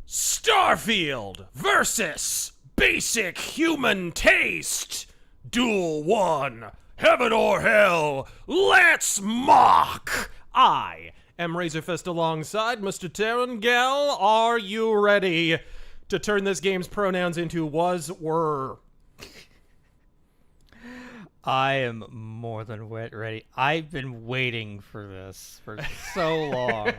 Starfield versus Basic Human Taste. Duel 1. Heaven or Hell. Let's mock. I am RazörForce alongside Mr. Terrangel. Are you ready to turn this game's pronouns into was, were? I am more than ready. I've been waiting for this for so long.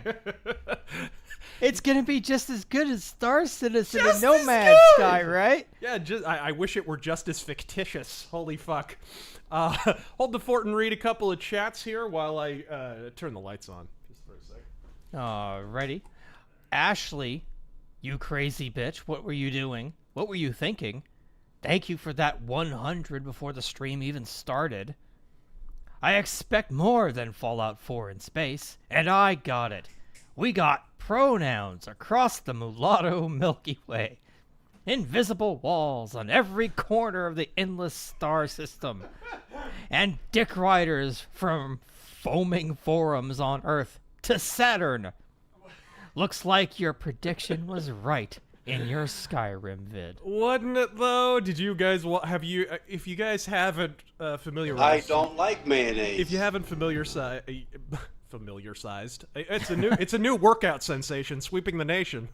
It's gonna be just as good as Star Citizen and Nomad Sky, right? Yeah, I wish it were just as fictitious. Holy fuck. Hold the fort and read a couple of chats here while I turn the lights on. Just for a sec. Alrighty. Ashley, you crazy bitch. What were you doing? What were you thinking? Thank you for that 100 before the stream even started. I expect more than Fallout 4 in space, and I got it. We got pronouns across the mulatto Milky Way. Invisible walls on every corner of the endless star system. And dick riders from foaming forums on Earth to Saturn. Looks like your prediction was right in your Skyrim vid. Wasn't it though? Did you guys if you guys haven't familiarized, I don't like mayonnaise. If you haven't familiarized, it's a new workout sensation sweeping the nation.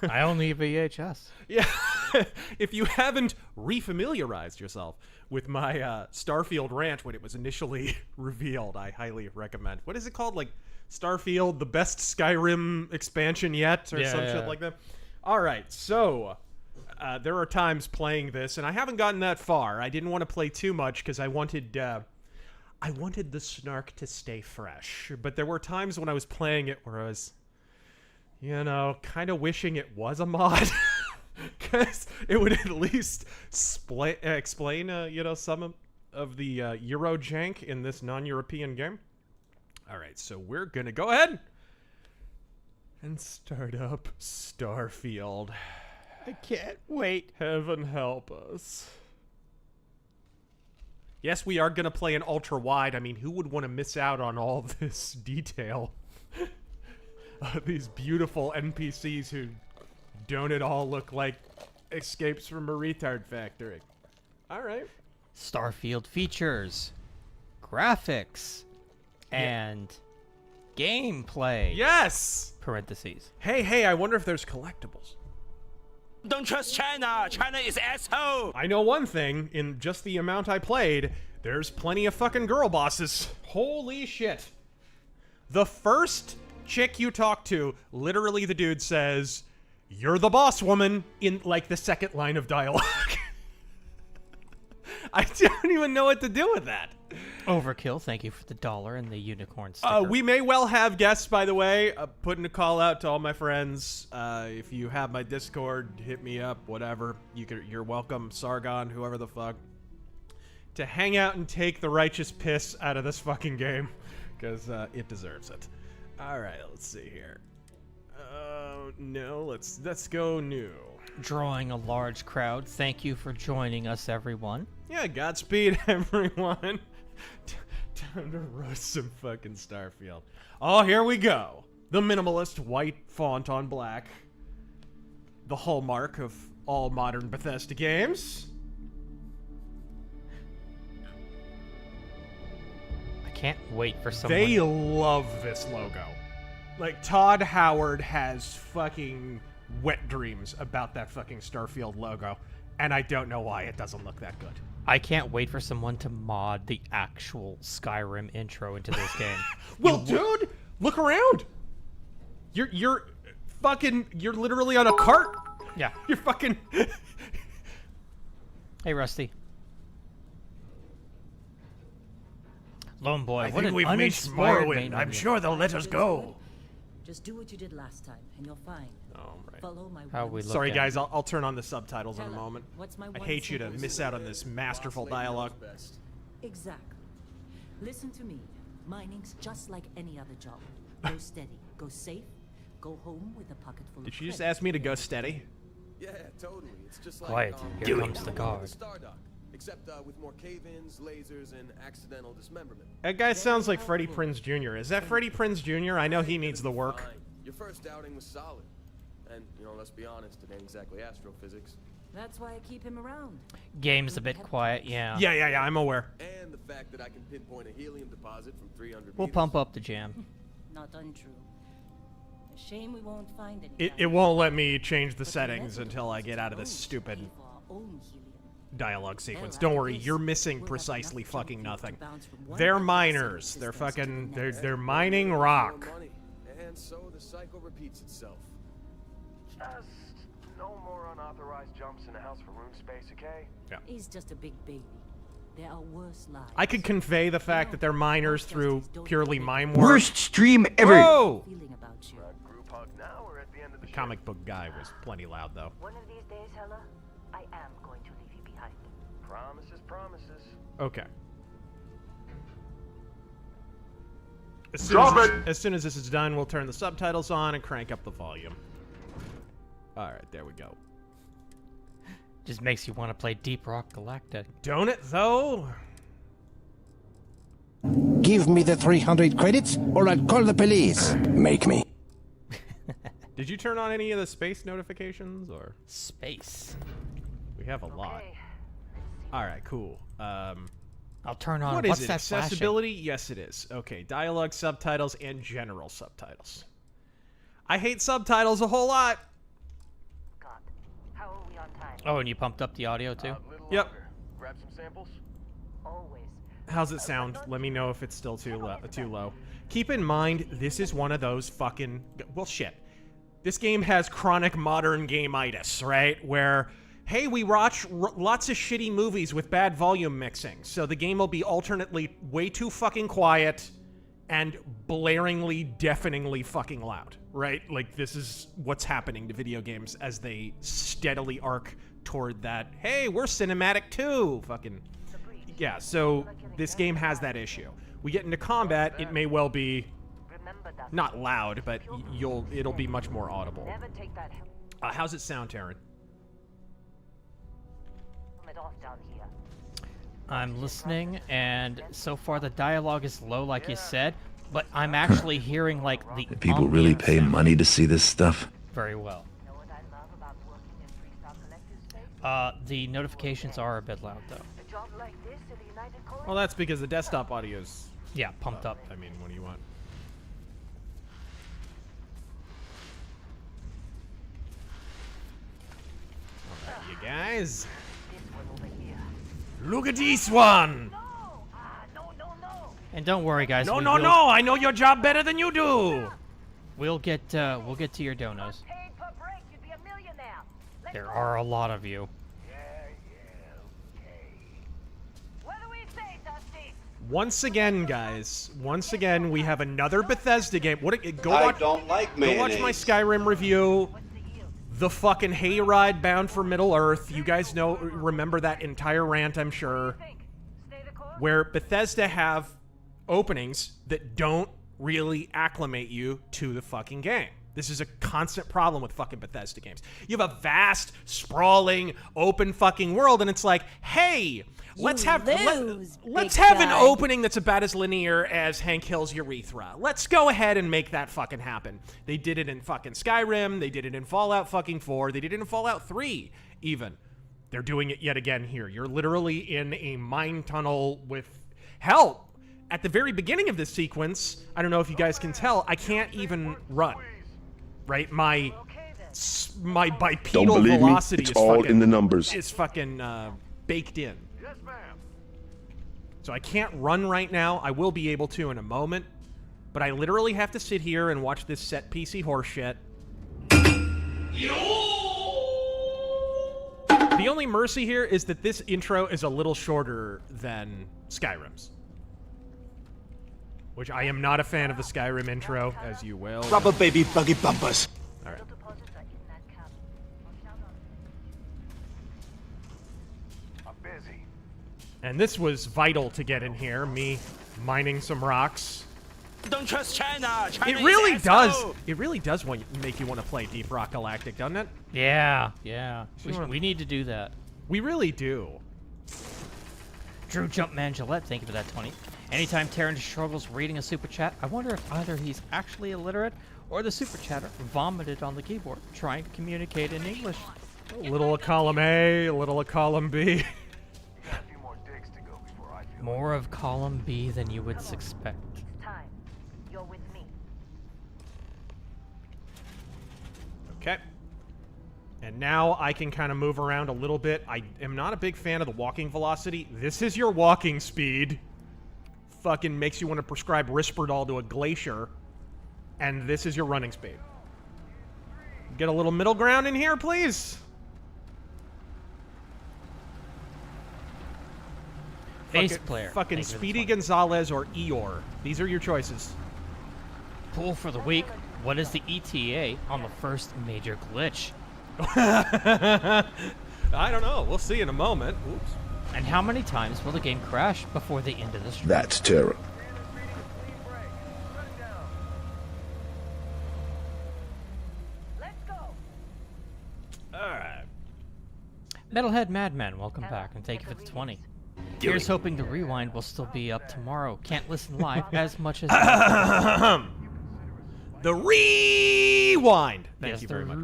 I only VHS. Yeah. If you haven't refamiliarized yourself with my Starfield rant when it was initially revealed, I highly recommend. What is it called? Like Starfield, the best Skyrim expansion yet, or some shit like that. All right, so there are times playing this, and I haven't gotten that far. I didn't want to play too much because I wanted the snark to stay fresh. But there were times when I was playing it where I was, you know, kind of wishing it was a mod, because it would at least explain, you know, some of the Euro jank in this non-European game. All right, so we're gonna go ahead and start up Starfield. I can't wait. Heaven help us. Yes, we are going to play an ultra-wide. I mean, who would want to miss out on all this detail? These beautiful NPCs who don't at all look like escapes from a retard factory. All right. Starfield features, graphics, and gameplay. Yes! Parentheses. Hey, I wonder if there's collectibles. Don't trust China. China is asshole. I know one thing, in just the amount I played, there's plenty of fucking girl bosses. Holy shit. The first chick you talk to, literally the dude says, "You're the boss woman," in like the second line of dialogue. I don't even know what to do with that. Overkill, thank you for the $1 and the unicorn sticker. We may well have guests, by the way. Putting a call out to all my friends. If you have my Discord, hit me up, whatever. You're welcome, Sargon, whoever the fuck, to hang out and take the righteous piss out of this fucking game, because it deserves it. All right, let's see here. No, let's go new. Drawing a large crowd, thank you for joining us, everyone. Yeah, Godspeed, everyone. Time to roast some fucking Starfield. Oh, here we go. The minimalist white font on black. The hallmark of all modern Bethesda games. I can't wait for someone. They love this logo. Like, Todd Howard has fucking wet dreams about that fucking Starfield logo, and I don't know why it doesn't look that good. I can't wait for someone to mod the actual Skyrim intro into this game. Well, dude, look around. You're literally on a cart. Yeah. You're fucking. Hey, Rusty. Lone Boy, I what think an we've reached uninspired Morrowind. main I'm menu. sure they'll let us go. Just do what you did last time, and you'll find. Oh, right. Follow my How we whims. look Sorry, at guys. I'll turn on the subtitles in a Tell 'em, moment. what's my I one hate you to simple miss out on this masterful dialogue. Exactly. Listen to me. Mining's just like any other job. Go steady, go safe, go home with a pocket full of Did you just credits. ask me to go steady? Yeah, totally. It's just like Quiet. Here comes the guard. Stardock, except with more cave-ins, lasers, and accidental dismemberment. That guy sounds like Freddie Prinze Jr. Is that Freddie Prinze Jr.? I know he needs the work. Fine. Your first outing was solid, and let's be honest, it ain't exactly astrophysics. That's why I keep him around. Game's a bit quiet, yeah. Yeah, I'm aware. And the fact that I can pinpoint a helium deposit from 300 We'll meters. pump up the jam. Not untrue. A shame we won't find any. It won't let me change the settings until I get out of this stupid dialogue sequence. Don't worry, you're missing precisely fucking nothing. They're miners. They're fucking. They're mining rock. More money, and so the cycle repeats itself. Just no more unauthorized jumps in the house for room space, okay? He's just a big baby. There are worse lives. I could convey the fact that they're miners through purely mime work. Worst stream ever. Whoa! Feeling about you. Group hug now or at the end of the The show? comic book guy was plenty loud though. One of these days, Hella, I am going to leave you behind. Promises, promises. Okay. As soon as this is done, we'll turn the subtitles on and crank up the volume. All right, there we go. Just makes you want to play Deep Rock Galactic. Don't it though? Give me the 300 credits or I'll call the police. Make me. Did you turn on any of the space notifications or? Space. We have a lot. Okay. All right, cool. I'll turn on. What is What's it? that flashing? Accessibility? Yes, it is. Okay, dialogue, subtitles, and general subtitles. I hate subtitles a whole lot. God, how are we on time? Oh, and you pumped up the audio too? A little Yep. longer. Grab some samples. Always. How's it sound? Let me know if it's still too low. Keep in mind, this is one of those fucking... Well, shit. This game has chronic modern game-itis, right? Where, hey, we watch lots of shitty movies with bad volume mixing, so the game will be alternately way too fucking quiet and blaringly, deafeningly fucking loud, right? Like, this is what's happening to video games as they steadily arc toward that, hey, we're cinematic too, fucking... Yeah, so this game has that issue. We get into combat, it may well be Remember that. not loud, but it'll be much more audible. Never take that How's it sound, Taryn? helmet off down here. I'm listening, and so far the dialogue is low, like you said, but I'm actually hearing like the Do people really ambient pay sound money to see this stuff? very well. Know what I love about working in Freestyle Collective's space? The notifications are a bit loud though. A job like this in the United Colony? Well, that's because the desktop audio's... Yeah, pumped up. I mean, what do you want? Alright, you guys. This one over here. Look at this one! No! No, no, no! And don't worry, guys. No, we no, will- no! I know your job better than you do! We'll get to your donos. Paid per break, you'd be a millionaire. Let's There go. are a lot of you. What do we say, Dusty? Once again, guys. Once again, we have another Bethesda game. Go I watch, don't like go watch my mayonnaise. Skyrim review. What's the yield? The fucking hayride bound for Middle Earth. You guys remember that entire rant, I'm sure. Think. Stay the course? Where Bethesda have openings that don't really acclimate you to the fucking game. This is a constant problem with fucking Bethesda games. You have a vast, sprawling, open fucking world, and it's like, hey, let's have an opening that's about as linear as Hank Hill's urethra. Let's go ahead and make that fucking happen. They did it in fucking Skyrim. They did it in Fallout fucking 4. They did it in Fallout 3, even. They're doing it yet again here. You're literally in a mine tunnel with... Hell, at the very beginning of this sequence, I don't know if you guys can tell, I can't even run. Right? My bipedal Don't believe me? velocity It's is all fucking, in the numbers. is fucking baked in. Yes, ma'am. So I can't run right now. I will be able to in a moment. But I literally have to sit here and watch this set PC horseshit. The only mercy here is that this intro is a little shorter than Skyrim's. Which I am not a fan of the Skyrim intro, as you will. Rubber baby buggy bumpers. All right. Deposits are in that cabin. Watch out on I'm busy. And this was vital to get in here, me mining some rocks. Don't trust China. China It really is does. asshole. It really does make you want to play Deep Rock Galactic, doesn't it? Yeah, yeah. Sure. We need to do that. We really do. Drew Jumpman Gillette, thank you for that 20. Anytime Terran struggles reading a super chat, I wonder if either he's actually illiterate or the super chatter vomited on the keyboard trying to communicate in English. A little of column A, a little of column B. Got a few more digs to go before I feel More of column B than you would expect. It's time. You're with me. Okay. And now I can kind of move around a little bit. I am not a big fan of the walking velocity. This is your walking speed. Fucking makes you want to prescribe Risperdal to a glacier. And this is your running speed. Get a little middle ground in here, please. Bass Fucking- player. Fucking thank you for the Speedy 20. Gonzalez or Eeyore. These are your choices. Pool for the week. What is the ETA on the first major glitch? I don't know. We'll see in a moment. Oops. And how many times will the game crash before the end of the stream? That's terrible. Let's go. Alright. Metalhead Madman, welcome back, and thank you for the 20. Here's hoping the rewind will still be up tomorrow. Can't listen live as much as... The rewind. Thank Yes, you the very much.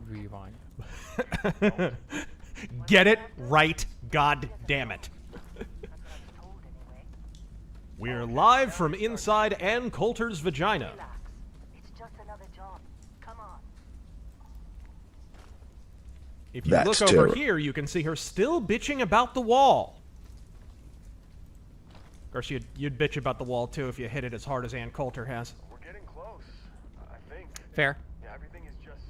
rewind. Get it right, god damn it. We're live from inside Ann Coulter's vagina. Relax. It's just another job. Come on. If you That's look over terrible. here, you can see her still bitching about the wall. Of course, you'd bitch about the wall too if you hit it as hard as Ann Coulter has. We're getting close, I think. Fair. Yeah, everything is just...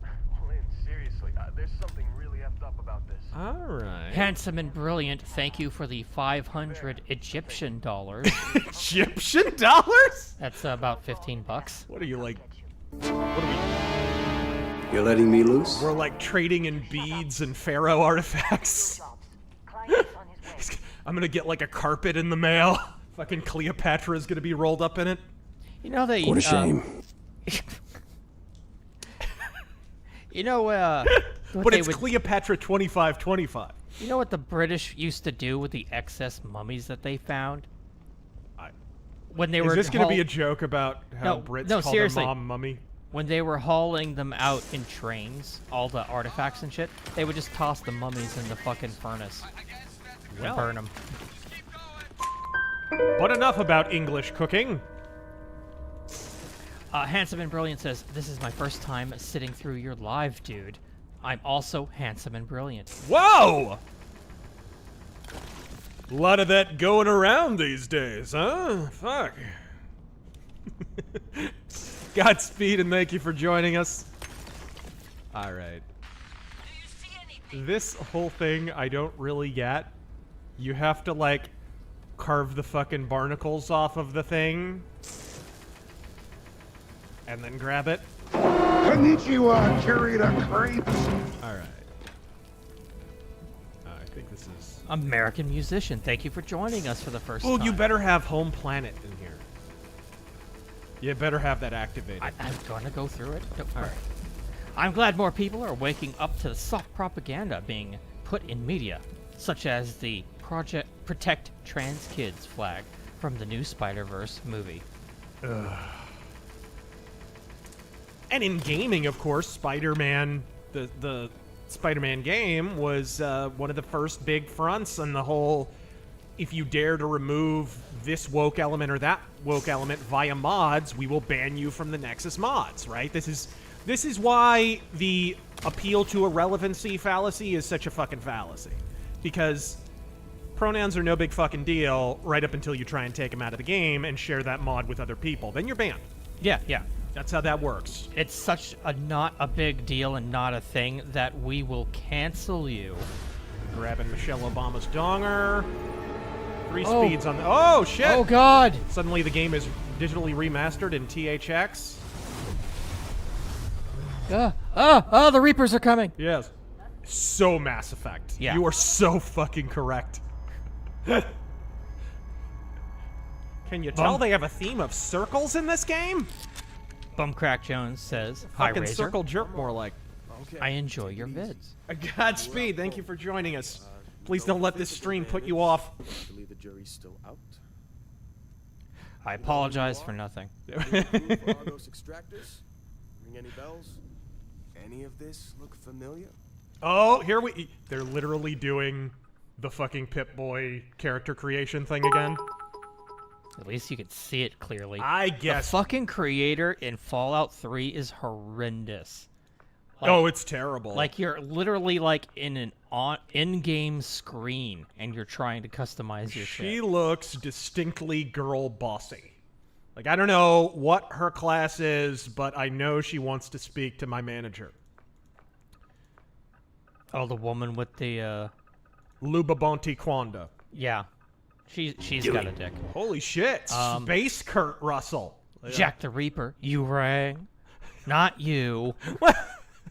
Well, Lynn, seriously, there's something really effed up about this. All right. Handsome and brilliant, thank you for the 500 Egyptian dollars. Egyptian dollars? That's about 15 bucks. What are you like? What are You're letting me loose? we? We're like trading in beads and pharaoh artifacts. Jobs. Client is on his way. I'm gonna get like a carpet in the mail. Fucking Cleopatra's gonna be rolled up in it. You know they... What a shame. You know, what But they it's would, Cleopatra 2525. you know what the British used to do with the excess mummies that they found? When they were Is this gonna be haul- a joke about how No, Brits no, call seriously. their mom mummy? When they were hauling them out in trains, all the artifacts and shit, they would just toss the mummies in the fucking furnace and Well. burn them. But enough about English cooking. Handsome and Brilliant says, "This is my first time sitting through your live, dude. I'm also handsome and brilliant." Whoa! A lot of that going around these days, huh? Fuck. Godspeed and thank you for joining us. Alright. This whole thing I don't really get. You have to, like, carve the fucking barnacles off of the thing. And then grab it. Konnichiwa, Kirita Crepes. Alright. I think this is... American musician, thank you for joining us for the first time. Oh, you better have Home Planet in here. You better have that activated. I'm going to go through it. Don't All worry. right. I'm glad more people are waking up to the soft propaganda being put in media, such as the Project Protect Trans Kids flag from the new Spider-Verse movie. And in gaming, of course, Spider-Man, the Spider-Man game was one of the first big fronts on the whole, if you dare to remove this woke element or that woke element via mods, we will ban you from the Nexus mods, right? This is why the appeal to irrelevancy fallacy is such a fucking fallacy. Because pronouns are no big fucking deal right up until you try and take them out of the game and share that mod with other people. Then you're banned. Yeah, yeah. That's how that works. It's such a not a big deal and not a thing that we will cancel you. Grabbing Michelle Obama's donger. 3 Oh. speeds on the... Oh, shit! Oh god! Suddenly the game is digitally remastered in THX. The Reapers are coming! Yes. So Mass Effect. Yeah. You are so fucking correct. Can you tell they have a theme of circles in this game? Bumcrack Jones says, "Hi, Fucking Razor. circle jerk more like. I enjoy your vids." Godspeed. Thank you for joining us. Please don't let this stream put you off. I believe the jury's still out. I apologize for nothing. Argos extractors? Ring any bells? Any of this look familiar? Oh, they're literally doing the fucking Pip-Boy character creation thing again. At least you could see it clearly. I guess. The fucking creator in Fallout 3 is horrendous. Oh, it's terrible. Like you're literally like in an in-game screen, and you're trying to customize your shit. She looks distinctly girl bossy. Like, I don't know what her class is, but I know she wants to speak to my manager. Oh, the woman with the Lubabonti Quanda. yeah, she's got a dick. Holy shit! Space Kurt Russell. Jack the Reaper, you rang, not you.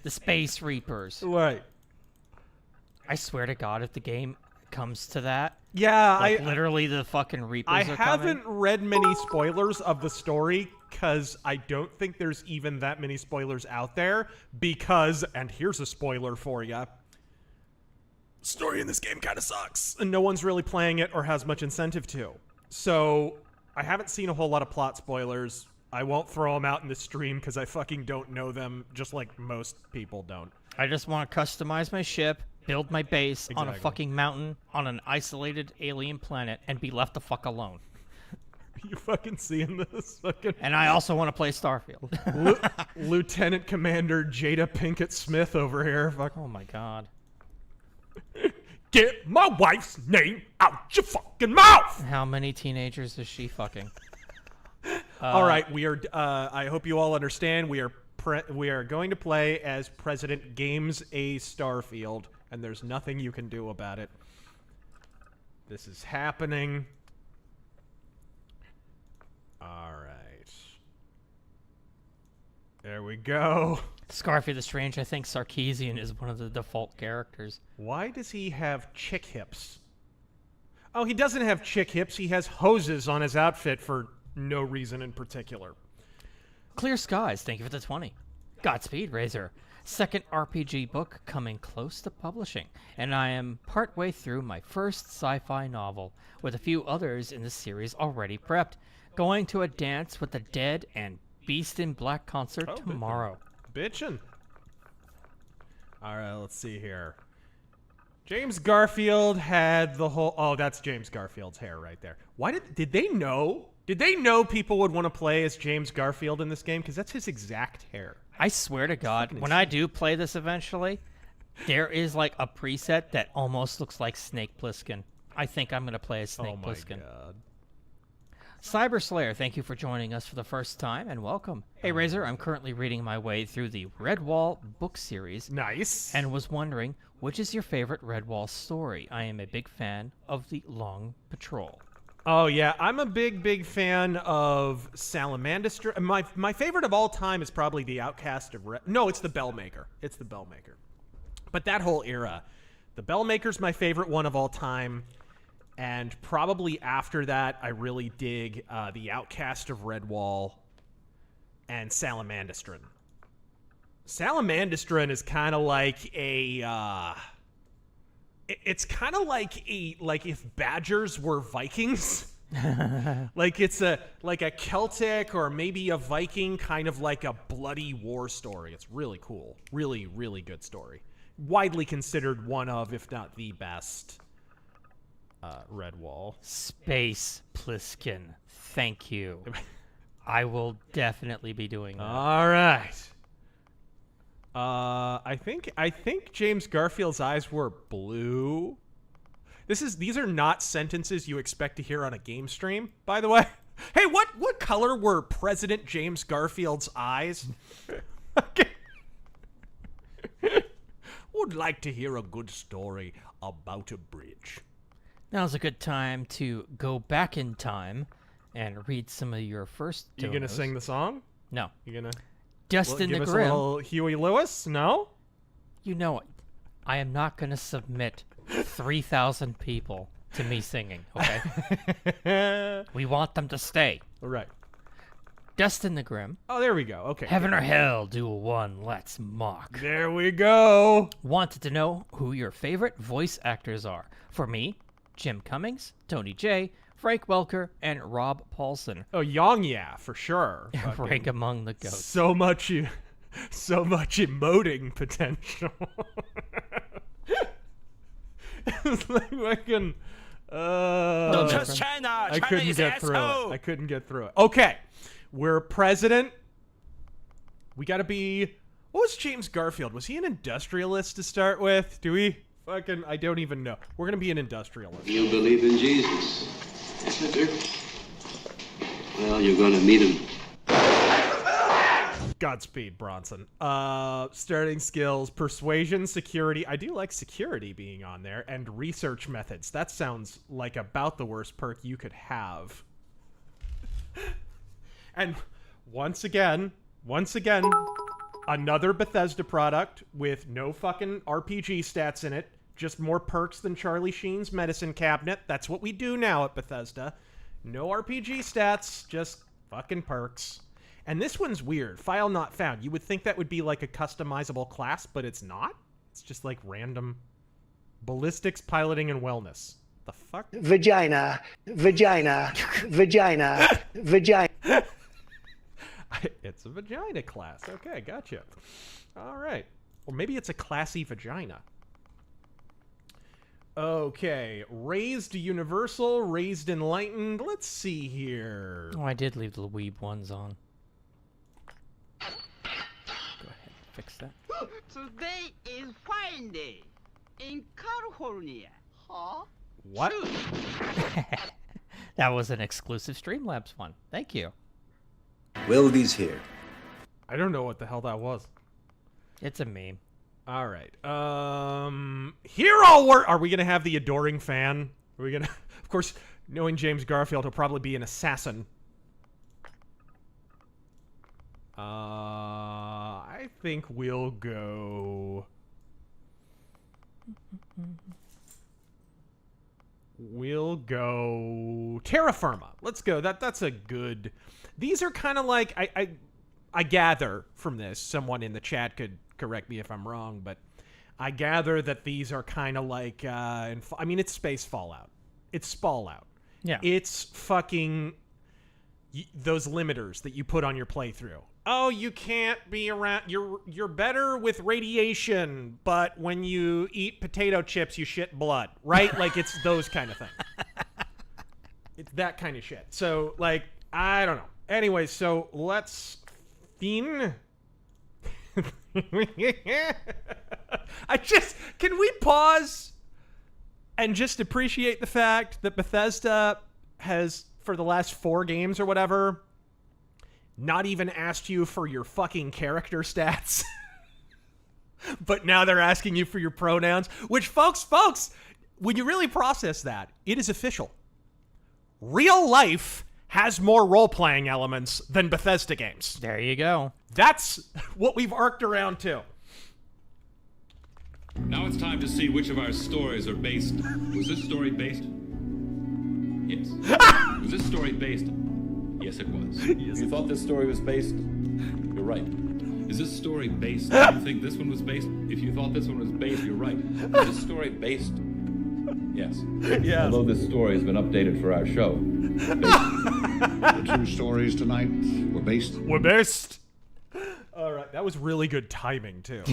The Space Reapers. Right. I swear to God, if the game comes to that, Yeah, like literally the fucking Reapers I are haven't coming. read many spoilers of the story because I don't think there's even that many spoilers out there because, and here's a spoiler for you, story in this game kind of sucks and no one's really playing it or has much incentive to. So I haven't seen a whole lot of plot spoilers. I won't throw them out in the stream because I fucking don't know them, just like most people don't. I just want to customize my ship, build my base on a Exactly. fucking mountain on an isolated alien planet, and be left the fuck alone. Are you fucking seeing this? Fucking And I also want to play Starfield. Lieutenant Commander Jada Pinkett Smith over here. Fuck. Oh my God. Get my wife's name out your fucking mouth! How many teenagers is she fucking? All right, we are. I hope you all understand. We are going to play as President Games A Starfield, and there's nothing you can do about it. This is happening. All right. There we go. Scarfy the Strange, I think Sarkeesian is one of the default characters. Why does he have chick hips? Oh, he doesn't have chick hips. He has hoses on his outfit for no reason in particular. Clear Skies, thank you for the 20. Godspeed, Razor. Second RPG book coming close to publishing, and I am partway through my first sci-fi novel, with a few others in the series already prepped. Going to a Dance with the Dead and Beast in Black concert tomorrow. Bitchin'. All right, let's see here. James Garfield had the whole... Oh, that's James Garfield's hair right there. Why did they know? Did they know people would want to play as James Garfield in this game? Because that's his exact hair. I swear to God, when I do play this eventually, there is like a preset that almost looks like Snake Plissken. I think I'm going to play as Snake Plissken. God. Cyber Slayer, thank you for joining us for the first time, and welcome. Hey, Razor, I'm currently reading my way through the Redwall book series. Nice. And was wondering, which is your favorite Redwall story? I am a big fan of the Long Patrol. Oh, yeah. I'm a big fan of Salamandestra. My favorite of all time is probably the Outcast of... No, it's the Bellmaker. It's the Bellmaker. But that whole era. The Bellmaker's my favorite one of all time. And probably after that, I really dig the Outcast of Redwall and Salamandestran. Salamandestran is kind of like a... It's kind of like if badgers were Vikings. Like it's a Celtic or maybe a Viking kind of like a bloody war story. It's really cool. Really, really good story. Widely considered one of, if not the best, Redwall. Space Plissken, thank you. I will definitely be doing that. All right. I think James Garfield's eyes were blue. These are not sentences you expect to hear on a game stream, by the way. Hey, what color were President James Garfield's eyes? Would like to hear a good story about a bridge. Now's a good time to go back in time and read some of your first You gonna donos. sing the song? No. You gonna Dustin give the us a Grim. little Huey Lewis? No? You know it. I am not going to submit 3,000 people to me singing, okay? We want them to stay. All right. Destin the Grim. Oh, there we go. Okay. Heaven or Hell, Duel 1, let's mock. There we go. Wanted to know who your favorite voice actors are. For me, Jim Cummings, Tony J, Frank Welker, and Rob Paulson. Oh, Yong Yeah, for sure. Rank among the goats. So much emoting potential. It's like fucking. Don't trust China. I China couldn't is get through asshole. it. I couldn't get through it. Okay, we're president. We gotta be. What was James Garfield? Was he an industrialist to start with? Do we? Fucking, I don't even know. We're gonna be an industrialist. You believe in Jesus, Senator? Well, you're gonna meet him. Godspeed, Bronson. Starting skills, persuasion, security. I do like security being on there, and research methods. That sounds like about the worst perk you could have. And once again, another Bethesda product with no fucking RPG stats in it. Just more perks than Charlie Sheen's medicine cabinet. That's what we do now at Bethesda. No RPG stats, just fucking perks. And this one's weird. File not found. You would think that would be like a customizable class, but it's not. It's just like random ballistics, piloting, and wellness. The fuck? Vagina. It's a vagina class. Okay, gotcha. All right. Or maybe it's a classy vagina. Okay. Raised universal, raised enlightened. Let's see here. Oh, I did leave the weeb ones on. Go ahead, fix that. Today is fine day in California. Huh? What? That was an exclusive Streamlabs one. Thank you. Wildy's here. I don't know what the hell that was. It's a meme. All right. Here all work. Are we gonna have the adoring fan? Are we gonna? Of course, knowing James Garfield, he'll probably be an assassin. I think we'll go. We'll go Terra Firma. Let's go. That's a good. These are kind of like I gather from this. Someone in the chat could correct me if I'm wrong, but I gather that these are kind of like. I mean, it's space Fallout. It's Fallout. Yeah. It's fucking those limiters that you put on your playthrough. Oh, you can't be around. You're better with radiation, but when you eat potato chips, you shit blood, right? Like it's those kind of things. It's that kind of shit. So, like, I don't know. Anyway, so let's can we pause and just appreciate the fact that Bethesda has, for the last 4 games or whatever, not even asked you for your fucking character stats. But now they're asking you for your pronouns, which folks, when you really process that, it is official. Real life has more role-playing elements than Bethesda games. There you go. That's what we've arced around to. Now it's time to see which of our stories are based. Was this story based? Yes. Was this story based? Yes, it was. If you thought this story was based, you're right. Is this story based? Do you think this one was based? If you thought this one was based, you're right. Is this story based? Yes. Yes. Although this story has been updated for our show. The 2 stories tonight were based. We're based. All right, that was really good timing too.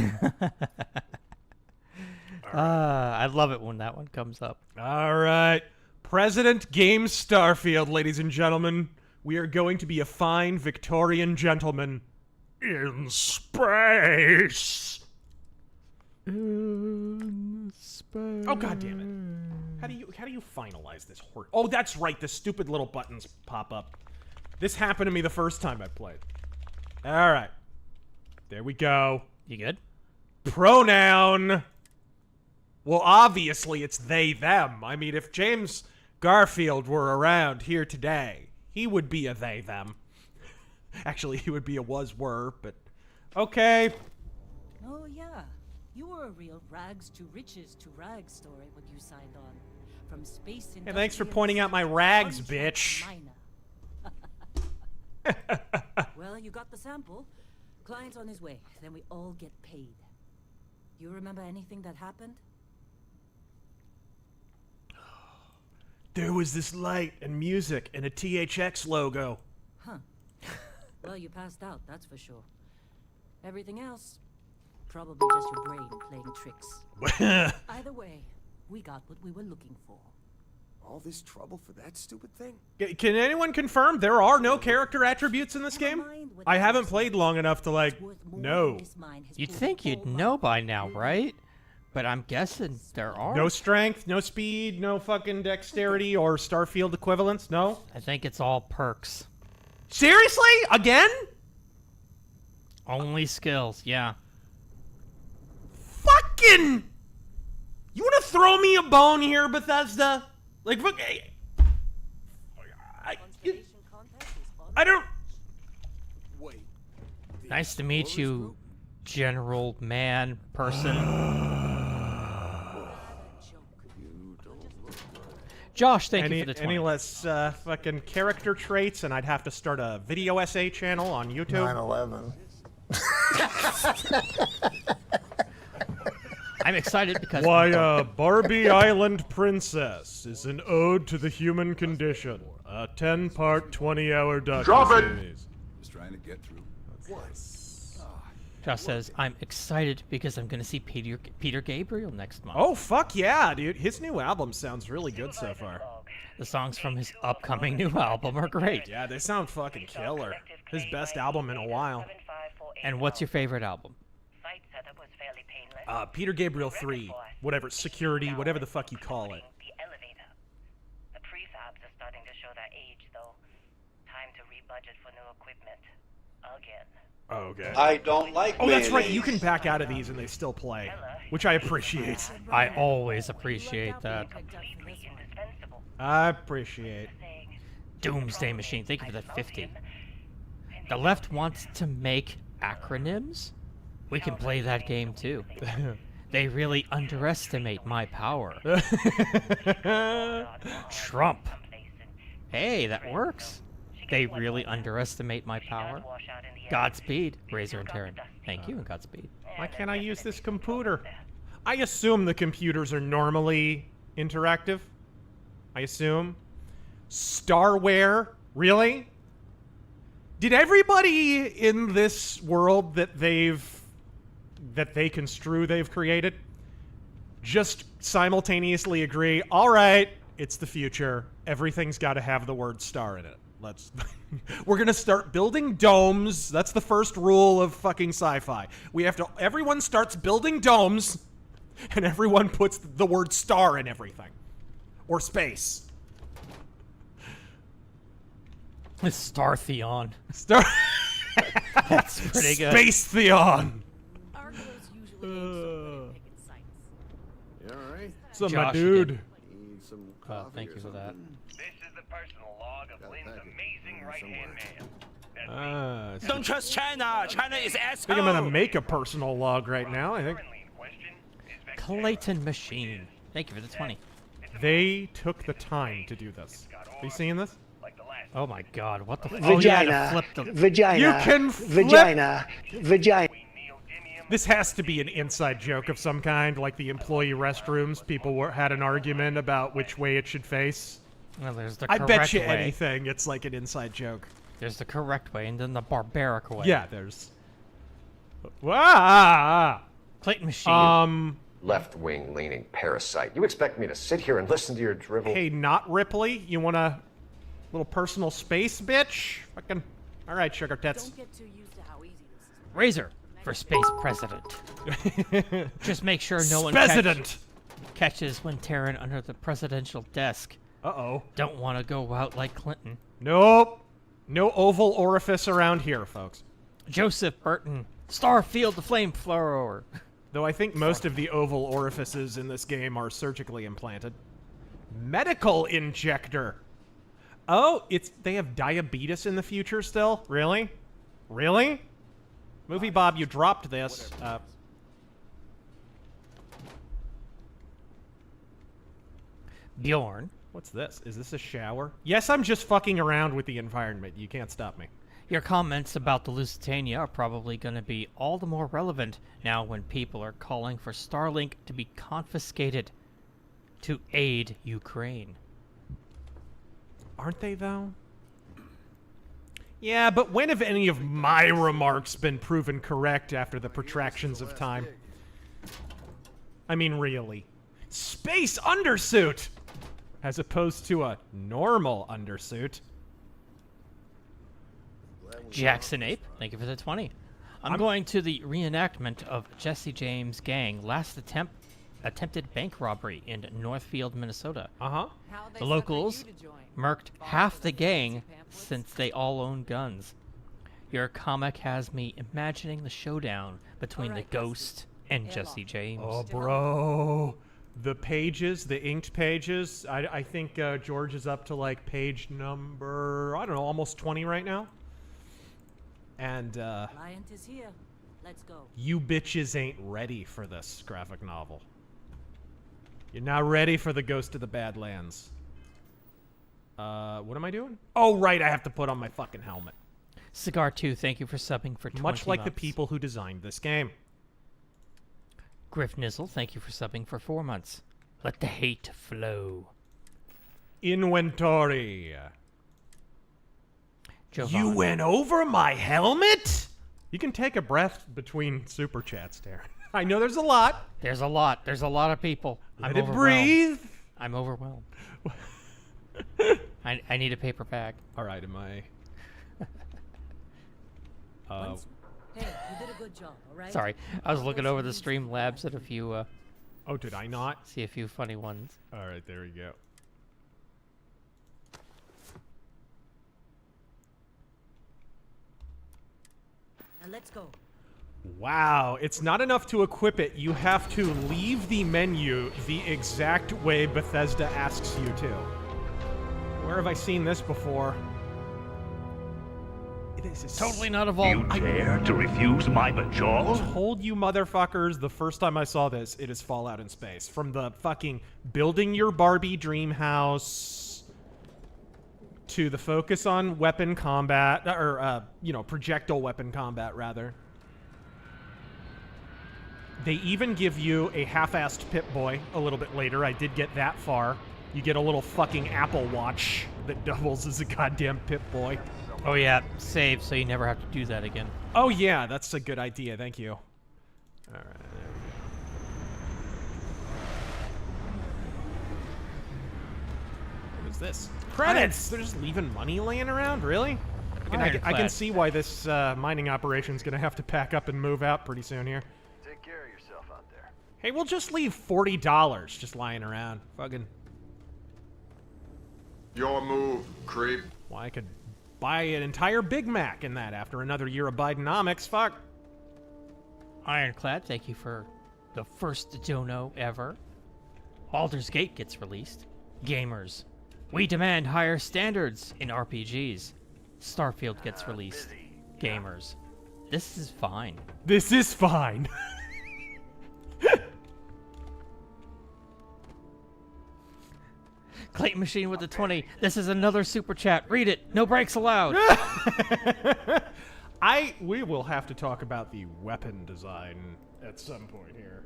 I love it when that one comes up. All right. President Games Starfield, ladies and gentlemen. We are going to be a fine Victorian gentleman in space. In space. Oh, God damn it. How do you finalize this horde? Oh, that's right. The stupid little buttons pop up. This happened to me the first time I played. All right. There we go. You good? Pronoun. Well, obviously it's they, them. I mean, if James Garfield were around here today, he would be a they, them. Actually, he would be a was, were, but okay. Oh, yeah. You were a real rags to riches to rags story when you signed on. From space Hey, thanks for pointing out my rags, bitch. Well, you got the sample. Client's on his way. Then we all get paid. You remember anything that happened? There was this light and music and a THX logo. Huh. Well, you passed out, that's for sure. Everything else, probably just your brain playing tricks. Either way, we got what we were looking for. All this trouble for that stupid thing? Can anyone confirm there are no character attributes in this game? I haven't played long enough to, like, know. You'd think you'd know by now, right? But I'm guessing there are. No strength, no speed, no fucking dexterity or Starfield equivalents, no? I think it's all perks. Seriously? Again? Only skills, yeah. Fucking! You wanna throw me a bone here, Bethesda? Like, fuck, I don't... Wait. Nice to meet you, general man person. Josh, thank you for the 20. Any less fucking character traits, and I'd have to start a video essay channel on YouTube. 9/11. I'm excited because... Why, Barbie Island Princess is an ode to the human condition. A 10-part, 20-hour docuseries. Drop it! Just trying to get through. Josh says, I'm excited because I'm going to see Peter Gabriel next month. Oh, fuck yeah, dude. His new album sounds really good so far. The songs from his upcoming new album are great. Yeah, they sound fucking killer. His best album in a while. And what's your favorite album? Peter Gabriel 3. Whatever, security, whatever the fuck you call it. The prefabs are starting to show their age, though. Time to rebudget for new equipment. Again. Okay. I don't like Oh, that's right. mayonnaise. You can back out of these and they still play, which I appreciate. I always appreciate that. I appreciate. Doomsday Machine, thank you for that 50. The left wants to make acronyms? We can play that game too. They really underestimate my power. Trump. Hey, that works. They really underestimate my power. Godspeed, Razor and Terran. Thank you, and Godspeed. Why can't I use this computer? I assume the computers are normally interactive. I assume. Starware? Really? Did everybody in this world that they construe they've created just simultaneously agree, all right, it's the future. Everything's got to have the word star in it. Let's we're gonna start building domes. That's the first rule of fucking sci-fi. We have to, everyone starts building domes and everyone puts the word star in everything. Or space. Star Theon. Star That's pretty good. Space Theon. You alright? What's up, Josh, my dude? Need some coffee Thank or you for that. This is the personal log of Lynn's amazing right-hand man. Don't trust China. China is I asshole. think I'm gonna make a personal log right now. I think Clayton Machine. Thank you for the 20. they took the time to do this. Are you seeing this? Oh my god, what the Vagina. Oh, yeah, to flip the... Vagina. You can flip. Vagina. Vagina. This has to be an inside joke of some kind, like the employee restrooms. People had an argument about which way it should face. Well, there's the I correct bet you way. anything it's like an inside joke. There's the correct way, and then the barbaric way. Yeah, there's... Wow. Clayton Machine. Left-wing leaning parasite. You expect me to sit here and listen to your drivel? Hey, not Ripley. You want a little personal space, bitch? Fucking... Alright, sugar tits. Don't get too used to how easy this is. Razor for space president. Just make sure no one catches when Terran under the presidential desk. Uh-oh. Don't want to go out like Clinton. Nope. No oval orifice around here, folks. Joseph Burton. Starfield the flamethrower. Though I think most of the oval orifices in this game are surgically implanted. Medical injector. Oh, they have diabetes in the future still? Really? Really? Movie Bob, you dropped this. Bjorn. What's this? Is this a shower? Yes, I'm just fucking around with the environment. You can't stop me. Your comments about the Lusitania are probably going to be all the more relevant now when people are calling for Starlink to be confiscated to aid Ukraine. Aren't they, though? Yeah, but when have any of my remarks been proven correct after the protractions of time? I mean, really. Space undersuit! As opposed to a normal undersuit. Jackson Ape, thank you for the 20. I'm going to the reenactment of Jesse James' gang last attempted bank robbery in Northfield, Minnesota. Uh-huh. The locals murked half the gang since they all own guns. Your comic has me imagining the showdown between the Ghost and Jesse James. Oh, bro. The pages, the inked pages. I think George is up to like page number, I don't know, almost 20 right now. And Client is here. Let's go. You bitches ain't ready for this graphic novel. You're not ready for the Ghost of the Badlands. What am I doing? Oh, right, I have to put on my fucking helmet. Cigar 2, thank you for subbing for 20 Much like the months. people who designed this game. Griff Nizzle, thank you for subbing for 4 months. Let the hate flow. Inventory. Giovanni. You went over my helmet? You can take a breath between super chats, Darren. I know there's a lot. There's a lot. There's a lot of people. Let I'm it overwhelmed. breathe. I'm overwhelmed. I need a paper bag. All right, am I... Hey, you did a good job, all right? Sorry, I was looking over the Streamlabs at a few. Oh, did I not? See a few funny ones. All right, there we go. Now let's go. Wow, it's not enough to equip it. You have to leave the menu the exact way Bethesda asks you to. Where have I seen this before? This is Totally not evolved. You dare to refuse my bajol? I told you motherfuckers the first time I saw this, it is Fallout in space. From the fucking building your Barbie dream house to the focus on weapon combat, or, you know, projectile weapon combat, rather. They even give you a half-assed Pip-Boy a little bit later. I did get that far. You get a little fucking Apple Watch that doubles as a goddamn Pip-Boy. Oh yeah, save so you never have to do that again. Oh yeah, that's a good idea. Thank you. All right, there we go. What is this? Credits! They're just leaving money laying around? Really? I can see why this mining operation's gonna have to pack up and move out pretty soon here. Take care of yourself out there. Hey, we'll just leave $40 just lying around. Fucking... Your move, creep. Well, I could buy an entire Big Mac in that after another year of Bidenomics. Fuck. Ironclad, thank you for the first dono ever. Baldur's Gate gets released. Gamers, we demand higher standards in RPGs. Starfield gets released. Gamers, this is fine. This is fine. Clayton Machine with the 20. This is another super chat. Read it. No breaks allowed. We will have to talk about the weapon design at some point here.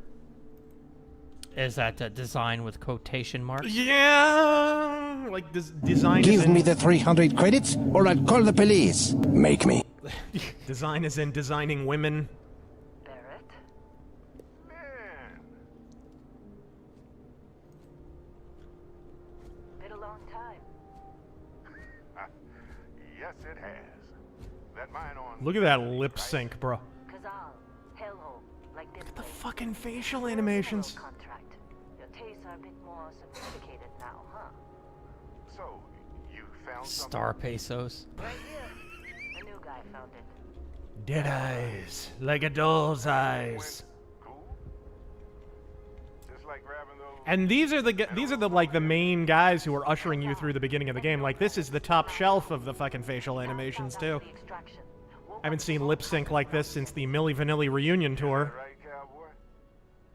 Is that design with quotation marks? Yeah, like design. Give me the 300 credits, or I'll call the police. Make me. Design is in designing women. Yes, it has. That mine on. Look at that lip sync, bro. Like Look at the fucking facial animations. contract. Your tastes are a bit more sophisticated now, huh? So, you found Star Pesos. Right here. The new guy found it. Dead eyes, like a doll's eyes. And these are the like the main guys who are ushering you through the beginning of the game. Like this is the top shelf of the fucking facial animations too. I haven't seen lip sync like this since the Milli Vanilli reunion tour.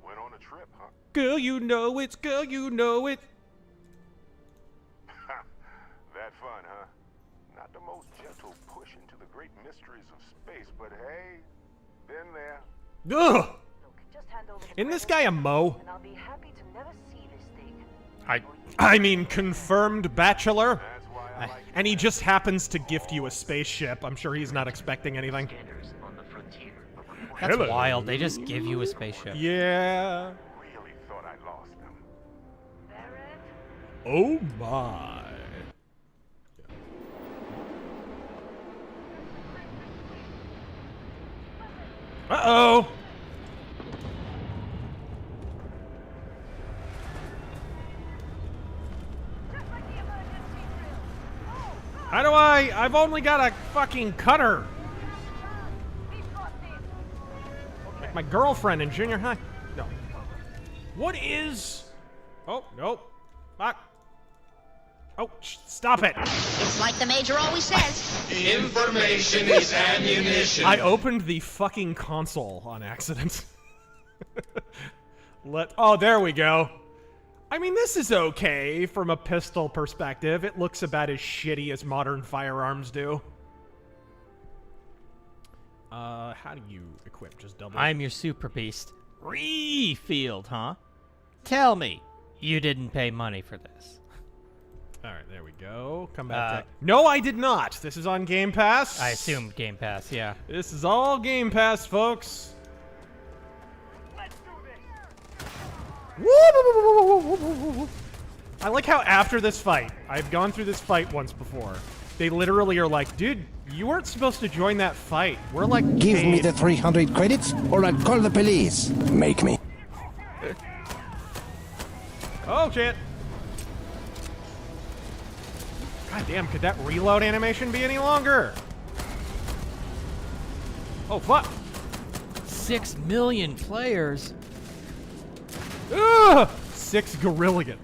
Went on a trip, huh? Girl, you know it. Girl, you know it. most gentle push into the great mysteries of space, but hey, been there. Ugh! Isn't this guy a Mo? And I'll be happy to never see this thing. I mean, confirmed bachelor. And he just happens to gift you a spaceship. I'm sure he's not expecting anything. That's Hello. wild. They just give you a spaceship. Yeah. Really thought I lost them. Oh my. Uh-oh. How do I've only got a fucking cutter. Like my girlfriend in junior high. No. What is... Oh, nope. Fuck. Oh, stop it. It's like the Major always says. Information is ammunition. I opened the fucking console on accident. Oh, there we go. I mean, this is okay from a pistol perspective. It looks about as shitty as modern firearms do. How do you equip? Just double? I'm your super beast. Refield, huh? Tell me, you didn't pay money for this. Alright, there we go. Come back to... No, I did not. This is on Game Pass. I assumed Game Pass, yeah. This is all Game Pass, folks. I like how after this fight, I've gone through this fight once before, they literally are like, dude, you weren't supposed to join that fight. We're like, Give me the 300 credits, or I'll call the police. Make me. Oh, shit. God damn, could that reload animation be any longer? Oh, fuck. 6 million players. Ugh! 6 gorillion.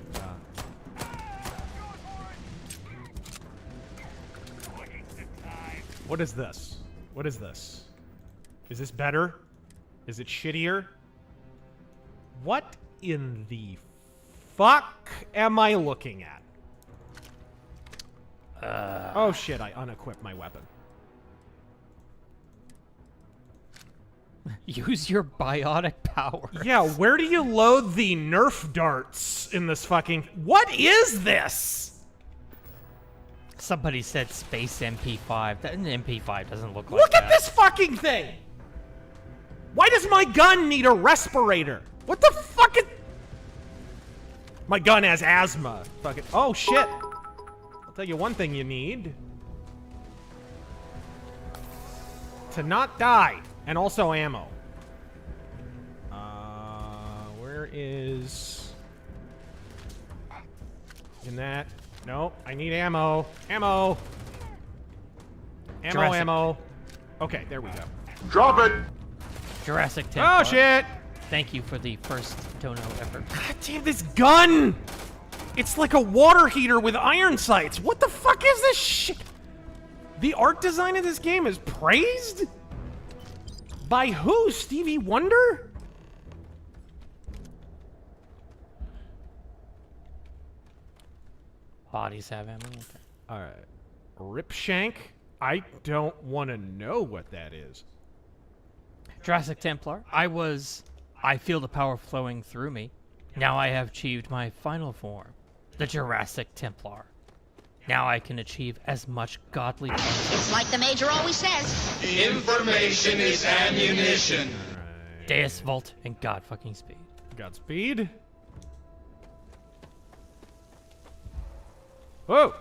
What is this? What is this? Is this better? Is it shittier? What in the fuck am I looking at? Oh shit, I unequipped my weapon. Use your biotic power. Yeah, where do you load the Nerf darts in this fucking... What is this? Somebody said Space MP5. That an MP5 doesn't look like Look that. at this fucking thing! Why does my gun need a respirator? What the fuck is... My gun has asthma. Fucking... Oh, shit. I'll tell you one thing you need. To not die. And also ammo. Where is... In that... No, I need ammo. Ammo! Ammo, Jurassic. ammo. Okay, there we go. Drop it! Jurassic Templar. Oh, shit! Thank you for the first dono ever. God damn, this gun! It's like a water heater with iron sights. What the fuck is this shit? The art design of this game is praised? By who? Stevie Wonder? Bodies have ammo. Alright. Ripshank? I don't want to know what that is. Jurassic Templar. I feel the power flowing through me. Now I have achieved my final form, the Jurassic Templar. Now I can achieve as much godly power. It's like the Major always says. Information is ammunition. Alright. Deus Vult and God fucking speed. Godspeed. Whoa!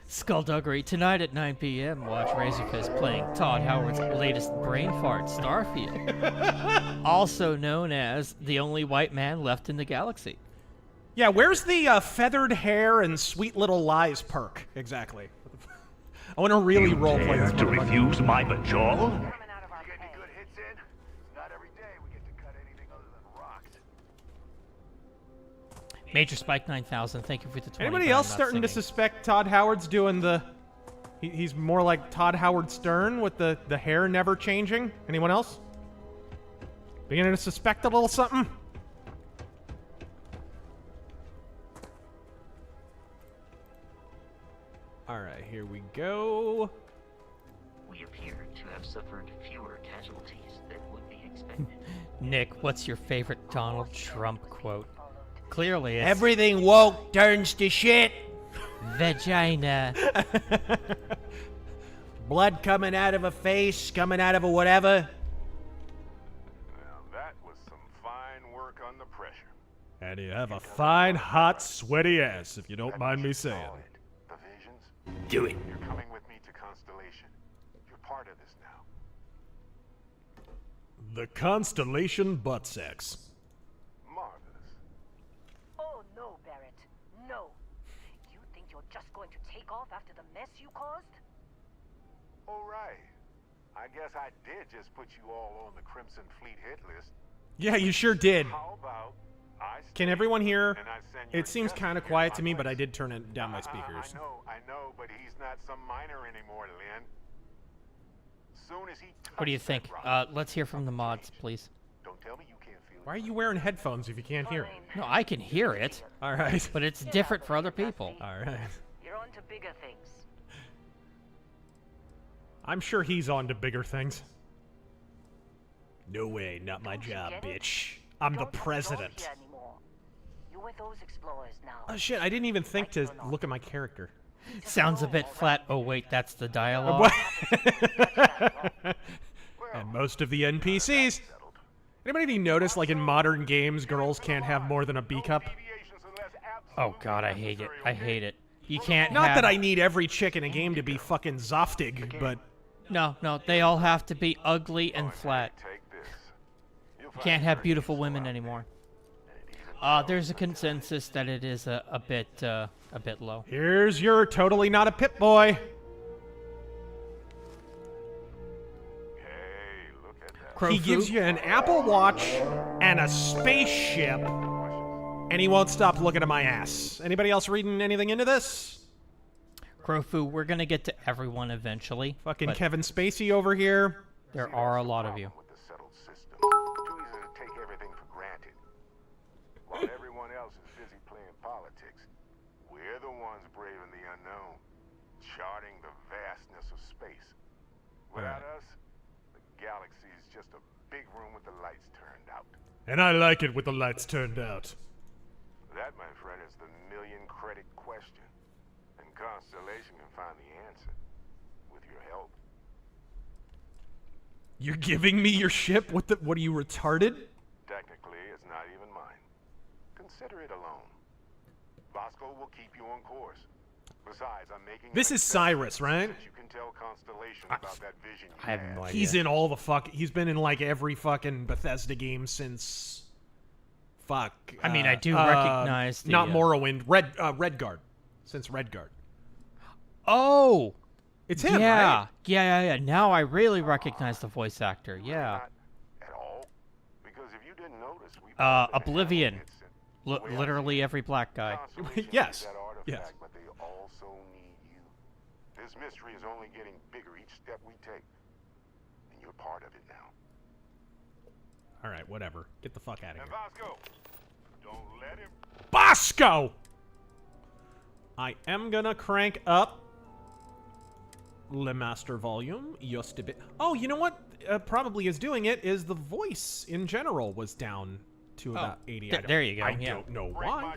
Skullduggery tonight at 9 p.m. Watch RazörForce playing Todd Howard's latest brain fart, Starfield, also known as the only white man left in the galaxy. Yeah, where's the feathered hair and sweet little lies perk exactly? I want to really roleplay this. To refuse my bajol? Getting good hits in? Not every day we get to cut anything other than rocks. Major Spike 9000, thank you for the 20. Anybody else starting to suspect Todd Howard's doing the... He's more like Todd Howard Stern with the hair never changing? Anyone else? Beginning to suspect a little something? All right, here we go. We appear to have suffered fewer casualties than would be expected. Nick, what's your favorite Donald Trump quote? Clearly, it's Everything woke turns to shit. vagina. Blood coming out of a face, coming out of a whatever. Now that was some fine work under pressure. And you have a fine, hot, sweaty ass, if you don't mind me saying. The visions? Do it. You're coming with me to Constellation. You're part of this now. The Constellation butt sex. Marvelous. Oh, no, Barrett. No. You think you're just going to take off after the mess you caused? All right. I guess I did just put you all on the Crimson Fleet hit list. Yeah, you sure did. How about I Can everyone hear? and I send you It seems kind of quiet to me, but I did turn it down my speakers. I know, but he's not some minor anymore, Lynn. Soon as he What do you think? Let's hear from the mods, please. Don't tell me you can't feel Why are you wearing headphones if you can't hear it? No, I can hear it. All right. But it's different for other people. All right. You're on to bigger things. I'm sure he's on to bigger things. No way, not my job, bitch. I'm the president. You with those explorers now. Oh shit, I didn't even think to look at my character. Sounds a bit flat. Oh wait, that's the dialogue. And most of the NPCs. Anybody notice, like in modern games, girls can't have more than a B cup? Oh god, I hate it. I hate it. You can't Not have... that I need every chick in a game to be fucking Zoftig, but... No, they all have to be ugly and flat. You can't have beautiful women anymore. There's a consensus that it is a bit low. Here's your totally not a Pip Boy. He gives you an Apple Watch and a spaceship, and he won't stop looking at my ass. Anybody else reading anything into this? Crofu, we're gonna get to everyone eventually. Fucking but Kevin Spacey over here. There are a lot of you. Too easy to take everything for granted. While everyone else is busy playing politics, we're the ones braving the unknown, charting the vastness of space. Without us, the galaxy is just a big room with the lights turned out. And I like it with the lights turned out. That, my friend, is the million-credit question. And Constellation can find the answer with your help. You're giving me your ship? What are you, retarded? Technically, it's not even mine. Consider it a loan. Bosco will keep you on course. Besides, I'm making... This is Cyrus, right? You can tell Constellation about that vision you I have no idea. He's in all the he's been in like every fucking Bethesda game since... Fuck. I mean, I do recognize the... Not Morrowind. Redguard. Since Redguard. Oh! It's him, yeah. right? Yeah. Now I really recognize the voice actor. Yeah. at all. Because if you didn't notice, we Oblivion. Literally every black guy. Yes. Yes. But they also need you. This mystery is only getting bigger each step we take. And you're part of it now. Alright, whatever. Get the fuck out of here. Bosco, don't let him... Bosco! I am gonna crank up Le Master volume just a bit. Oh, you know what probably is doing it is the voice in general was down to about 80. There you go. I don't know why.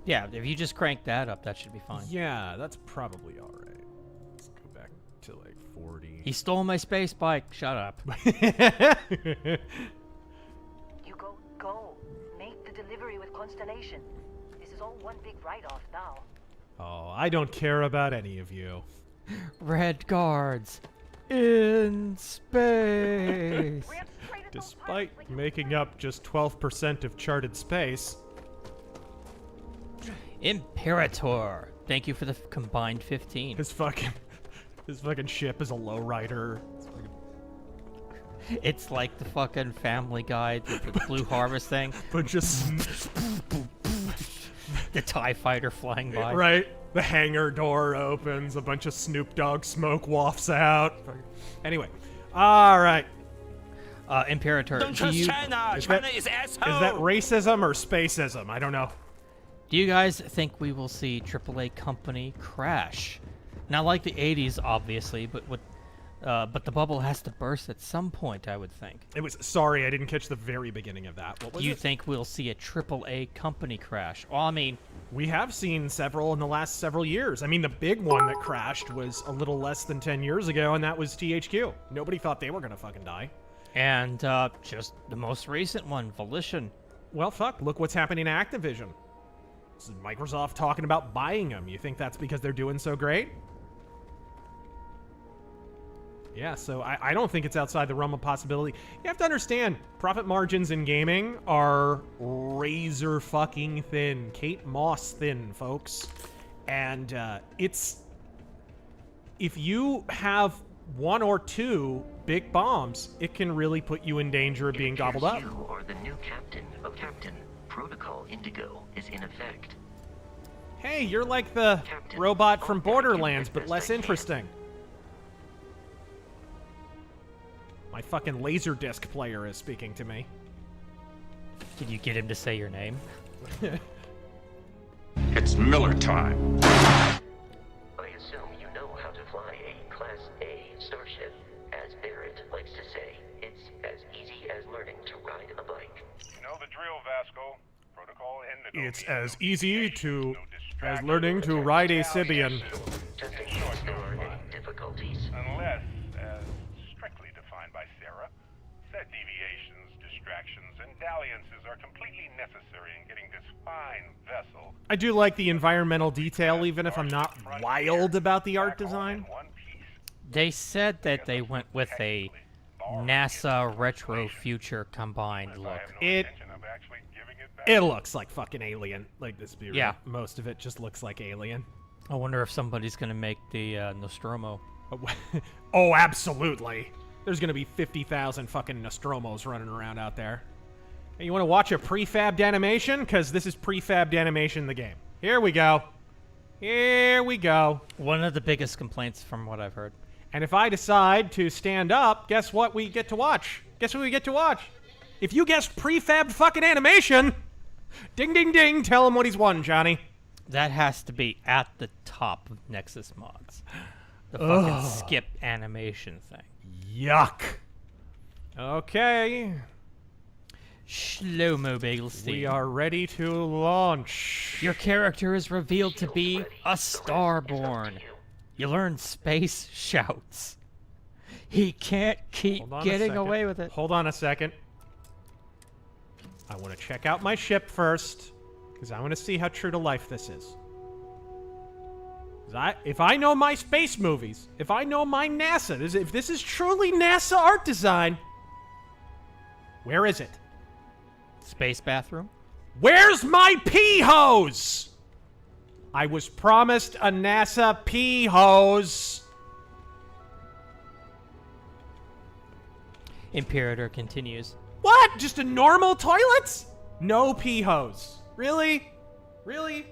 Yeah, if you just crank that up, that should be fine. Yeah, that's probably all right. Let's go back to like 40. He stole my space bike. Shut up. You go. Make the delivery with Constellation. This is all one big write-off now. Oh, I don't care about any of you. Red guards in space. Despite making up just 12% of charted space. Imperator. Thank you for the combined 15. His fucking ship is a lowrider. It's like the fucking Family Guy, the Blue Harvest thing. But just... the TIE fighter flying by. Right. The hangar door opens, a bunch of Snoop Dogg smoke wafts out. Anyway. Alright. Don't Imperator, trust China. China is asshole. Is that racism or spacism? I don't know. Do you guys think we will see AAA company crash? Not like the 80s, obviously, but the bubble has to burst at some point, I would think. Sorry, I didn't catch the very beginning of that. What was Do you it? think we'll see a AAA company crash? Well, I mean, we have seen several in the last several years. I mean, the big one that crashed was a little less than 10 years ago, and that was THQ. Nobody thought they were gonna fucking die. And just the most recent one, Volition. Well, fuck, look what's happening to Activision. This is Microsoft talking about buying them. You think that's because they're doing so great? Yeah, so I don't think it's outside the realm of possibility. You have to understand, profit margins in gaming are razor fucking thin. Kate Moss thin, folks. And it's... If you have one or two big bombs, it can really put you in danger of being gobbled up. You are the new captain of Captain. Protocol Indigo is in effect. Hey, you're like the robot from Borderlands, but less interesting. My fucking Laserdisc player is speaking to me. Did you get him to say your name? It's Miller time. I assume you know how to fly a Class A starship. As Barrett likes to say, it's as easy as learning to ride a bike. You know the drill, Vasco. Protocol Indigo. It's as easy as learning to ride a Sibian. Just in case there are any difficulties. Unless, as strictly defined by Sarah, said deviations, distractions, and dalliances are completely necessary in getting this fine vessel. I do like the environmental detail, even if I'm not wild about the art design. They said that they went with a NASA retro future combined look. It looks like fucking Alien. Like this beauty. Yeah. Most of it just looks like Alien. I wonder if somebody's gonna make the Nostromo. Oh, absolutely. There's gonna be 50,000 fucking Nostromos running around out there. Hey, you want to watch a prefabbed animation? Because this is prefabbed animation, the game. Here we go. Here we go. One of the biggest complaints from what I've heard. And if I decide to stand up, guess what we get to watch? Guess what we get to watch? If you guessed prefabbed fucking animation, ding, ding, ding, tell him what he's won, Johnny. That has to be at the top of Nexus mods. The fucking skip animation thing. Yuck. Okay. Shlomo Bagelstein. We are ready to launch. Your character is revealed to be a Starborn. You learn space shouts. He can't keep getting away with it. Hold on a second. I want to check out my ship first, because I want to see how true to life this is. If I know my space movies, if I know my NASA, if this is truly NASA art design, where is it? Space bathroom? Where's my pee hose? I was promised a NASA pee hose. Imperator continues. What? Just a normal toilet? No pee hose. Really? Really?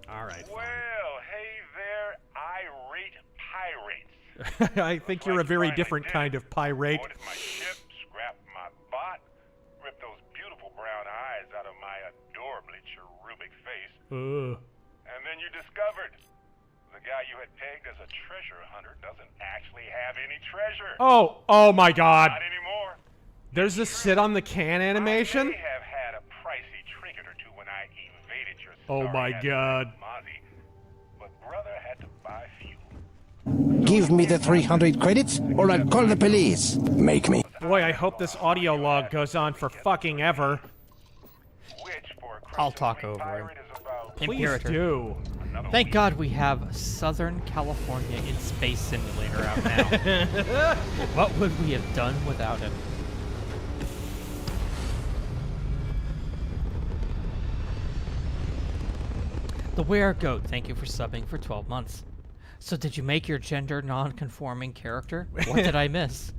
All right. Well, hey there, irate pirates. I think you're a very different kind of pirate. Boarded my ship, scrapped my bot, ripped those beautiful brown eyes out of my adorably cherubic face. And then you discovered the guy you had pegged as a treasure hunter doesn't actually have any treasure. Oh my God. Not anymore. There's a sit on the can animation. I may have had a pricey trinket or two when I evaded your Oh my God. Mozzie, but brother had to buy fuel. Give me the 300 credits, or I'll call the police. Make me. Boy, I hope this audio log goes on for fucking ever. I'll talk over him. Please Imperator. do. Thank God we have Southern California in Space Simulator out now. What would we have done without him? The Weregoat, thank you for subbing for 12 months. So did you make your gender non-conforming character? What did I miss?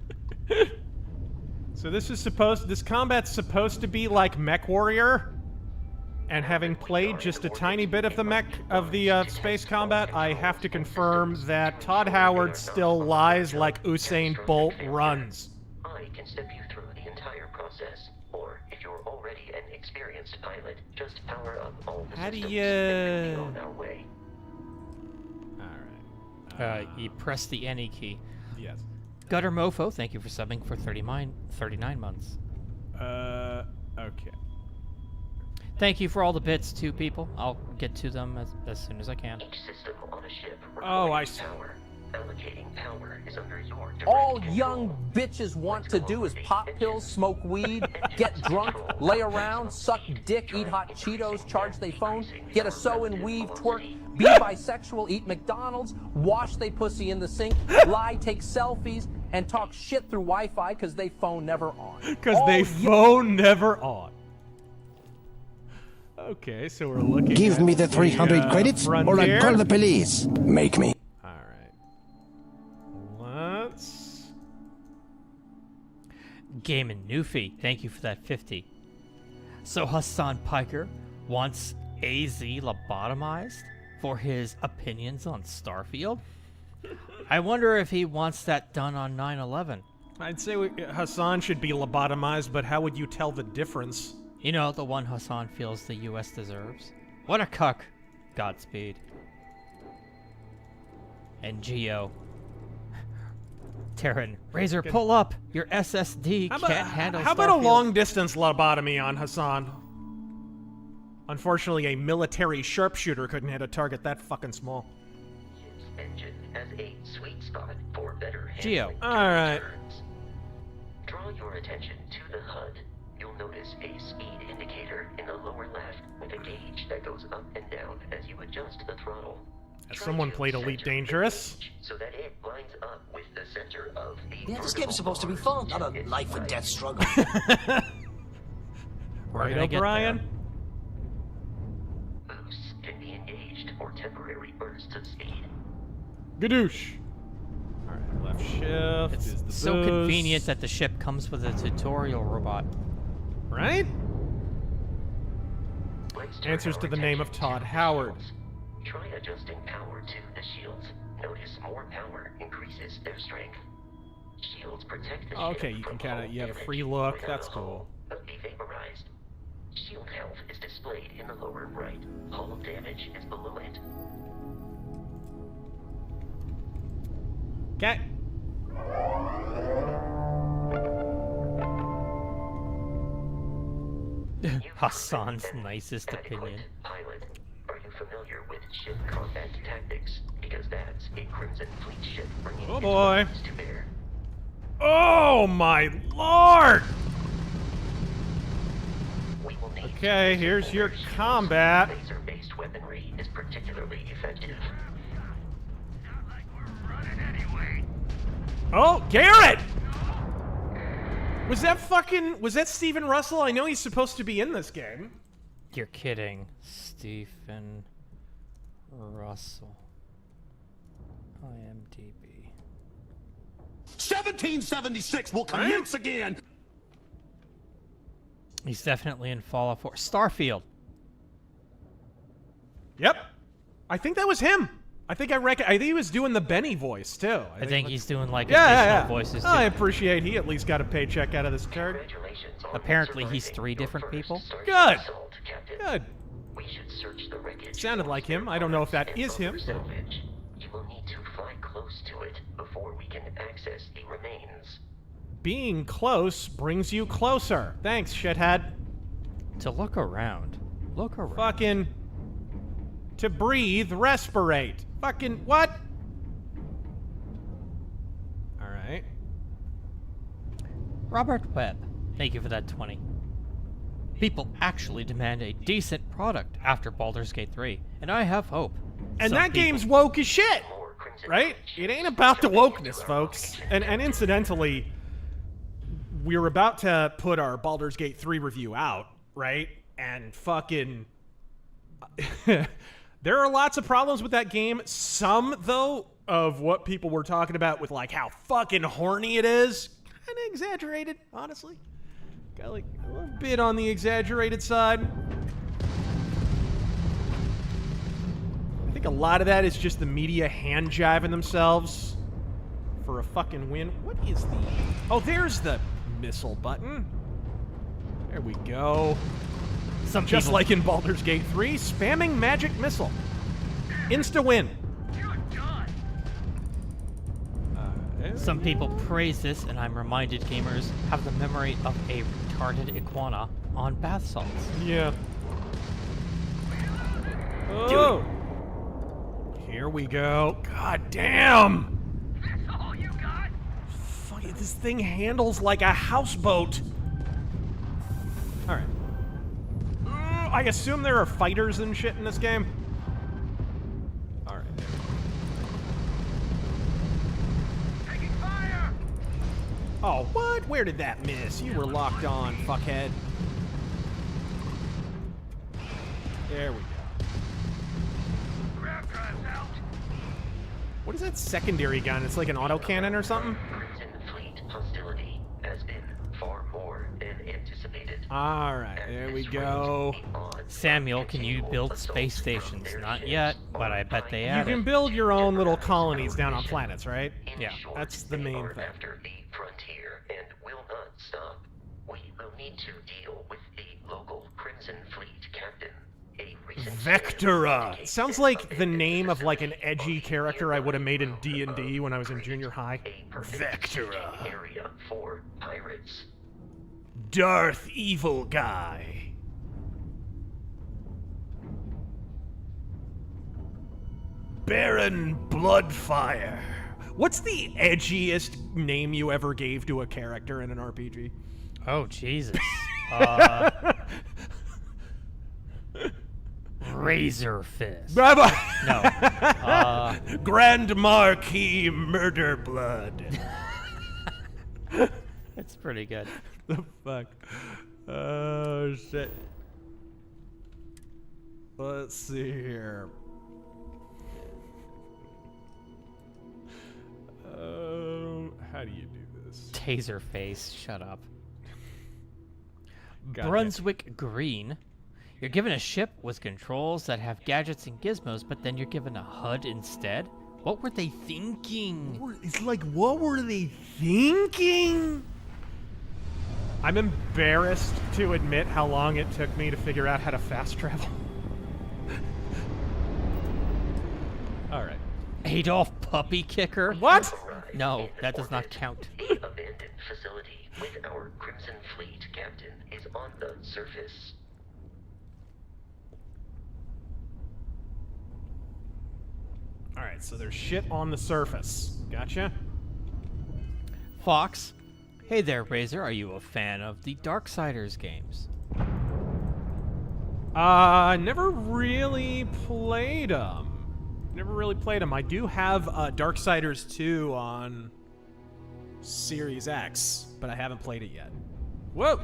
So this combat's supposed to be like Mech Warrior? And having played just a tiny bit of the space combat, I have to confirm that Todd Howard still lies like Usain Bolt runs. I can step you through the entire process, or if you're already an experienced pilot. Just power up all the How do systems you... and we'll be on our way. Alright. You press the any key. Yes. Gutter Mofo, thank you for subbing for 39 months. Okay. Thank you for all the bits, too, people. I'll get to them as soon as I can. Each system on a ship Oh, I see. power. Allocating power is under your direct All control. young bitches want to do is pop pills, smoke weed, get drunk, lay around, suck dick, eat hot Cheetos, charge their phone, get a sew and weave, twerk, be bisexual, eat McDonald's, wash they pussy in the sink, lie, take selfies, and talk shit through Wi-Fi because they phone never on. Because they phone never on. Okay, so we're looking Give at me the 300 credits, or I'll Frontier. call the police. Make me. Let's... Game and Newfie, thank you for that 50. So Hassan Piker wants AZ lobotomized for his opinions on Starfield? I wonder if he wants that done on 9/11. I'd say Hassan should be lobotomized, but how would you tell the difference? You know, the one Hassan feels the U.S. deserves. What a cuck. Godspeed. And Geo. Terran, Razor, pull up! Your SSD can't handle How about a Starfield. long-distance lobotomy on Hassan? Unfortunately, a military sharpshooter couldn't hit a target that fucking small. Engine has a sweet spot for better Geo. handling All right. turns. Draw your attention to the HUD. You'll notice a speed indicator in the lower left with a gauge that goes up and down as you adjust the throttle. Has someone played Elite Dangerous? So that it lines up with the center of the Yeah, this game is supposed to be fun, not a life and death struggle. Right, gonna get O'Brien? Boosts can be engaged for temporary bursts of speed. Gadoosh. Alright, left shift It's is the so boost. convenient that the ship comes with a tutorial robot. Right? Let's turn Answers our to the name of attention Todd to the Howard. shields. Try adjusting power to the shields. Notice more power increases their strength. Shields protect the Okay, ship you from can kind of, hull you have a damage free look, without that's a hull cool. But be vaporized. Shield health is displayed in the lower right. Hull damage is below it. Okay. Hassan's nicest opinion. Pilot, are you familiar with ship combat tactics? Because that's a Crimson Fleet ship bringing Oh its boy. weapons to bear. Oh my lord! We will need Okay, here's your combat. laser-based weaponry is particularly effective. Oh, Garrett! Was that Stephen Russell? I know he's supposed to be in this game. You're kidding. Stephen Russell. IMDb. 1776 will commence again! He's definitely in Fallout 4. Starfield. Yep. I think that was him. I think he was doing the Benny voice too. I think he's doing like yeah, additional voices too. I appreciate he at least got a paycheck out of this turd. Apparently he's 3 different people. Good. Good. We should search the wreckage. Sounded like him. I don't know if that is him. But... You will need to fly close to it before we can access the remains. Being close brings you closer. Thanks, shithead. To look around. Look around. Fucking... To breathe, respirate. Fucking what? Alright. Robert Webb, thank you for that 20. People actually demand a decent product after Baldur's Gate 3, and I have hope. And Some that people- game's woke as shit, right? It ain't about the wokeness, folks. And incidentally, we're about to put our Baldur's Gate 3 review out, right? And fucking... There are lots of problems with that game. Some, though, of what people were talking about with, like, how fucking horny it is, kind of exaggerated, honestly. Got, like, a little bit on the exaggerated side. I think a lot of that is just the media hand-jiving themselves for a fucking win. What is the... Oh, there's the missile button. There we go. Just like in Baldur's Gate 3, spamming magic missile. Insta-win. Some people praise this, and I'm reminded gamers have the memory of a retarded iguana on bath salts. Yeah. Oh! Here we go. God damn! That's all you got? Fuck it, this thing handles like a houseboat. Alright. I assume there are fighters and shit in this game. Alright. Taking fire! Oh, what? Where did that miss? You were locked on, fuckhead. There we go. Grab guns out. What is that secondary gun? It's like an autocannon or something? Crimson Fleet hostility has been far more than anticipated. Alright, there we go. Samuel, can you build space stations? Not yet, but I bet they You added. can build your own little colonies down on planets, right? Yeah, that's the main thing. After the frontier and will not stop. We will need to deal with the local Crimson Fleet captain. Vectora! Sounds like the name of like an edgy character I would have made in D&D when I was in junior high. Vectora. Area for pirates. Darth Evil Guy. Baron Bloodfire. What's the edgiest name you ever gave to a character in an RPG? Oh, Jesus. Razor Fist. No. Grand Marquis Murder Blood. It's pretty good. The fuck? Oh, shit. Let's see here. How do you do this? Taser face. Shut up. Gotcha. Brunswick Green. You're given a ship with controls that have gadgets and gizmos, but then you're given a HUD instead? What were they thinking? It's like, what were they thinking? I'm embarrassed to admit how long it took me to figure out how to fast travel. Alright. Adolf Puppy Kicker? What? No, that does not count. The abandoned facility with our Crimson Fleet captain is on the surface. Alright, so there's shit on the surface. Gotcha. Fox. Hey there, Razor. Are you a fan of the Darksiders games? Never really played them. I do have Darksiders 2 on Series X, but I haven't played it yet. Whoa!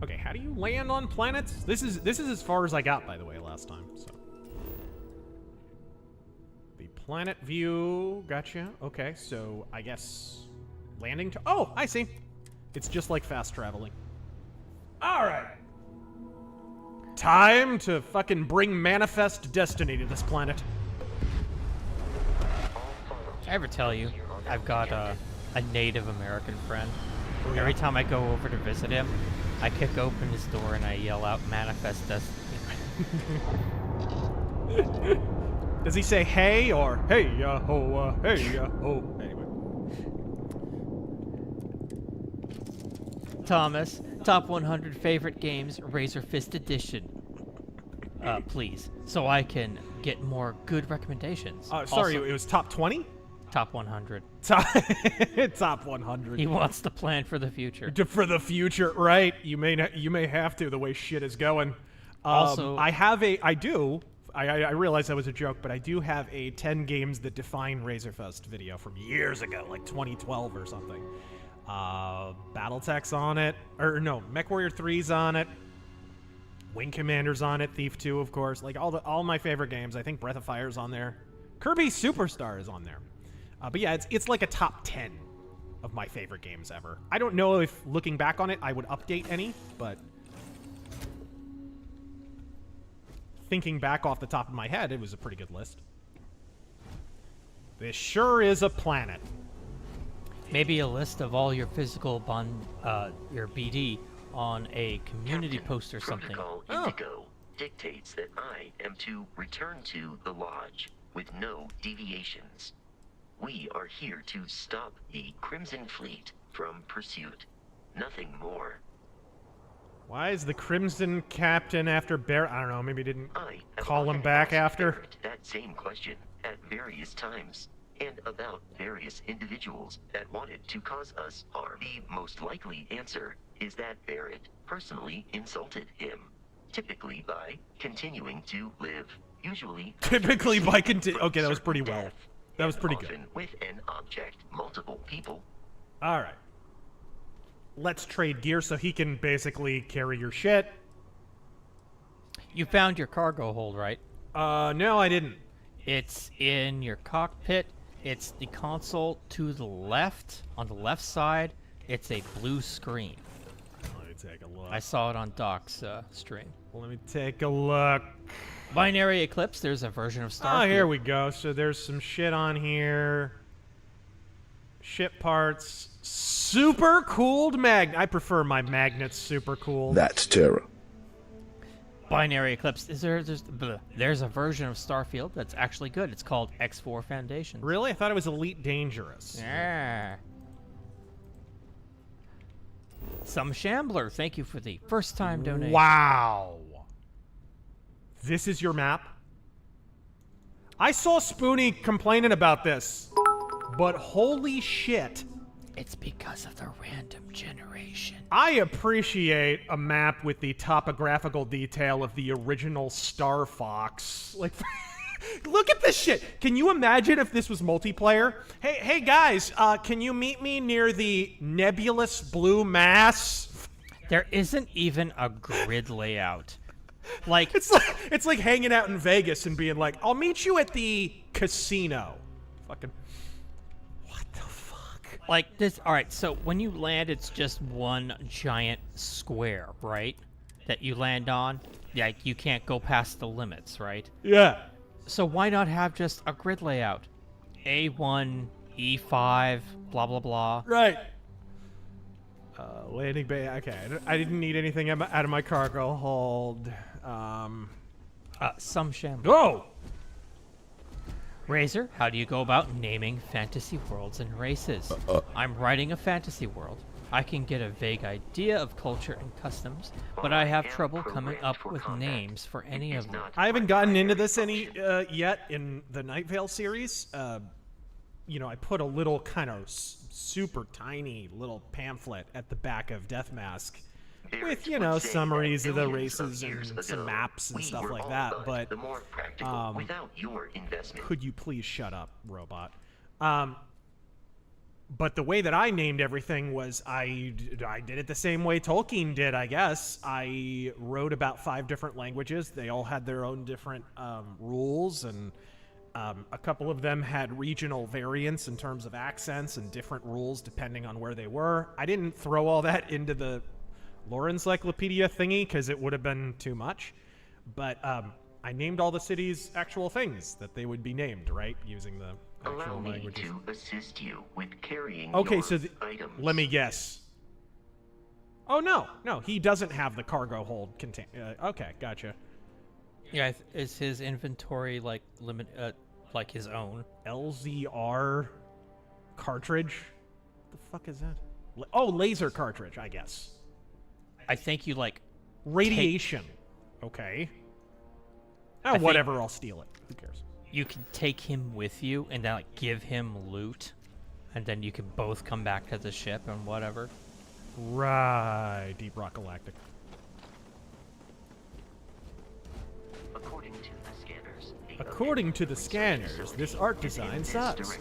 Okay, how do you land on planets? This is as far as I got, by the way, last time. So the planet view, gotcha. Okay, so I guess landing to. Oh, I see. It's just like fast traveling. All right. Time to fucking bring manifest destiny to this planet. I ever tell you, I've got a Native American friend. Every time I go over to visit him, I kick open his door and I yell out, "Manifest destiny." Does he say hey or hey ya ho hey ya ho? Anyway. Thomas, top 100 favorite games, Razor Fist Edition. Please, so I can get more good recommendations. Sorry, Also, it was top 20? Top 100. Top 100. He wants to plan for the future. For the future, right? You may have to, the way shit is going. Also, I realize that was a joke, but I do have a 10 games that define Razorfest video from years ago, like 2012 or something. Battletech's on it, or no, MechWarrior 3's on it. Wing Commander's on it, Thief 2, of course. Like all my favorite games. I think Breath of Fire's on there. Kirby Superstar is on there. But yeah, it's like a top 10 of my favorite games ever. I don't know if looking back on it, I would update any, but thinking back off the top of my head, it was a pretty good list. This sure is a planet. maybe a list of all your physical your BD on a community post or something. Protocol Indigo dictates that I am to return to the lodge with no deviations. We are here to stop the Crimson Fleet from pursuit. Nothing more. Why is the Crimson Captain after Barrett? I don't know, maybe didn't call him back after. Barrett that same question at various times, and about various individuals that wanted to cause us harm. The most likely answer is that Barrett personally insulted him, typically by continuing to live, usually Typically by okay, that was pretty well. That was pretty good. With an object, multiple people. All right. Let's trade gear so he can basically carry your shit. You found your cargo hold, right? No, I didn't. It's in your cockpit. It's the console to the left. On the left side, it's a blue screen. Let me take a look. I saw it on Doc's stream. Let me take a look. Binary Eclipse, there's a version of Starfield. Oh, here we go. So there's some shit on here. Ship parts. Super cooled magnet. I prefer my magnets super cool. That's terror. Binary Eclipse. There's a version of Starfield that's actually good. It's called X4 Foundations. Really? I thought it was Elite Dangerous. Yeah. Some Shambler, thank you for the first time donation. Wow. This is your map? I saw Spoonie complaining about this, but holy shit. It's because of the random generation. I appreciate a map with the topographical detail of the original Star Fox. Like, look at this shit. Can you imagine if this was multiplayer? Hey guys, can you meet me near the nebulous blue mass? There isn't even a grid layout. Like it's like hanging out in Vegas and being like, I'll meet you at the casino. Fucking what the fuck? Like this. All right, so when you land, it's just one giant square, right? That you land on. Like you can't go past the limits, right? Yeah. So why not have just a grid layout? A1, E5, blah blah blah. Right. Landing bay. Okay, I didn't need anything out of my cargo hold. Some Shambler. Oh! Razor, how do you go about naming fantasy worlds and races? I'm writing a fantasy world. I can get a vague idea of culture and customs, but I have trouble coming up with names for any of them. I haven't gotten into this yet in the Night Vale series. You know, I put a little kind of super tiny little pamphlet at the back of Death Mask with, you know, summaries of the races and some maps and stuff like that. But could you please shut up, robot? But the way that I named everything was I did it the same way Tolkien did, I guess. I wrote about 5 different languages. They all had their own different rules, and a couple of them had regional variants in terms of accents and different rules depending on where they were. I didn't throw all that into the lore encyclopedia thingy because it would have been too much. But I named all the cities actual things that they would be named, right? Using the actual languages. Allow me to assist you with carrying okay, your so items. Let me guess. Oh, no, he doesn't have the cargo hold okay, gotcha. Yeah, is his inventory like like his own? LZR cartridge? What the fuck is that? Oh, laser cartridge, I guess. I think you like radiation. Okay. Oh, whatever, I'll steal it. Who cares? You can take him with you and then like give him loot, and then you can both come back to the ship and whatever. Right, Deep Rock Galactic. According to the scanners, this art design sucks.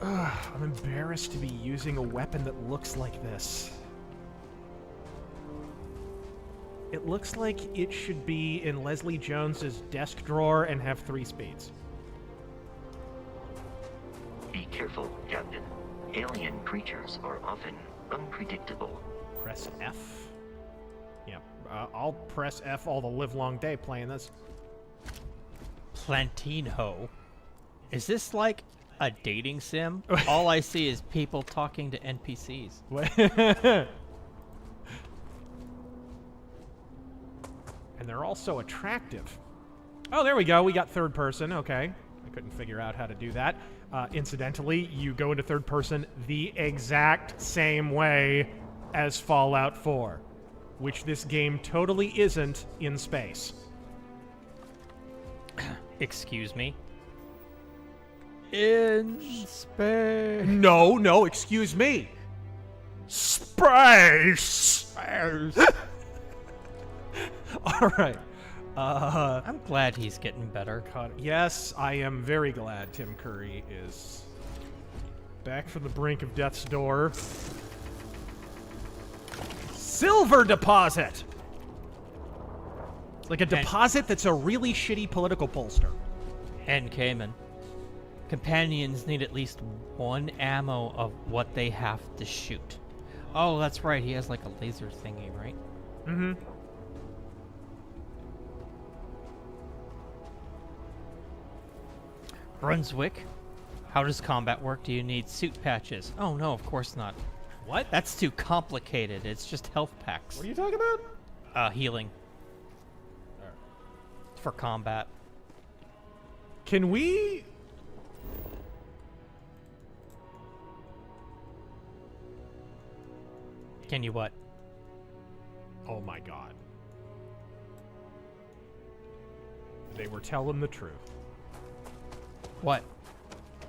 I'm embarrassed to be using a weapon that looks like this. It looks like it should be in Leslie Jones's desk drawer and have 3 speeds. Be careful, Captain. Alien creatures are often unpredictable. Press F? Yeah, I'll press F all the livelong day playing this. Plantino. Is this like A dating sim? All I see is people talking to NPCs. And they're also attractive. Oh, there we go. We got third person. Okay. I couldn't figure out how to do that. Incidentally, you go into third person the exact same way as Fallout 4, which this game totally isn't in space. Excuse me? In space. No, excuse me. Space. All right. I'm glad he's getting better. Yes, I am very glad Tim Curry is back from the brink of death's door. Silver deposit! Like a deposit that's a really shitty political pollster. And Cayman. Companions need at least one ammo of what they have to shoot. Oh, that's right. He has like a laser thingy, right? Mm-hmm. Brunswick. How does combat work? Do you need suit patches? Oh, no, of course not. What? That's too complicated. It's just health packs. What are you talking about? Healing. For combat. Can we... Can you what? Oh my god. They were telling the truth. What?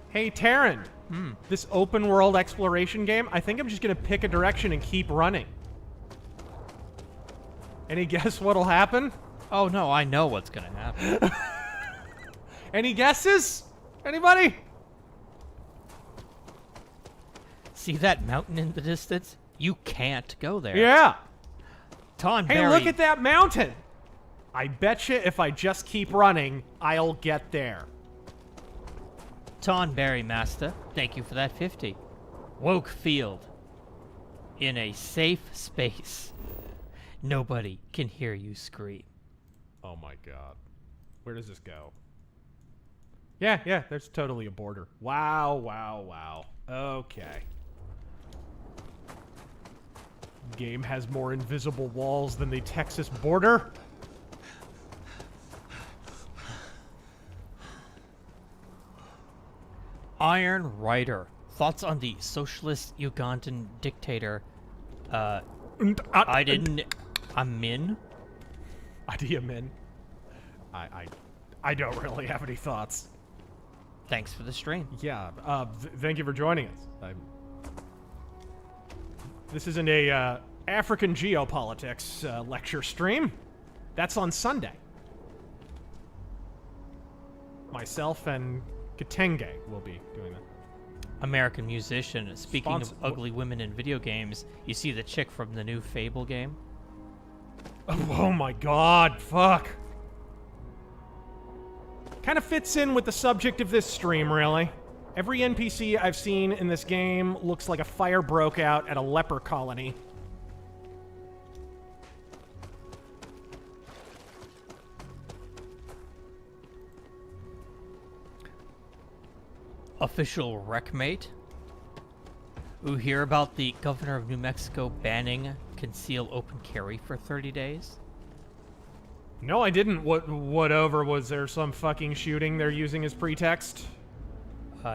Hey, Taryn. This open world exploration game, I think I'm just going to pick a direction and keep running. Any guess what'll happen? Oh, no, I know what's going to happen. Any guesses? Anybody? See that mountain in the distance? You can't go there. Yeah. Tonberry. Hey, look at that mountain. I bet you if I just keep running, I'll get there. Tonberry Master, thank you for that 50. Woke Field. In a safe space. Nobody can hear you scream. Oh my god. Where does this go? Yeah, there's totally a border. Wow. Okay. Game has more invisible walls than the Texas border. Iron Rider. Thoughts on the socialist Ugandan dictator, Amin? Idi Amin. I don't really have any thoughts. Thanks for the stream. Yeah, thank you for joining us. This isn't a African geopolitics lecture stream. That's on Sunday. Myself and Katenge will be doing that. American musician. Speaking of ugly women in video games, you see the chick from the new Fable game? Oh my god, fuck. Kind of fits in with the subject of this stream, really. Every NPC I've seen in this game looks like a fire broke out at a leper colony. Official wreckmate. Ooh, hear about the governor of New Mexico banning concealed open carry for 30 days? No, I didn't. What over? Was there some fucking shooting they're using as pretext?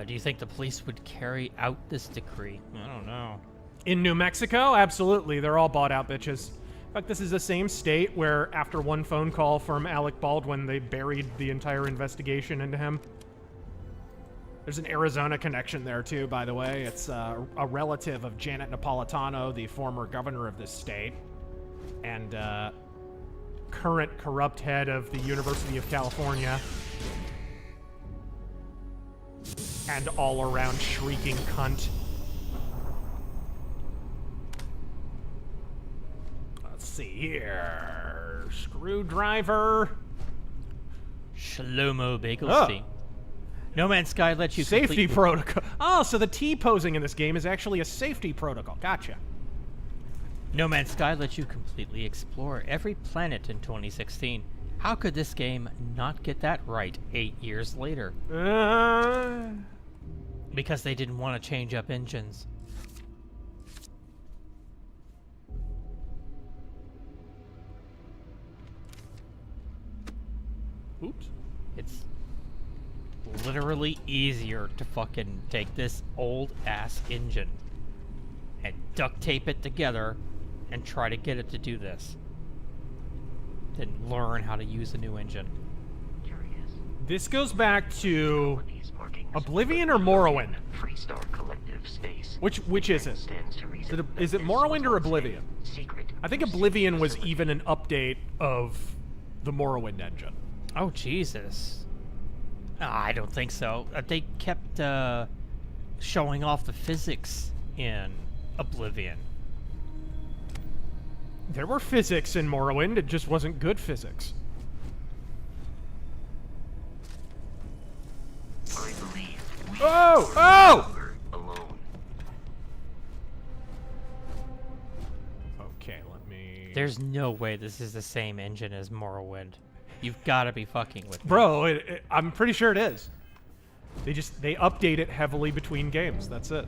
Do you think the police would carry out this decree? I don't know. In New Mexico? Absolutely. They're all bought out bitches. In fact, this is the same state where after one phone call from Alec Baldwin, they buried the entire investigation into him. There's an Arizona connection there, too, by the way. It's a relative of Janet Napolitano, the former governor of this state, and current corrupt head of the University of California. And all-around shrieking cunt. Let's see here. Screwdriver. Shlomo Bagelstein. No Man's Sky lets you safety protocol. Oh, so the T-posing in this game is actually a safety protocol. Gotcha. No Man's Sky lets you completely explore every planet in 2016. How could this game not get that right 8 years later? Because they didn't want to change up engines. Oops. It's literally easier to fucking take this old-ass engine and duct tape it together and try to get it to do this than learn how to use a new engine. This goes back to Oblivion or Morrowind? Which is it? Is it Morrowind or Oblivion? I think Oblivion was even an update of the Morrowind engine. Oh, Jesus. I don't think so. They kept showing off the physics in Oblivion. There were physics in Morrowind, it just wasn't good physics. I believe we Oh! are Oh! no longer alone. Okay, let me... There's no way this is the same engine as Morrowind. You've got to be fucking with me. Bro, I'm pretty sure it is. They update it heavily between games. That's it.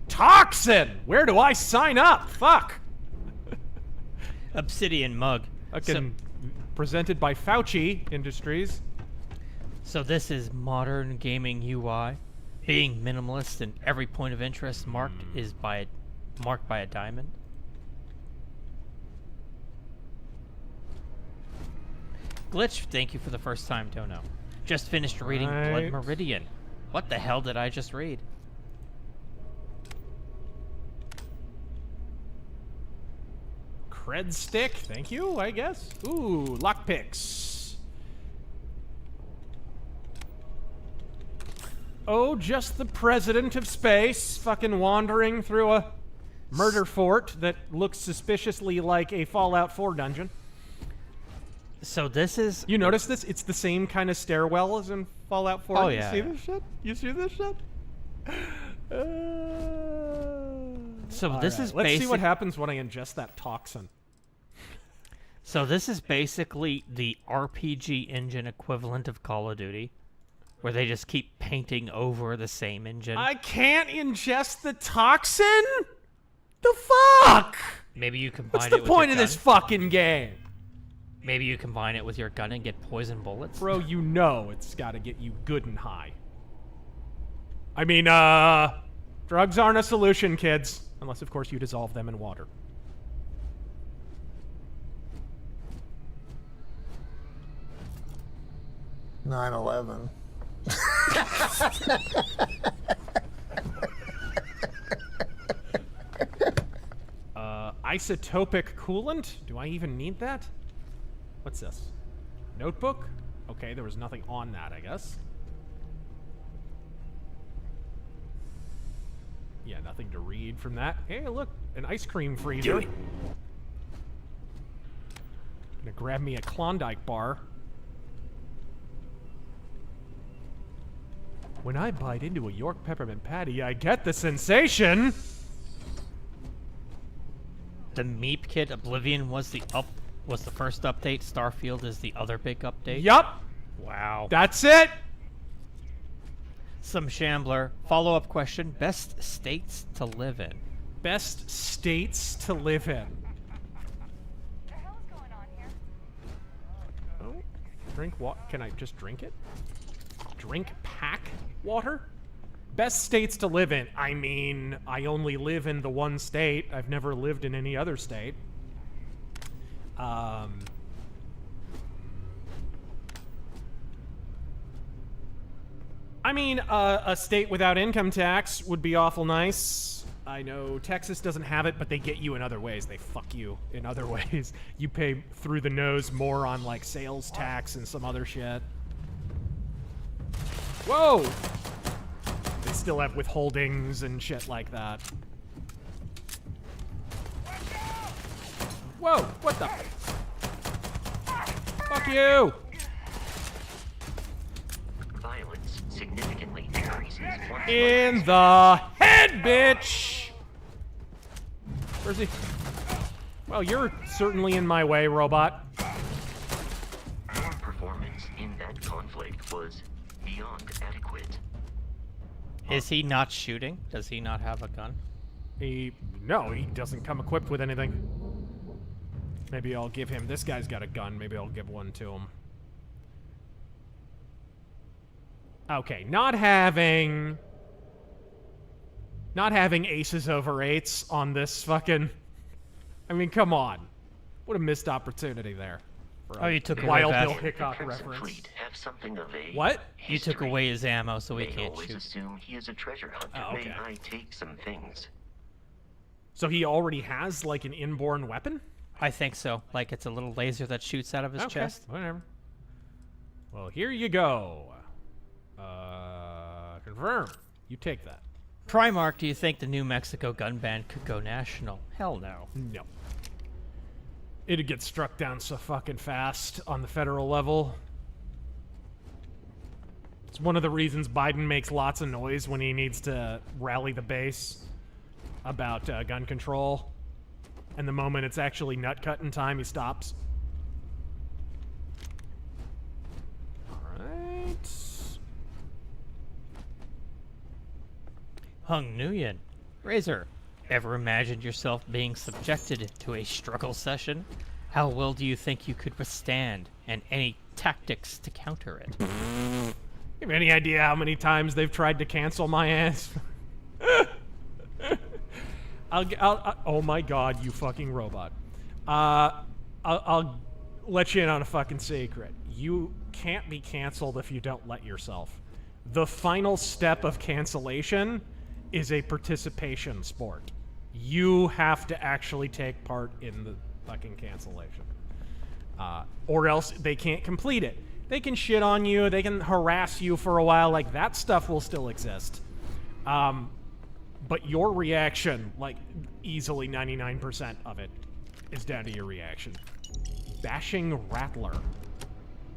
Toxin! Where do I sign up? Fuck! Obsidian mug. Presented by Fauci Industries. So this is modern gaming UI. Being minimalist and every point of interest marked by a diamond. Glitch, thank you for the first time, Dono. Just finished reading Blood Meridian. What the hell did I just read? Cred stick, thank you, I guess. Ooh, lockpicks. Oh, just the president of space fucking wandering through a murder fort that looks suspiciously like a Fallout 4 dungeon. So this is... You notice this? It's the same kind of stairwell as in Fallout 4. Oh, you yeah, see yeah. this shit? You see this shit? So this is Let's see what happens when I ingest that toxin. So this is basically the RPG engine equivalent of Call of Duty, where they just keep painting over the same engine. I can't ingest the toxin? The fuck? Maybe you combine What's it the with point your of this gun. fucking game? Maybe you combine it with your gun and get poison bullets. Bro, you know it's gotta get you good and high. I mean, drugs aren't a solution, kids. Unless, of course, you dissolve them in water. (9/11) Isotopic coolant? Do I even need that? What's this? Notebook? Okay, there was nothing on that, I guess. Yeah, nothing to read from that. Hey, look, an ice cream freezer. Gonna grab me a Klondike bar. When I bite into a York peppermint patty, I get the sensation. The Meep Kit Oblivion was the first update. Starfield is the other big update. Yup. Wow. That's it. Some Shambler. Follow-up question. Best states to live in. Best states to live in. Oh, drink what? Can I just drink it? Drink pack water? Best states to live in. I mean, I only live in the one state. I've never lived in any other state. I mean, a state without income tax would be awful nice. I know Texas doesn't have it, but they get you in other ways. They fuck you in other ways. You pay through the nose more on, like, sales tax and some other shit. Whoa! They still have withholdings and shit like that. Whoa! What the? Fuck you! Violence significantly increases. In the head, bitch! Where's he? Well, you're certainly in my way, robot. Your performance in that conflict was beyond adequate. Is he not shooting? Does he not have a gun? No, he doesn't come equipped with anything. Maybe I'll give him... This guy's got a gun. Maybe I'll give one to him. Okay, not having aces over eights on this fucking... I mean, come on. What a missed opportunity there. Oh, you took away Wild that. Bill Hickok reference. Have something of a What? You took away his ammo, so he They can't always shoot. assume he is a treasure hunter. Oh, okay. May I take some things? So he already has, like, an inborn weapon? I think so. Like, it's a little laser that shoots out of his chest. Whatever. Well, here you go. Confirm. You take that. Primark, do you think the New Mexico gun ban could go national? Hell no. No. It'd get struck down so fucking fast on the federal level. It's one of the reasons Biden makes lots of noise when he needs to rally the base about gun control. And the moment it's actually nut-cutting time, he stops. Alright. Hung Nguyen. Razor, ever imagined yourself being subjected to a struggle session? How well do you think you could withstand, and any tactics to counter it? You have any idea how many times they've tried to cancel my ass? Oh my god, you fucking robot. I'll let you in on a fucking secret. You can't be canceled if you don't let yourself. The final step of cancellation is a participation sport. You have to actually take part in the fucking cancellation. Or else they can't complete it. They can shit on you, they can harass you for a while, like that stuff will still exist. But your reaction, like easily 99% of it, is down to your reaction. Bashing Rattler.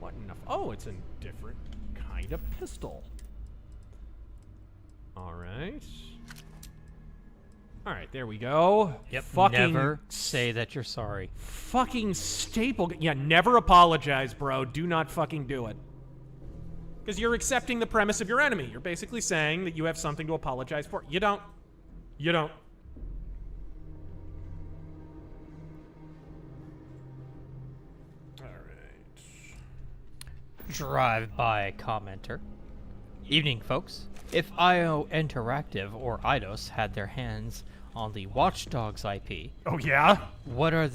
What enough? Oh, it's a different kind of pistol. Alright. Alright, there we go. Yep, fucking never say that you're sorry. Fucking staple. Yeah, never apologize, bro. Do not fucking do it. Because you're accepting the premise of your enemy. You're basically saying that you have something to apologize for. You don't. You don't. Alright. Drive-by commenter. Evening, folks. If IO Interactive or Eidos had their hands on the Watch Dogs IP... Oh, yeah? What are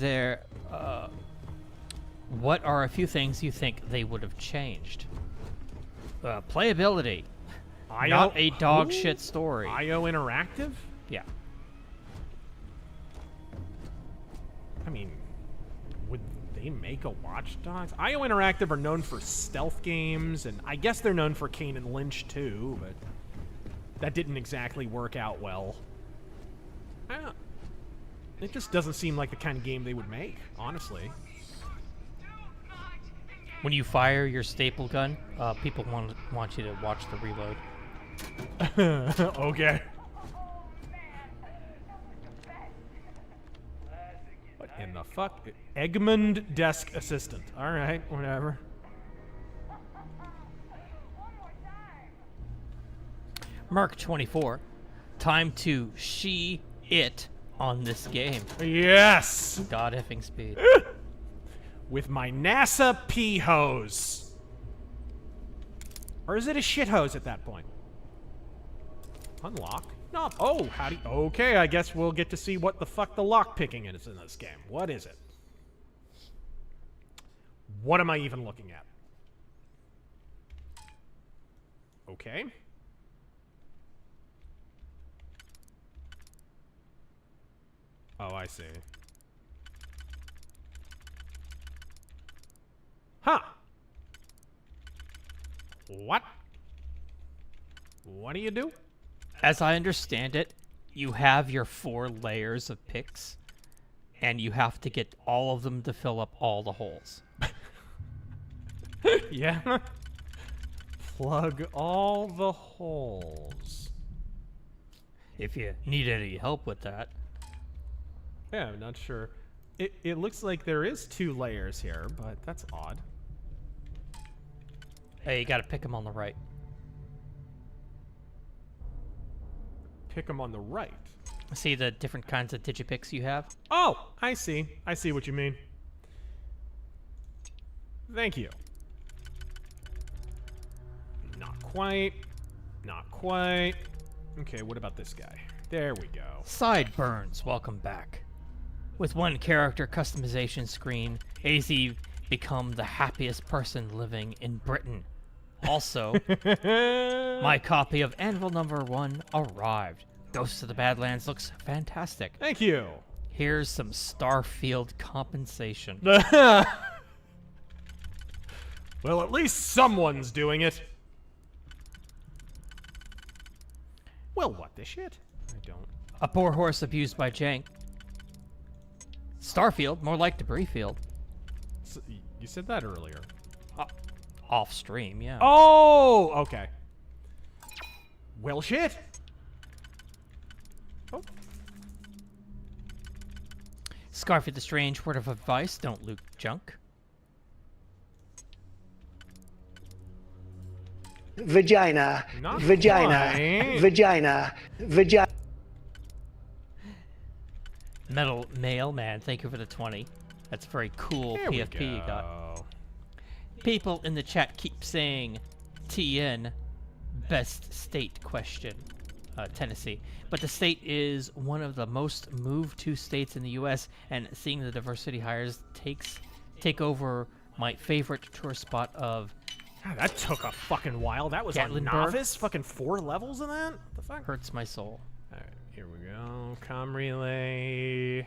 a few things you think they would have changed? Playability. Not a dog shit story. IO Interactive? Yeah. I mean, would they make a Watch Dogs? IO Interactive are known for stealth games, and I guess they're known for Kane and Lynch too, but that didn't exactly work out well. It just doesn't seem like the kind of game they would make, honestly. When you fire your staple gun, people want you to watch the reload. Okay. What in the fuck? Egmont Desk Assistant. Alright, whatever. Mark 24. Time to it on this game. Yes! God effing speed. With my NASA pee hose. Or is it a shit hose at that point? Unlock? No. Oh, howdy. Okay, I guess we'll get to see what the fuck the lock picking is in this game. What is it? What am I even looking at? Okay. Oh, I see. Huh. What? What do you do? As I understand it, you have your 4 layers of picks, and you have to get all of them to fill up all the holes. Yeah. Plug all the holes. If you need any help with that. Yeah, I'm not sure. It looks like there is 2 layers here, but that's odd. Hey, you gotta pick them on the right. pick them on the right. See the different kinds of digipicks you have? Oh, I see. I see what you mean. Thank you. Not quite. Not quite. Okay, what about this guy? There we go. Sideburns, welcome back. With one character customization screen, AZ become the happiest person living in Britain. Also, my copy of Anvil #1 arrived. Ghosts of the Badlands looks fantastic. Thank you. Here's some Starfield compensation. Well, at least someone's doing it. Well, what the shit? I don't. A poor horse abused by Jank. Starfield, more like debris field. So, you said that earlier. Off stream, yeah. Oh, okay. Well, shit. Oh. Scarfy the Strange, word of advice, don't loot junk. Vagina. Not Vagina. quite. Vagina. Vagina. Metal Mailman, thank you for the 20. That's a very cool There we PFP you got. go. People in the chat keep saying TN, best state question, Tennessee. But the state is one of the most moved to states in the U.S., and seeing the diversity hires take over my favorite tourist spot of God, that took a fucking while. That was on Gatlinburg. novice. Fucking 4 levels of that? What the fuck? Hurts my soul. All right, here we go. Com relay.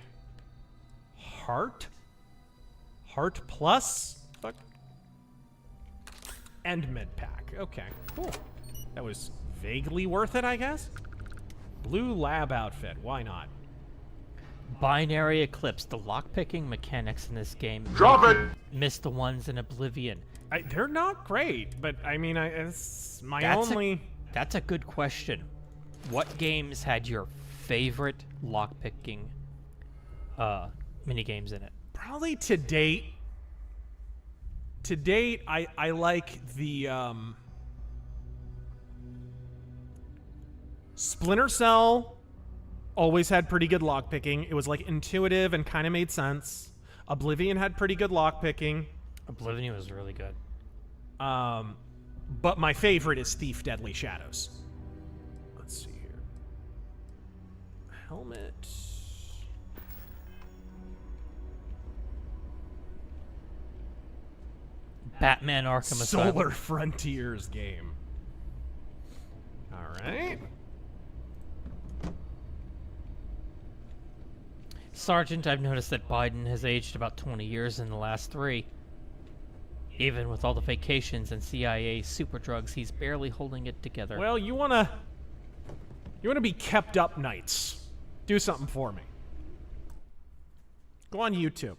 Heart. Heart plus. Fuck. And med pack. Okay, cool. That was vaguely worth it, I guess. Blue lab outfit. Why not? Binary Eclipse. The lockpicking mechanics in this game. Drop it! Miss the ones in Oblivion. They're not great, but I mean, it's my That's only. That's a good question. What games had your favorite lockpicking mini games in it? Probably to date. To date, I like the Splinter Cell. Always had pretty good lockpicking. It was like intuitive and kind of made sense. Oblivion had pretty good lockpicking. Oblivion was really good. But my favorite is Thief Deadly Shadows. Let's see here. Helmet. Batman Arkham Asylum. Solar Frontiers game. All right. Sergeant, I've noticed that Biden has aged about 20 years in the last 3. Even with all the vacations and CIA super drugs, he's barely holding it together. Well, you wanna be kept up nights. Do something for me. Go on YouTube.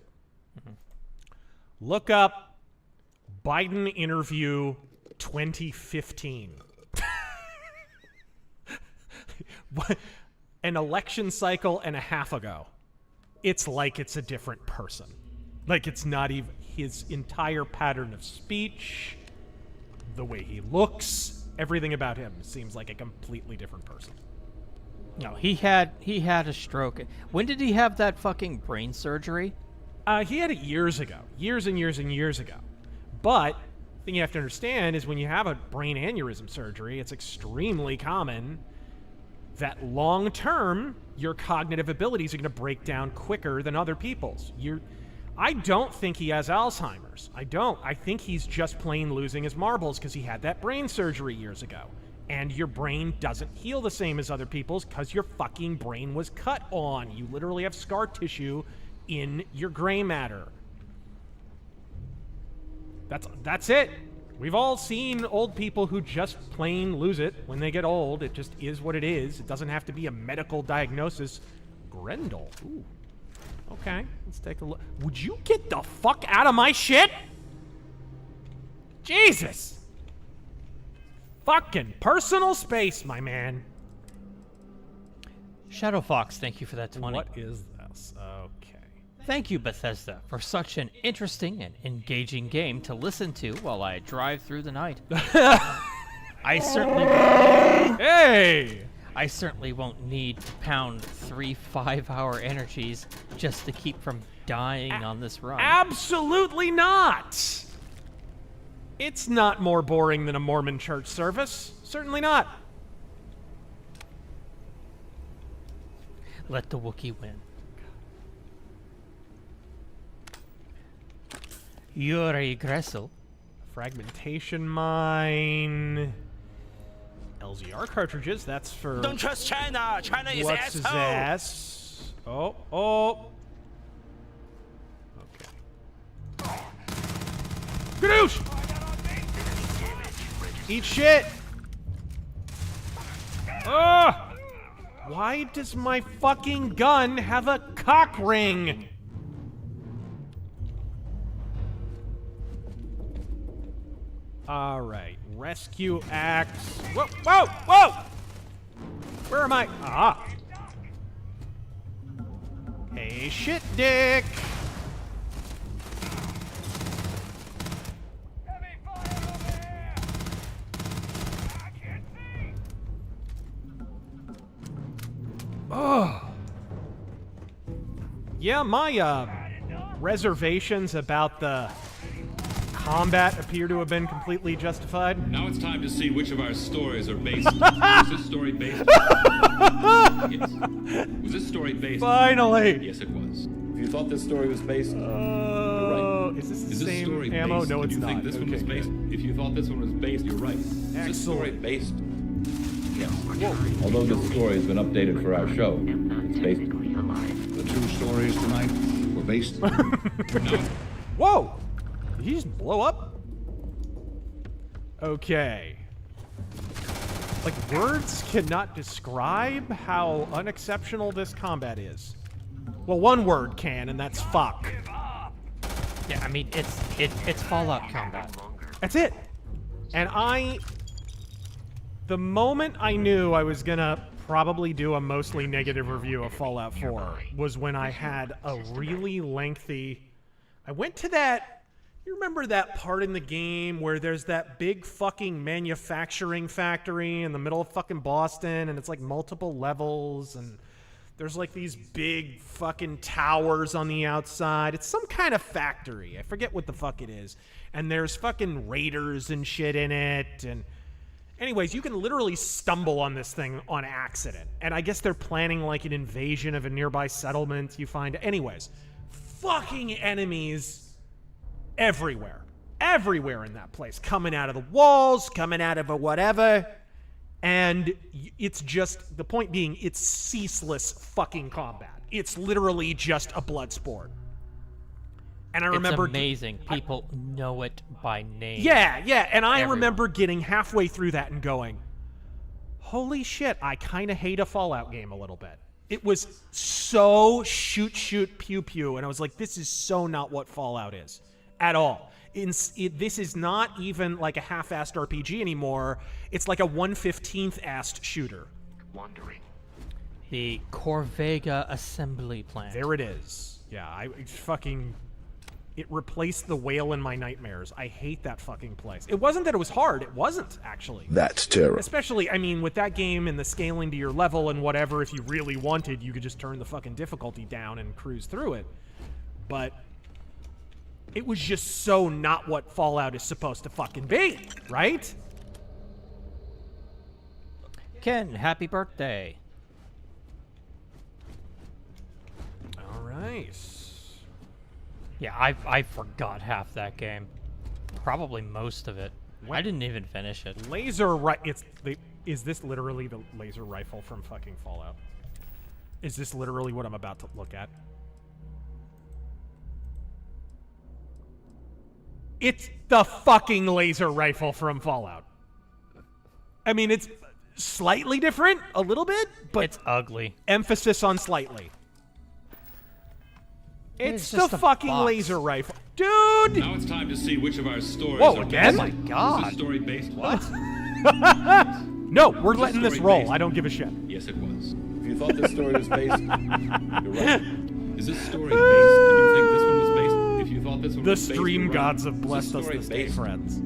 Look up Biden interview 2015. An election cycle and a half ago. It's like it's a different person. Like it's not even his entire pattern of speech, the way he looks, everything about him seems like a completely different person. No, he had a stroke. When did he have that fucking brain surgery? He had it years ago. Years and years and years ago. But the thing you have to understand is when you have a brain aneurysm surgery, it's extremely common that long term, your cognitive abilities are going to break down quicker than other people's. I don't think he has Alzheimer's. I don't. I think he's just plain losing his marbles because he had that brain surgery years ago. And your brain doesn't heal the same as other people's because your fucking brain was cut on. You literally have scar tissue in your gray matter. That's it. We've all seen old people who just plain lose it when they get old. It just is what it is. It doesn't have to be a medical diagnosis. Grendel. Ooh. Okay, let's take a look. Would you get the fuck out of my shit? Jesus. Fucking personal space, my man. Shadow Fox, thank you for that 20. What is this? Okay. Thank you, Bethesda, for such an interesting and engaging game to listen to while I drive through the night. I I certainly won't need to pound 3 5-hour energies just to keep from dying on this run. Absolutely not! It's not more boring than a Mormon church service. Certainly not. Let the Wookiee win. Yuri Gressel. Fragmentation mine. LZR cartridges, that's for... Don't trust China. China is what's his asshole. ass? Oh. Okay. Gadoosh! Eat shit! Ugh! Why does my fucking gun have a cock ring? Alright, rescue axe. Whoa! Where am I? Ah! Hey, shit, dick! Oh. Yeah, my reservations about the combat appear to have been completely justified. Now it's time to see which of our stories are based. Was this story based? Yes. Was this story based? Finally! Yes, it was. If you thought this story was based, you're right. Is this the Is this same story ammo? based? No, Did it's you not. think this one was Okay, based? good. If you thought this one was based, you're right. Is this story based? Yes. Although this story has been updated for our show, it's based. The 2 stories tonight were based. No. Whoa! Did he just blow up? Okay. Like, words cannot describe how unexceptional this combat is. Well, one word can, and that's fuck. Yeah, I mean, it's Fallout combat. That's it. And the moment I knew I was gonna probably do a mostly negative review of Fallout 4 was when I had a really lengthy... I went to that... You remember that part in the game where there's that big fucking manufacturing factory in the middle of fucking Boston, and it's like multiple levels, and there's like these big fucking towers on the outside. It's some kind of factory. I forget what the fuck it is. And there's fucking raiders and shit in it, and... Anyways, you can literally stumble on this thing on accident. And I guess they're planning like an invasion of a nearby settlement. You find... Anyways, fucking enemies everywhere. Everywhere in that place. Coming out of the walls, coming out of a whatever. And it's just... The point being, it's ceaseless fucking combat. It's literally just a blood sport. And I remember... It's amazing. People know it by name. Yeah, and I remember getting halfway through that and going, holy shit, I kind of hate a Fallout game a little bit. It was so shoot, pew, and I was like, this is so not what Fallout is at all. This is not even like a half-assed RPG anymore. It's like a 1/15th-assed shooter. Wandering. The Corvega assembly plant. There it is. Yeah, It replaced the whale in my nightmares. I hate that fucking place. It wasn't that it was hard. It wasn't, actually. That's terrible. Especially, I mean, with that game and the scaling to your level and whatever, if you really wanted, you could just turn the fucking difficulty down and cruise through it. But it was just so not what Fallout is supposed to fucking be, right? Ken, happy birthday. All right. Yeah, I forgot half that game. Probably most of it. I didn't even finish it. Is this literally the laser rifle from fucking Fallout? Is this literally what I'm about to look at? It's the fucking laser rifle from Fallout. I mean, it's slightly different, a little bit, but it's ugly. Emphasis on slightly. It's the fucking laser rifle. Dude! Now it's time to see which of our stories Whoa, are again? based. Oh my God. Is this story based? What? No, we're letting this roll. I don't give a shit. Yes, it was. If you thought this story was based, you're right. Is this story based? Did you think this one was based? If you thought this one The was based, stream you're gods right. have blessed us this day, friends.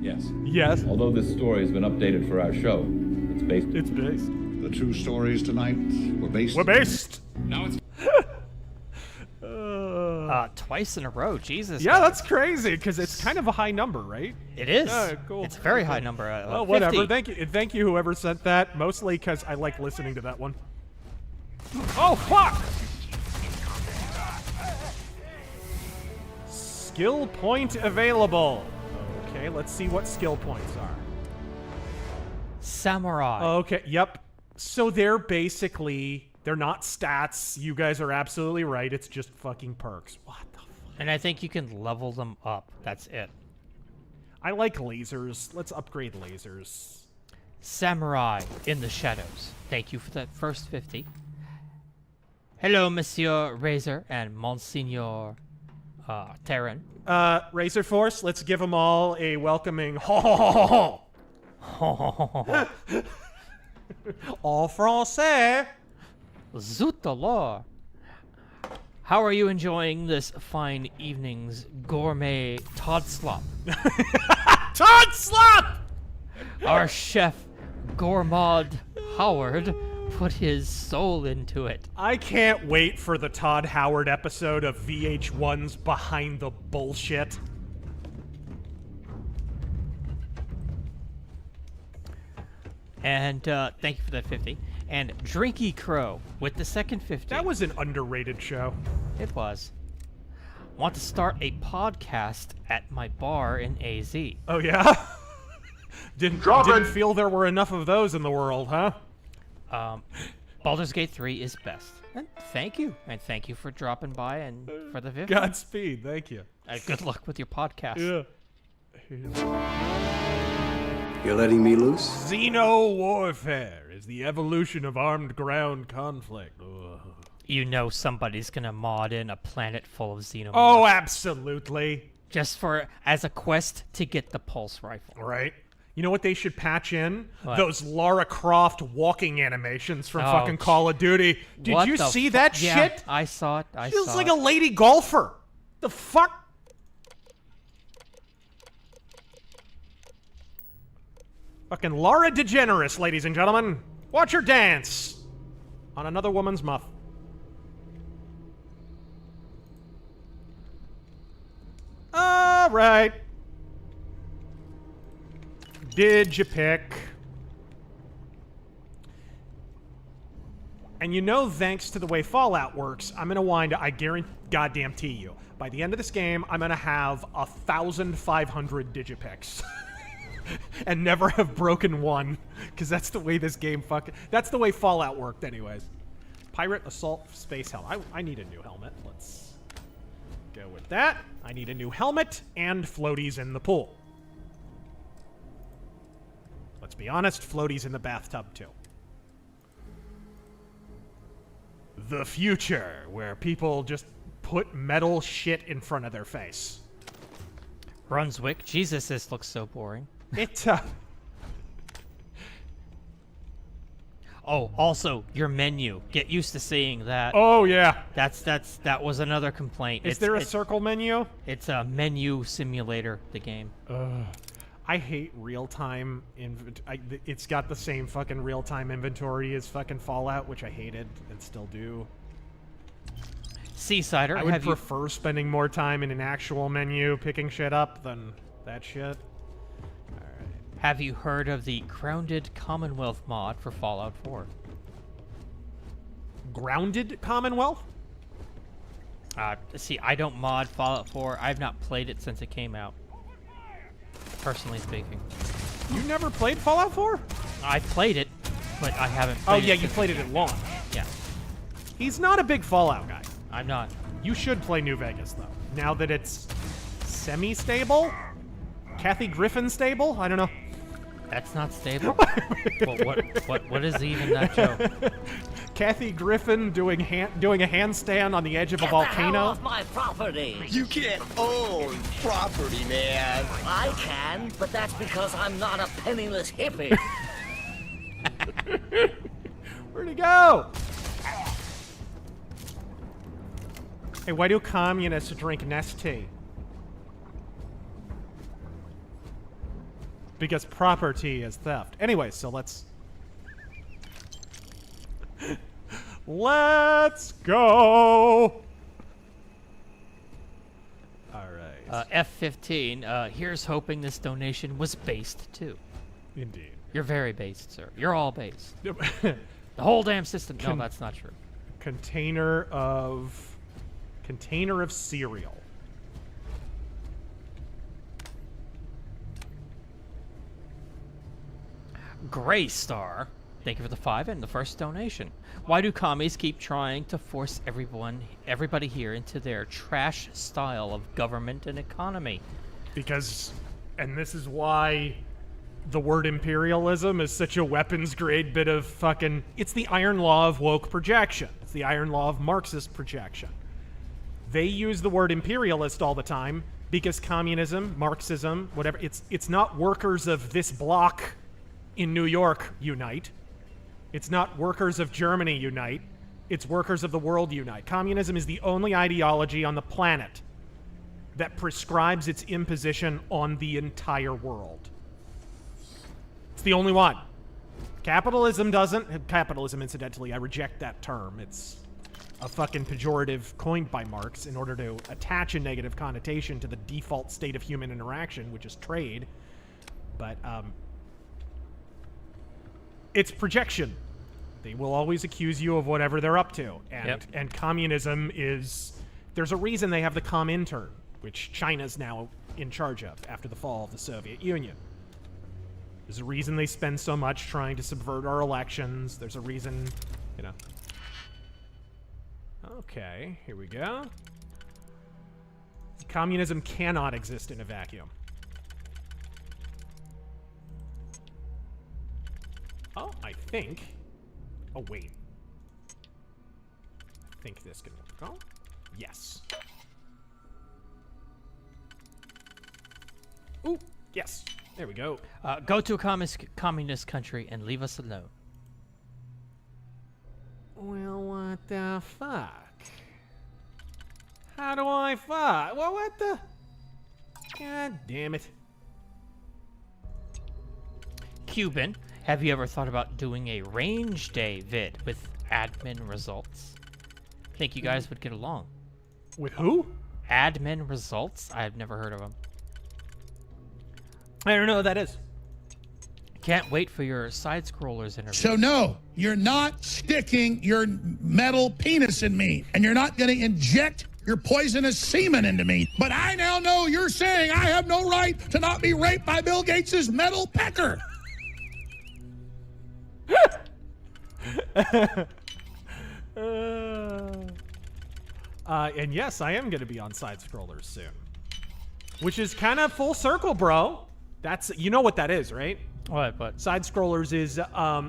Yes. Yes. Although this story has been updated for our show, it's based. It's based. The The true stories tonight were based. Now it's. Twice in a row, Jesus. Yeah, guys. that's crazy because it's kind of a high number, right? It is. Cool. It's a very high number. Well, whatever. 50. Thank you, whoever sent that. Mostly because I like listening to that one. Oh fuck! Skill point available. Okay, let's see what skill points are. Samurai. Okay. Yep. So they're basically. They're not stats. You guys are absolutely right. It's just fucking perks. What the fuck? And I think you can level them up. That's it. I like lasers. Let's upgrade lasers. Samurai in the shadows. Thank you for that first 50. Hello, Monsieur Razor and Monsignor Terran. RazörForce, let's give them all a welcoming ho ho ho ho. En français. Zut alors. How are you enjoying this fine evening's gourmet Todd Slop? Todd Slop! Our chef, Gourmand Howard, put his soul into it. I can't wait for the Todd Howard episode of VH1's Behind the Bullshit. And thank you for that 50. And Drinky Crow with the second 50. That was an underrated show. It was. Want to start a podcast at my bar in AZ. Oh yeah? Didn't feel there were enough of those in the world, huh? Baldur's Gate 3 is best. And thank you. And thank you for dropping by and for the 50. Godspeed, thank you. Good luck with your podcast. Yeah. You're letting me loose? Xeno-warfare is the evolution of armed ground conflict. Ugh. You know somebody's gonna mod in a planet full of xenomorphs. Oh, absolutely. Just as a quest to get the pulse rifle. Right. You know what they should patch in? What? Those Lara Croft walking animations from fucking Call of Duty. Did you see that shit? I saw it. She was like a lady golfer. The fuck? Fucking Laura DeGeneres, ladies and gentlemen. Watch her dance on another woman's muff. All right. Did you pick? And you know, thanks to the way Fallout works, I'm gonna I guarantee you, by the end of this game, I'm gonna have 1,500 digipicks. And never have broken one, because that's the way this game that's the way Fallout worked anyways. Pirate Assault Space Helmet. I need a new helmet. Let's go with that. I need a new helmet and floaties in the pool. Let's be honest, floaties in the bathtub too. The future, where people just put metal shit in front of their face. Brunswick. Jesus, this looks so boring. Oh, also your menu. Get used to seeing that. Oh yeah. That was another complaint. Is there a circle menu? It's a menu simulator, the game. I hate real-time it's got the same fucking real-time inventory as fucking Fallout, which I hated and still do. Seasider, I would prefer spending more time in an actual menu picking shit up than that shit. Have you heard of the Grounded Commonwealth mod for Fallout 4? Grounded Commonwealth? See, I don't mod Fallout 4. I've not played it since it came out. Personally speaking. You never played Fallout 4? I played it, but I haven't played it. Oh yeah, you played it at launch. Yeah. He's not a big Fallout guy. I'm not. You should play New Vegas, though. Now that it's semi-stable? Kathy Griffin stable? I don't know. That's not stable. What is even that joke? Kathy Griffin doing a handstand on the edge of a volcano. Get the hell off my property! You can't own property, man. I can, but that's because I'm not a penniless hippie. Where'd he go? Hey, why do communists drink Nestea? Because property is theft. Anyway, so let's Let's go. All right. F15. Here's hoping this donation was based too. Indeed. You're very based, sir. You're all based. The whole damn system. No, that's not true. Container of cereal. Gray Star, thank you for the 5 and the first donation. Why do commies keep trying to force everybody here into their trash style of government and economy? Because, and this is why the word imperialism is such a weapons-grade bit of fucking... It's the iron law of woke projection. It's the iron law of Marxist projection. They use the word imperialist all the time because communism, Marxism, whatever, it's not workers of this block in New York unite. It's not workers of Germany unite. It's workers of the world unite. Communism is the only ideology on the planet that prescribes its imposition on the entire world. It's the only one. Capitalism doesn't. Capitalism, incidentally, I reject that term. It's a fucking pejorative coined by Marx in order to attach a negative connotation to the default state of human interaction, which is trade. But, it's projection. They will always accuse you of whatever they're up to. And communism is... There's a reason they have the Comintern, which China's now in charge of after the fall of the Soviet Union. There's a reason they spend so much trying to subvert our elections. There's a reason, you know. Okay, here we go. Communism cannot exist in a vacuum. Oh, I think... Oh, wait. I think this can work. Oh, yes. Ooh, yes. There we go. Go to a communist country and leave us alone. Well, what the fuck? How do I fuck? Well, what the... God damn it. Cuban, have you ever thought about doing a range day vid with admin results? Think you guys would get along. With who? Admin results? I've never heard of them. I don't know what that is. Can't wait for your side-scrollers interview. So no, you're not sticking your metal penis in me, and you're not going to inject your poisonous semen into me. But I now know you're saying I have no right to not be raped by Bill Gates' metal pecker. And yes, I am going to be on side-scrollers soon. Which is kind of full circle, bro. That's, you know what that is, right? What? Side-scrollers is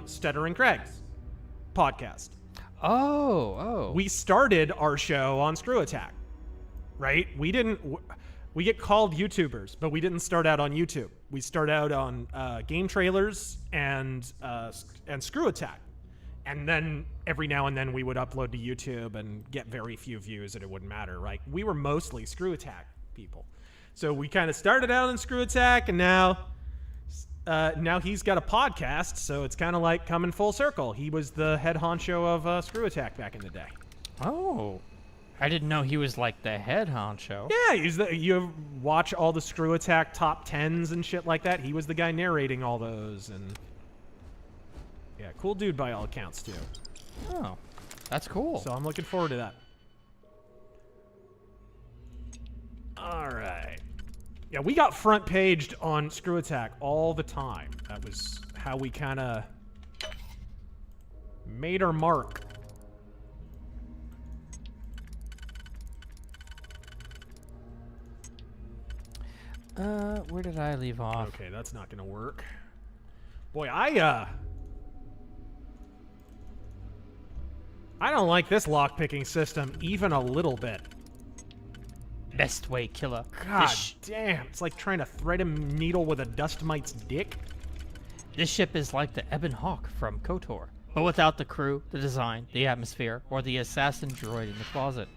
Stutter and Craig's podcast. Oh. We started our show on Screw Attack, right? We get called YouTubers, but we didn't start out on YouTube. We start out on game trailers and Screw Attack. And then every now and then we would upload to YouTube and get very few views and it wouldn't matter, right? We were mostly Screw Attack people. So we kind of started out in Screw Attack, and now he's got a podcast, so it's kind of like coming full circle. He was the head honcho of Screw Attack back in the day. Oh. I didn't know he was like the head honcho. Yeah, you watch all the Screw Attack top 10s and shit like that. He was the guy narrating all those, and yeah, cool dude by all accounts too. Oh, that's cool. So I'm looking forward to that. All right. Yeah, we got front paged on Screw Attack all the time. That was how we kind of made our mark. Where did I leave off? Okay, that's not gonna work. Boy, I don't like this lockpicking system even a little bit. Best way, killer. God damn, it's like trying to thread a needle with a dust mite's dick. This ship is like the Ebon Hawk from KOTOR, but without the crew, the design, the atmosphere, or the assassin droid in the closet.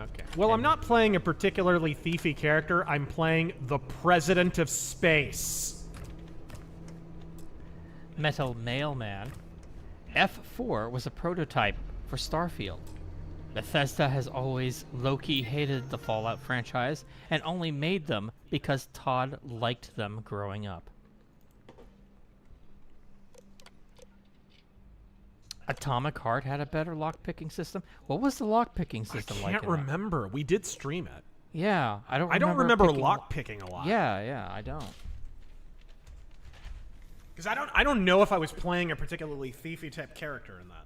Okay. Well, I'm not playing a particularly thiefy character. I'm playing the President of Space. Metal Mailman, F4 was a prototype for Starfield. Bethesda has always low-key hated the Fallout franchise and only made them because Todd liked them growing up. Atomic Heart had a better lockpicking system. What was the lockpicking system like? I can't remember. We did stream it. Yeah, I don't remember lockpicking a lot. Yeah, I don't. Because I don't know if I was playing a particularly thiefy type character in that.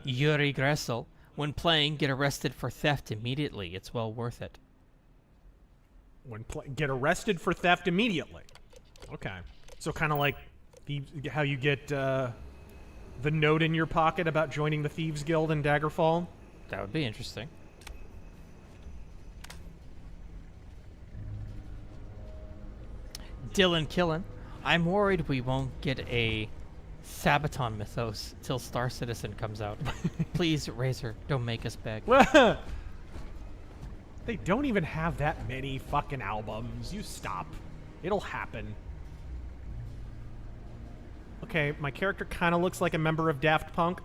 Yuri Gressel, when playing, get arrested for theft immediately. It's well worth it. Get arrested for theft immediately. Okay. So kind of like how you get the note in your pocket about joining the Thieves Guild in Daggerfall. That would be interesting. Dylan Killen, I'm worried we won't get a Sabaton mythos till Star Citizen comes out. Please, Razor, don't make us beg. They don't even have that many fucking albums. You stop. It'll happen. Okay, my character kind of looks like a member of Daft Punk.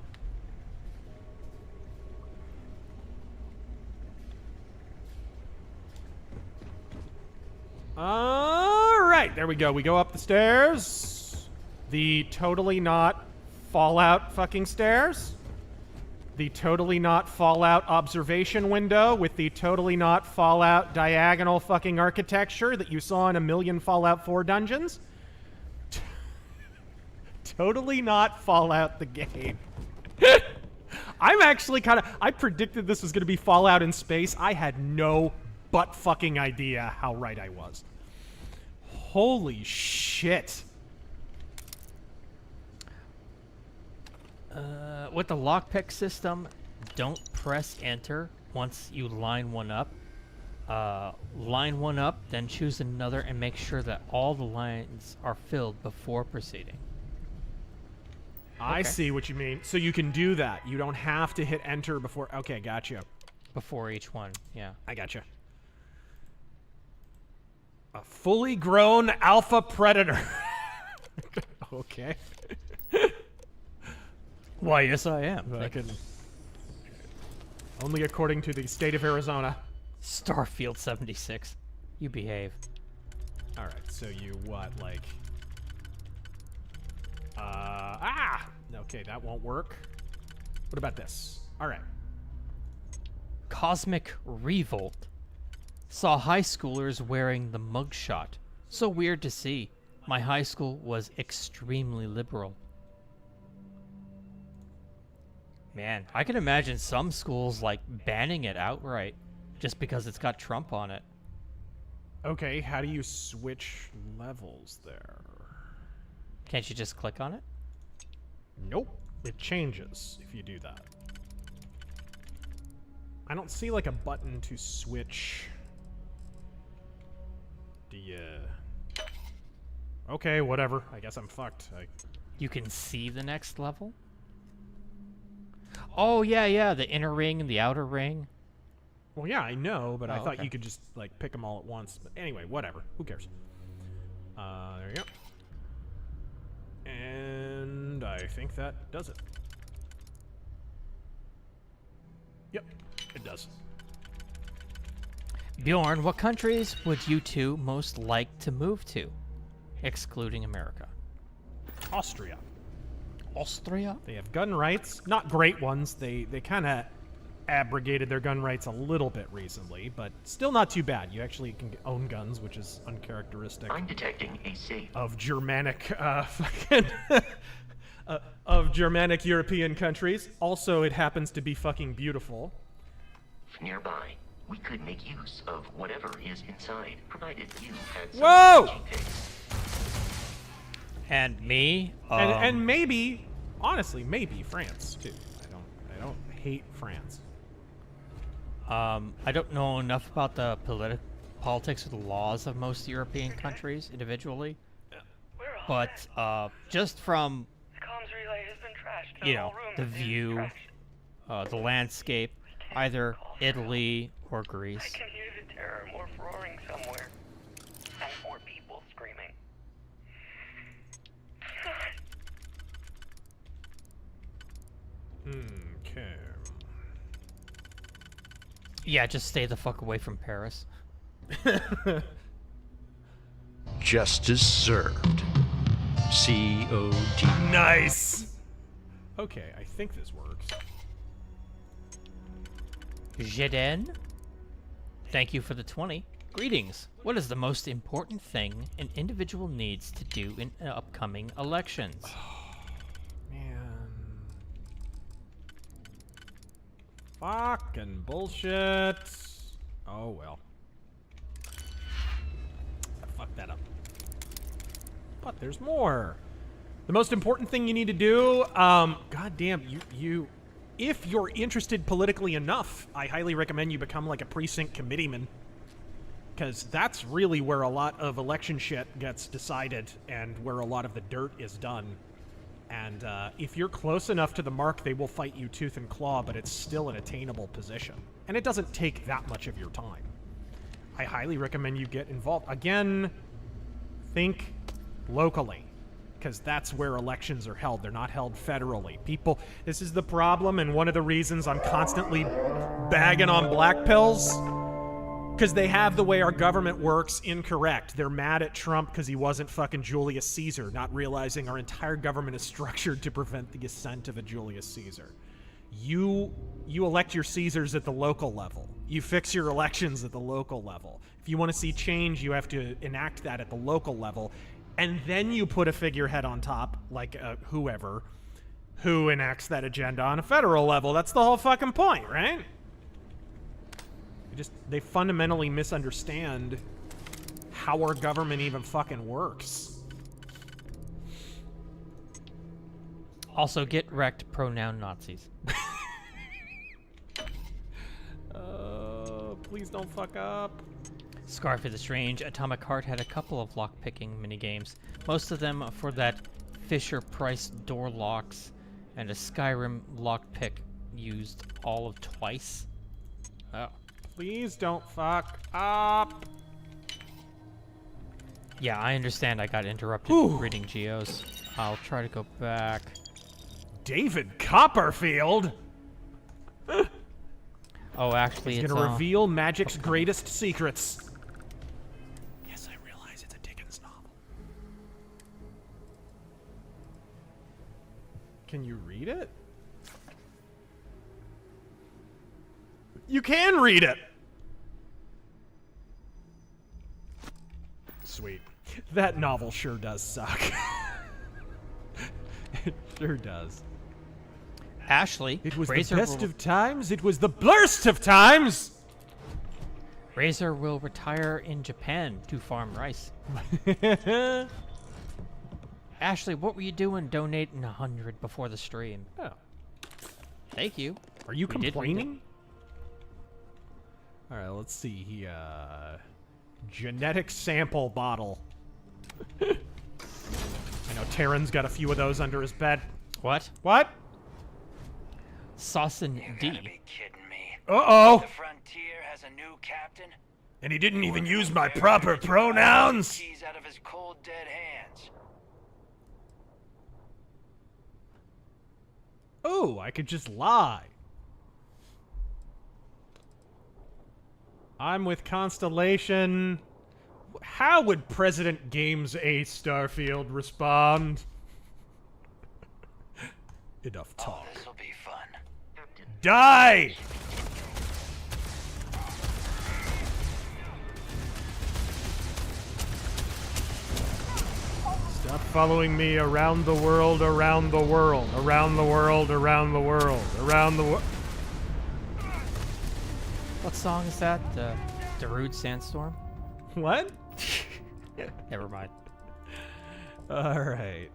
Alright, there we go. We go up the stairs. The totally not Fallout fucking stairs. The totally not Fallout observation window with the totally not Fallout diagonal fucking architecture that you saw in a million Fallout 4 dungeons. Totally not Fallout the game. I'm actually I predicted this was going to be Fallout in space. I had no butt fucking idea how right I was. Holy shit. With the lockpick system, don't press enter once you line one up. Line one up, then choose another and make sure that all the lines are filled before proceeding. I see what you mean. So you can do that. You don't have to hit enter before. Okay, gotcha. Before each one, yeah. I gotcha. A fully grown alpha predator. Okay. Why, yes, I am. Only according to the state of Arizona. Starfield 76. You behave. All right, so you what, like... Okay, that won't work. What about this? All right. Cosmic Revolt. Saw high schoolers wearing the mugshot. So weird to see. My high school was extremely liberal. Man, I can imagine some schools, like, banning it outright just because it's got Trump on it. Okay, how do you switch levels there? Can't you just click on it? Nope. It changes if you do that. I don't see, like, a button to switch. Do you... Okay, whatever. I guess I'm fucked. You can see the next level? Oh, yeah, the inner ring and the outer ring. Well, yeah, I know, but I thought okay. you could just, like, pick them all at once. But anyway, whatever. Who cares? There you go. And I think that does it. Yep, it does. Bjorn, what countries would you two most like to move to, excluding America? Austria. Austria? They have gun rights. Not great ones. They kind of abrogated their gun rights a little bit recently, but still not too bad. You actually can own guns, which is uncharacteristic. I'm detecting a safe. Of Germanic, of Germanic European countries. Also, it happens to be fucking beautiful. Nearby, we could make use of whatever is inside, provided you had some. Whoa! And me? And maybe, honestly, maybe France too. I don't hate France. I don't know enough about the politics or the laws of most European countries individually, but just from the view, the landscape, either Italy or Greece. I can hear the terror, more roaring somewhere, and more people screaming. Okay. Yeah, just stay the fuck away from Paris. Justice served. COD. Nice! Okay, I think this works. Jeden? Thank you for the 20. Greetings. What is the most important thing an individual needs to do in upcoming elections? Man. Fucking bullshit. Oh, well. I fucked that up. But there's more. The most important thing you need to do, goddamn, if you're interested politically enough, I highly recommend you become like a precinct committeeman. Because that's really where a lot of election shit gets decided and where a lot of the dirt is done. And if you're close enough to the mark, they will fight you tooth and claw, but it's still an attainable position. And it doesn't take that much of your time. I highly recommend you get involved. Again, think locally, because that's where elections are held. They're not held federally. People, this is the problem, and one of the reasons I'm constantly bagging on black pills, because they have the way our government works incorrect. They're mad at Trump because he wasn't fucking Julius Caesar, not realizing our entire government is structured to prevent the ascent of a Julius Caesar. You elect your Caesars at the local level. You fix your elections at the local level. If you want to see change, you have to enact that at the local level. And then you put a figurehead on top, like whoever, who enacts that agenda on a federal level. That's the whole fucking point, right? They fundamentally misunderstand how our government even fucking works. Also, get wrecked, pronoun Nazis. Please don't fuck up. Scarf is Strange. Atomic Heart had a couple of lock-picking minigames. Most of them for that Fisher-Price door locks, and a Skyrim lockpick used all of twice. Oh. Please don't fuck up. Yeah, I understand I got interrupted reading Geos. I'll try to go back. David Copperfield? Oh, actually, it's gonna reveal magic's greatest secrets. Yes, I realize it's a Dickens novel. Can you read it? You can read it! Sweet. That novel sure does suck. It sure does. Ashley, it was Razor the best of times, it was the blurst of times! Razor will retire in Japan to farm rice. Ashley, what were you doing donating 100 before the stream? Oh. Thank you. Are you complaining? Alright, let's see. Genetic sample bottle. I know Terran's got a few of those under his bed. What? What? Saucin' D. Be kidding me. Uh-oh! The Frontier has a new captain. And he didn't even use my proper pronouns! Keys out of his cold, dead hands. Oh, I could just lie. I'm with Constellation. How would President Games A Starfield respond? Enough talk. This'll be fun. Die! Stop following me around the world, around the world, around the world, around the world, around the world. What song is that? Darude Sandstorm? What? Never mind. Alright.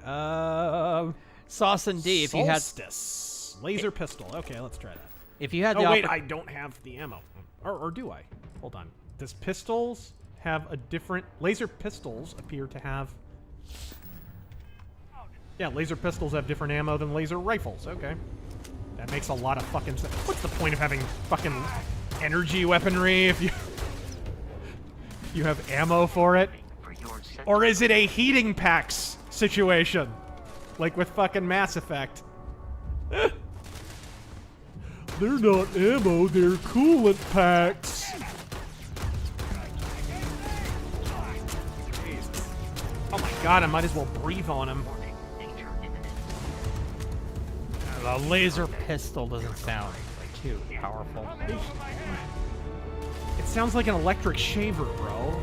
Saucin' D, if you had... Solstice. Laser pistol. Okay, let's try that. If you had the wait, I don't have the ammo. Or do I? Hold on. Does pistols have a different... Laser pistols appear to have... Yeah, laser pistols have different ammo than laser rifles. Okay. That makes a lot of fucking sense. What's the point of having fucking energy weaponry if you have ammo for it? Or is it a heating packs situation? Like with fucking Mass Effect? They're not ammo, they're coolant packs. Jesus. Oh my god, I might as well breathe on him. The laser pistol doesn't sound too powerful. It sounds like an electric shaver, bro.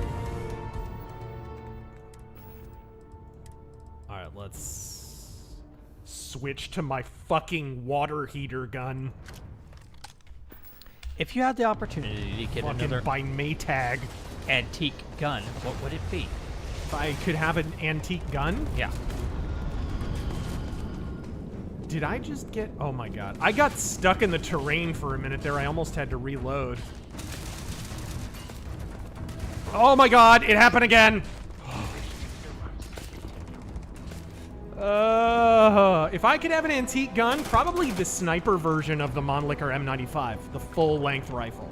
Alright, let's switch to my fucking water heater gun. If you had the opportunity to get Fucking another by Maytag antique gun, what would it be? If I could have an antique gun? Yeah. Did I just get... Oh my god. I got stuck in the terrain for a minute there. I almost had to reload. Oh my god, it happened again! If I could have an antique gun, probably the sniper version of the Mannlicher M95, the full-length rifle.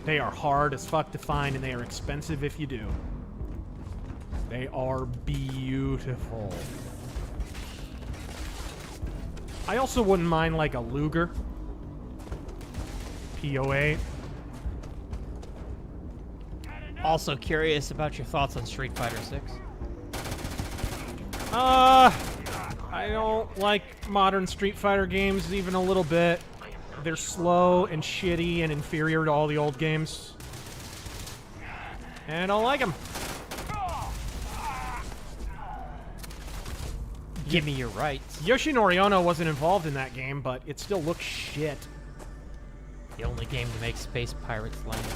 They are hard as fuck to find, and they are expensive if you do. They are beautiful. I also wouldn't mind, like, a Luger. POA. Also curious about your thoughts on Street Fighter 6. I don't like modern Street Fighter games even a little bit. They're slow and shitty and inferior to all the old games. And I don't like them. Give me your rights. Yoshinori Ono wasn't involved in that game, but it still looks shit. The only game to make space pirates land.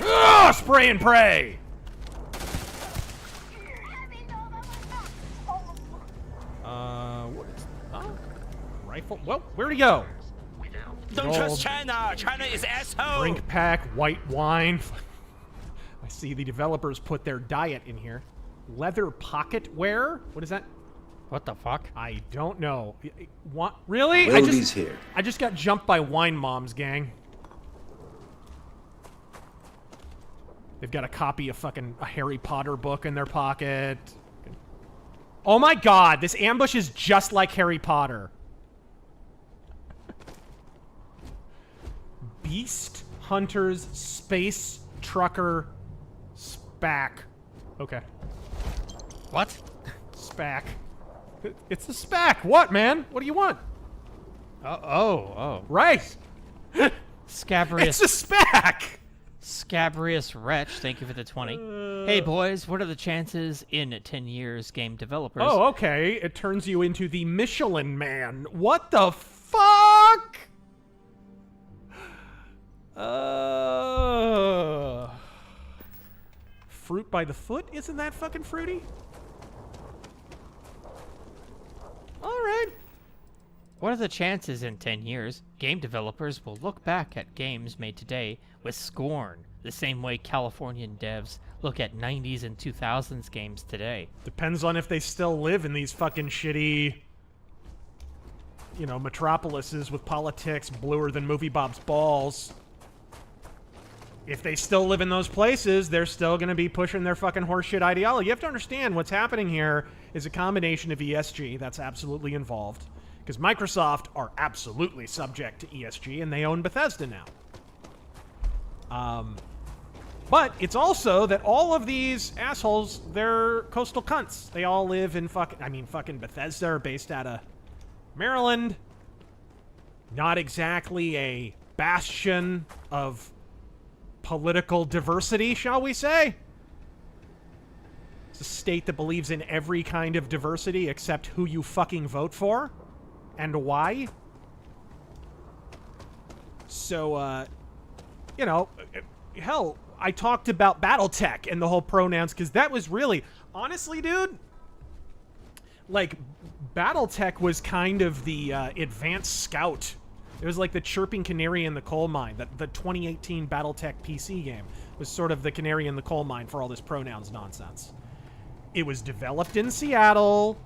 Ah, spray and pray! What is... Oh, rifle? Well, where'd he go? Don't trust China. China is asshole. Drink pack, white wine. I see the developers put their diet in here. Leather pocket wear? What is that? What the fuck? I don't know. What? Really? I just got jumped by wine moms, gang. They've got a copy of fucking a Harry Potter book in their pocket. Oh my god, this ambush is just like Harry Potter. Beast Hunters Space Trucker SPAC. Okay. What? SPAC. It's a SPAC. What, man? What do you want? Oh. Right. Scabrious. It's a SPAC. Scabrious Wretch, thank you for the 20. Hey boys, what are the chances in 10 years, game developers? Oh, okay. It turns you into the Michelin Man. What the fuck? Fruit by the foot? Isn't that fucking fruity? Alright. What are the chances in 10 years, game developers will look back at games made today with scorn, the same way Californian devs look at 90s and 2000s games today? Depends on if they still live in these fucking shitty, you know, metropolises with politics bluer than Movie Bob's balls. If they still live in those places, they're still going to be pushing their fucking horseshit ideology. You have to understand what's happening here is a combination of ESG that's absolutely involved. Because Microsoft are absolutely subject to ESG, and they own Bethesda now. But it's also that all of these assholes, they're coastal cunts. They all live in fucking Bethesda are based out of Maryland. Not exactly a bastion of political diversity, shall we say? It's a state that believes in every kind of diversity except who you fucking vote for. And why? So, you know, hell, I talked about Battletech and the whole pronouns, because that was really, honestly, dude, like, Battletech was kind of the advanced scout. It was like the chirping canary in the coal mine. The 2018 Battletech PC game was sort of the canary in the coal mine for all this pronouns nonsense. It was developed in Seattle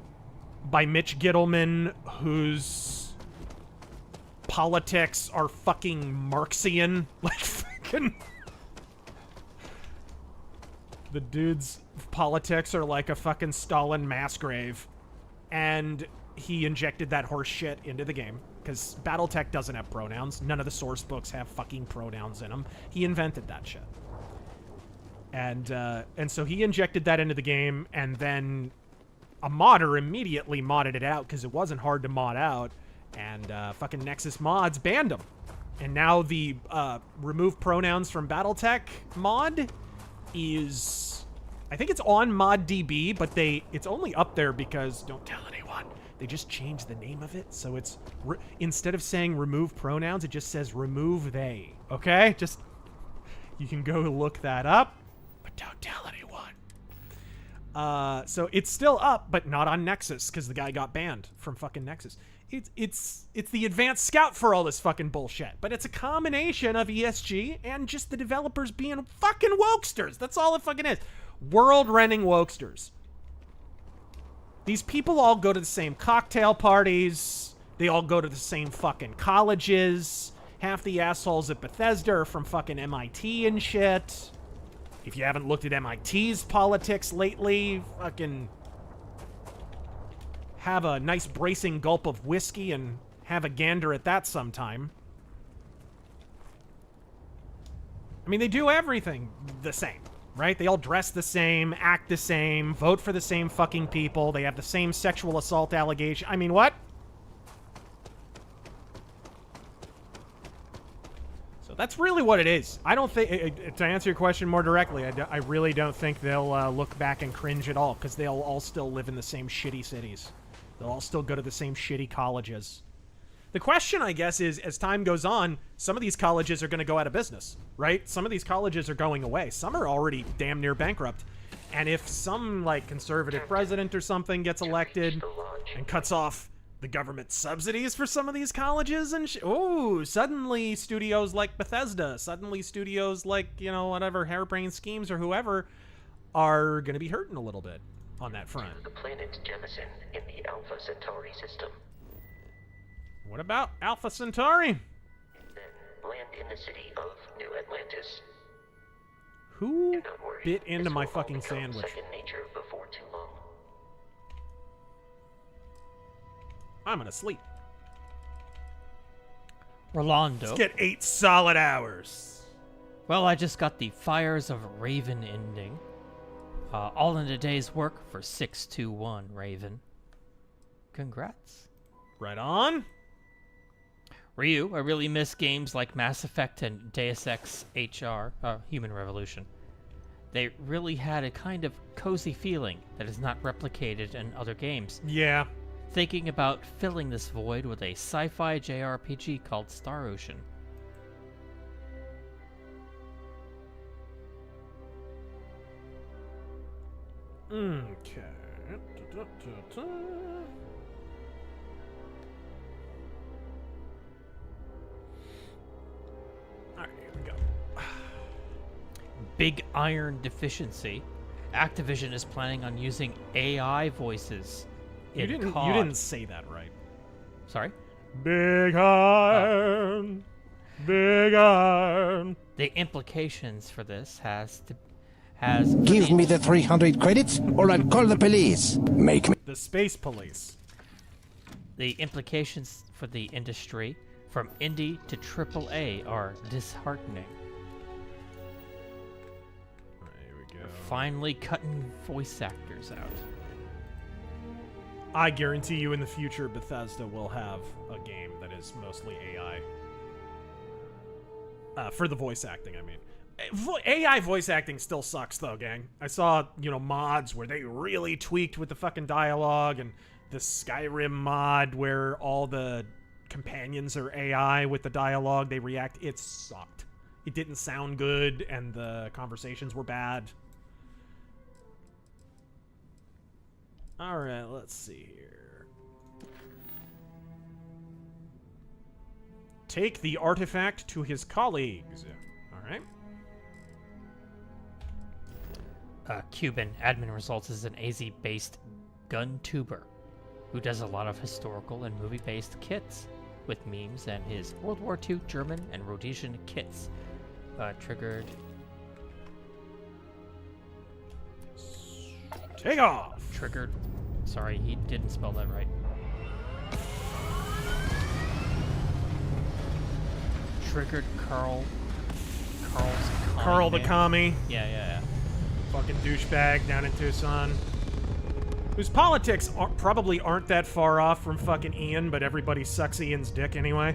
by Mitch Gittleman, whose politics are fucking Marxian. Like, fucking... The dude's politics are like a fucking Stalin mass grave. And he injected that horse shit into the game. because BattleTech doesn't have pronouns. None of the source books have fucking pronouns in them. He invented that shit. And so he injected that into the game, and then a modder immediately modded it out because it wasn't hard to mod out, and fucking Nexus Mods banned him. And now the remove pronouns from BattleTech mod is, I think it's on ModDB, but it's only up there because, don't tell anyone, they just changed the name of it. So it's, instead of saying remove pronouns, it just says remove they. Okay? Just, you can go look that up, but don't tell anyone. So it's still up, but not on Nexus because the guy got banned from fucking Nexus. It's the advanced scout for all this fucking bullshit, but it's a combination of ESG and just the developers being fucking wokesters. That's all it fucking is. World-renting wokesters. These people all go to the same cocktail parties. They all go to the same fucking colleges. Half the assholes at Bethesda are from fucking MIT and shit. If you haven't looked at MIT's politics lately, fucking have a nice bracing gulp of whiskey and have a gander at that sometime. I mean, they do everything the same, right? They all dress the same, act the same, vote for the same fucking people. They have the same sexual assault allegation. I mean, what? So that's really what it is. I don't think, to answer your question more directly, I really don't think they'll look back and cringe at all, because they'll all still live in the same shitty cities. They'll all still go to the same shitty colleges. The question, I guess, is as time goes on, some of these colleges are going to go out of business, right? Some of these colleges are going away. Some are already damn near bankrupt. And if some, like, conservative president or something gets elected and cuts off the government subsidies for some of these colleges and suddenly studios like Bethesda, suddenly studios like, you know, whatever, Harebrained Schemes or whoever are going to be hurting a little bit on that front. The planet Jemison in the Alpha Centauri system. What about Alpha Centauri? Then land in the city of New Atlantis. Who bit into my fucking sandwich? Second nature before too long. I'm gonna sleep. Rolando. Let's get 8 solid hours. Well, I just got the Fires of Raven ending. All in a day's work for 621 Raven. Congrats. Right on. Ryu, I really miss games like Mass Effect and Deus Ex HR, Human Revolution. They really had a kind of cozy feeling that is not replicated in other games. Yeah. Thinking about filling this void with a sci-fi JRPG called Star Ocean. Okay. Alright, here we go. Big Iron Deficiency. Activision is planning on using AI voices. You didn't say that right. Sorry? Big Iron. Big Iron. The implications for this has Give me the 300 credits, or I'll call the police. Make me the space police. The implications for the industry from indie to AAA are disheartening. Here we go. Finally cutting voice actors out. I guarantee you in the future Bethesda will have a game that is mostly AI. For the voice acting, I mean. AI voice acting still sucks, though, gang. I saw, mods where they really tweaked with the fucking dialogue, and the Skyrim mod where all the companions are AI with the dialogue. They react. It sucked. It didn't sound good, and the conversations were bad. Alright, let's see here. Take the artifact to his colleagues. Alright. Cuban admin results as an AZ-based gun tuber who does a lot of historical and movie-based kits with memes, and his World War II German and Rhodesian kits triggered. Take off! Triggered. Sorry, he didn't spell that right. triggered Carl's Carl the man. commie. Yeah. Fucking douchebag down in Tucson. Whose politics probably aren't that far off from fucking Ian, but everybody sucks Ian's dick anyway.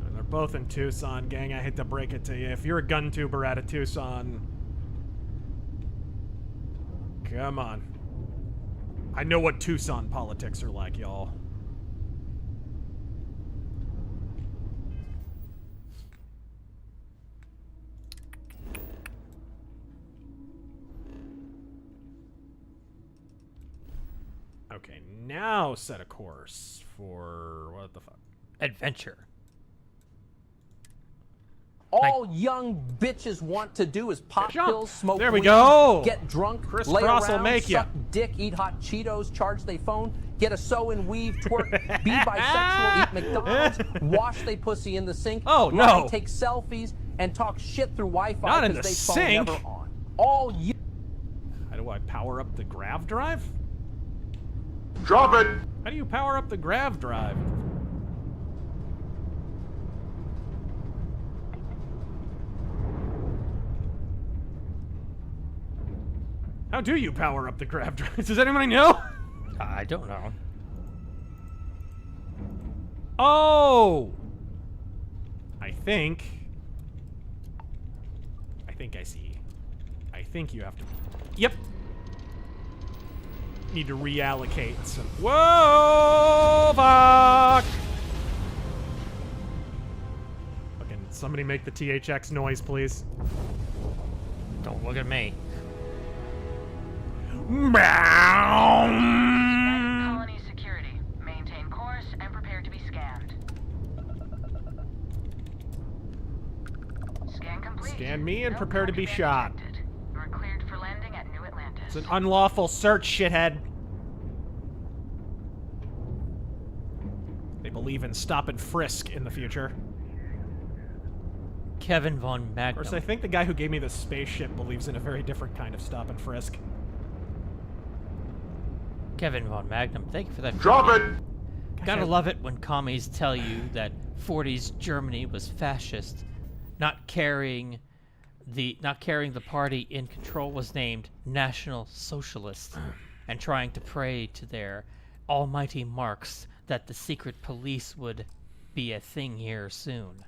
And they're both in Tucson, gang. I hate to break it to you. If you're a gun tuber out of Tucson, come on. I know what Tucson politics are like, y'all. Okay, now set a course for what the fuck? Adventure. All young bitches want to do is pop pills, smoke There we weed, go. get drunk, Chris lay Cross will around, make ya. suck dick, eat hot Cheetos, charge they phone, get a sew and weave, twerk, be bisexual, eat McDonald's, wash they pussy in the sink, Oh, lie, no. take selfies, and talk shit through Wi-Fi Not in because the they phone sink. never on. All you. How do I power up the grav drive? Drop it! How do you power up the grav drive? How do you power up the grav drive? Does anybody know? I don't know. Oh! I think I see. I think you have to... Yep. Need to reallocate some... Whoa! Fuck! Fucking somebody make the THX noise, please. Don't look at me. Colony security. Maintain course and prepare to be scanned. Scan complete. Scan me and prepare to be shot. You are cleared for landing at New Atlantis. It's an unlawful search, shithead. They believe in stop and frisk in the future. Kevin Von Of Magnum. course, I think the guy who gave me the spaceship believes in a very different kind of stop and frisk. Kevin Von Magnum, thank you for that. Drop it! Gotta love it when commies tell you that 40s Germany was fascist. Not carrying the party in control was named National Socialist, and trying to pray to their almighty Marx that the secret police would be a thing here soon.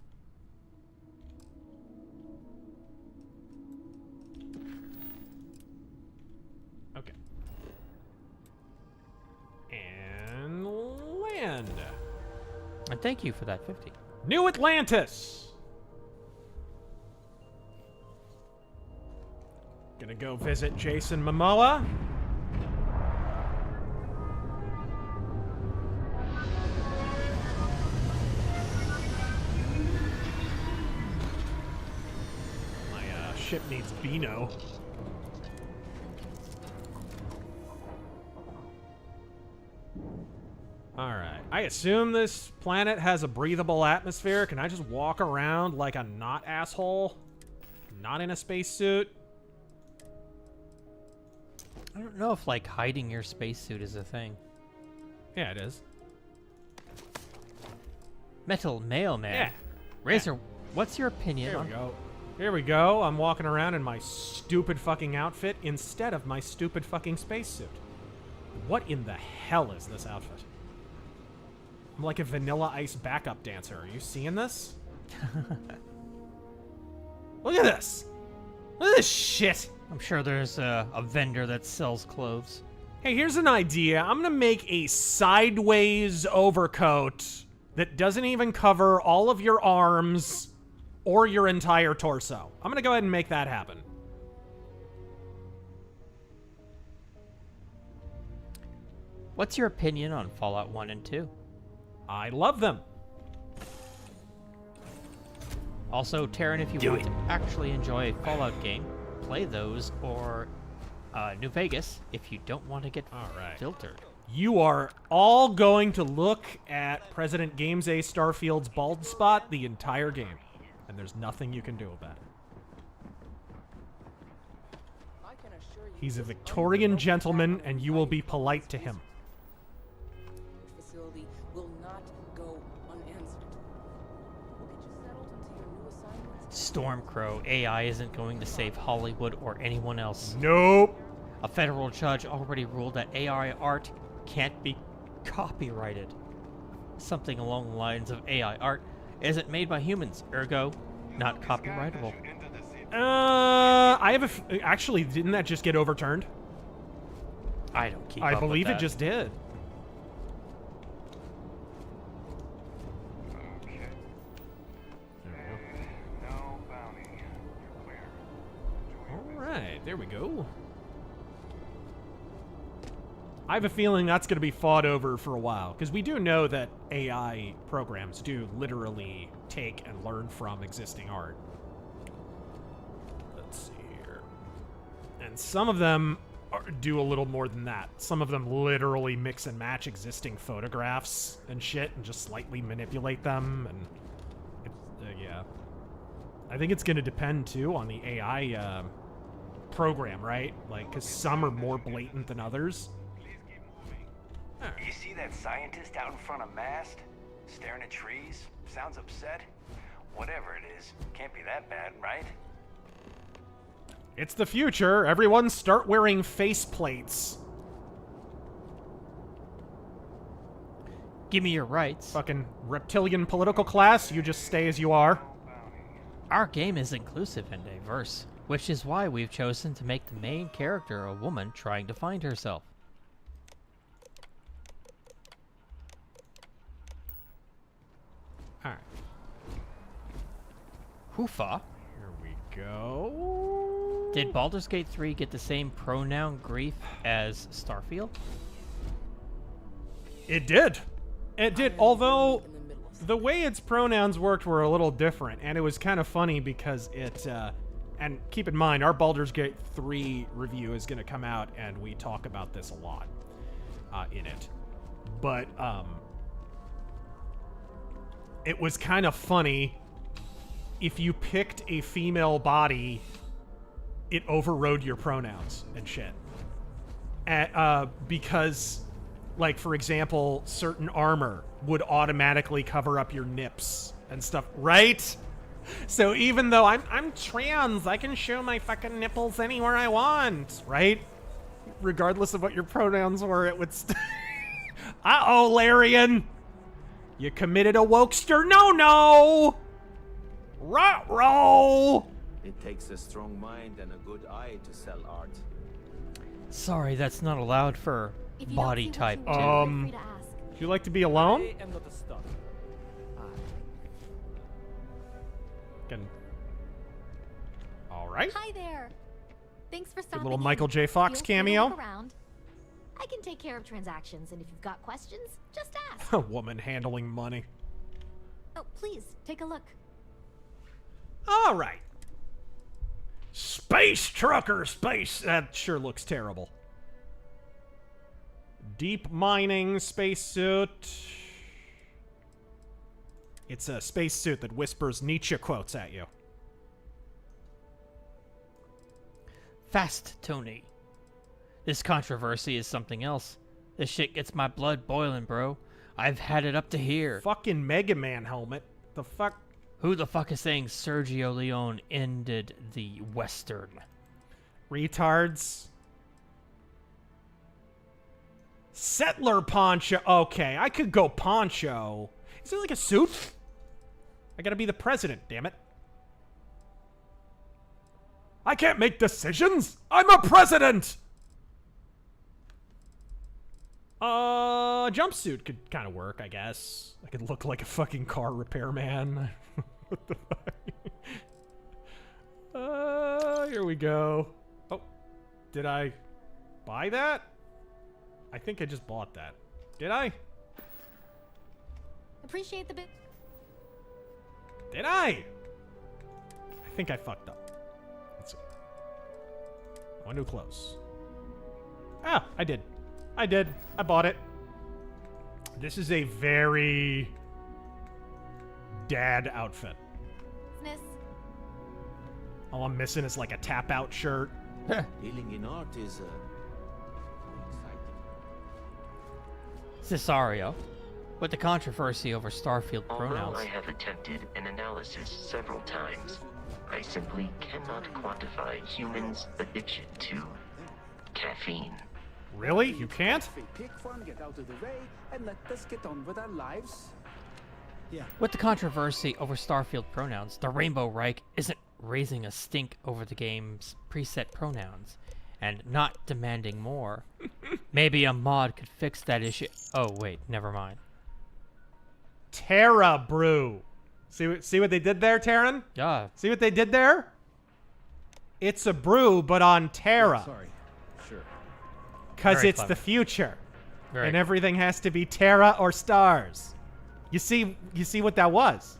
Okay. And land. And thank you for that 50. New Atlantis. Gonna go visit Jason Momoa. My ship needs Beano. Alright. I assume this planet has a breathable atmosphere. Can I just walk around like a not asshole? Not in a spacesuit? I don't know if, like, hiding your spacesuit is a thing. Yeah, it is. Metal Mailman. Yeah. Razor, what's your opinion Here on... we go. Here we go. I'm walking around in my stupid fucking outfit instead of my stupid fucking spacesuit. What in the hell is this outfit? I'm like a Vanilla Ice backup dancer. Are you seeing this? Look at this. Look at this shit. I'm sure there's a vendor that sells clothes. Hey, here's an idea. I'm gonna make a sideways overcoat that doesn't even cover all of your arms or your entire torso. I'm gonna go ahead and make that happen. What's your opinion on Fallout 1 and 2? I love them. Also, Taryn, if you want to actually enjoy a Fallout game, play those, or New Vegas if you don't want to get filtered. You are all going to look at President Games A Starfield's bald spot the entire game, and there's nothing you can do about it. He's a Victorian gentleman, and you will be polite to him. Facility will not go unanswered. We'll get you settled into your new assignments. Stormcrow, AI isn't going to save Hollywood or anyone else. Nope. A federal judge already ruled that AI art can't be copyrighted. Something along the lines of AI art isn't made by humans, ergo, not copyrightable. I have actually, didn't that just get overturned? I don't keep I up with believe it that. just did. Alright, there we go. I have a feeling that's going to be fought over for a while, because we do know that AI programs do literally take and learn from existing art. Let's see here. And some of them do a little more than that. Some of them literally mix and match existing photographs and shit and just slightly manipulate them. And yeah. I think it's going to depend, too, on the AI program, right? Like, because some are more blatant than others. You see that scientist out in front of mast? Staring at trees? Sounds upset? Whatever it is, can't be that bad, right? It's the future. Everyone start wearing face plates. Give me your rights. Fucking reptilian political class, you just stay as you are. Our game is inclusive and diverse, which is why we've chosen to make the main character a woman trying to find herself. Alright. Hoofa. Here we go. Did Baldur's Gate 3 get the same pronoun grief as Starfield? It did. It did, although the way its pronouns worked were a little different, and it was kind of funny because it, and keep in mind, our Baldur's Gate 3 review is going to come out, and we talk about this a lot in it. But, it was kind of funny. If you picked a female body, it overrode your pronouns and shit. Because, like, for example, certain armor would automatically cover up your nips and stuff, right? So even though I'm trans, I can show my fucking nipples anywhere I want, right? Regardless of what your pronouns were, it would uh-oh, Larian! You committed a wokester no-no! Ruh-roh! It takes a strong mind and a good eye to sell art. Sorry, that's not allowed for body type. Would you like to be alone? I am not a star. Alright. Hi there. Thanks for stopping. Good little Michael J. Fox Feel free to cameo. look around. I can take care of transactions, and if you've got questions, just ask. A woman handling money. Oh, please, take a look. Alright. Space trucker, space. That sure looks terrible. Deep mining spacesuit. It's a spacesuit that whispers Nietzsche quotes at you. Fast, Tony. This controversy is something else. This shit gets my blood boiling, bro. I've had it up to here. Fucking Mega Man helmet. The fuck? Who the fuck is saying Sergio Leone ended the Western? Retards. Settler poncho. Okay, I could go poncho. Is it like a suit? I gotta be the president, damn it. I can't make decisions. I'm a president. Jumpsuit could kind of work, I guess. I could look like a fucking car repairman. What the fuck? Here we go. Oh, did I buy that? I think I just bought that. Did I? Appreciate the bit. Did I? I think I fucked up. Let's see. I want new clothes. Ah, I did. I did. I bought it. This is a very dad outfit. All I'm missing is like a tap-out shirt. Dealing in art is exciting. Cesario. With the controversy over Starfield Although pronouns. I have attempted an analysis several times, I simply cannot quantify humans' addiction to caffeine. Really? You can't? Pick fun, get out of the way, and let us get on with our lives. Yeah. With the controversy over Starfield pronouns, the Rainbow Reich isn't raising a stink over the game's preset pronouns and not demanding more. Maybe a mod could fix that issue. Oh, wait, never mind. Terra brew. See what they did there, Taryn? Yeah. See what they did there? It's a brew, but on Terra. Sorry. Sure. Because Very it's clever. the future. Very and everything has to be Terra or stars. You see what that was?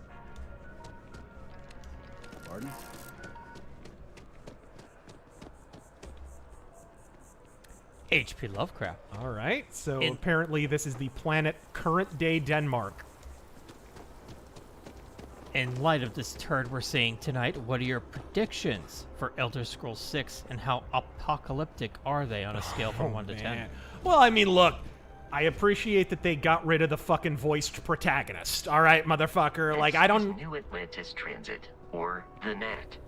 Pardon? H.P. Lovecraft. All right. So apparently this is the planet current day Denmark. In light of this turd we're seeing tonight, what are your predictions for Elder Scrolls 6 and how apocalyptic are they on a scale from 1 to 10? Well, I mean, look, I appreciate that they got rid of the fucking voiced protagonist. All right, motherfucker. Like, I don't... New Atlantis Transit, or the NAT.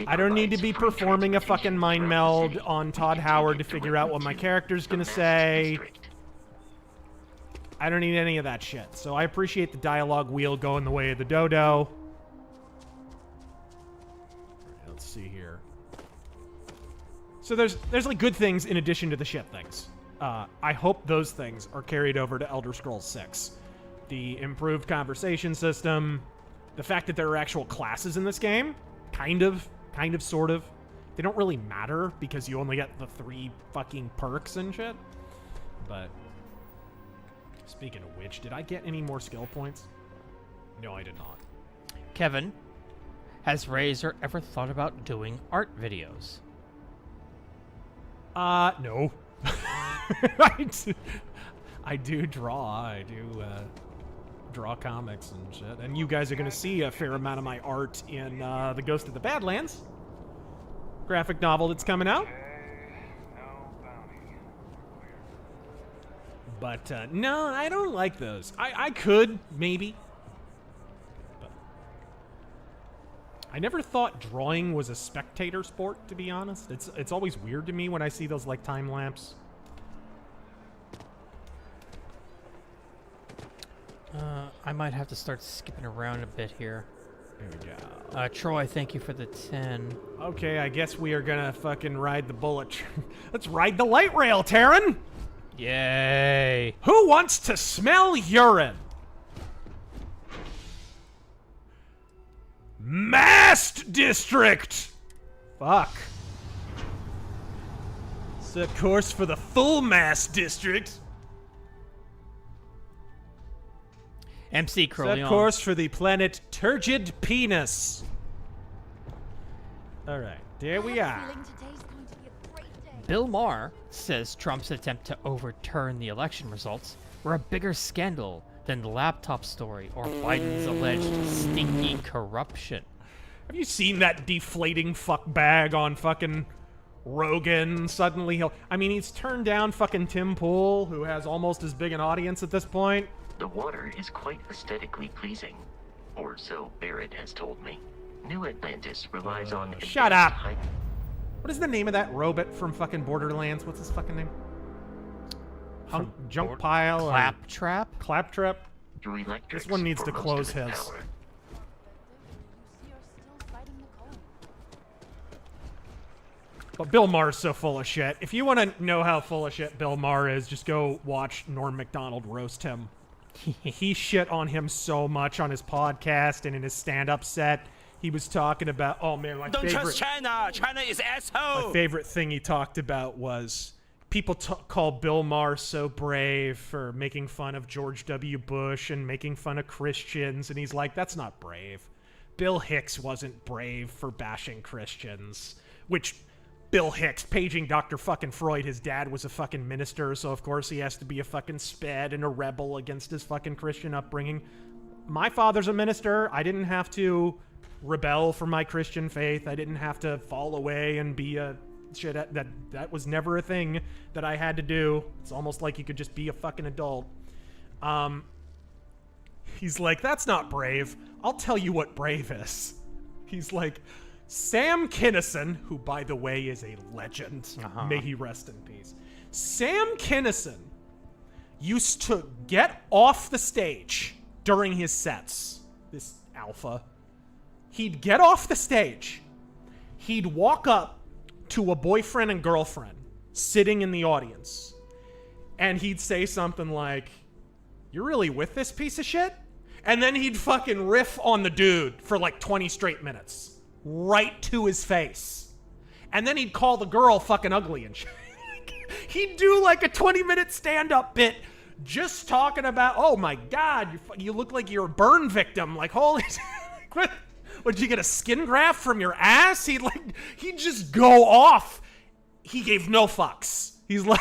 I don't need to be performing a fucking mind meld on Todd Howard to figure out what my character's gonna say. I don't need any of that shit. So I appreciate the dialogue wheel going the way of the dodo. Right, let's see here. So there's like good things in addition to the shit things. I hope those things are carried over to Elder Scrolls 6. The improved conversation system, the fact that there are actual classes in this game, kind of, sort of. They don't really matter because you only get the 3 fucking perks and shit. But speaking of which, did I get any more skill points? No, I did not. Kevin, has Razör ever thought about doing art videos? No. I do draw. I do draw comics and shit. And you guys are going to see a fair amount of my art in The Ghost of the Badlands graphic novel that's coming out. But no, I don't like those. I could, maybe. But I never thought drawing was a spectator sport, to be honest. It's always weird to me when I see those like time lapse. I might have to start skipping around a bit here. There we go. Troy, thank you for the 10. Okay, I guess we are gonna fucking ride the bullet. Let's ride the light rail, Taryn! Yay! Who wants to smell urine? Mast District! Fuck. Set course for the full Mast District. MC Crowley. Set course for the planet Turgid Penis. Alright, there we are. Bill Maher says Trump's attempt to overturn the election results were a bigger scandal than the laptop story or Biden's alleged stinky corruption. Have you seen that deflating fuck bag on fucking Rogan? Suddenly he's turned down fucking Tim Pool, who has almost as big an audience at this point. The water is quite aesthetically pleasing, or so Barrett has told me. New Atlantis relies on... Shut up! What is the name of that robot from fucking Borderlands? What's his fucking name? Junk Pile? Claptrap? Claptrap? Through electrics This one needs for to most close of its his. power. But Bill Maher's so full of shit. If you want to know how full of shit Bill Maher is, just go watch Norm Macdonald roast him. He shit on him so much on his podcast and in his stand-up set. He was talking about, oh man, my Don't favorite... trust China. China is asshole. My favorite thing he talked about was people call Bill Maher so brave for making fun of George W. Bush and making fun of Christians. And he's like, that's not brave. Bill Hicks wasn't brave for bashing Christians. Which... Bill Hicks, paging Dr. fucking Freud, his dad was a fucking minister, so of course he has to be a fucking sped and a rebel against his fucking Christian upbringing. My father's a minister. I didn't have to rebel for my Christian faith. I didn't have to fall away and be a shit. That was never a thing that I had to do. It's almost like you could just be a fucking adult. He's like, that's not brave. I'll tell you what brave is. He's like, Sam Kinison, who, by the way, is a legend. May he rest in peace. Sam Kinison used to get off the stage during his sets. This alpha. He'd get off the stage. He'd walk up to a boyfriend and girlfriend sitting in the audience. And he'd say something like, "You're really with this piece of shit?" And then he'd fucking riff on the dude for like 20 straight minutes. Right to his face. And then he'd call the girl fucking ugly and shit. He'd do like a 20-minute stand-up bit just talking about, oh my God, you look like you're a burn victim. Like, holy what did you get, a skin graft from your ass? He'd just go off. He gave no fucks. He's like,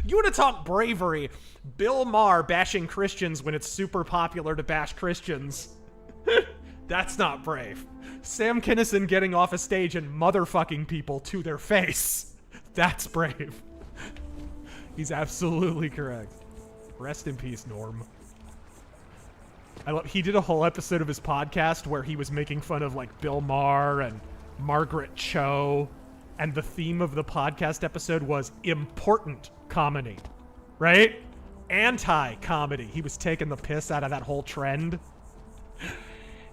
you want to talk bravery? Bill Maher bashing Christians when it's super popular to bash Christians. That's not brave. Sam Kinison getting off a stage and motherfucking people to their face. That's brave. He's absolutely correct. Rest in peace, Norm. He did a whole episode of his podcast where he was making fun of like Bill Maher and Margaret Cho, and the theme of the podcast episode was important comedy, right? Anti-comedy. He was taking the piss out of that whole trend.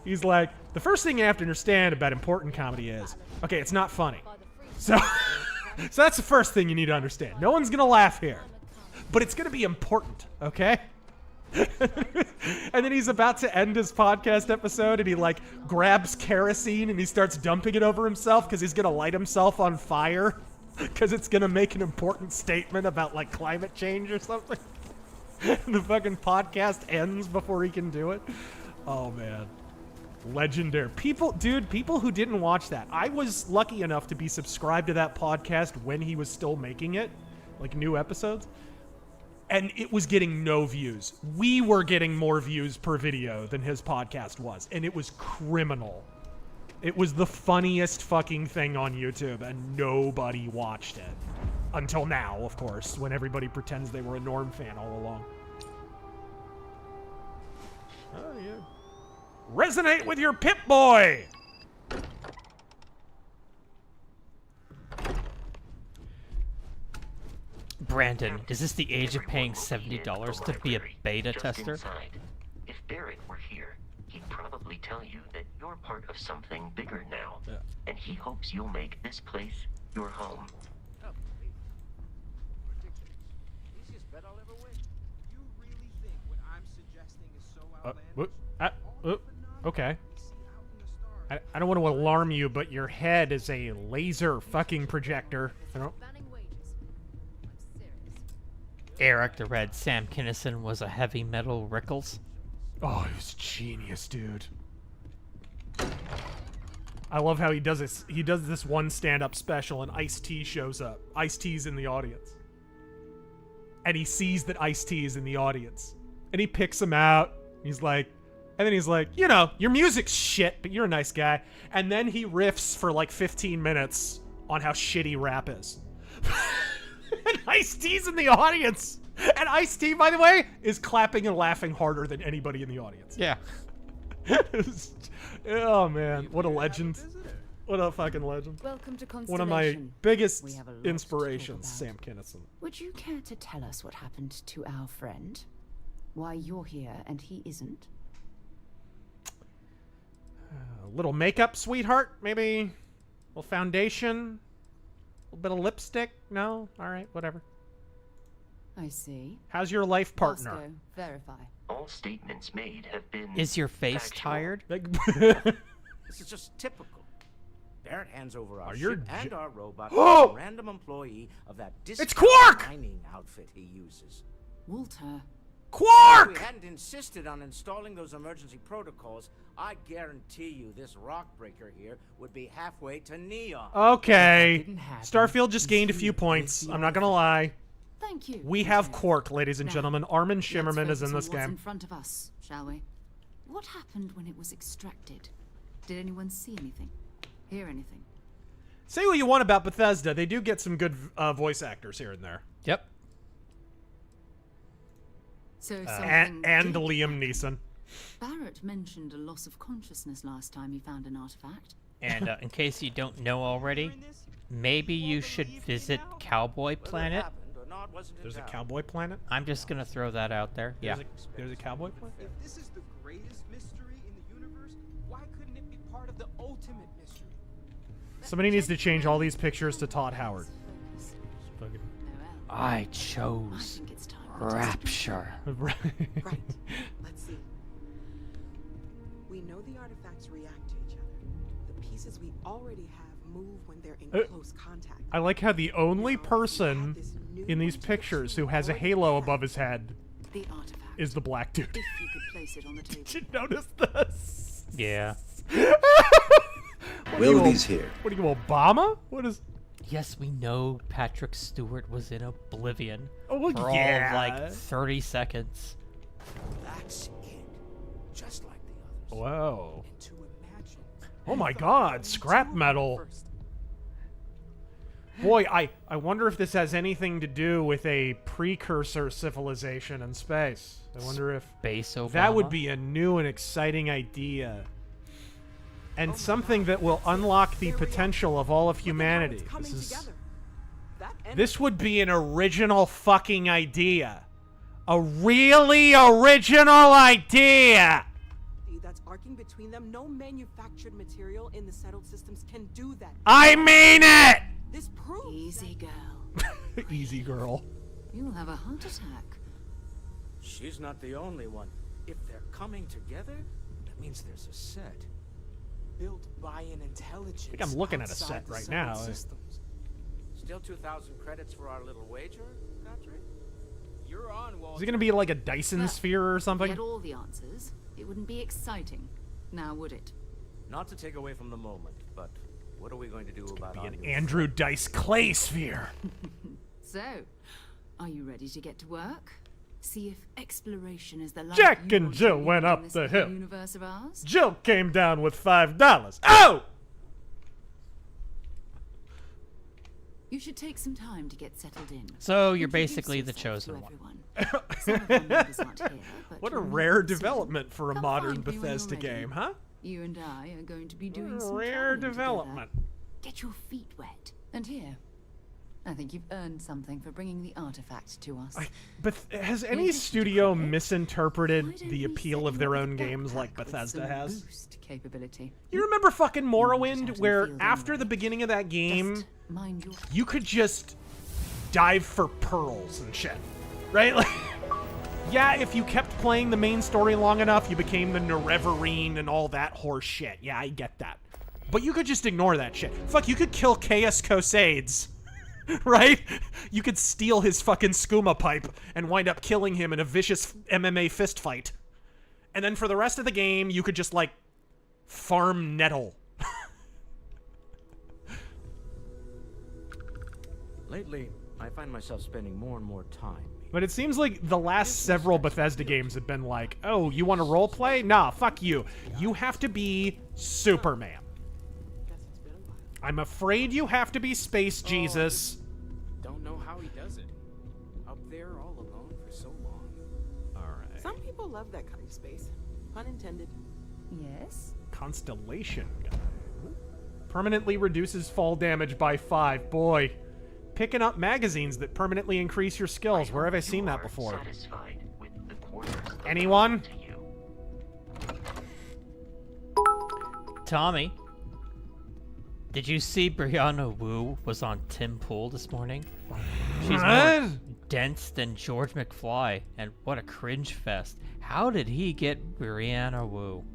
He's like, the first thing you have to understand about important comedy is, okay, it's not funny. So that's the first thing you need to understand. No one's gonna laugh here, but it's gonna be important, okay? And then he's about to end his podcast episode and he like grabs kerosene and he starts dumping it over himself because he's gonna light himself on fire because it's gonna make an important statement about like climate change or something. The fucking podcast ends before he can do it. Oh man. Legendary. People who didn't watch that. I was lucky enough to be subscribed to that podcast when he was still making it, like new episodes. And it was getting no views. We were getting more views per video than his podcast was. And it was criminal. It was the funniest fucking thing on YouTube, and nobody watched it. Until now, of course, when everybody pretends they were a Norm fan all along. Oh, yeah. Resonate with your Pip-Boy! Brandon, is this the age of paying $70 to be a beta tester? If Barrett were here, he'd probably tell you that you're part of something bigger now, and he hopes you'll make this place your home. Easiest bet I'll ever win. You really think what I'm suggesting is so okay. I don't want to alarm you, but your head is a laser fucking projector. I don't... Eric the Red Sam Kinison was a heavy metal Rickles. Oh, he was genius, dude. I love how he does this. He does this one stand-up special, and Ice-T shows up. Ice-T's in the audience. And he sees that Ice-T is in the audience. And he picks him out. He's like... And then he's like, you know, your music's shit, but you're a nice guy. And then he riffs for like 15 minutes on how shitty rap is. And Ice-T's in the audience. And Ice-T, by the way, is clapping and laughing harder than anybody in the audience. Yeah. Oh, man. What a legend. What a fucking legend. Welcome to Constellation. One of my biggest inspirations, Sam Kinison. Would you care to tell us what happened to our friend? Why you're here and he isn't? A little makeup, sweetheart? Maybe a little foundation? A little bit of lipstick? No? Alright, whatever. I see. How's your life partner? Bosco, verify. All statements made have been... Is your face tired? This is just typical. Barrett hands over our ship and our robot to a random employee of that mining outfit he uses. Walter. Quark! If we hadn't insisted on installing those emergency protocols, I guarantee you this rock breaker here would be halfway to Neon. Okay. Starfield just gained a few points. I'm not gonna lie. Thank you. We have Quark, ladies and gentlemen. Armin Shimmerman is in this game. In front of us, shall we? What happened when it was extracted? Did anyone see anything? Hear anything? Say what you want about Bethesda. They do get some good voice actors here and there. Yep. So and Liam Neeson. Barrett mentioned a loss of consciousness last time he found an artifact. And in case you don't know already, maybe you should visit Cowboy Planet. There's a Cowboy Planet? I'm just gonna throw that out there. Yeah. There's a Cowboy Planet? If this is the greatest mystery in the universe, why couldn't it be part of the ultimate mystery? Somebody needs to change all these pictures to Todd Howard. I chose Rapture. Right. Let's see. We know the artifacts react to each other. The pieces we already have move when they're in close contact. I like how the only person in these pictures who has a halo above his head is the black dude. If you could place it on the table. Did you notice this? Yeah. Wildy's here. What are you, Obama? What is... Yes, we know Patrick Stewart was in Oblivion for all of like 30 seconds. That's it. Just like the others. Whoa. And to imagine. Oh my god, scrap metal. Boy, I wonder if this has anything to do with a precursor civilization in space. I wonder if Space Obama? that would be a new and exciting idea. And something that will unlock the potential of all of humanity. This would be an original fucking idea. A really original idea! That's arcing between them. No manufactured material in the settled systems can do that. I mean it! This proves Easy girl. Easy girl. You'll have a heart attack. She's not the only one. If they're coming together, that means there's a set. Built by an intelligence. I think I'm looking at a set right now. Systems. Still 2,000 credits for our little wager, Godfrey? You're on, Walter. Is it going to be like a Dyson sphere or something? Get all the answers. It wouldn't be exciting. Now, would it? Not to take away from the moment, but what are we going to do about an Andrew Dice Clay sphere? So, are you ready to get to work? See if exploration is the life Jack you and want to Jill live went in up this the hill. Universe of ours? Jill came down with $5. Oh! You should take some time to get settled in. So you're basically the chosen one. What a rare development for a modern Bethesda game, huh? You and I are going to be doing some rare traveling development. together. Get your feet wet. And here, I think you've earned something for bringing the artifact to us. But has any studio misinterpreted the appeal of their own games like Bethesda has? Boost capability. You remember fucking Morrowind, where after the beginning of that game, you could just dive for pearls and shit, right? Like, yeah, if you kept playing the main story long enough, you became the Nerevarine and all that horse shit. Yeah, I get that. But you could just ignore that shit. Fuck, you could kill Chaos Cosades, right? You could steal his fucking skooma pipe and wind up killing him in a vicious MMA fist fight. And then for the rest of the game, you could just, like, farm nettle. Lately, I find myself spending more and more time. But it seems like the last several Bethesda games have been like, oh, you want to roleplay? Nah, fuck you. You have to be Superman. I'm afraid you have to be Space Jesus. Don't know how he does it. Up there all alone for so long. Alright. Some people love that kind of space. Pun intended. Yes? Constellation guy. Permanently reduces fall damage by 5. Boy. Picking up magazines that permanently increase your skills. Where have I seen that before? Anyone? Tommy, did you see Brianna Wu was on Tim Pool this morning? She's more dense than George McFly, and what a cringe fest. How did he get Brianna Wu?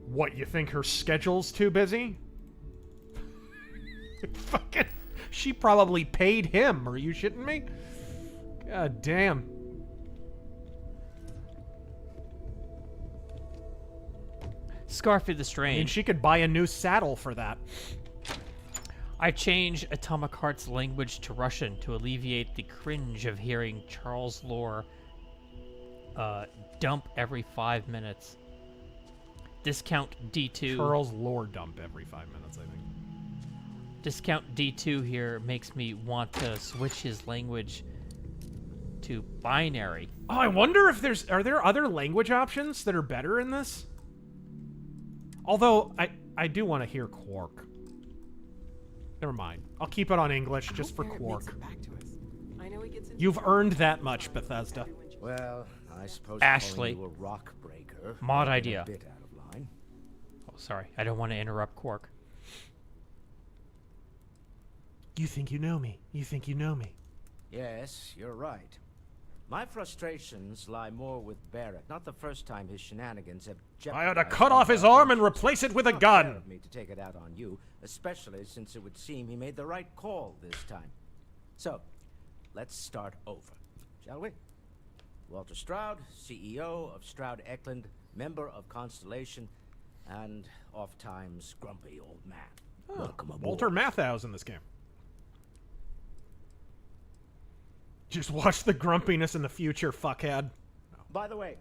What, you think her schedule's too busy? Fucking... She probably paid him. Are you shitting me? God damn. Scarfy the Strange. I mean, she could buy a new saddle for that. I changed Atomic Heart's language to Russian to alleviate the cringe of hearing Charles Lore dump every 5 minutes. Discount D2. Charles Lore dump every 5 minutes, I think. Discount D2 here makes me want to switch his language to binary. Oh, I wonder if are there other language options that are better in this? Although, I do want to hear Quark. Never mind. I'll keep it on English just for Quark. You've earned that much, Bethesda. Well, I suppose Ashley. calling you a rock breaker Mod might be idea. a bit out of line. Oh, sorry. I don't want to interrupt Quark. You think you know me. You think you know me. Yes, you're right. My frustrations lie more with Barrett. Not the first time his shenanigans have I ought to jeopardized cut our off his arm and replace it with a Not fair gun. of me to take it out on you, especially since it would seem he made the right call this time. So, let's start over, shall we? Walter Stroud, CEO of Stroud Eklund, member of Constellation, and oft-times grumpy old man. Welcome aboard. Walter Matthau's in this game. Just watch the grumpiness in the future, fuckhead. By the way,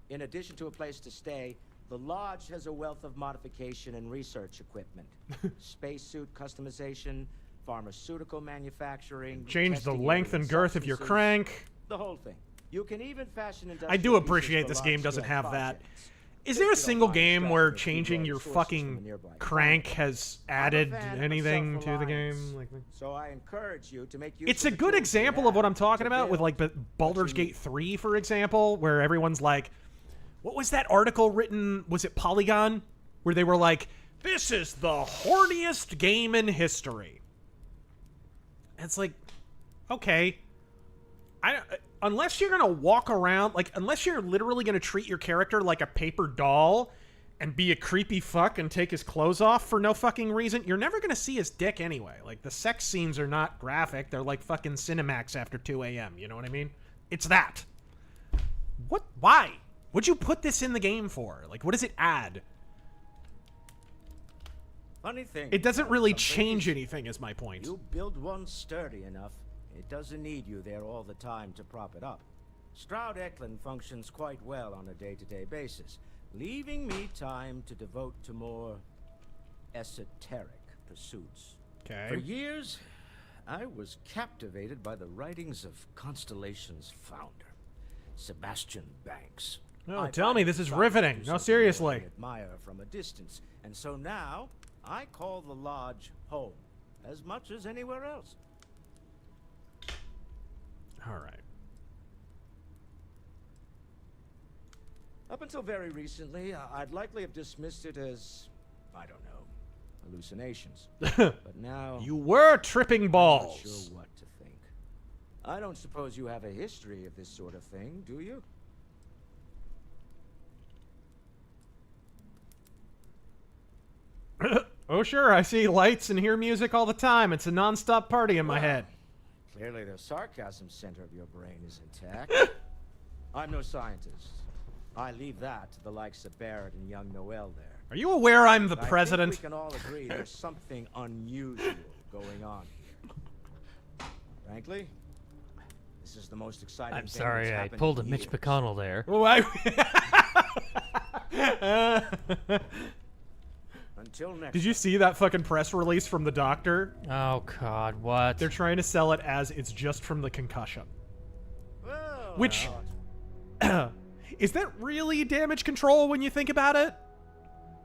in addition to a place to stay, the Lodge has a wealth of modification and research equipment. Spacesuit customization, pharmaceutical manufacturing. Change the testing length and alien girth of your substances, crank. The whole thing. You can even fashion industrial I do pieces appreciate for this game doesn't large-scale have that. projects. Is there a If you don't single mind game extracting where a few changing raw your resources from a fucking nearby crank farm. has I'm a added fan of anything to the self-reliance, game? Like, so I encourage you to make use it's of a the good tools example you of what have I'm talking to about with build like Baldur's Gate 3, for example, where everyone's like, what was that article written? Was it Polygon? Where they were like, this is the horniest game in history. And it's like, okay. Unless you're going to walk around, like, unless you're literally going to treat your character like a paper doll and be a creepy fuck and take his clothes off for no fucking reason, you're never going to see his dick anyway. Like, the sex scenes are not graphic. They're like fucking Cinemax after 2 a.m. You know what I mean? It's that. What? Why? What'd you put this in the game for? Like, what does it add? Funny thing. It doesn't really companies, change anything, is my point. You build one sturdy enough, it doesn't need you there all the time to prop it up. Stroud Eklund functions quite well on a day-to-day basis, leaving me time to devote to more esoteric pursuits. Okay. For years, I was captivated by the writings of Constellation's founder, Sebastian Banks. No, tell me, this is riveting. No, seriously. I admire from a distance, and so now I call the Lodge home as much as anywhere else. All right. Up until very recently, I'd likely have dismissed it as, I don't know, hallucinations. But now You were tripping balls. I'm not sure what to think. I don't suppose you have a history of this sort of thing, do you? Oh, sure, I see lights and hear music all the time. It's a non-stop party in my head. Clearly the sarcasm center of your brain is intact. I'm no scientist. I leave that to the likes of Barrett and young Noel there. Are you aware I'm the But president? I think we can all agree there's something unusual going on here. Frankly, this is the most exciting I'm thing sorry, that's I happened pulled a in Mitch years. McConnell there. Until next Did you see that fucking press release from the doctor? Oh, God, what? They're trying to sell it as it's just from the concussion. Which... is that really damage control when you think about it?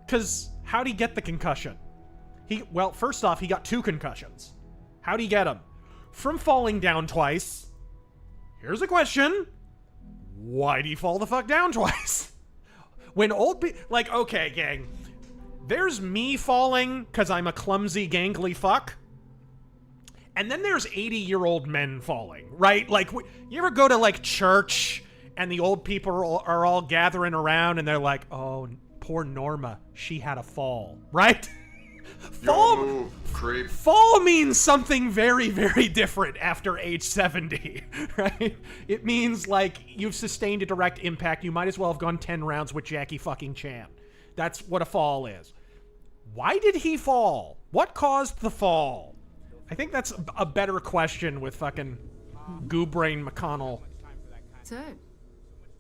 Because how'd he get the concussion? Well, first off, he got 2 concussions. How'd he get them? From falling down twice. Here's a question. Why'd he fall the fuck down twice? When old people... Like, okay, gang. There's me falling because I'm a clumsy, gangly fuck. And then there's 80-year-old men falling, right? Like, you ever go to, like, church and the old people are all gathering around and they're like, oh, poor Norma, she had a fall, right? Fall means something very, very different after age 70, right? It means, like, you've sustained a direct impact. You might as well have gone 10 rounds with Jackie fucking Chan. That's what a fall is. Why did he fall? What caused the fall? I think that's a better question with fucking Goo-Brain McConnell. So,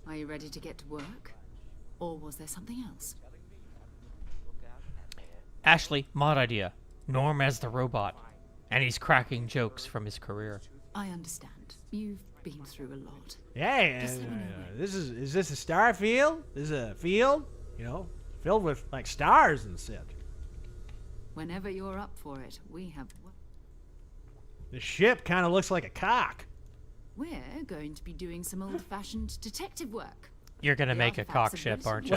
are you ready to get to work? Or was there something else? Ashley, mod idea. Norm as the robot. And he's cracking jokes from his career. I understand. You've been through a lot. Yeah, Just let me know when. is this a Starfield? This is a field, you know, filled with like stars and shit. Whenever you're up for it, we have. The ship kind of looks like a cock. We're going to be doing some old-fashioned detective work. You're gonna The make a cock artifacts ship, are aren't you?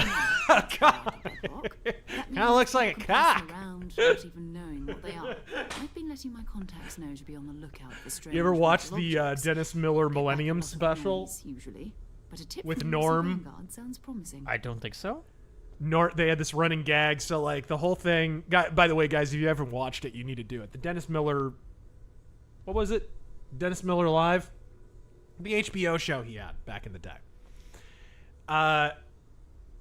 Kind of looks like a cock. Around, not even knowing what they are. I've been letting my contacts know to be on the lookout for strange. You ever watch metal the objects. Dennis Miller Millennium special Usually, but a tip with from the Norm? Vanguard sounds promising. I don't think so. They had this running gag, so like the whole thing. By the way, guys, if you haven't watched it, you need to do it. The Dennis Miller, what was it? Dennis Miller Live, the HBO show he had back in the day.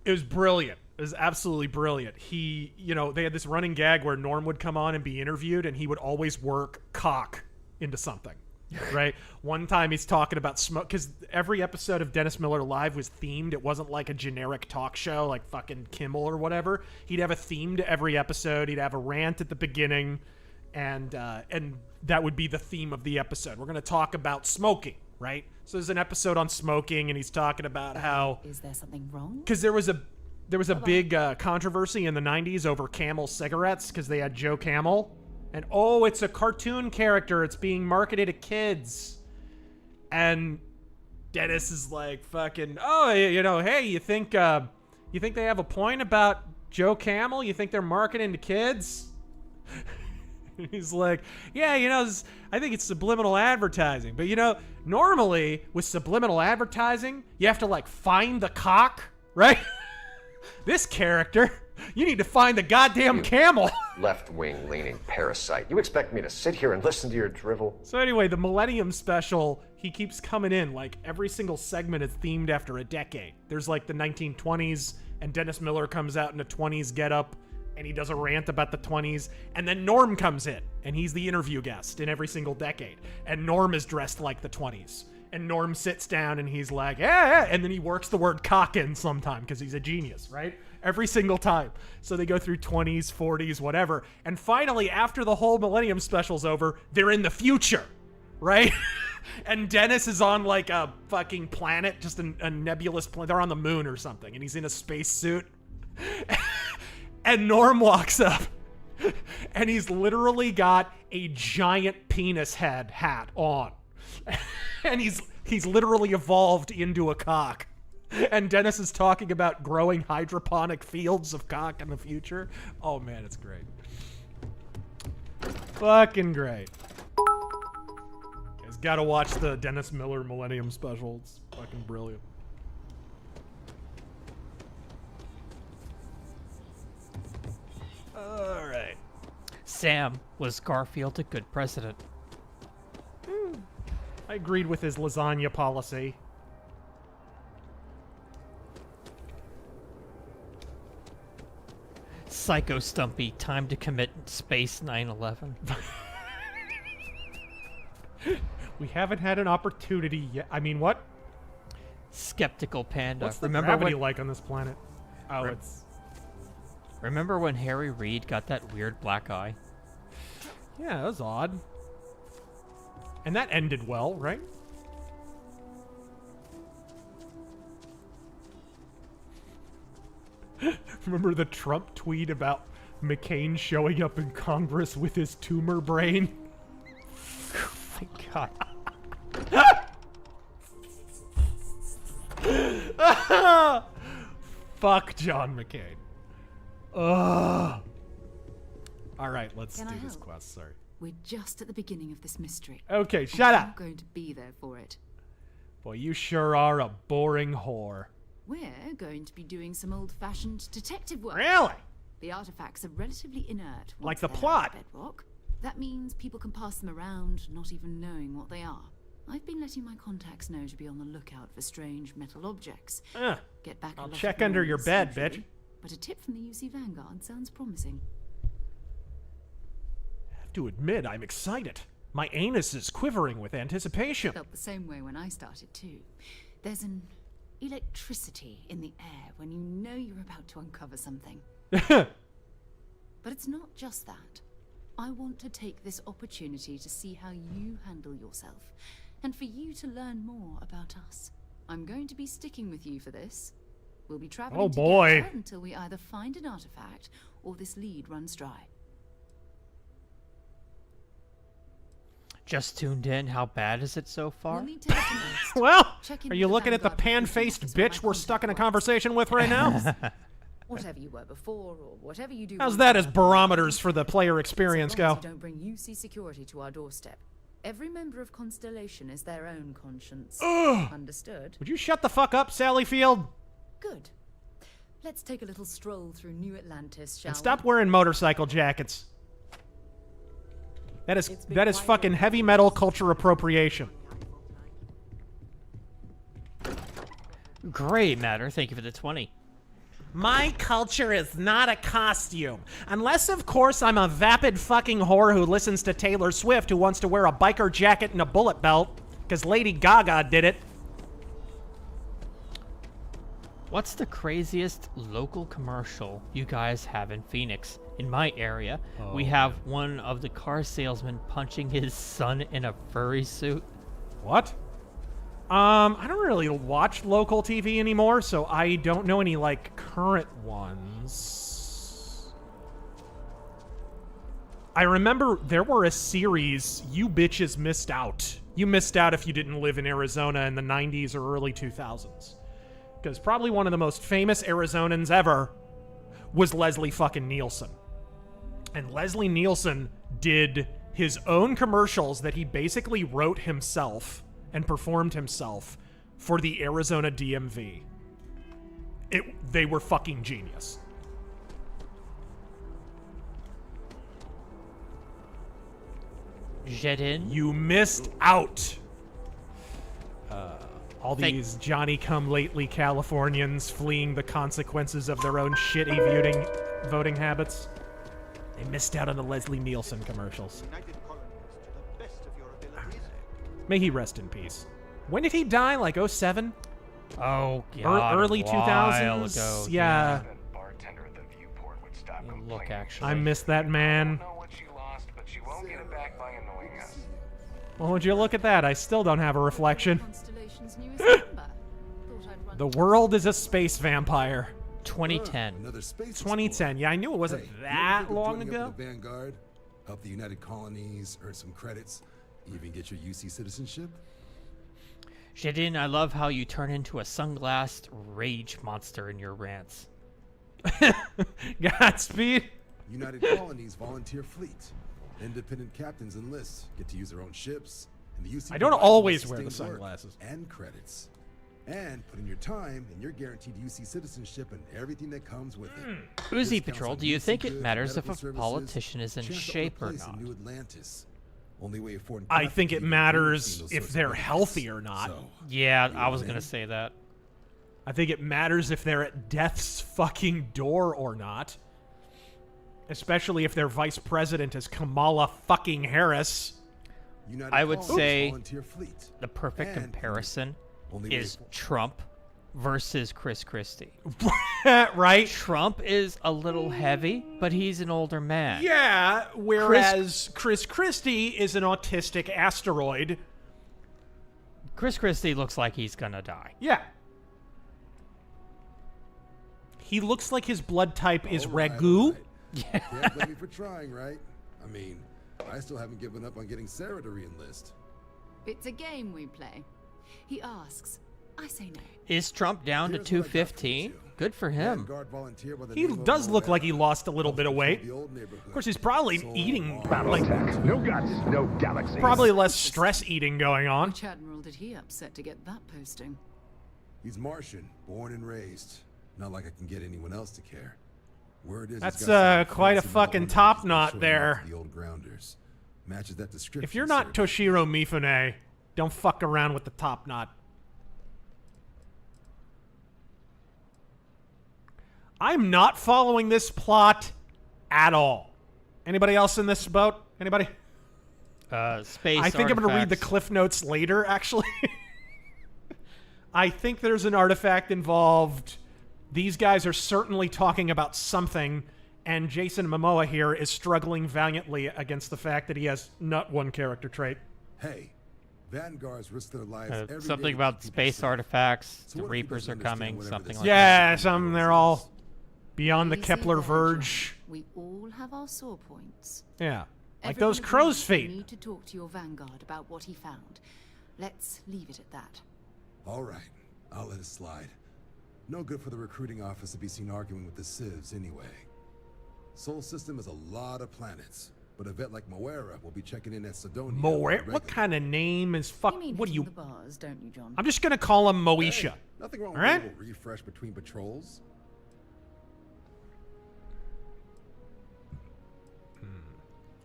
It was brilliant. It was absolutely brilliant. He, you know, they had this running gag where Norm would come on and be interviewed, and he would always work cock into something. Right? One time he's talking about smoke, because every episode of Dennis Miller Live was themed. It wasn't like a generic talk show like fucking Kimmel or whatever. He'd have a theme to every episode. He'd have a rant at the beginning, and that would be the theme of the episode. We're going to talk about smoking, right? So there's an episode on smoking, and he's talking about how... Is there something wrong? Because there was a big controversy in the 90s over Camel cigarettes, because they had Joe Camel. And, oh, it's a cartoon character. It's being marketed to kids. And Dennis is like, fucking, oh, you know, hey, you think they have a point about Joe Camel? You think they're marketing to kids? He's like, yeah, you know, I think it's subliminal advertising. But, you know, normally with subliminal advertising, you have to, like, find the cock, right? This character, you need to find the goddamn camel. Left-wing leaning parasite. You expect me to sit here and listen to your drivel? So anyway, the Millennium Special, he keeps coming in. Like, every single segment is themed after a decade. There's, like, the 1920s, and Dennis Miller comes out in a 20s getup, and he does a rant about the 20s, and then Norm comes in, and he's the interview guest in every single decade, and Norm is dressed like the 20s, and Norm sits down, and he's like, yeah, and then he works the word cock in sometime, because he's a genius, right? Every single time. So they go through 20s, 40s, whatever, and finally, after the whole Millennium Special's over, they're in the future, right? And Dennis is on, like, a fucking planet, just a nebulous planet. They're on the moon or something, and he's in a spacesuit. And Norm walks up, and he's literally got a giant penis head hat on. And he's literally evolved into a cock. And Dennis is talking about growing hydroponic fields of cock in the future. Oh, man, it's great. Fucking great. You guys gotta watch the Dennis Miller Millennium Special. It's fucking brilliant. All right. Sam, was Garfield a good president? I agreed with his lasagna policy. Psycho Stumpy, time to commit space 9/11. We haven't had an opportunity yet. I mean, what? Skeptical Panda. What's the Remember gravity when, like on this planet? Oh, it's... Remember when Harry Reid got that weird black eye? Yeah, that was odd. And that ended well, right? Remember the Trump tweet about McCain showing up in Congress with his tumor brain? Oh my God. Fuck John McCain. Ugh. All right, let's Can do I this help? quest. Sorry. We're just at the beginning of this mystery. Okay, shut up. I'm going to be there for it. Boy, you sure are a boring whore. We're going to be doing some old-fashioned detective work. Really? The artifacts are relatively inert. Like once the they're plot. Bedrock. That means people can pass them around, not even knowing what they are. I've been letting my contacts know to be on the lookout for strange metal objects. Get back. I'll check under your bed, bitch. But a tip from the UC Vanguard sounds promising. I have to admit, I'm excited. My anus is quivering with anticipation. Felt the same way when I started too. There's an electricity in the air when you know you're about to uncover something. But it's not just that. I want to take this opportunity to see how you handle yourself and for you to learn more about us. I'm going to be sticking with you for this. We'll be traveling Oh, boy. together until we either find an artifact or this lead runs dry. Just tuned in. How bad is it so far? We'll need to head to next. Well, Check in are you with the looking at the Vanguard pan-faced recruitment office bitch where we're my stuck in a contact was. conversation with right now? Whatever you were before, or whatever you do. How's once that you're as up, barometers for the player experience so long go? as you don't bring UC security to our doorstep. Every member of Constellation is their own conscience. Ugh. Understood? Would you shut the fuck up, Sally Field? Good. Let's take a little stroll through New Atlantis, shall And stop wearing motorcycle jackets. That is fucking heavy metal culture appropriation. Great, Matter. Thank you for the 20. My culture is not a costume. Unless, of course, I'm a vapid fucking whore who listens to Taylor Swift who wants to wear a biker jacket and a bullet belt, because Lady Gaga did it. What's the craziest local commercial you guys have in Phoenix? In my area, we have one of the car salesmen punching his son in a furry suit. What? I don't really watch local TV anymore, so I don't know any, like, current ones. I remember there were a series, you bitches missed out. You missed out if you didn't live in Arizona in the 90s or early 2000s. Because probably one of the most famous Arizonans ever was Leslie fucking Nielsen. And Leslie Nielsen did his own commercials that he basically wrote himself and performed himself for the Arizona DMV. They were fucking genius. Jedin? You missed out. All these Johnny-come-lately Californians fleeing the consequences of their own shitty voting habits. They missed out on the Leslie Nielsen commercials. May he rest in peace. When did he die? Like 07? Oh, God. Early a while 2000s? ago. Yeah. Look, actually. I miss that man. Well, would you look at that? I still don't have a reflection. The world is a space vampire. 2010. 2010. Yeah, I knew it wasn't that long ago. The Vanguard, help the United Colonies, earn some credits, even get your UC citizenship. Jedin, I love how you turn into a sunglassed rage monster in your rants. Godspeed. United Colonies volunteer fleet. Independent captains enlist, get to use their own ships. And the UC I don't always wear the sunglasses. And credits. And put in your time, and you're guaranteed UC citizenship and everything that comes with it. Uzi Patrol, do you think it matters if a politician is in shape or not? New Atlantis. Only way foreign I think it matters if they're healthy or not. So, yeah, I was going to say that. I think it matters if they're at death's fucking door or not. Especially if their vice president is Kamala fucking Harris. I would say the perfect comparison is Trump versus Chris Christie. Right? Trump is a little heavy, but he's an older man. Yeah, whereas Chris Christie is an autistic asteroid. Chris Christie looks like he's gonna die. Yeah. He looks like his blood type is ragu. Yeah. Can't blame me for trying, right? I mean, I still haven't given up on getting Sarah to re-enlist. It's a game we play. He asks. I say no. Is Trump down to 215? Good for him. He does look like he lost a little bit of weight. Of course, he's probably eating like no guts, no galaxy. Probably less stress eating going on. Which admiral did he upset to get that posting? He's Martian, born and raised. Not like I can get anyone else to care. Word is that's quite a fucking top knot there. The old grounders. Matches that description. If you're not Toshiro Mifune, don't fuck around with the top knot. I'm not following this plot at all. Anybody else in this boat? Anybody? Space I think I'm going to read the artifacts. cliff notes later, actually. I think there's an artifact involved. These guys are certainly talking about something, and Jason Momoa here is struggling valiantly against the fact that he has not one character trait. Hey, Vanguards risk their lives every day Something to about keep people space safe. artifacts. So The what if he Reapers doesn't are coming. understand whatever Something this like Yeah, some they're all beyond the Easy Kepler there, Verge. John. We all have our sore points. Yeah, like Everyone those crow's agrees you feet. need to talk to your Vanguard about what he found. Let's leave it at that. All right, I'll let it slide. No good for the recruiting office to be seen arguing with the civs anyway. Sol System is a lot of planets, but a vet like Moira will be checking in at Sidonia. Moira? What kind of name is fuck? You mean What do you? hitting the bars, don't you, John? I'm just gonna call him Moesha. Hey, nothing wrong All with right? a little refresh between patrols.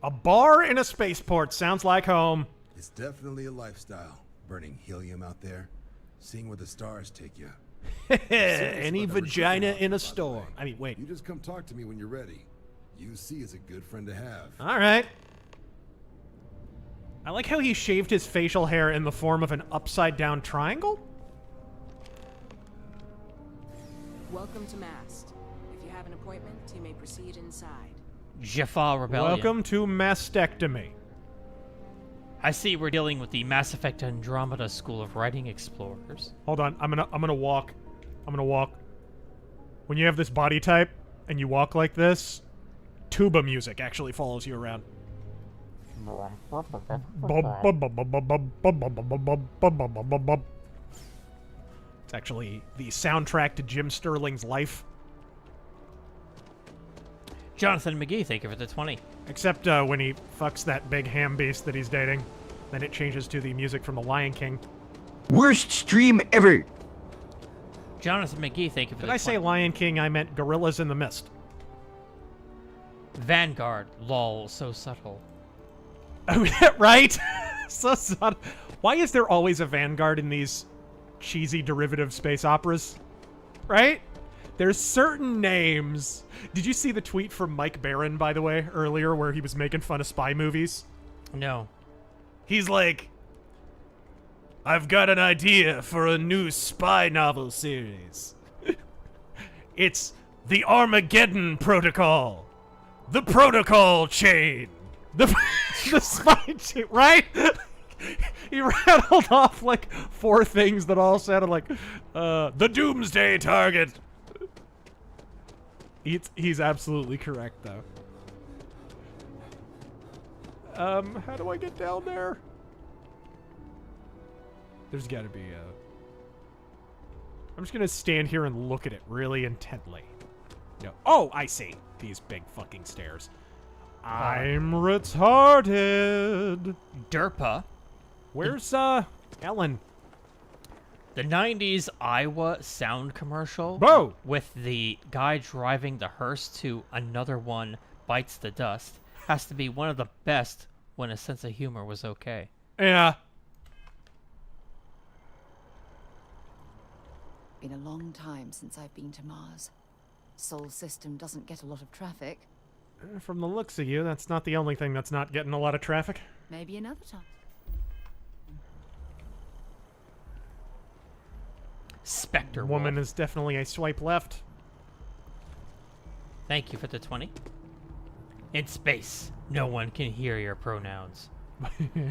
A bar in a spaceport sounds like home. It's definitely a lifestyle. Burning helium out there, seeing where the stars take you. Any vagina in a storm. I mean, wait. You just come talk to me when you're ready. UC is a good friend to have. All right. I like how he shaved his facial hair in the form of an upside-down triangle. Welcome to Mast. If you have an appointment, you may proceed inside. Jaffa Rebellion. Welcome to mastectomy. I see we're dealing with the Mass Effect Andromeda School of Writing Explorers. Hold on, I'm gonna walk. I'm gonna walk. When you have this body type and you walk like this, tuba music actually follows you around. It's actually the soundtrack to Jim Sterling's life. Jonathan McGee, thank you for the 20. Except when he fucks that big ham beast that he's dating. Then it changes to the music from The Lion King. Worst stream ever. Jonathan McGee, thank you for Did the I say 20. Lion King? I meant Gorillas in the Mist. Vanguard, lol, so subtle. Oh, yeah, right? So subtle. Why is there always a Vanguard in these cheesy derivative space operas? Right? There's certain names. Did you see the tweet from Mike Barron, by the way, earlier, where he was making fun of spy movies? No. He's like, I've got an idea for a new spy novel series. It's the Armageddon Protocol. The Protocol Chain. The spy chain, right? He rattled off like 4 things that all sounded like the Doomsday Target. He's absolutely correct, though. How do I get down there? There's gotta be a... I'm just gonna stand here and look at it really intently. No. Oh, I see. These big fucking stairs. I'm retarded. Derpa. Where's, Ellen? The 90s Iowa sound commercial. Whoa! With the guy driving the hearse to Another One Bites the Dust has to be one of the best when a sense of humor was okay. Yeah. Been a long time since I've been to Mars. Sol System doesn't get a lot of traffic. From the looks of you, that's not the only thing that's not getting a lot of traffic. Maybe another time. Spectre Woman Wolf. is definitely a swipe left. Thank you for the 20. In space, no one can hear your pronouns.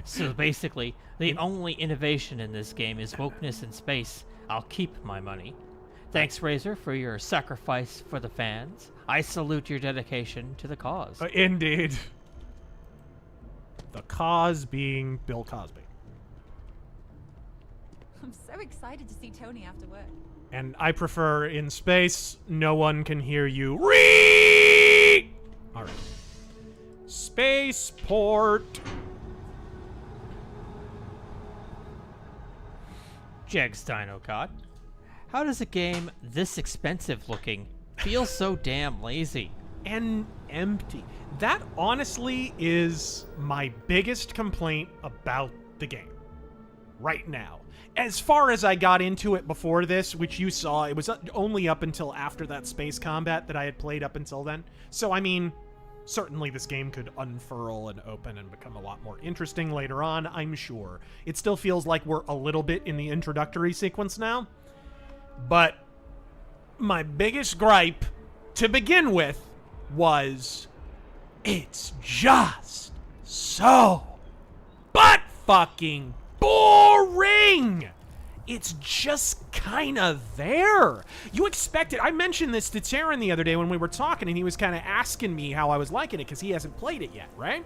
So basically, the only innovation in this game is wokeness in space. I'll keep my money. Thanks, Razor, for your sacrifice for the fans. I salute your dedication to the cause. Indeed. The cause being Bill Cosby. I'm so excited to see Tony after work. And I prefer in space, no one can hear you. Ree! Alright. Spaceport. Jegs Dino God. How does a game this expensive looking feel so damn lazy? And empty. That honestly is my biggest complaint about the game. Right now. As far as I got into it before this, which you saw, it was only up until after that space combat that I had played up until then. So, I mean, certainly this game could unfurl and open and become a lot more interesting later on, I'm sure. It still feels like we're a little bit in the introductory sequence now. But my biggest gripe to begin with was it's just so butt-fucking boring. It's just kind of there. You expect it. I mentioned this to Taryn the other day when we were talking, and he was kind of asking me how I was liking it because he hasn't played it yet, right?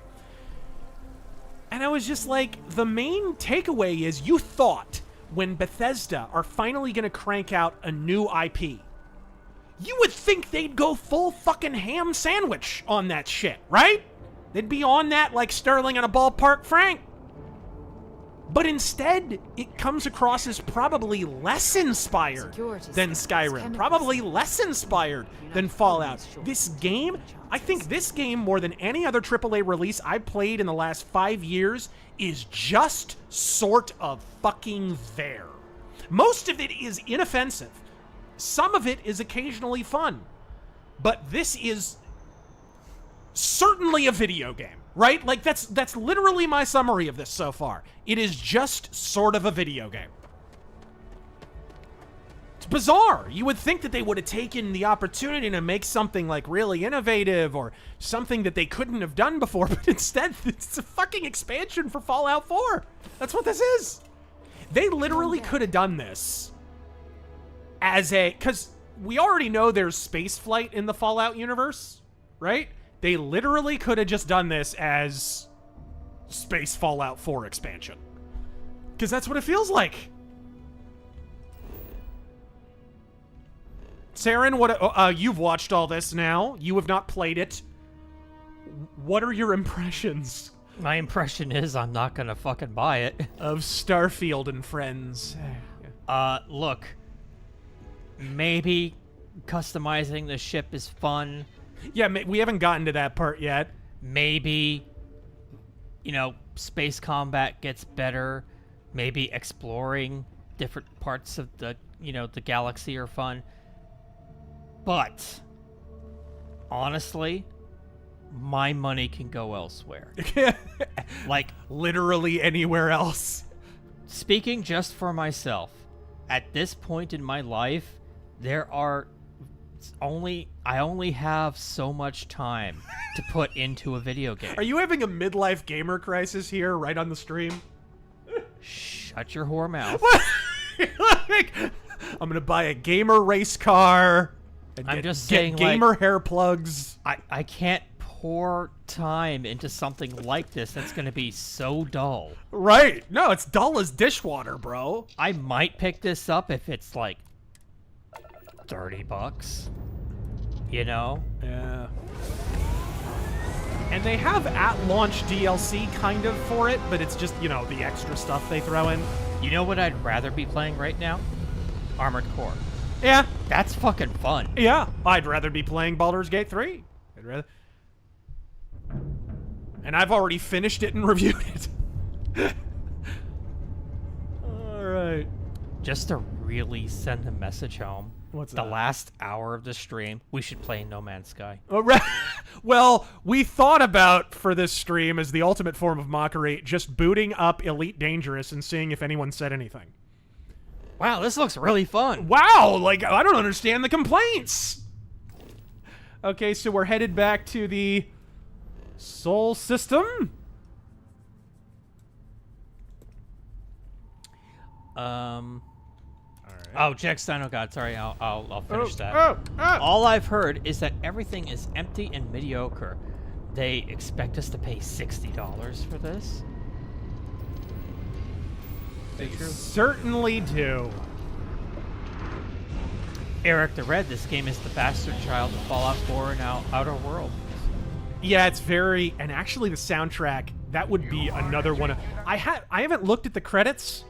And I was just like, the main takeaway is you thought when Bethesda are finally going to crank out a new IP, you would think they'd go full fucking ham sandwich on that shit, right? They'd be on that like Sterling on a ballpark Frank. But instead, it comes across as probably less inspired than Skyrim. Probably less inspired than Fallout. This game, I think this game, more than any other AAA release I've played in the last 5 years, is just sort of fucking there. Most of it is inoffensive. Some of it is occasionally fun. But this is certainly a video game. Right? Like, that's literally my summary of this so far. It is just sort of a video game. It's bizarre. You would think that they would have taken the opportunity to make something, like, really innovative or something that they couldn't have done before, but instead, it's a fucking expansion for Fallout 4. That's what this is. They literally could have done this as a... Because we already know there's spaceflight in the Fallout universe, right? They literally could have just done this as Space Fallout 4 expansion. Because that's what it feels like. Saren, what? You've watched all this now. You have not played it. What are your impressions? My impression is I'm not gonna fucking buy it. Of Starfield and friends. Look. Maybe customizing the ship is fun. Yeah, we haven't gotten to that part yet. Maybe, you know, space combat gets better. Maybe exploring different parts of the, you know, the galaxy are fun. But, honestly, my money can go elsewhere. Like, literally anywhere else. Speaking just for myself, at this point in my life, I only have so much time to put into a video game. Are you having a midlife gamer crisis here, right on the stream? Shut your whore mouth. Like, I'm gonna buy a gamer race car. And I'm get, just get saying, gamer like, hair plugs. I can't pour time into something like this that's gonna be so dull. Right. No, it's dull as dishwater, bro. I might pick this up if it's like $30. You know? Yeah. And they have at-launch DLC kind of for it, but it's just, you know, the extra stuff they throw in. You know what I'd rather be playing right now? Armored Core. Yeah. That's fucking fun. Yeah. I'd rather be playing Baldur's Gate 3. I'd rather... And I've already finished it and reviewed it. Alright. Just to really send a message home. What's the that? last hour of the stream, we should play No Man's Sky. Oh, right. Well, we thought about, for this stream, as the ultimate form of mockery, just booting up Elite Dangerous and seeing if anyone said anything. Wow, this looks really fun. Wow, like, I don't understand the complaints. Okay, so we're headed back to the Sol system. Oh, Jack Stein, oh god, sorry, I'll finish that. All I've heard is that everything is empty and mediocre. They expect us to pay $60 for this? They certainly do. Eric the Red, this game is the bastard child of Fallout 4 and Outer Worlds. Yeah, it's very... And actually the soundtrack, that would be another one. I haven't looked at the credits.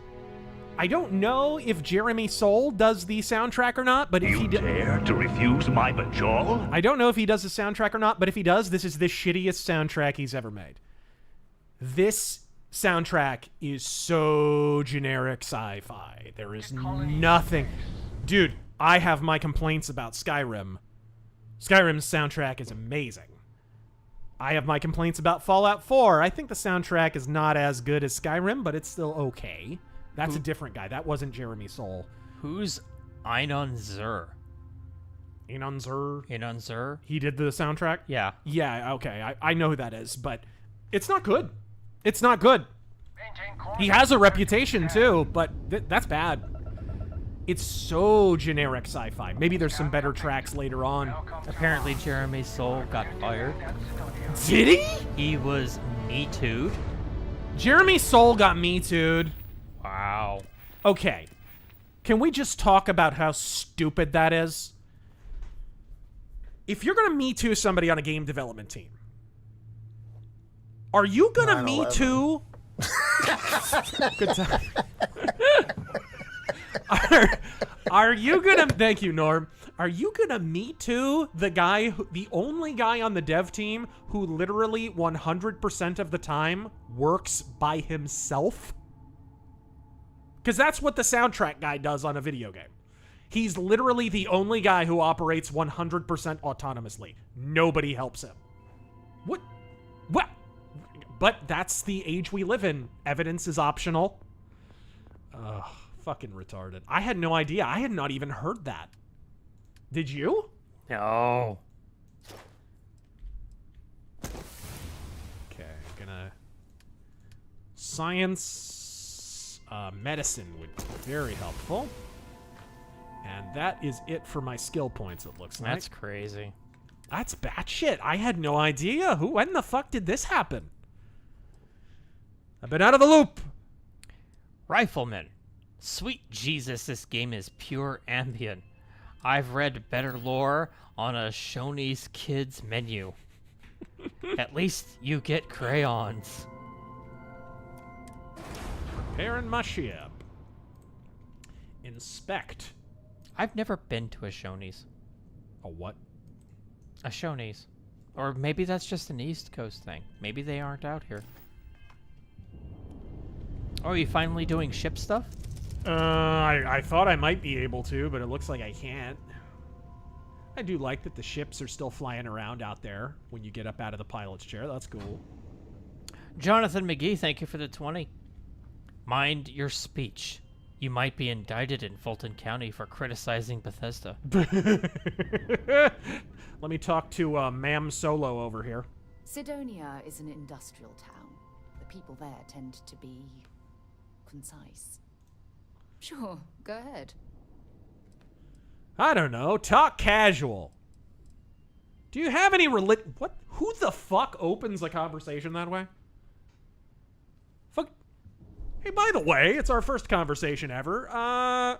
I don't know if Jeremy Soule does the soundtrack or not, but if he does... dare to refuse my bajol? I don't know if he does the soundtrack or not, but if he does, this is the shittiest soundtrack he's ever made. This soundtrack is so generic sci-fi. There is nothing... Dude, I have my complaints about Skyrim. Skyrim's soundtrack is amazing. I have my complaints about Fallout 4. I think the soundtrack is not as good as Skyrim, but it's still okay. That's a different guy. That wasn't Jeremy Soule. Who's Einon Zur? Einon Zur? Einon Zur? He did the soundtrack? Yeah. Yeah, okay. I know who that is, but it's not good. It's not good. He has a reputation too, but that's bad. It's so generic sci-fi. Maybe there's some better tracks later on. Apparently Jeremy Soule got fired. Did he? He was Me Too'd. Jeremy Soule got Me Too'd. Wow. Okay. Can we just talk about how stupid that is? If you're going to Me Too somebody on a game development team, are you going to Me Too... Good time. Are you gonna... Thank you, Norm. Are you gonna Me Too the guy, the only guy on the dev team who literally 100% of the time works by himself? Because that's what the soundtrack guy does on a video game. He's literally the only guy who operates 100% autonomously. Nobody helps him. What? But that's the age we live in. Evidence is optional. Ugh, fucking retarded. I had no idea. I had not even heard that. Did you? No. Okay, gonna... Science, medicine would be very helpful. And that is it for my skill points, it looks like. That's crazy. That's batshit. I had no idea. When the fuck did this happen? I've been out of the loop. Rifleman. Sweet Jesus, this game is pure ambient. I've read better lore on a Shoney's Kids menu. At least you get crayons. Preparing my ship. Inspect. I've never been to a Shoney's. A what? A Shoney's. Or maybe that's just an East Coast thing. Maybe they aren't out here. Oh, are you finally doing ship stuff? I thought I might be able to, but it looks like I can't. I do like that the ships are still flying around out there when you get up out of the pilot's chair. That's cool. Jonathan McGee, thank you for the 20. Mind your speech. You might be indicted in Fulton County for criticizing Bethesda. Let me talk to Ma'am Solo over here. Sidonia is an industrial town. The people there tend to be concise. Sure, go ahead. I don't know. Talk casual. Do you have any what? Who the fuck opens a conversation that way? Fuck. Hey, by the way, it's our first conversation ever. Are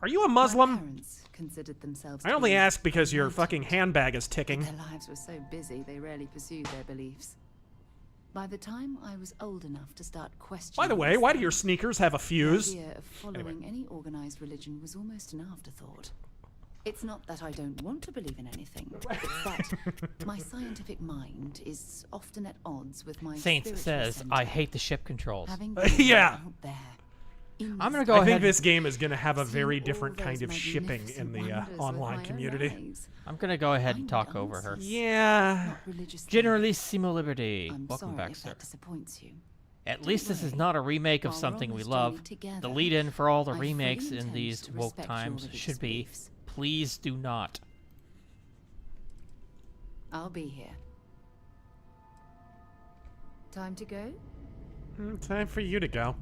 you a Muslim? My parents considered themselves. I only ask because your fucking handbag is ticking. Their lives were so busy, they rarely pursued their beliefs. By the time I was old enough to start questioning... By the way, why do your sneakers have a fuse? The idea of following any organized religion was almost an afterthought. It's not that I don't want to believe in anything. It's that my scientific mind is often at odds with my Saints spiritual says, center. I hate the ship controls. Yeah. I'm gonna go ahead. I think this game is gonna have a very different kind of shipping in the online community. I'm gonna go ahead and talk over her. Yeah. Generalissimo Liberty. Welcome back, sir. Disappoints you. At least this is not a remake of something we love. The lead-in for all the remakes in these woke times should be, please do not. I'll be here. Time to go? Time for you to go.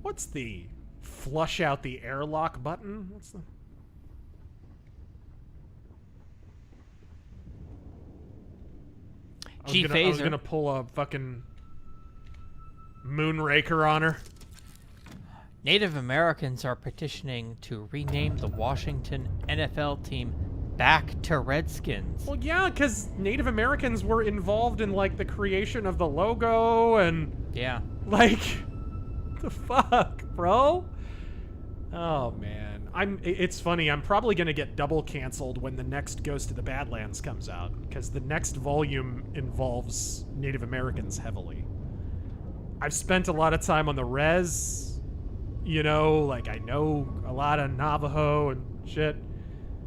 What's the flush out the airlock button? What's the... I was gonna pull a fucking Moonraker on her. Native Americans are petitioning to rename the Washington NFL team back to Redskins. Well, yeah, because Native Americans were involved in, like, the creation of the logo and... Yeah. Like... the fuck, bro? Oh, man. It's funny, I'm probably gonna get double canceled when the next Ghost of the Badlands comes out, because the next volume involves Native Americans heavily. I've spent a lot of time on the res, you know, like I know a lot of Navajo and shit,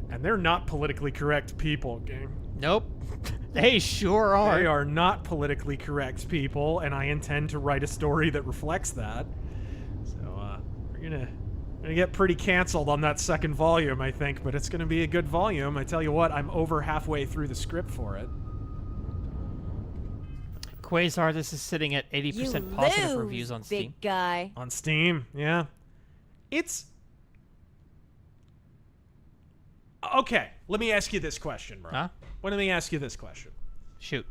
and they're not politically correct people, gang. Nope. They sure are. They are not politically correct people, and I intend to write a story that reflects that. So, we're gonna get pretty canceled on that second volume, I think, but it's gonna be a good volume. I tell you what, I'm over halfway through the script for it. Quasar, this is sitting at 80% positive reviews on Steam. Big guy. On Steam, yeah. It's... Okay, let me ask you this question, bro. Huh? Let me ask you this question. Shoot.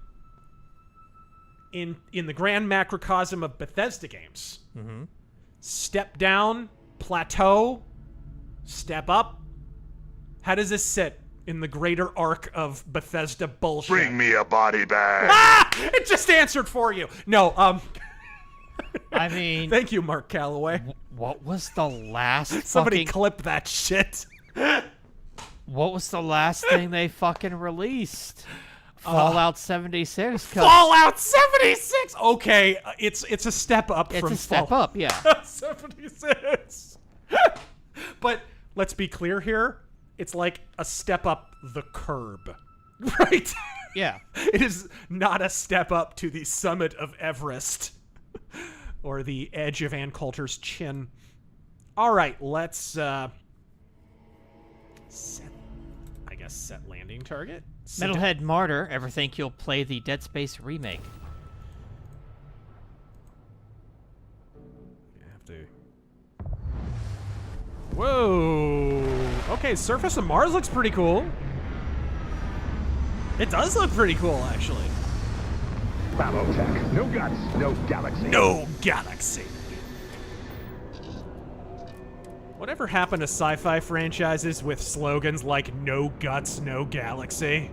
In the grand macrocosm of Bethesda games, step down, plateau, step up, how does this sit in the greater arc of Bethesda bullshit? Bring me a body bag. Ah! It just answered for you. No, I mean... Thank you, Mark Calloway. What was the last Somebody clip that shit. What was the last thing they fucking released? Fallout 76. Fallout 76! Okay, it's a step up from It's a step up, yeah. 76. But let's be clear here. It's like a step up the curb. Right? Yeah. It is not a step up to the summit of Everest. Or the edge of Ann Coulter's chin. Alright, let's set landing target. Metalhead Martyr, ever think you'll play the Dead Space remake? I have to... Whoa! Okay, Surface of Mars looks pretty cool. It does look pretty cool, actually. Battletech. No guts, no galaxy. No galaxy. Whatever happened to sci-fi franchises with slogans like no guts, no galaxy?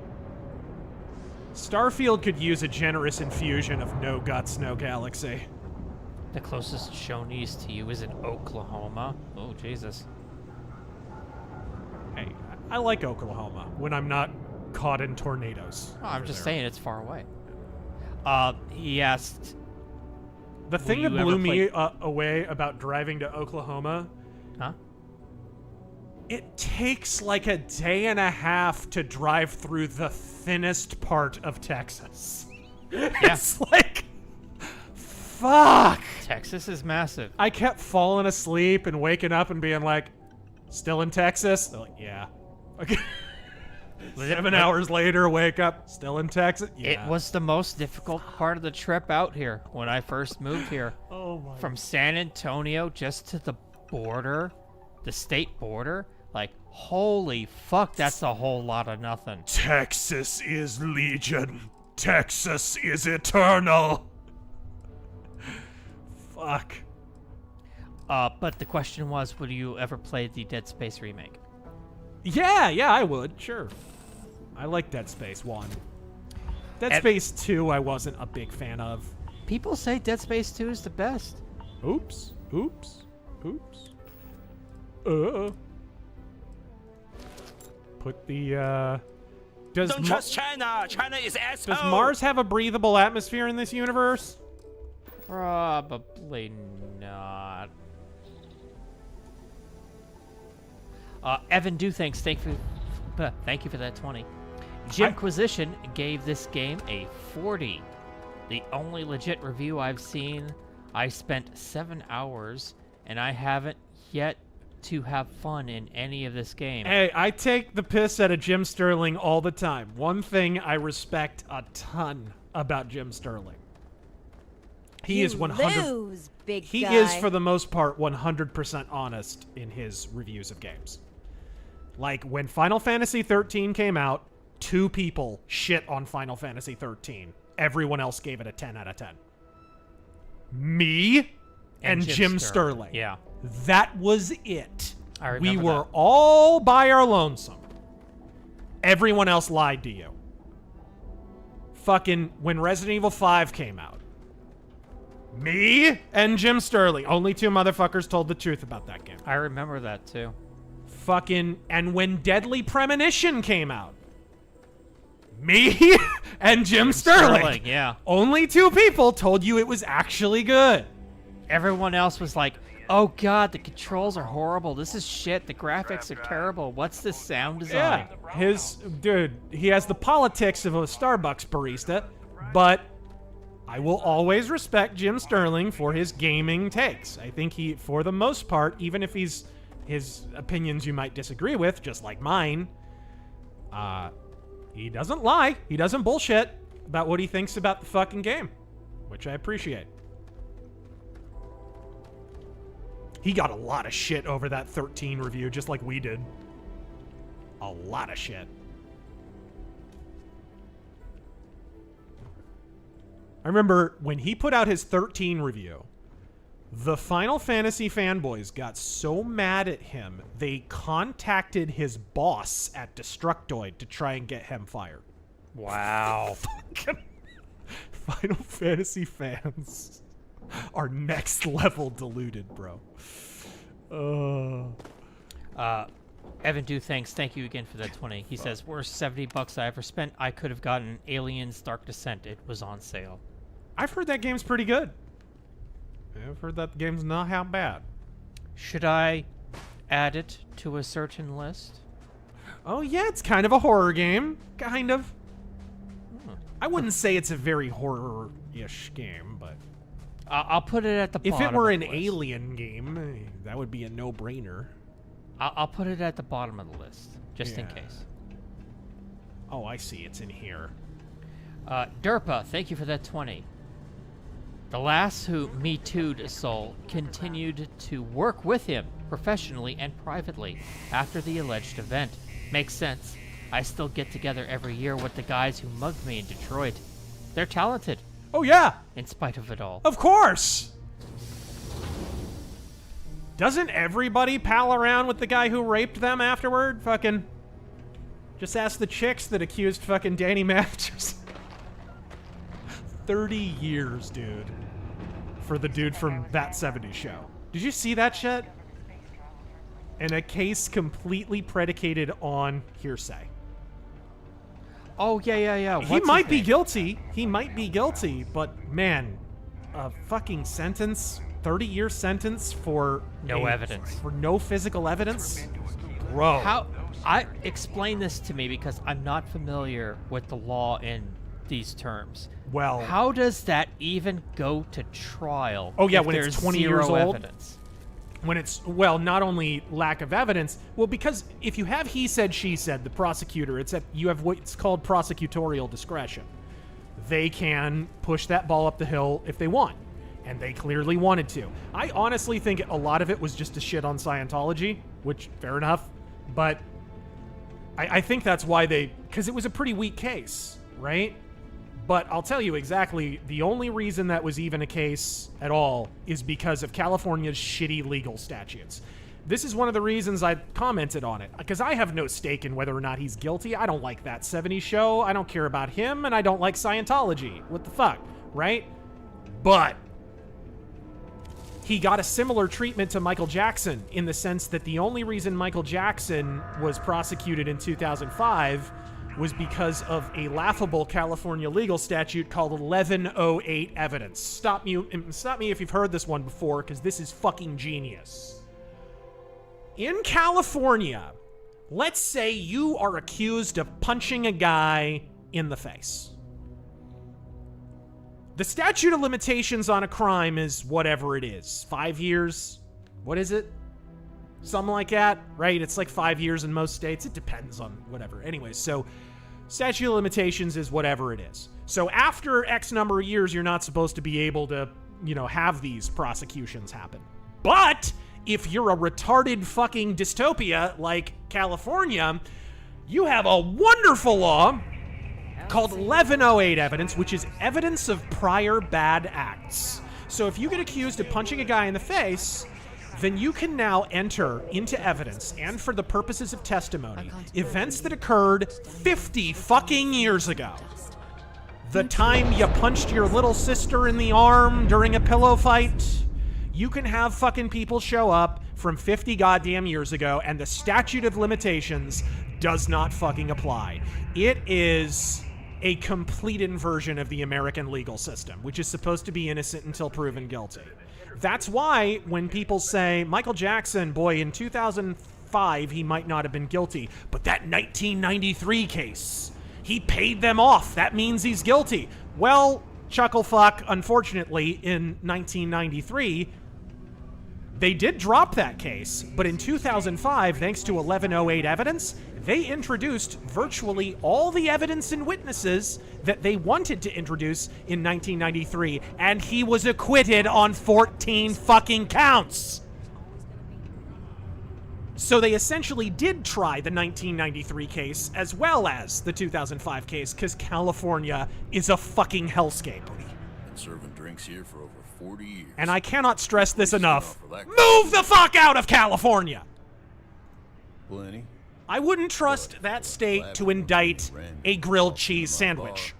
Starfield could use a generous infusion of no guts, no galaxy. The closest Shoney's to you is in Oklahoma. Oh, Jesus. Hey, I like Oklahoma when I'm not caught in tornadoes. Oh, I'm just saying it's far away. He asked... The thing that blew me away about driving to Oklahoma... Huh? It takes like a day and a half to drive through the thinnest part of Texas. Yeah. It's like... Fuck! Texas is massive. I kept falling asleep and waking up and being like, still in Texas? They're like, yeah. Okay. 7 hours later, wake up, still in Texas? Yeah. It was the most difficult part of the trip out here when I first moved here. Oh my. From San Antonio just to the border, the state border. Like, holy fuck, that's a whole lot of nothing. Texas is legion. Texas is eternal. Fuck. But the question was, would you ever play the Dead Space remake? Yeah, I would, sure. I like Dead Space 1. Dead Space 2 I wasn't a big fan of. People say Dead Space 2 is the best. Oops. Put the, Don't trust China. China is asshole. Does Mars have a breathable atmosphere in this universe? Probably not. Evan Duthanks, thank you for that 20. Jimquisition gave this game a 40. The only legit review I've seen. I spent 7 hours, and I haven't yet to have fun in any of this game. Hey, I take the piss out of Jim Sterling all the time. One thing I respect a ton about Jim Sterling. He is 100. Lose, big he guy. is, for the most part, 100% honest in his reviews of games. Like, when Final Fantasy 13 came out, 2 people shit on Final Fantasy 13. Everyone else gave it a 10 out of 10. Me and Jim Sterling. Yeah. That was it. I remember We were that. all by our lonesome. Everyone else lied to you. Fucking when Resident Evil 5 came out. Me and Jim Sterling. Only 2 motherfuckers told the truth about that game. I remember that too. Fucking, and when Deadly Premonition came out. Me and Jim Sterling. Yeah. Only 2 people told you it was actually good. Everyone else was like, oh god, the controls are horrible. This is shit. The graphics are terrible. What's this sound design? Yeah. He has the politics of a Starbucks barista, but I will always respect Jim Sterling for his gaming takes. I think he, for the most part, even if his opinions you might disagree with, just like mine, he doesn't lie. He doesn't bullshit about what he thinks about the fucking game. which I appreciate. He got a lot of shit over that 13 review, just like we did. A lot of shit. I remember when he put out his 13 review, the Final Fantasy fanboys got so mad at him, they contacted his boss at Destructoid to try and get him fired. Wow. Final Fantasy fans are next level deluded, bro. Evan Do thanks. Thank you again for that 20. He says, worst $70 I ever spent. I could have gotten Aliens Dark Descent. It was on sale. I've heard that game's pretty good. I've heard that game's not how bad. Should I add it to a certain list? Oh yeah, it's kind of a horror game. Kind of. I wouldn't say it's a very horror-ish game, but... I'll put it at the bottom. If it were of an the list. Alien game, that would be a no-brainer. I'll put it at the bottom of the list, just in Yeah. case. Oh, I see. It's in here. Derpa, thank you for that 20. The lass who Me Too'd Soul continued to work with him professionally and privately after the alleged event. Makes sense. I still get together every year with the guys who mugged me in Detroit. They're talented. Oh, yeah. In spite of it all. Of course. Doesn't everybody pal around with the guy who raped them afterward? Fucking... Just ask the chicks that accused fucking Danny Masters. 30 years, dude. For the dude from That 70s Show. Did you see that shit? And a case completely predicated on hearsay. Oh, yeah. He might be guilty. He might be guilty, but man, a fucking sentence, 30-year sentence for no evidence. For no physical evidence? Bro. Explain this to me because I'm not familiar with the law in these terms. Well, how does that even go to trial? Oh yeah, if when it's there's 20 years zero old. Evidence? When it's, well, not only lack of evidence, well, because if you have he said, she said, the prosecutor, you have what's called prosecutorial discretion. They can push that ball up the hill if they want, and they clearly wanted to. I honestly think a lot of it was just a shit on Scientology, which, fair enough, but I think that's why because it was a pretty weak case, right? But I'll tell you exactly, the only reason that was even a case at all is because of California's shitty legal statutes. This is one of the reasons I commented on it, because I have no stake in whether or not he's guilty. I don't like That 70s Show, I don't care about him, and I don't like Scientology. What the fuck, right? But he got a similar treatment to Michael Jackson in the sense that the only reason Michael Jackson was prosecuted in 2005 was because of a laughable California legal statute called 1108 evidence. Stop me if you've heard this one before, because this is fucking genius. In California, let's say you are accused of punching a guy in the face. The statute of limitations on a crime is whatever it is. 5 years? What is it? Something like that, right? It's like 5 years in most states. It depends on whatever. Anyways, so statute of limitations is whatever it is. So after X number of years, you're not supposed to be able to, have these prosecutions happen. But if you're a retarded fucking dystopia like California, you have a wonderful law called 1108 evidence, which is evidence of prior bad acts. So if you get accused of punching a guy in the face, then you can now enter into evidence, and for the purposes of testimony, events that occurred 50 fucking years ago. The time you punched your little sister in the arm during a pillow fight. You can have fucking people show up from 50 goddamn years ago, and the statute of limitations does not fucking apply. It is a complete inversion of the American legal system, which is supposed to be innocent until proven guilty. That's why when people say, Michael Jackson, boy, in 2005, he might not have been guilty, but that 1993 case, he paid them off. That means he's guilty. Well, chucklefuck, unfortunately, in 1993, they did drop that case, but in 2005, thanks to 1108 evidence, they introduced virtually all the evidence and witnesses that they wanted to introduce in 1993, and he was acquitted on 14 fucking counts. So they essentially did try the 1993 case as well as the 2005 case, because California is a fucking hellscape. Been serving drinks here for over 40 years. And I cannot stress this enough. Move the fuck out of California! Plenty. I wouldn't trust that state to indict a grilled cheese sandwich.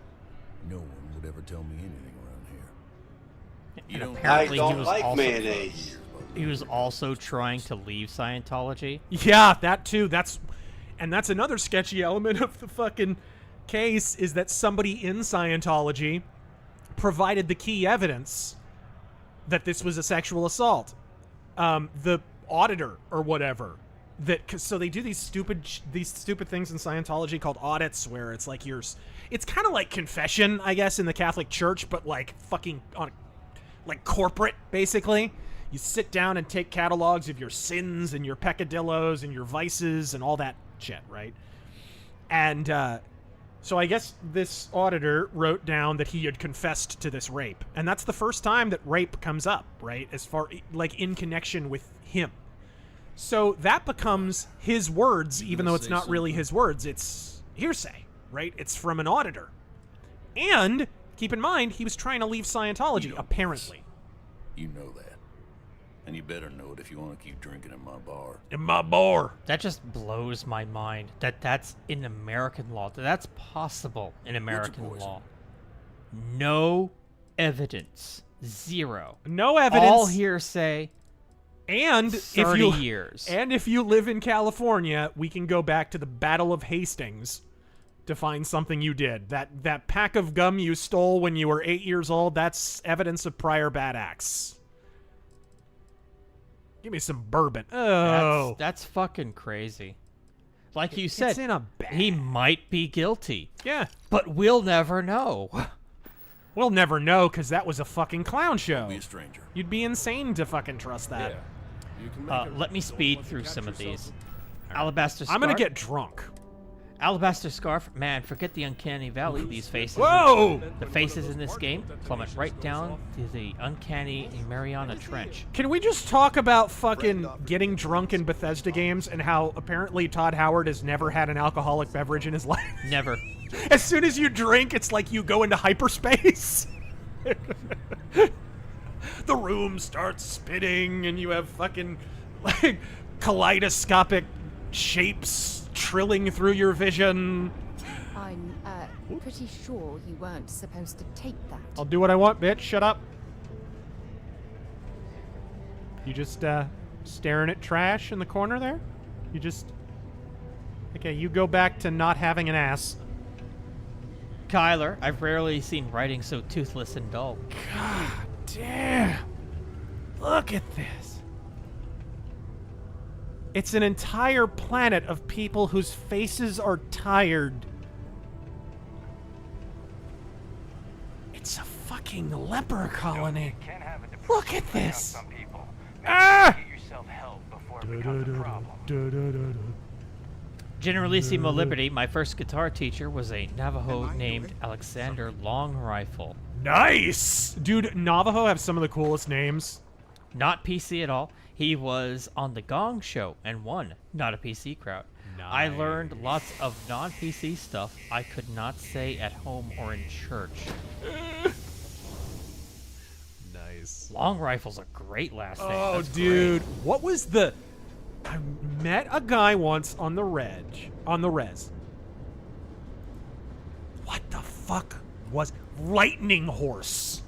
No one would ever tell me anything around here. And don't apparently I he don't was like also, mayonnaise. He was also trying to leave Scientology. Yeah, that too. That's another sketchy element of the fucking case, is that somebody in Scientology provided the key evidence that this was a sexual assault. The auditor or whatever. So they do these stupid things in Scientology called audits, where it's like it's kind of like confession, I guess, in the Catholic Church, but like fucking like corporate, basically. You sit down and take catalogs of your sins and your peccadillos and your vices and all that shit, right? And so I guess this auditor wrote down that he had confessed to this rape, and that's the first time that rape comes up, right? As far like in connection with him. So that becomes his words, even though it's not really his words. It's hearsay, right? It's from an auditor. And keep in mind, he was trying to leave Scientology, apparently. You know that. And you better know it if you want to keep drinking in my bar. In my bar. That just blows my mind. That's in American law. That's possible in American law. No evidence. Zero. No evidence. All hearsay. And 30 years. And if you live in California, we can go back to the Battle of Hastings to find something you did. That pack of gum you stole when you were 8 years old, that's evidence of prior bad acts. Give me some bourbon. Oh. That's fucking crazy. Like you said, it's in a bag. He might be guilty. Yeah. But we'll never know. We'll never know, because that was a fucking clown show. Be a stranger. You'd be insane to fucking trust that. Yeah. You can make Let me speed through some of these. Alabaster Scarf. I'm gonna get drunk. Alabaster Scarf. Man, forget the Uncanny Valley. These faces. Whoa! The faces in this game plummet right down to the uncanny Mariana Trench. Can we just talk about fucking getting drunk in Bethesda games and how apparently Todd Howard has never had an alcoholic beverage in his life? Never. As soon as you drink, it's like you go into hyperspace. The room starts spinning and you have fucking like kaleidoscopic shapes trilling through your vision. I'm pretty sure you weren't supposed to take that. I'll do what I want, bitch. Shut up. You just staring at trash in the corner there? You just... Okay, you go back to not having an ass. Kyler, I've rarely seen writing so toothless and dull. God damn. Look at this. It's an entire planet of people whose faces are tired. It's a fucking leper colony. Look at this. Ah! Generalissimo Liberty, my first guitar teacher was a Navajo named Alexander Long Rifle. Nice! Dude, Navajo have some of the coolest names. Not PC at all. He was on The Gong Show and won. Not a PC crowd. Nice. I learned lots of non-PC stuff I could not say at home or in church. Nice. Long Rifle's a great last name. Oh, That's dude. great. What was the... I met a guy once on the res. What the fuck was... Lightning Horse.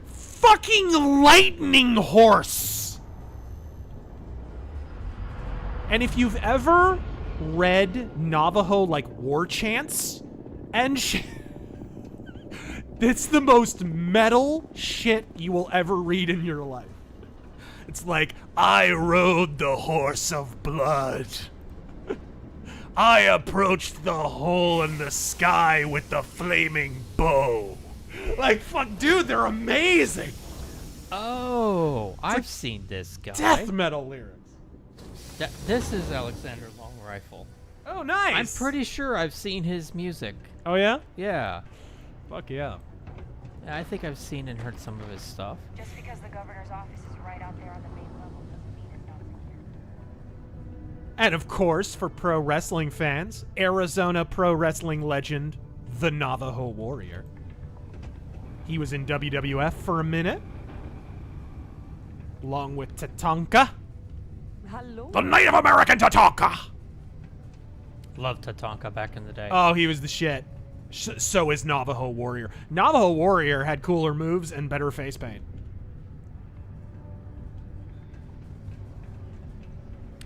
Fucking Lightning Horse! And if you've ever read Navajo, like, war chants and shit, it's the most metal shit you will ever read in your life. It's like, I rode the horse of blood. I approached the hole in the sky with the flaming bow. Like, fuck, dude, they're amazing. Oh, I've seen this guy. Death metal lyrics. This is Alexander Long Rifle. Oh, nice. I'm pretty sure I've seen his music. Oh, yeah? Yeah. Fuck yeah. I think I've seen and heard some of his stuff. Just because the governor's office is right out there on the main level doesn't mean it's not And of course, for pro wrestling fans, Arizona pro wrestling legend, the Navajo Warrior. He was in WWF for a minute, along with Tatanka. Hello. The Native American Tatanka! Loved Tatanka back in the day. Oh, he was the shit. So is Navajo Warrior. Navajo Warrior had cooler moves and better face paint.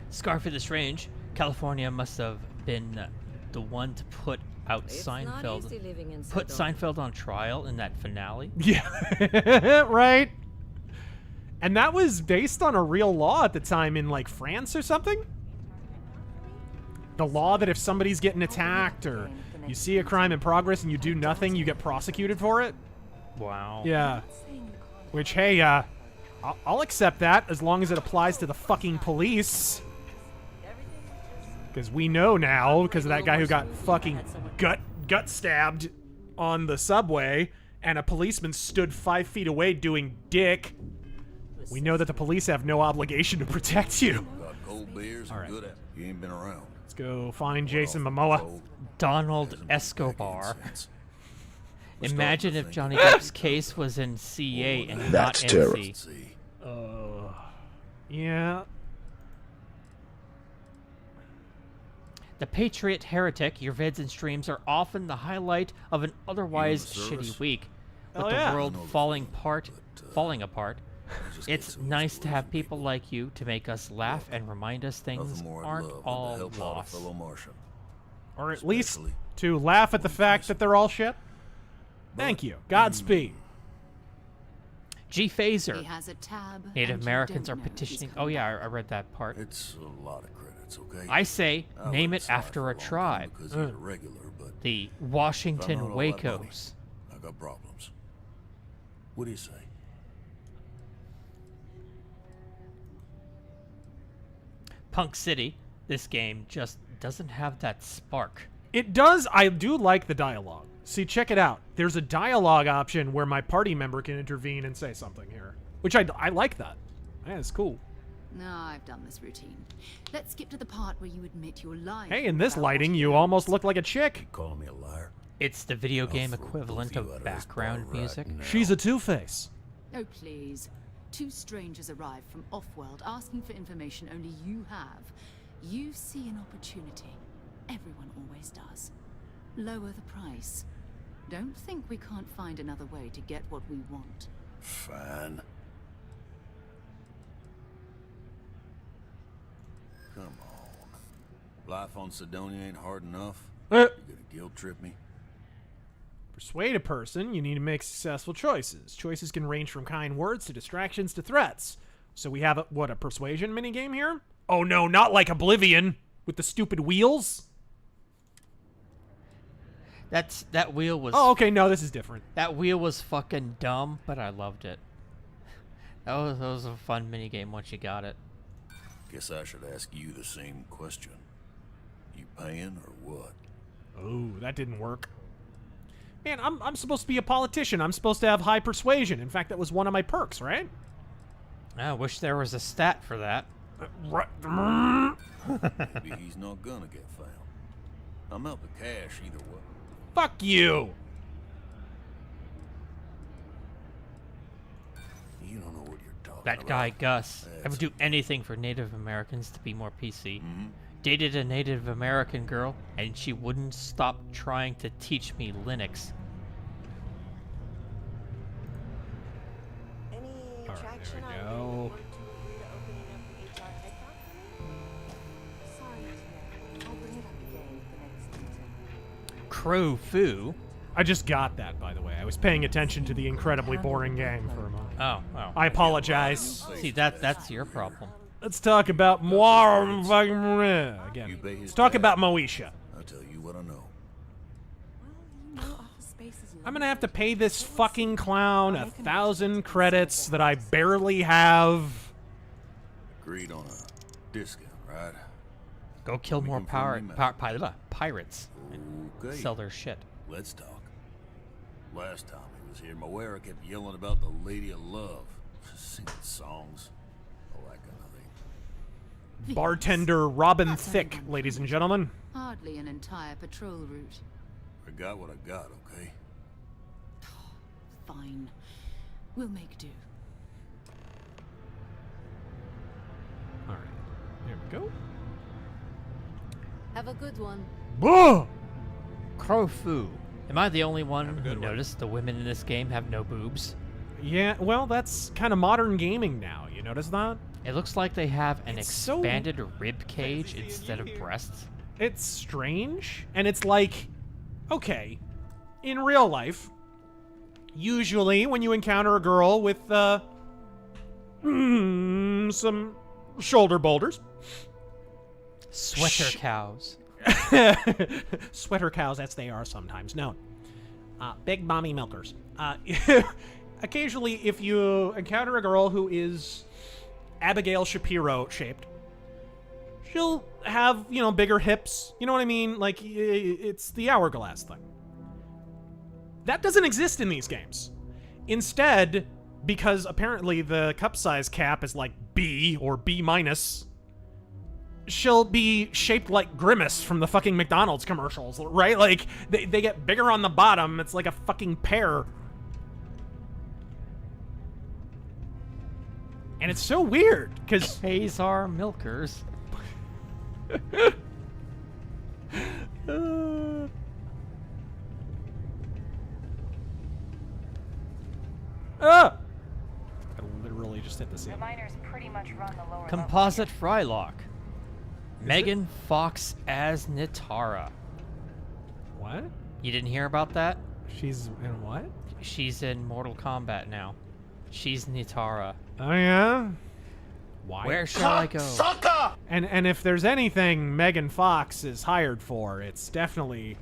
Scarfy the Strange. California must have been the one to put out Seinfeld. Put Seinfeld on trial in that finale. Yeah, right? And that was based on a real law at the time in, like, France or something? The law that if somebody's getting attacked or you see a crime in progress and you do nothing, you get prosecuted for it? Wow. Yeah. Which, hey, I'll accept that as long as it applies to the fucking police. Because we know now, because of that guy who got fucking gut stabbed on the subway, and a policeman stood 5 feet away doing dick. We know that the police have no obligation to protect you. Got cold beers and good at you ain't been around. Let's go find Jason Momoa. Donald Escobar. Imagine if Johnny Depp's case was in CA and not NC. Yeah. The Patriot Heretic, your vids and streams are often the highlight of an otherwise shitty week. With the world falling apart, it's nice to have people like you to make us laugh and remind us things aren't all lost. Or at least to laugh at the fact that they're all shit. Thank you. Godspeed. G Phaser. He has a tab. Native Americans are petitioning. Oh yeah, I read that part. It's a lot of credits, okay? I say name it after a tribe. The Washington Wacos. I got problems. What do you say? Punk City. This game just doesn't have that spark. It does. I do like the dialogue. See, check it out. There's a dialogue option where my party member can intervene and say something here. Which I like that. Yeah, it's cool. No, I've done this routine. Let's skip to the part where you admit you're lying. Hey, in this lighting, you almost look like a chick. Calling me a liar? It's the video game equivalent of background music. She's a Two-Face. Oh, please. Two strangers arrive from off-world asking for information only you have. You see an opportunity. Everyone always does. Lower the price. Don't think we can't find another way to get what we want. Fine. Come on. Life on Sidonia ain't hard enough. You gonna guilt trip me? Persuade a person, you need to make successful choices. Choices can range from kind words to distractions to threats. So we have a persuasion minigame here? Oh no, not like Oblivion with the stupid wheels. That wheel was... Oh, okay, no, this is different. That wheel was fucking dumb, but I loved it. That was a fun minigame once you got it. Guess I should ask you the same question. You paying or what? Oh, that didn't work. Man, I'm supposed to be a politician. I'm supposed to have high persuasion. In fact, that was one of my perks, right? I wish there was a stat for that. Maybe he's not gonna get found. I'm out the cash either way. Fuck you! You don't know what you're talking about. That guy, Gus, I would do anything for Native Americans to be more PC. Dated a Native American girl, and she wouldn't stop trying to teach me Linux. Any traction on go. Crow Fu. I just got that, by the way. I was paying attention to the incredibly boring game for a moment. Oh. I apologize. See, that's your problem. Let's talk about again. Let's talk about Moesha. I'll tell you what I know. I'm gonna have to pay this fucking clown 1,000 credits that I barely have. Agreed on a discount, right? Go kill more pirates. Okay. Sell their shit. Let's talk. Last time he was here, Moira kept yelling about the Lady of Love, singing songs, all that kind of thing. Bartender Robin Thicke, ladies and gentlemen. Hardly an entire patrol route. I got what I got, okay? Fine. We'll make do. All right, there we go. Have a good one. Whoa! Crofu. Am I the only one who noticed the women in this game have no boobs? Yeah, well, that's kind of modern gaming now. You notice that? It looks like they have an expanded rib cage instead of breasts. It's strange, and it's like, okay, in real life, usually when you encounter a girl with some shoulder boulders, sweater cows. Sweater cows, as they are sometimes known. Big mommy milkers. Occasionally, if you encounter a girl who is Abigail Shapiro shaped, she'll have, you know, bigger hips. You know what I mean? Like, it's the hourglass thing. That doesn't exist in these games. Instead, because apparently the cup size cap is like B or B minus, she'll be shaped like Grimace from the fucking McDonald's commercials, right? Like, they get bigger on the bottom. It's like a fucking pear. And it's so weird, because... Hazar milkers. I literally just hit the ceiling. The miners pretty much run the lower Composite Frylock. Megan Fox as Nitara. What? You didn't hear about that? She's in what? She's in Mortal Kombat now. She's Nitara. Oh, yeah? Why? Where shall I go? Sucker! And if there's anything Megan Fox is hired for, it's definitely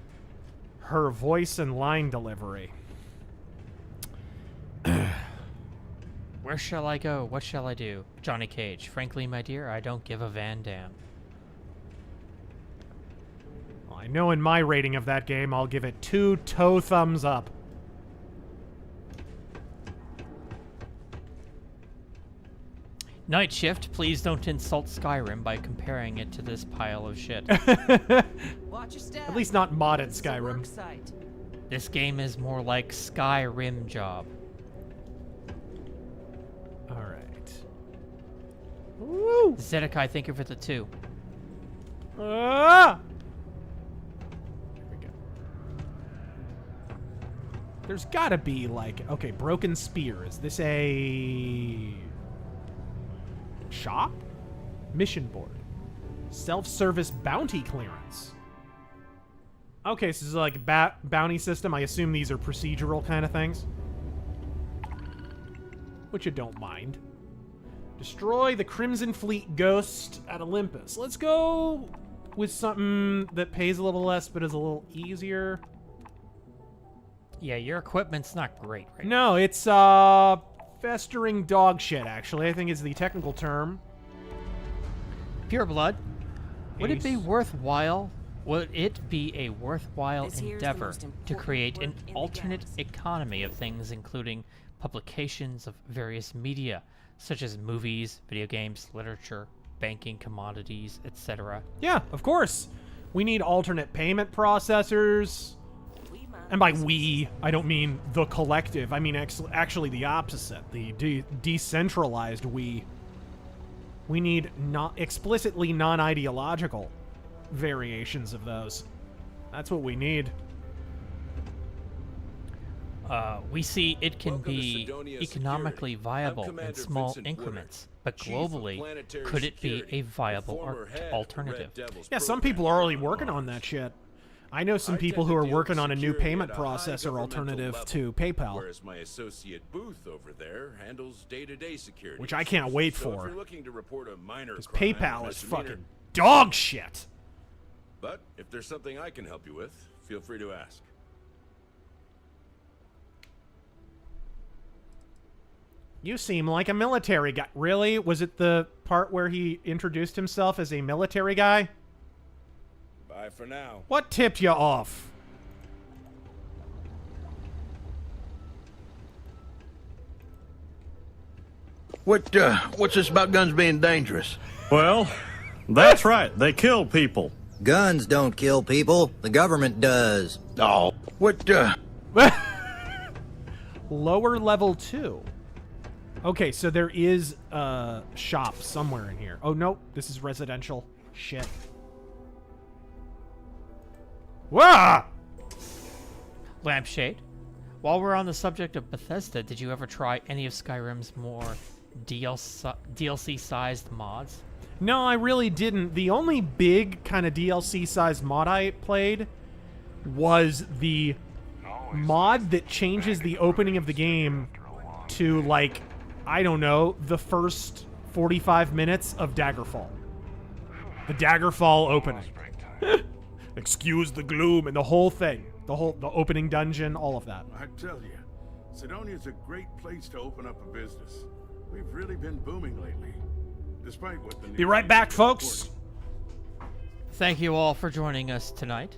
her voice and line delivery. Where shall I go? What shall I do? Johnny Cage. Frankly, my dear, I don't give a Van Dam. Well, I know in my rating of that game, I'll give it 2 toe thumbs up. Night Shift, please don't insult Skyrim by comparing it to this pile of shit. Watch your step. At least not modded Skyrim. This game is more like Skyrim job. Alright. Woo! Zedekai, thank you for the 2. Ah! Here we go. There's gotta be, like, okay, Broken Spear. Is this a... shop? Mission board. Self-service bounty clearance. Okay, so this is like a bounty system. I assume these are procedural kind of things. Which you don't mind. Destroy the Crimson Fleet Ghost at Olympus. Let's go with something that pays a little less but is a little easier. Yeah, your equipment's not great right now. No, it's festering dog shit, actually. I think is the technical term. Pure Blood. Would it be worthwhile? Would it be a worthwhile endeavor to create an alternate economy of things, including publications of various media, such as movies, video games, literature, banking, commodities, etc.? Yeah, of course. We need alternate payment processors. And by we, I don't mean the collective. I mean actually the opposite. The decentralized we. We need not explicitly non-ideological variations of those. That's what we need. We see it can be economically viable in small increments, but globally, could it be a viable alternative? Yeah, some people are already working on that shit. I know some people who are working on a new payment processor alternative to PayPal. Whereas my associate Booth over there handles day-to-day security. Which I can't wait So for. if you're looking to report a minor Because crime or PayPal is misdemeanor- fucking dog shit. But if there's something I can help you with, feel free to ask. You seem like a military guy. Really? Was it the part where he introduced himself as a military guy? for now. What tipped you off? What's this about guns being dangerous? Well, that's right. They kill people. Guns don't kill people. The government does. Oh, Lower level 2. Okay, so there is a shop somewhere in here. Oh, no. This is residential. Shit. Wah! Lampshade. While we're on the subject of Bethesda, did you ever try any of Skyrim's more DLC-sized mods? No, I really didn't. The only big kind of DLC-sized mod I played was the mod that changes the opening of the game to, like, I don't know, the first 45 minutes of Daggerfall. The Daggerfall opening. Excuse the gloom and the whole thing. The opening dungeon, all of that. I tell you, Sidonia's a great place to open up a business. We've really been booming lately, despite what the Be right back, folks. Thank you all for joining us tonight.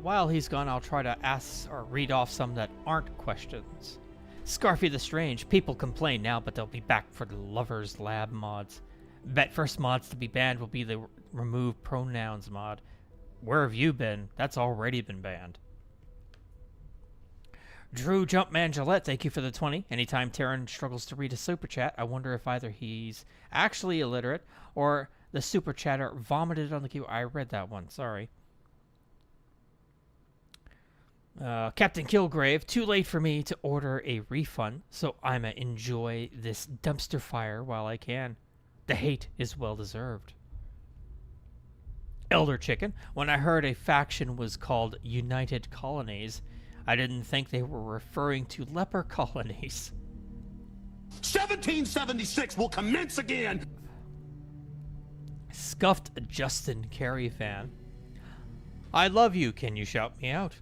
While he's gone, I'll try to ask or read off some that aren't questions. Scarfy the Strange. People complain now, but they'll be back for the Lovers Lab mods. Bet first mods to be banned will be the Remove Pronouns mod. Where have you been? That's already been banned. Drew Jumpman Gillette, thank you for the 20. Anytime Taryn struggles to read a super chat, I wonder if either he's actually illiterate or the super chatter vomited on the queue. I read that one, sorry. Captain Kilgrave, too late for me to order a refund, so I'ma enjoy this dumpster fire while I can. The hate is well deserved. Elder Chicken, when I heard a faction was called United Colonies, I didn't think they were referring to leper colonies. 1776 will commence again! Scuffed Justin Carey fan. I love you, can you shout me out?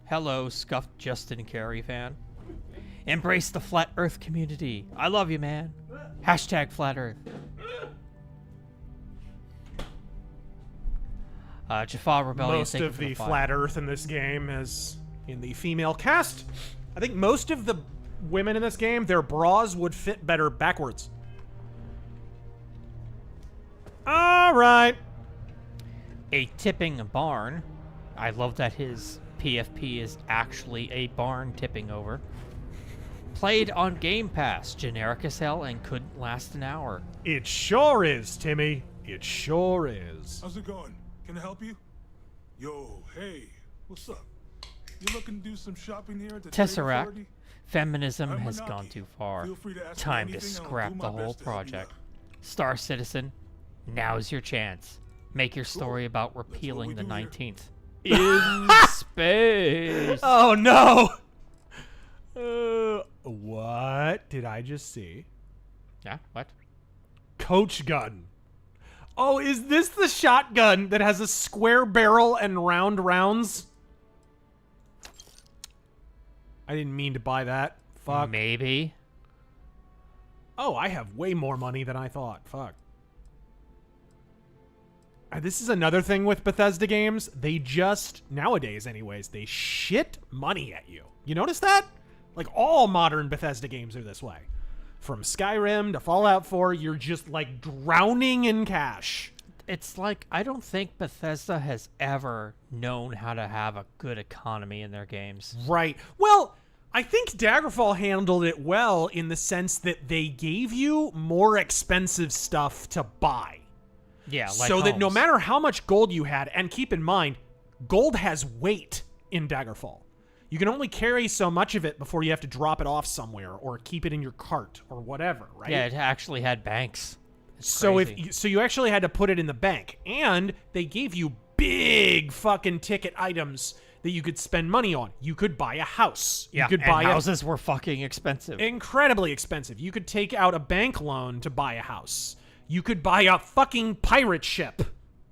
Hello, Scuffed Justin Carey fan. Embrace the Flat Earth community. I love you, man. Hashtag Flat Earth. Jaffa Rebellion. Most of the Flat Earth in this game is in the female cast. I think most of the women in this game, their bras would fit better backwards. All right. A tipping barn. I love that his PFP is actually a barn tipping over. Played on Game Pass, generic as hell, and couldn't last an hour. It sure is, Timmy. It sure is. How's it going? Can I help you? Yo, hey, what's up? You looking to do some shopping here at the Tesseract. Feminism has gone too far. Time to scrap the whole project. Star Citizen, now's your chance. Make your story about repealing the 19th. In space. Oh no. What did I just see? Yeah, what? Coach gun. Oh, is this the shotgun that has a square barrel and round rounds? I didn't mean to buy that. Fuck. Maybe. Oh, I have way more money than I thought. Fuck. This is another thing with Bethesda games. They just, nowadays anyways, they shit money at you. You notice that? Like, all modern Bethesda games are this way. From Skyrim to Fallout 4, you're just, like, drowning in cash. It's like, I don't think Bethesda has ever known how to have a good economy in their games. Right. Well, I think Daggerfall handled it well in the sense that they gave you more expensive stuff to buy. Yeah, like so that homes. no matter how much gold you had, and keep in mind, gold has weight in Daggerfall. You can only carry so much of it before you have to drop it off somewhere or keep it in your cart or whatever, right? Yeah, it actually had banks. So you actually had to put it in the bank, and they gave you big fucking ticket items that you could spend money on. You could buy a house. Yeah, you could and buy houses were fucking expensive. Incredibly expensive. You could take out a bank loan to buy a house. You could buy a fucking pirate ship,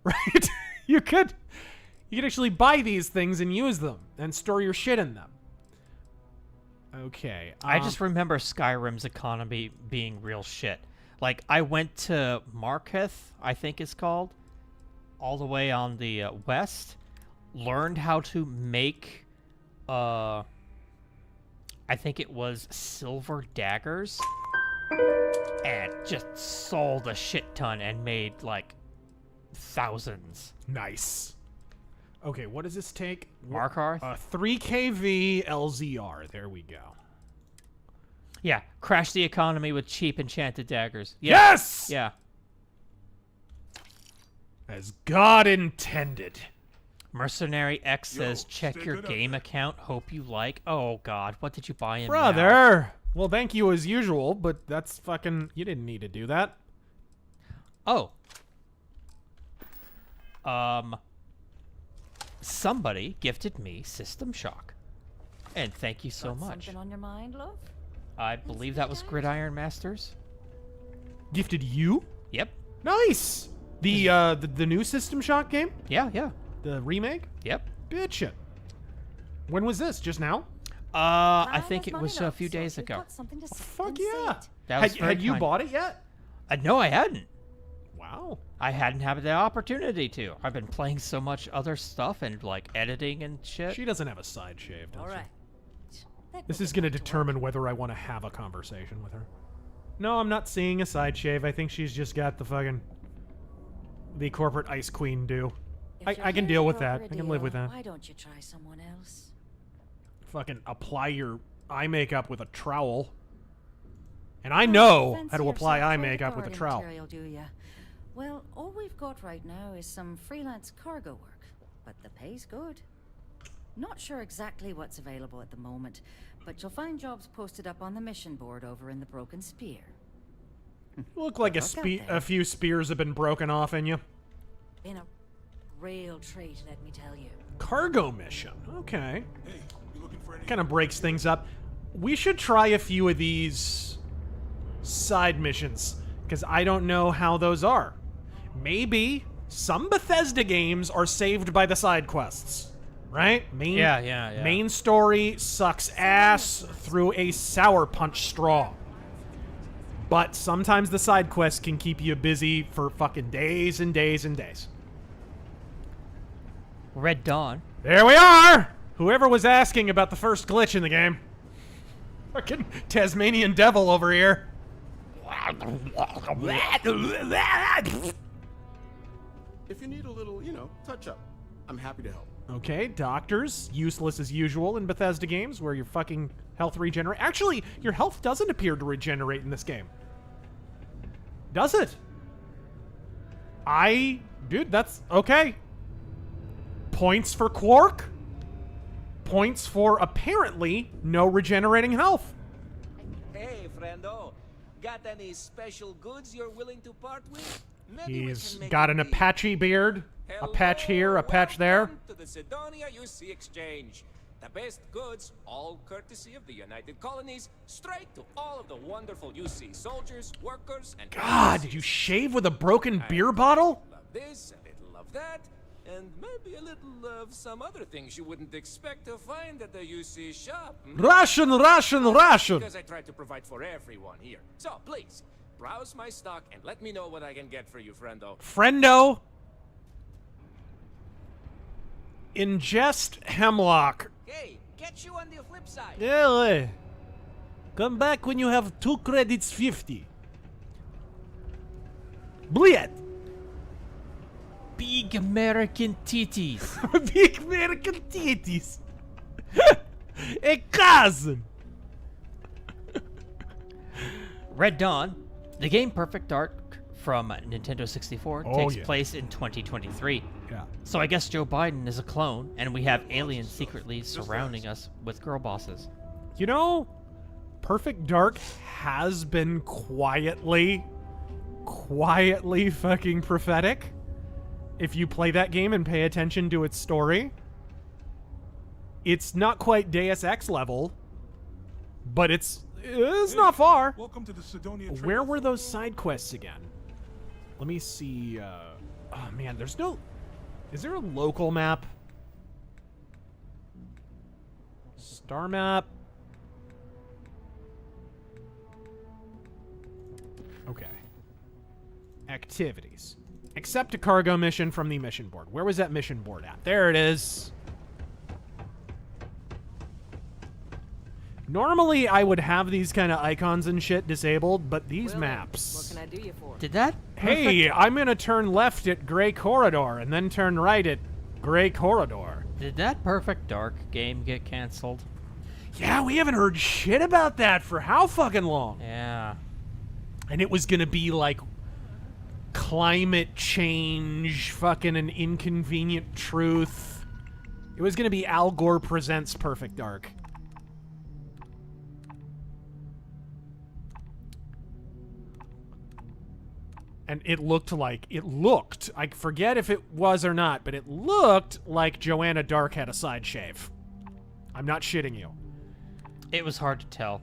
right? You could actually buy these things and use them and store your shit in them. Okay. I just remember Skyrim's economy being real shit. Like, I went to Marketh, I think it's called, all the way on the west, learned how to make, I think it was silver daggers, and just sold a shit ton and made, like, thousands. Nice. Okay, what does this take? Markarth? 3kV LZR. There we go. Yeah, crash the economy with cheap enchanted daggers. Yeah. Yes! Yeah. As God intended. Mercenary X says, check your game account. Hope you like. Oh, God. What did you buy in Brother! now? Well, thank you as usual, but that's fucking... You didn't need to do that. Oh. Somebody gifted me System Shock. And thank you so much. Something on your mind, love? I believe that was Gridiron Masters. Gifted you? Yep. Nice! The new System Shock game? Yeah, yeah. The remake? Yep. Bitchute. When was this? Just now? I think it was a few days ago. Fuck yeah. Had you bought it yet? No, I hadn't. Wow. I hadn't had the opportunity to. I've been playing so much other stuff and, like, editing and shit. She doesn't have a side shave, does All right. she? This is going to determine whether I want to have a conversation with her. No, I'm not seeing a side shave. I think she's just got the corporate ice queen do. I can deal with that. I can live with that. Why don't you try someone else? Fucking apply your eye makeup with a trowel. And I know how to apply eye makeup with a trowel. Material, do ya? Well, all we've got right now is some freelance cargo work, but the pay's good. Not sure exactly what's available at the moment, but you'll find jobs posted up on the mission board over in the Broken Spear. Look like a few spears have been broken off in you. Been a real treat, let me tell you. Cargo mission. Okay. Hey, you looking for any... Kind of breaks things up. We should try a few of these side missions, because I don't know how those are. Maybe some Bethesda games are saved by the side quests, right? Yeah. Main story sucks ass through a sour punch straw. But sometimes the side quests can keep you busy for fucking days and days and days. Red Dawn. There we are! Whoever was asking about the first glitch in the game. Fucking Tasmanian devil over here. If you need a little, touch up, I'm happy to help. Okay, doctors, useless as usual in Bethesda games where your fucking health regenerate. Actually, your health doesn't appear to regenerate in this game. Does it? Dude, that's okay. Points for Quark. Points for apparently no regenerating health. Hey, friendo. Got any special goods you're willing to part with? Maybe He's got an Apache beard. A patch here, a patch there. Welcome to the Sidonia UC Exchange. The best goods, all courtesy of the United Colonies, straight to all of the wonderful UC soldiers, workers, and... God, did you shave with a broken beer bottle? Love this, a little of that, and maybe a little of some other things you wouldn't expect to find at the UC shop. Ration! Because I try to provide for everyone here. So, please, browse my stock and let me know what I can get for you, friendo. Friendo! Ingest hemlock. Hey, catch you on the flip side. Yeah. Come back when you have 2 credits 50. Bliet. Big American titties. Big American titties. A cousin. Red Dawn, the game Perfect Dark from Nintendo 64, takes place in 2023. Yeah. So I guess Joe Biden is a clone, and we have aliens secretly surrounding us with girl bosses. You know, Perfect Dark has been quietly fucking prophetic. If you play that game and pay attention to its story, it's not quite Deus Ex level, but it's not far. Welcome to the Sidonia. Where were those side quests again? Let me see. Oh man, there's no... Is there a local map? Star map? Okay. Activities. Accept a cargo mission from the mission board. Where was that mission board at? There it is. Normally, I would have these kind of icons and shit disabled, but these maps... What can I do you for? Did that? Hey, I'm going to turn left at Gray Corridor and then turn right at Gray Corridor. Did that Perfect Dark game get canceled? Yeah, we haven't heard shit about that for how fucking long? Yeah. And it was going to be like climate change, fucking an inconvenient truth. It was going to be Al Gore Presents Perfect Dark. And it looked, I forget if it was or not, but it looked like Joanna Dark had a side shave. I'm not shitting you. It was hard to tell.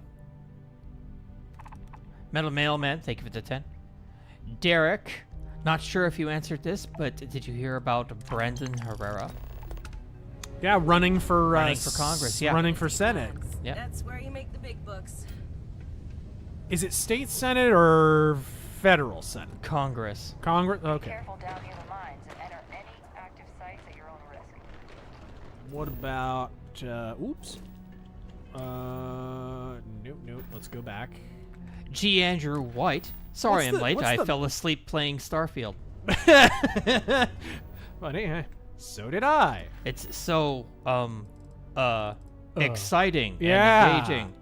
Metal Mailman, thank you for the 10. Derek, not sure if you answered this, but did you hear about Brandon Herrera? Yeah, running for Congress, yeah. Running for Senate. Yeah. That's where you make the big bucks. Is it state Senate or federal Senate? Congress. Congress? Okay. Careful down near the mines and enter any active sites at your own risk. What about, oops. Nope, let's go back. G. Andrew White. Sorry I'm late. I the- fell asleep playing Starfield. Funny, so did I. It's so, exciting Yeah. and engaging.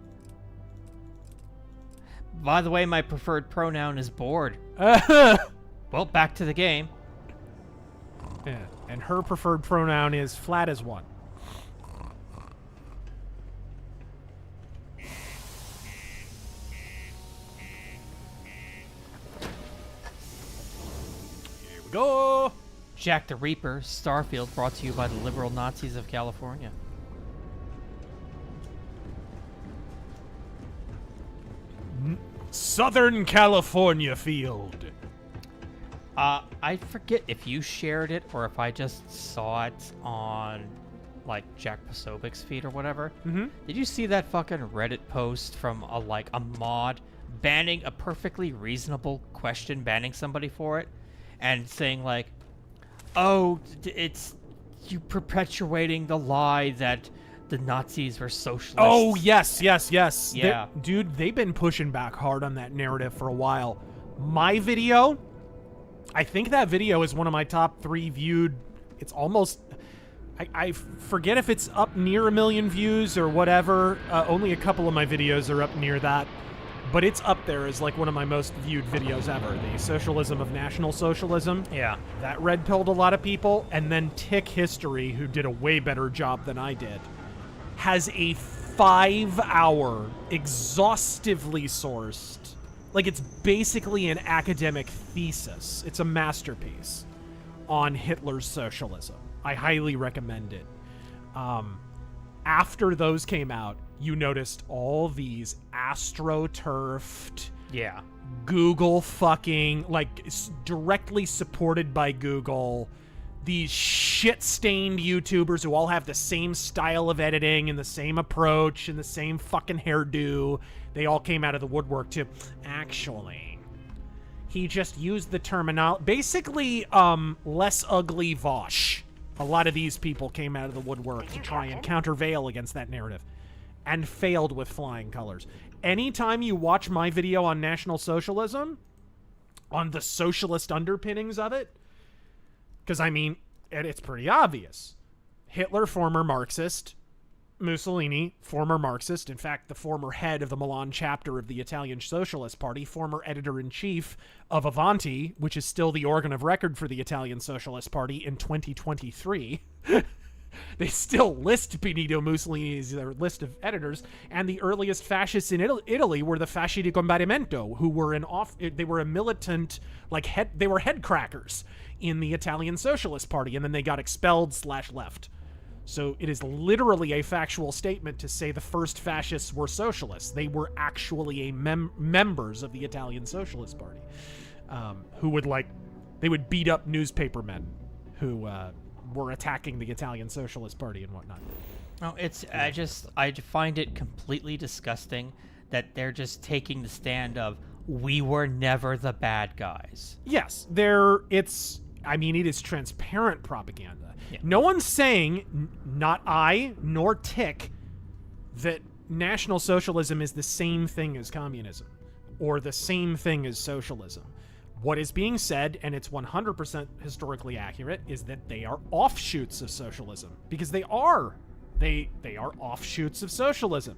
By the way, my preferred pronoun is bored. Well, back to the game. Yeah, and her preferred pronoun is flat as one. Here we go. Jack the Reaper, Starfield, brought to you by the liberal Nazis of California. Southern California field. I forget if you shared it or if I just saw it on, like, Jack Posobiec's feed or whatever. Mm-hmm. Did you see that fucking Reddit post from a mod banning a perfectly reasonable question, banning somebody for it, and saying like, "Oh, it's you perpetuating the lie that the Nazis were socialists." Oh, yes. Yeah. Dude, they've been pushing back hard on that narrative for a while. My video, I think that video is one of my top 3 viewed. It's almost, I forget if it's up near 1 million views or whatever. Only a couple of my videos are up near that. But it's up there as like one of my most viewed videos ever. The Socialism of National Socialism. Yeah. That red-pilled a lot of people. And then Tick History, who did a way better job than I did, has a 5-hour, exhaustively sourced, like it's basically an academic thesis. It's a masterpiece on Hitler's socialism. I highly recommend it. After those came out, you noticed all these astroturfed, Yeah. Google fucking, like, directly supported by Google, these shit-stained YouTubers who all have the same style of editing and the same approach and the same fucking hairdo. They all came out of the woodwork to, actually, he just used the terminology, basically, less ugly Vosh. A lot of these people came out of the woodwork to try and countervail against that narrative, and failed with flying colors. Anytime you watch my video on National Socialism, on the socialist underpinnings of it, because, I mean, it's pretty obvious. Hitler, former Marxist. Mussolini, former Marxist. In fact, the former head of the Milan chapter of the Italian Socialist Party, former editor-in-chief of Avanti, which is still the organ of record for the Italian Socialist Party in 2023. They still list Benito Mussolini as their list of editors, and the earliest fascists in Italy were the Fasci di Combattimento, who were they were a militant, like, they were head crackers in the Italian Socialist Party, and then they got expelled/left. So it is literally a factual statement to say the first fascists were socialists. They were actually members of the Italian Socialist Party, who would, like, they would beat up newspapermen who were attacking the Italian Socialist Party and whatnot. No, it's I find it completely disgusting that they're just taking the stand of, we were never the bad guys. Yes, it is transparent propaganda. Yeah. No one's saying, not I nor Tick, that National Socialism is the same thing as communism or the same thing as socialism. What is being said, and it's 100% historically accurate, is that they are offshoots of socialism, because they are. They are offshoots of socialism.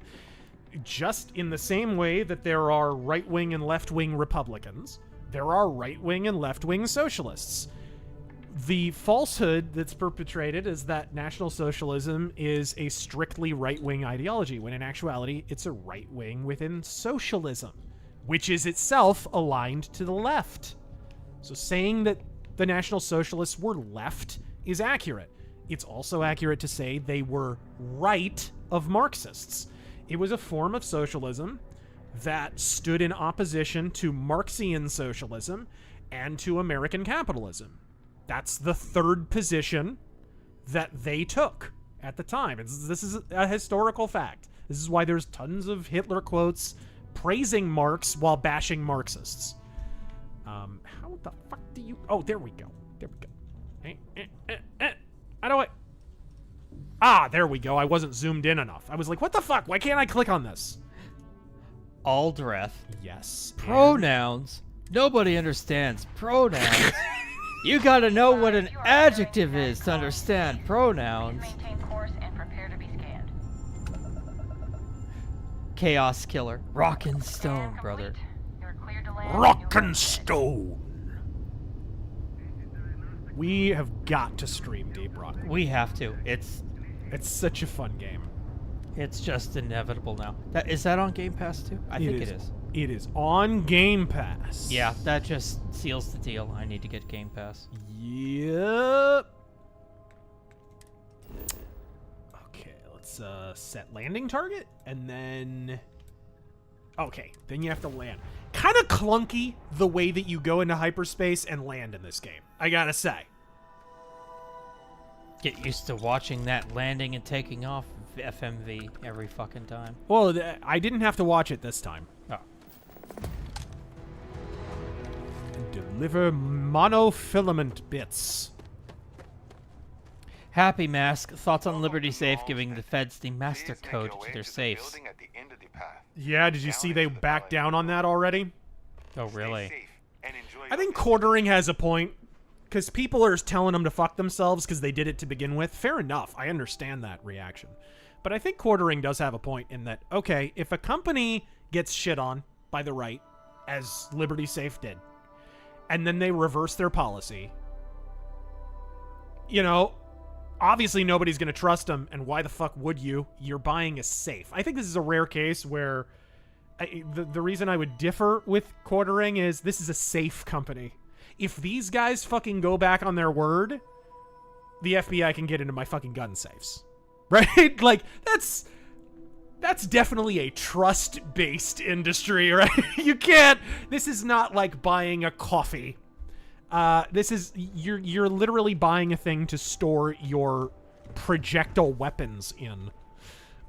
Just in the same way that there are right-wing and left-wing Republicans, there are right-wing and left-wing socialists. The falsehood that's perpetrated is that National Socialism is a strictly right-wing ideology, when in actuality, it's a right-wing within socialism, which is itself aligned to the left. So saying that the National Socialists were left is accurate. It's also accurate to say they were right of Marxists. It was a form of socialism that stood in opposition to Marxian socialism and to American capitalism. That's the third position that they took at the time. This is a historical fact. This is why there's tons of Hitler quotes praising Marx while bashing Marxists. How the fuck do you... Oh, there we go. There we go. How do I... Ah, there we go. I wasn't zoomed in enough. I was like, what the fuck? Why can't I click on this? Aldreth. Yes. Pronouns. Nobody understands pronouns. You gotta know what an adjective is to understand pronouns. Chaos Killer. Rock and Stone, brother. Rock and Stone. We have got to stream Deep Rock. We have to. It's such a fun game. It's just inevitable now. Is that on Game Pass too? I think it is. It is on Game Pass. Yeah, that just seals the deal. I need to get Game Pass. Yep. Okay, let's set landing target, and then... Okay, then you have to land. Kind of clunky the way that you go into hyperspace and land in this game, I gotta say. Get used to watching that landing and taking off FMV every fucking time. Well, I didn't have to watch it this time. Oh. Deliver monofilament bits. Happy Mask. Thoughts on Liberty Safe giving the feds the master code to their safes. Yeah, did you see they backed down on that already? Oh, really? I think quartering has a point, because people are telling them to fuck themselves because they did it to begin with. Fair enough. I understand that reaction. But I think quartering does have a point in that, okay, if a company gets shit on by the right, as Liberty Safe did, and then they reverse their policy, you know, obviously nobody's going to trust them, and why the fuck would you? You're buying a safe. I think this is a rare case where the reason I would differ with quartering is this is a safe company. If these guys fucking go back on their word, the FBI can get into my fucking gun safes. Right? Like, that's definitely a trust-based industry, right? You can't... This is not like buying a coffee. This is... You're literally buying a thing to store your projectile weapons in.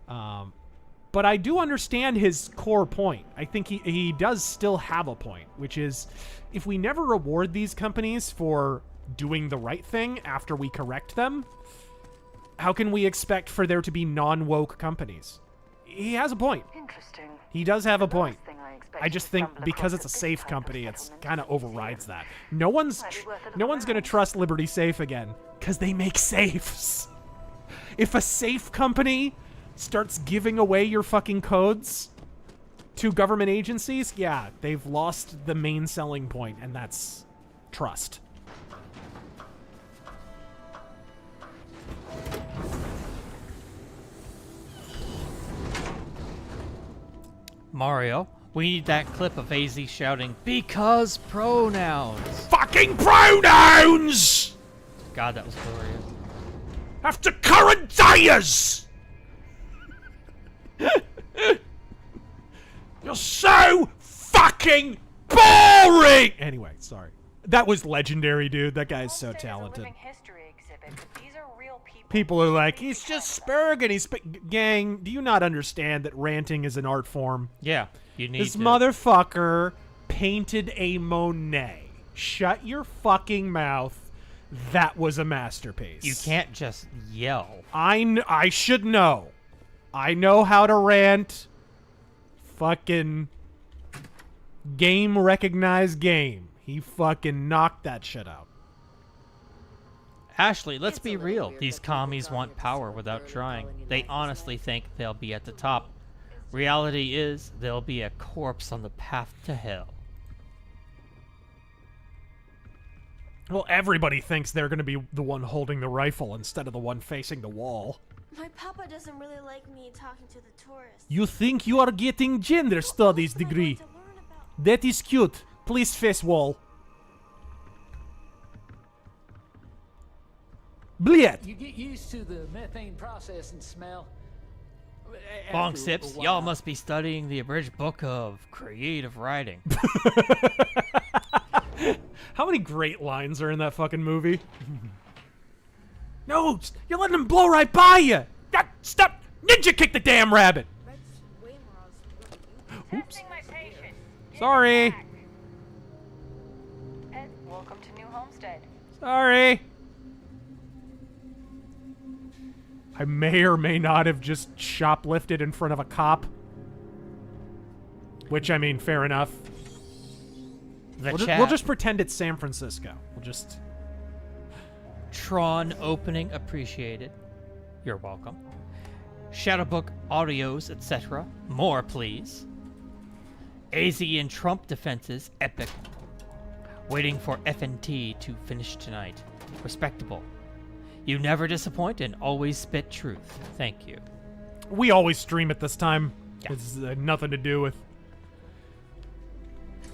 But I do understand his core point. I think he does still have a point, which is if we never reward these companies for doing the right thing after we correct them, how can we expect for there to be non-woke companies? He has a point. Interesting. He does have a point. I just think because it's a safe company, it's kind of overrides that. No one's going to trust Liberty Safe again because they make safes. If a safe company starts giving away your fucking codes to government agencies, yeah, they've lost the main selling point, and that's trust. Mario, we need that clip of AZ shouting, "Because pronouns!" Fucking pronouns! God, that was glorious. After current days! You're so fucking boring! Anyway, sorry. That was legendary, dude. That guy's so talented. People are like, he's just Spurg and he's... Gang, do you not understand that ranting is an art form? Yeah, you need This motherfucker painted a Monet. Shut your fucking mouth. That was a masterpiece. You can't just yell. I should know. I know how to rant. Fucking game recognized game. He fucking knocked that shit out. Ashley, let's be real. These commies want power without trying. They honestly think they'll be at the top. Reality is, they'll be a corpse on the path to hell. Well, everybody thinks they're going to be the one holding the rifle instead of the one facing the wall. My papa doesn't really like me talking to the tourists. You think you are getting gender studies degree. That is cute. Please face wall. Bliet. You get used to the methane processing smell. Bong sips, y'all must be studying the abridged book of creative writing. How many great lines are in that fucking movie? No, you're letting him blow right by you. Stop! Ninja kick the damn rabbit. Oops. Sorry. Ed, welcome to New Homestead. Sorry. I may or may not have just shoplifted in front of a cop. Which, I mean, fair enough. We'll just pretend it's San Francisco. We'll just... Tron opening appreciated. You're welcome. Shadowbook audios, etc. More, please. AZ and Trump defenses, epic. Waiting for FNT to finish tonight. Respectable. You never disappoint and always spit truth. Thank you. We always stream at this time. Yeah. It's nothing to do with...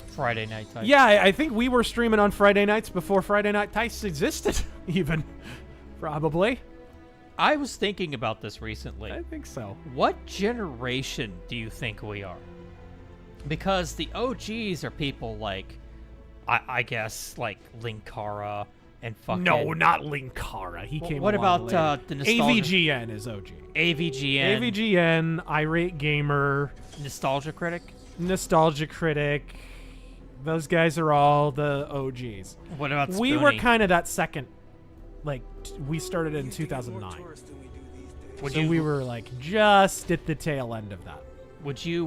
Friday Night Tights. Yeah, I think we were streaming on Friday nights before Friday Night Tights existed, even. Probably. I was thinking about this recently. I think so. What generation do you think we are? Because the OGs are people like, I guess, like Linkara and fucking... No, not Linkara. He came What along about later. the nostalgia... AVGN is OG. AVGN. AVGN, Irate Gamer. Nostalgia Critic? Nostalgia Critic. Those guys are all the OGs. What about We Spoonie? were kind of that second, like, we started in 2009. So we were, like, just at the tail end of that. Would you,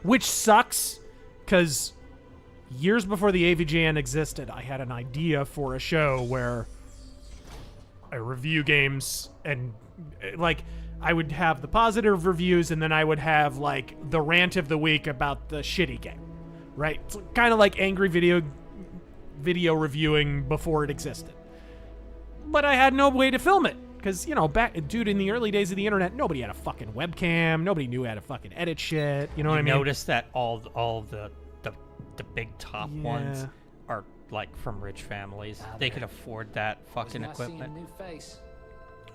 Which sucks, because years before the AVGN existed, I had an idea for a show where I review games and, like, I would have the positive reviews and then I would have, like, the rant of the week about the shitty game. Right? It's kind of like angry video reviewing before it existed. But I had no way to film it. Because, you know, dude, in the early days of the internet, nobody had a fucking webcam. Nobody knew how to fucking edit shit. You know what I mean? Noticed that all the big top ones are, like, from rich families. They could afford that fucking equipment. New face.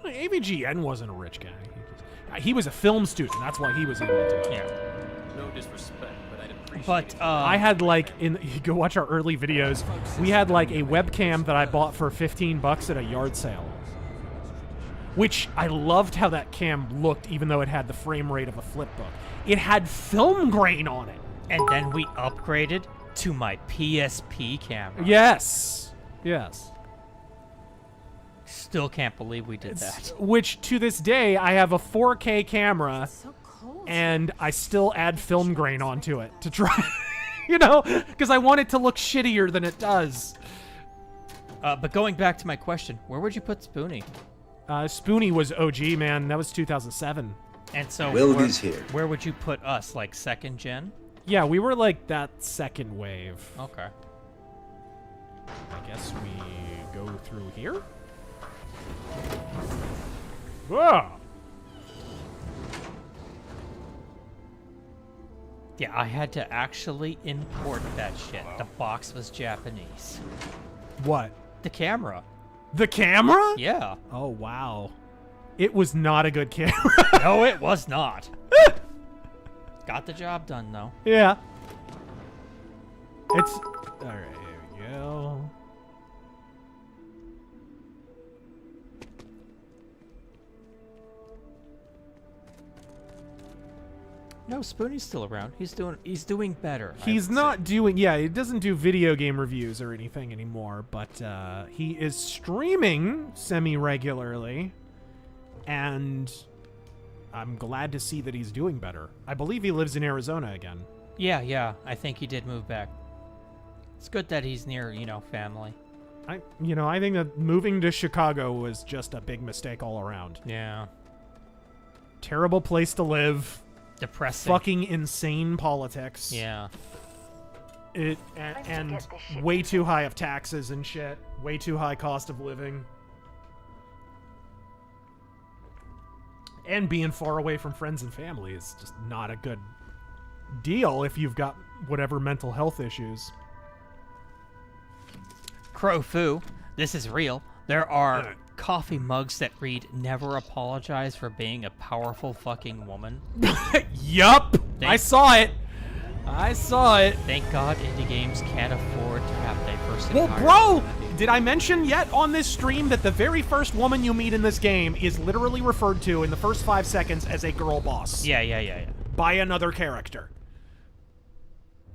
AVGN wasn't a rich guy. He was a film student. That's why he was able to do it. Yeah. No disrespect, but I'd appreciate But I had, like, you go watch our early videos. We had, like, a webcam that I bought for $15 at a yard sale. Which I loved how that cam looked, even though it had the frame rate of a flip book. It had film grain on it. And then we upgraded to my PSP camera. Yes. Yes. Still can't believe we did that. Which, to this day, I have a 4K camera, and I still add film grain onto it to try, you know, because I want it to look shittier than it does. But going back to my question, where would you put Spoonie? Spoonie was OG, man. That was 2007. And so Wilby's here. Where would you put us? Like second gen? Yeah, we were like that second wave. Okay. I guess we go through here. Whoa! Yeah, I had to actually import that shit. The box was Japanese. What? The camera. The camera? Yeah. Oh, wow. It was not a good camera. No, it was not. Got the job done, though. Yeah. It's... Alright, here we go. No, Spoonie's still around. He's doing better. He's not doing, yeah, he doesn't do video game reviews or anything anymore, but he is streaming semi-regularly, and I'm glad to see that he's doing better. I believe he lives in Arizona again. Yeah, I think he did move back. It's good that he's near, family. I think that moving to Chicago was just a big mistake all around. Yeah. Terrible place to live. Depressing. Fucking insane politics. Yeah. And way too high of taxes and shit. Way too high cost of living. And being far away from friends and family is just not a good deal if you've got whatever mental health issues. Crow Fu, this is real. There are coffee mugs that read, "Never apologize for being a powerful fucking woman." Yup! I saw it! Thank God indie games can't afford to have diversity. Well, bro! Did I mention yet on this stream that the very first woman you meet in this game is literally referred to in the first 5 seconds as a girl boss? Yeah. By another character.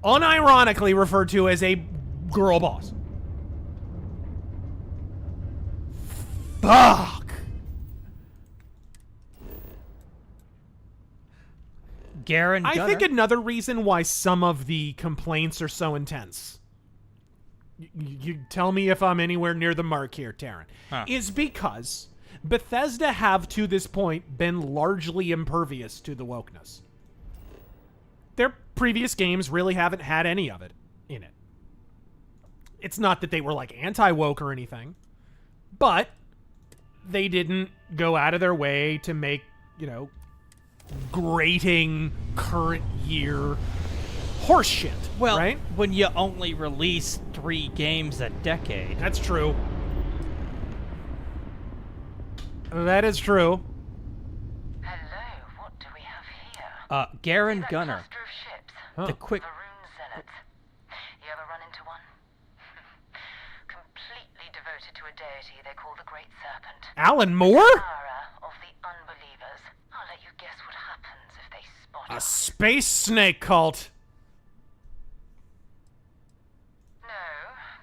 Unironically referred to as a girl boss. Fuck! Garen Gunner. I think another reason why some of the complaints are so intense, you tell me if I'm anywhere near the mark here, Taryn, is because Bethesda have to this point been largely impervious to the wokeness. Their previous games really haven't had any of it in it. It's not that they were like anti-woke or anything, but they didn't go out of their way to make, grating current year horse shit. Well, right? When you only release 3 games a decade. That's true. That is true. Hello, what do we have here? Garen Gunner. Huh. The quick... You ever run into one? Completely devoted to a deity they call the Great Serpent. Alan Moore? Of the unbelievers. I'll let you guess what happens if they spot A us. space snake cult. No,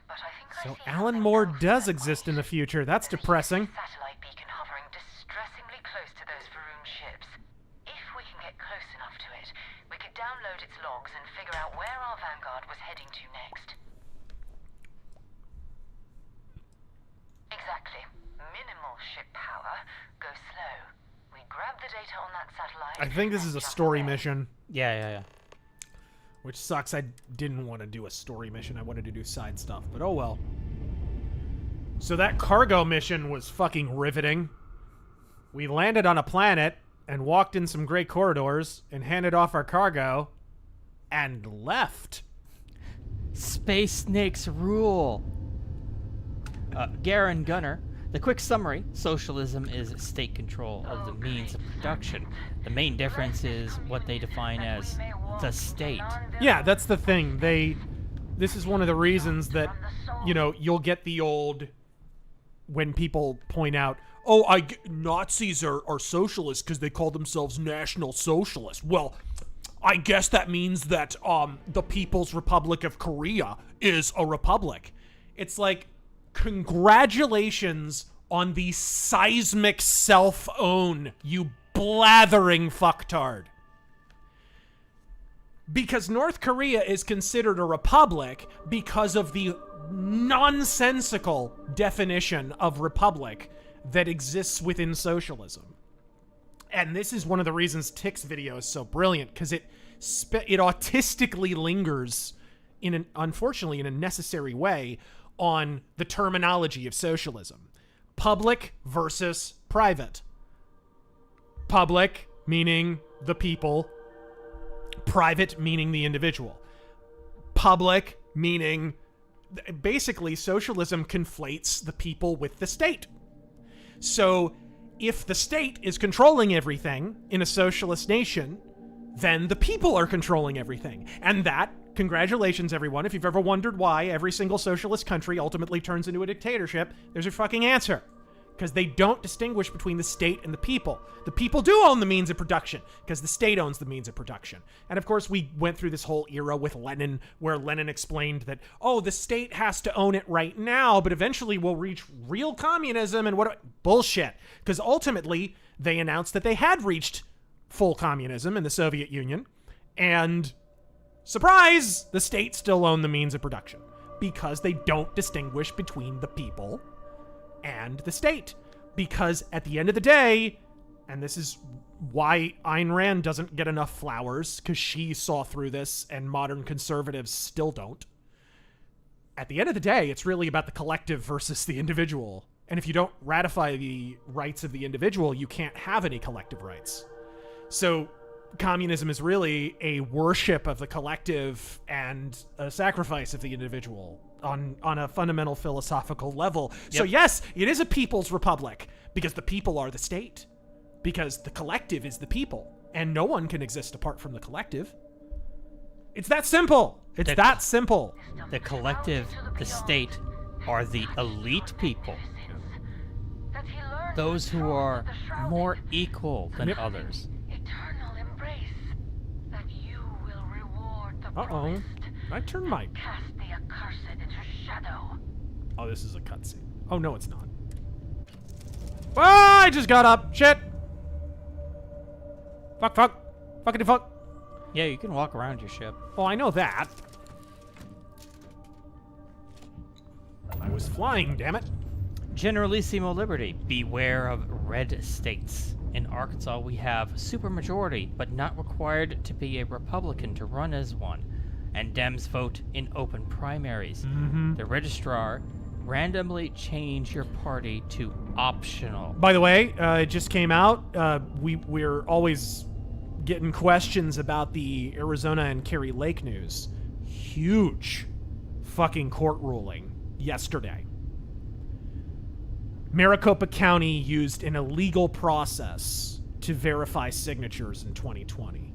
but I think So Alan Moore does exist in the future. That's depressing. satellite beacon hovering distressingly close to those Faroon ships. If we can get close enough to it, we could download its logs and figure out where our vanguard was heading to next. Exactly. Minimal ship power. Go slow. We grab the data on that satellite. I think this is a story mission. Yeah. Which sucks. I didn't want to do a story mission. I wanted to do side stuff, but oh well. So that cargo mission was fucking riveting. We landed on a planet and walked in some great corridors and handed off our cargo and left. Space snakes rule. Garen Gunner. The quick summary: socialism is state control of the means of production. The main difference is what they define as the state. Yeah, that's the thing. This is one of the reasons that, you'll get the old, when people point out, Nazis are socialists because they call themselves National Socialists. Well, I guess that means that the People's Republic of Korea is a republic. It's like, congratulations on the seismic self-own, you blathering fucktard. Because North Korea is considered a republic because of the nonsensical definition of republic that exists within socialism. And this is one of the reasons Tick's video is so brilliant, because it autistically lingers, unfortunately in a necessary way, on the terminology of socialism. Public versus private. Public meaning the people. Private meaning the individual. Public meaning, basically, socialism conflates the people with the state. So, if the state is controlling everything in a socialist nation, then the people are controlling everything. And that, congratulations everyone, if you've ever wondered why every single socialist country ultimately turns into a dictatorship, there's your fucking answer. because they don't distinguish between the state and the people. The people do own the means of production because the state owns the means of production. And of course, we went through this whole era with Lenin where Lenin explained that, oh, the state has to own it right now, but eventually we'll reach real communism and what bullshit. Because ultimately, they announced that they had reached full communism in the Soviet Union. And surprise, the state still owned the means of production because they don't distinguish between the people and the state. Because at the end of the day, and this is why Ayn Rand doesn't get enough flowers, because she saw through this and modern conservatives still don't. At the end of the day, it's really about the collective versus the individual. And if you don't ratify the rights of the individual, you can't have any collective rights. So communism is really a worship of the collective and a sacrifice of the individual on a fundamental philosophical level. Yep. So yes, it is a people's republic because the people are the state, because the collective is the people, and no one can exist apart from the collective. It's that simple. It's that simple. The collective, the state, are the elite people. Those who are more equal than others. Uh-oh. I turned my... Cast the accursed into shadow. Oh, this is a cutscene. Oh, no, it's not. Ah, I just got up. Shit. Fuck. Fuckity fuck. Yeah, you can walk around your ship. Well, I know that. I was flying, damn it. Generalissimo Liberty. Beware of red states. In Arkansas, we have supermajority, but not required to be a Republican to run as one. And Dems vote in open primaries. Mm-hmm. The registrar randomly change your party to optional. By the way, it just came out. We're always getting questions about the Arizona and Kari Lake news. Huge fucking court ruling yesterday. Maricopa County used an illegal process to verify signatures in 2020.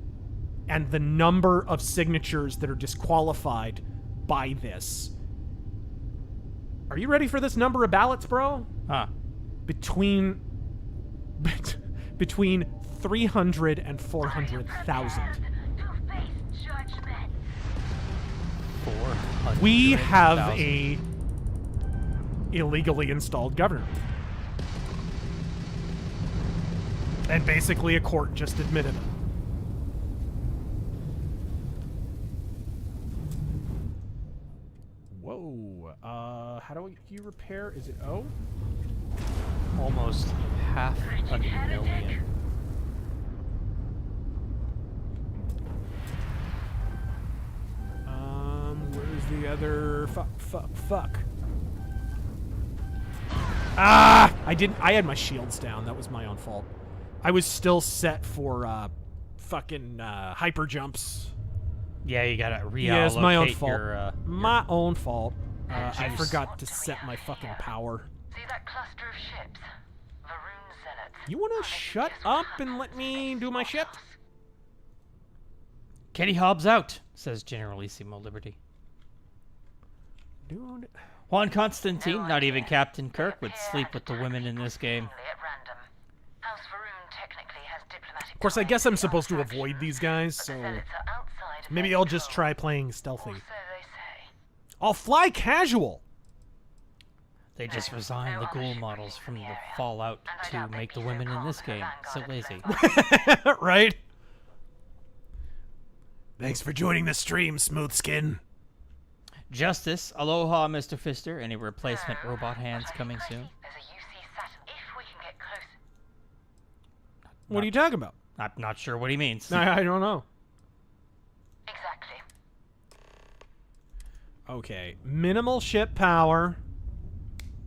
And the number of signatures that are disqualified by this. Are you ready for this number of ballots, bro? Between 300 and 400,000. We have a illegally installed governor. And basically a court just admitted it. Whoa. How do you repair? Is it O? Almost 500,000. Where's the other fuck? Ah! I had my shields down. That was my own fault. I was still set for fucking hyper jumps. Yeah, you gotta reallocate yeah, it's my own fault. My own fault. I forgot to set my fucking power. See that cluster of ships? Varun zealots. You wanna shut up and let me do my ship? Kenny Hobbs out, says Generalissimo Liberty. Dude. Juan Constantine, not even Captain Kirk, would sleep with the women in this game. Of course, I guess I'm supposed to avoid these guys, so maybe I'll just try playing stealthy. I'll fly casual. They just resigned the ghoul models from the Fallout to make the women in this game. So lazy. Right? Thanks for joining the stream, Smooth Skin. Justice, aloha, Mr. Fister. Any replacement robot hands coming soon? What are you talking about? I'm not sure what he means. I don't know. Exactly. Okay, minimal ship power.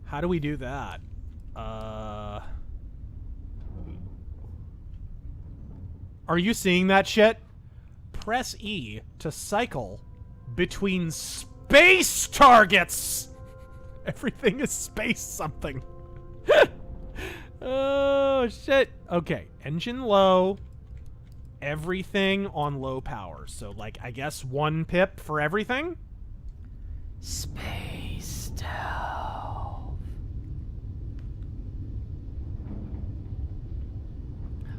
How do we do that? Are you seeing that shit? Press E to cycle between space targets. Everything is space something. Oh, shit. Okay, engine low. Everything on low power. So, like, I guess 1 pip for everything? Space stealth.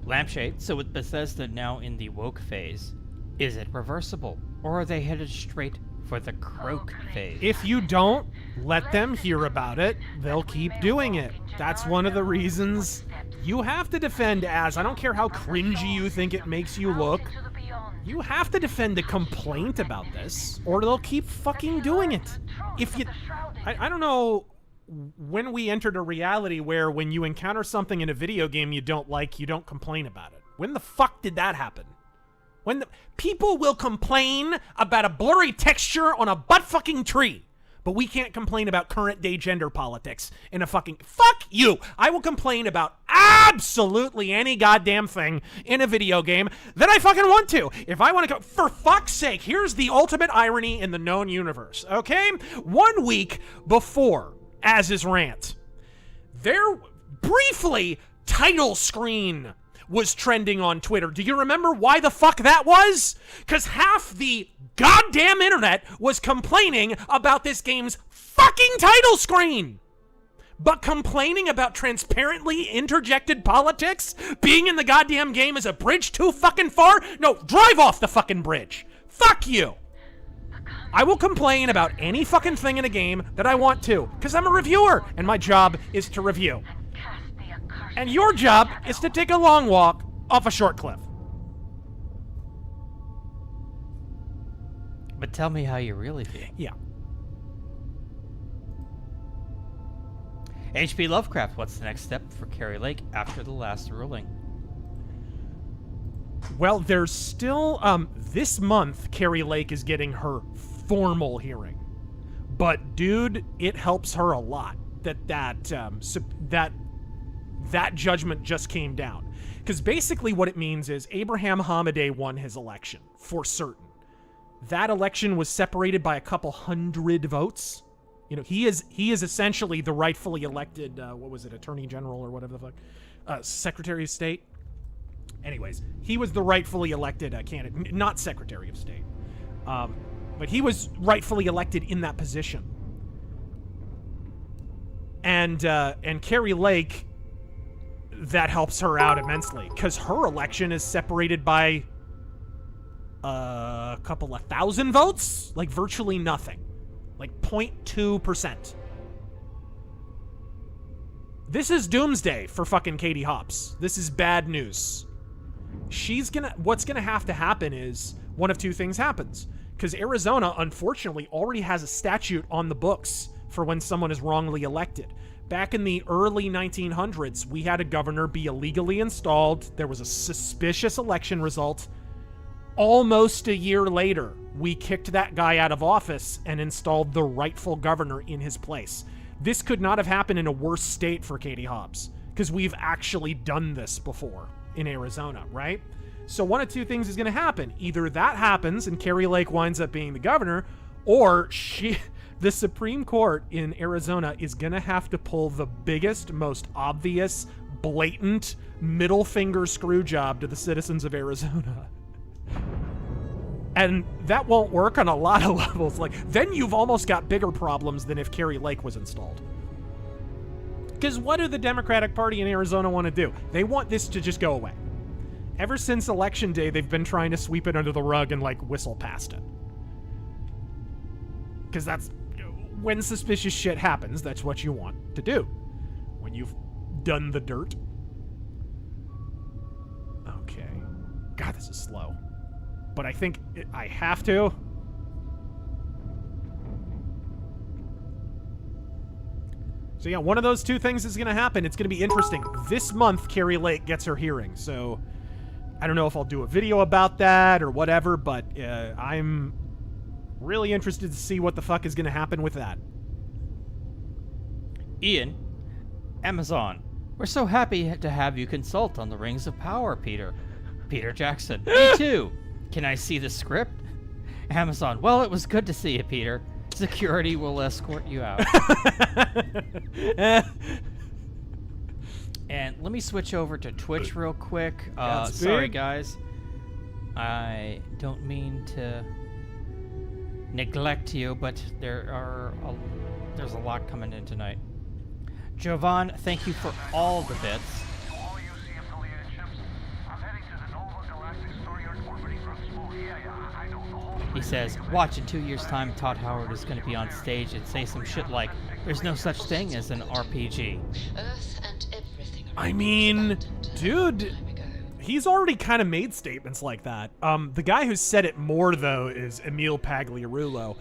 Lampshade, so with Bethesda now in the woke phase, is it reversible? Or are they headed straight for the croak phase? If you don't let them hear about it, they'll keep doing it. That's one of the reasons you have to defend Az. I don't care how cringy you think it makes you look. You have to defend a complaint about this, or they'll keep fucking doing it. If you... I don't know when we entered a reality where when you encounter something in a video game you don't like, you don't complain about it. When the fuck did that happen? When the... People will complain about a blurry texture on a butt-fucking tree, but we can't complain about current-day gender politics in a fucking... Fuck you! I will complain about absolutely any goddamn thing in a video game that I fucking want to. If I want to go... For fuck's sake, here's the ultimate irony in the known universe, okay? 1 week before Az's rant, there briefly title screen was trending on Twitter. Do you remember why the fuck that was? Because half the goddamn internet was complaining about this game's fucking title screen. But complaining about transparently interjected politics being in the goddamn game is a bridge too fucking far? No, drive off the fucking bridge. Fuck you. I will complain about any fucking thing in a game that I want to, because I'm a reviewer, and my job is to review. And your job is to take a long walk off a short cliff. But tell me how you really feel. Yeah. H.P. Lovecraft, what's the next step for Carrie Lake after the last ruling? Well, there's still, this month, Carrie Lake is getting her formal hearing. But, dude, it helps her a lot that judgment just came down. Because basically what it means is Abraham Hamadeh won his election, for certain. That election was separated by a couple hundred votes. You know, he is essentially the rightfully elected, Attorney General or whatever the fuck, Secretary of State. Anyways, he was the rightfully elected candidate, not Secretary of State. But he was rightfully elected in that position. And Carrie Lake, that helps her out immensely, because her election is separated by a couple of thousand votes, like virtually nothing, like 0.2%. This is doomsday for fucking Katie Hobbs. This is bad news. What's gonna have to happen is one of two things happens, because Arizona unfortunately already has a statute on the books for when someone is wrongly elected. Back in the early 1900s, we had a governor be illegally installed. There was a suspicious election result. Almost a year later, we kicked that guy out of office and installed the rightful governor in his place. This could not have happened in a worse state for Katie Hobbs, because we've actually done this before in Arizona, right? So one of two things is going to happen. Either that happens and Carrie Lake winds up being the governor, or the Supreme Court in Arizona is going to have to pull the biggest, most obvious, blatant middle finger screw job to the citizens of Arizona. And that won't work on a lot of levels. Like, then you've almost got bigger problems than if Carrie Lake was installed. Because what do the Democratic Party in Arizona want to do? They want this to just go away. Ever since Election Day, they've been trying to sweep it under the rug and, like, whistle past it. Because that's... When suspicious shit happens, that's what you want to do. When you've done the dirt. Okay. God, this is slow. But I think I have to. So yeah, one of those two things is going to happen. It's going to be interesting. This month, Carrie Lake gets her hearing. So I don't know if I'll do a video about that or whatever, but I'm really interested to see what the fuck is going to happen with that. Ian, Amazon, we're so happy to have you consult on the Rings of Power, Peter. Peter Jackson, me too. Can I see the script? Amazon, well, it was good to see you, Peter. Security will escort you out. And let me switch over to Twitch real quick. Sorry, guys. I don't mean to neglect you, but there's a lot coming in tonight. Jovan, thank you for all the bits. He says, watch, in 2 years' time, Todd Howard is going to be on stage and say some shit like, there's no such thing as an RPG. I mean, dude, he's already kind of made statements like that. The guy who said it more, though, is Emil Pagliarulo.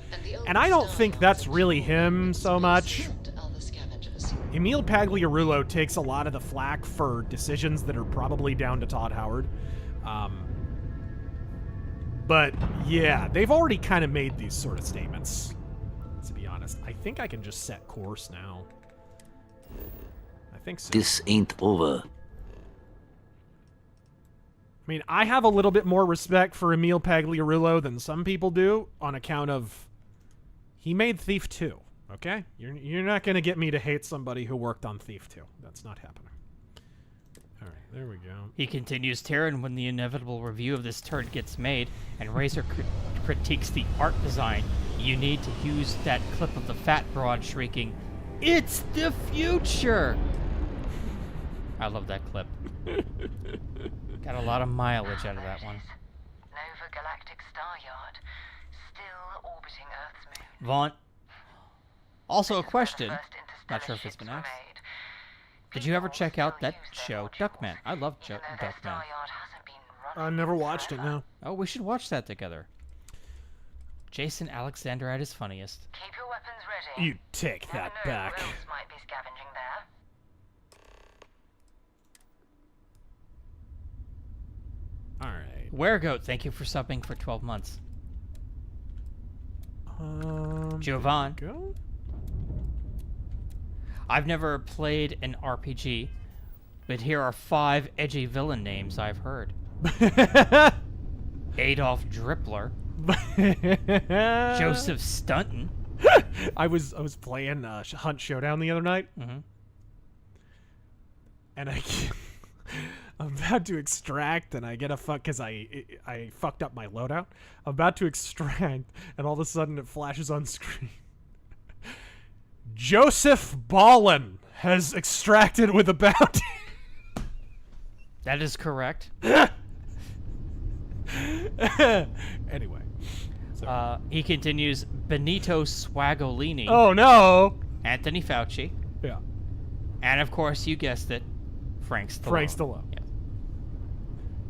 And I don't think that's really him so much. Emil Pagliarulo takes a lot of the flack for decisions that are probably down to Todd Howard. But, yeah, they've already kind of made these sort of statements, to be honest. I think I can just set course now. I think so. This ain't over. I mean, I have a little bit more respect for Emil Pagliarulo than some people do on account of he made Thief 2, okay? You're not going to get me to hate somebody who worked on Thief 2. That's not happening. All right, there we go. He continues tearing when the inevitable review of this turd gets made, and Razor critiques the art design. You need to use that clip of the fat broad shrieking, "It's the future!" I love that clip. Got a lot of mileage out of that one. Nova Galactic Star Yard, still orbiting Earth's moon. Vaughn. Also a question, not sure if it's been asked. Did you ever check out that show, Duckman? I love Duckman. I never watched it, no. Oh, we should watch that together. Jason Alexander at his funniest. Keep your weapons ready. You take that back. Who else might be scavenging there? Alright. Weregoat, thank you for subbing for 12 months. Jovan. Go? I've never played an RPG, but here are 5 edgy villain names I've heard. Adolf Drippler. Joseph Stunton. I was playing Hunt Showdown the other night. And I'm about to extract, and I get a fuck because I fucked up my loadout. I'm about to extract, and all of a sudden it flashes on screen. Joseph Ballin has extracted with a bounty. That is correct. Anyway. He continues, Benito Swagolini. Oh, no. Anthony Fauci. Yeah. And, of course, you guessed it, Frank Stallone. Frank Stallone. Yeah.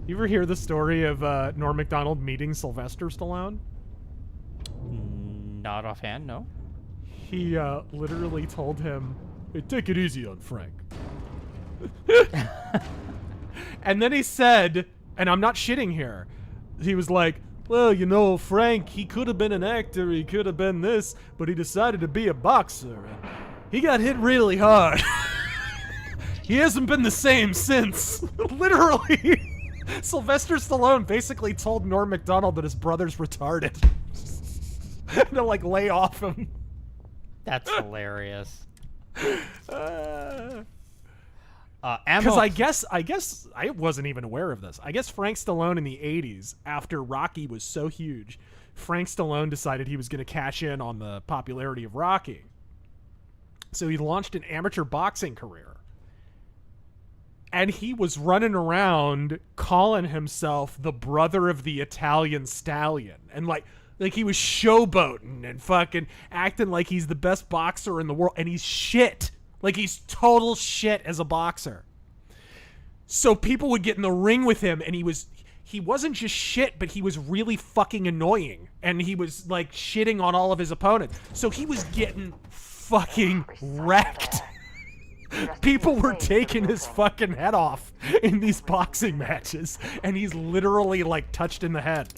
You ever hear the story of Norm Macdonald meeting Sylvester Stallone? Not offhand, no. He literally told him, hey, take it easy on Frank. And then he said, and I'm not shitting here, he was like, well, you know, Frank, he could have been an actor, he could have been this, but he decided to be a boxer, and he got hit really hard. He hasn't been the same since. Literally. Sylvester Stallone basically told Norm Macdonald that his brother's retarded. To, like, lay off him. That's hilarious. Because I guess I wasn't even aware of this. I guess Frank Stallone in the 80s, after Rocky was so huge, Frank Stallone decided he was going to cash in on the popularity of Rocky. So he launched an amateur boxing career. And he was running around calling himself the brother of the Italian Stallion. And like he was showboating and fucking acting like he's the best boxer in the world. And he's shit. Like, he's total shit as a boxer. So people would get in the ring with him, and he wasn't just shit, but he was really fucking annoying. And he was, like, shitting on all of his opponents. So he was getting fucking wrecked. People were taking his fucking head off in these boxing matches. And he's literally, like, touched in the head.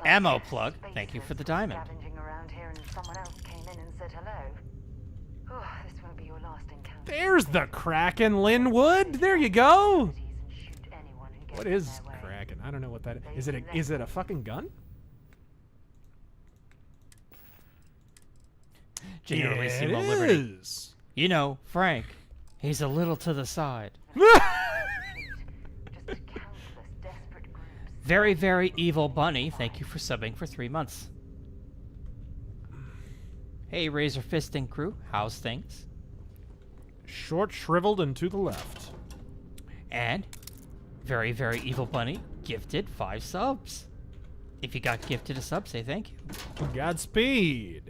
Ammo plug, thank you for the diamond. There's the Kraken, Linwood. There you go. What is Kraken? I don't know what that is. Is it a fucking gun? Generalissimo Liberty. You know, Frank, he's a little to the side. Very, very evil bunny. Thank you for subbing for 3 months. Hey, Razor Fisting crew, how's things? Short, shriveled, and to the left. And very, very evil bunny. gifted 5 subs. If you got gifted a sub, say thank you. Godspeed.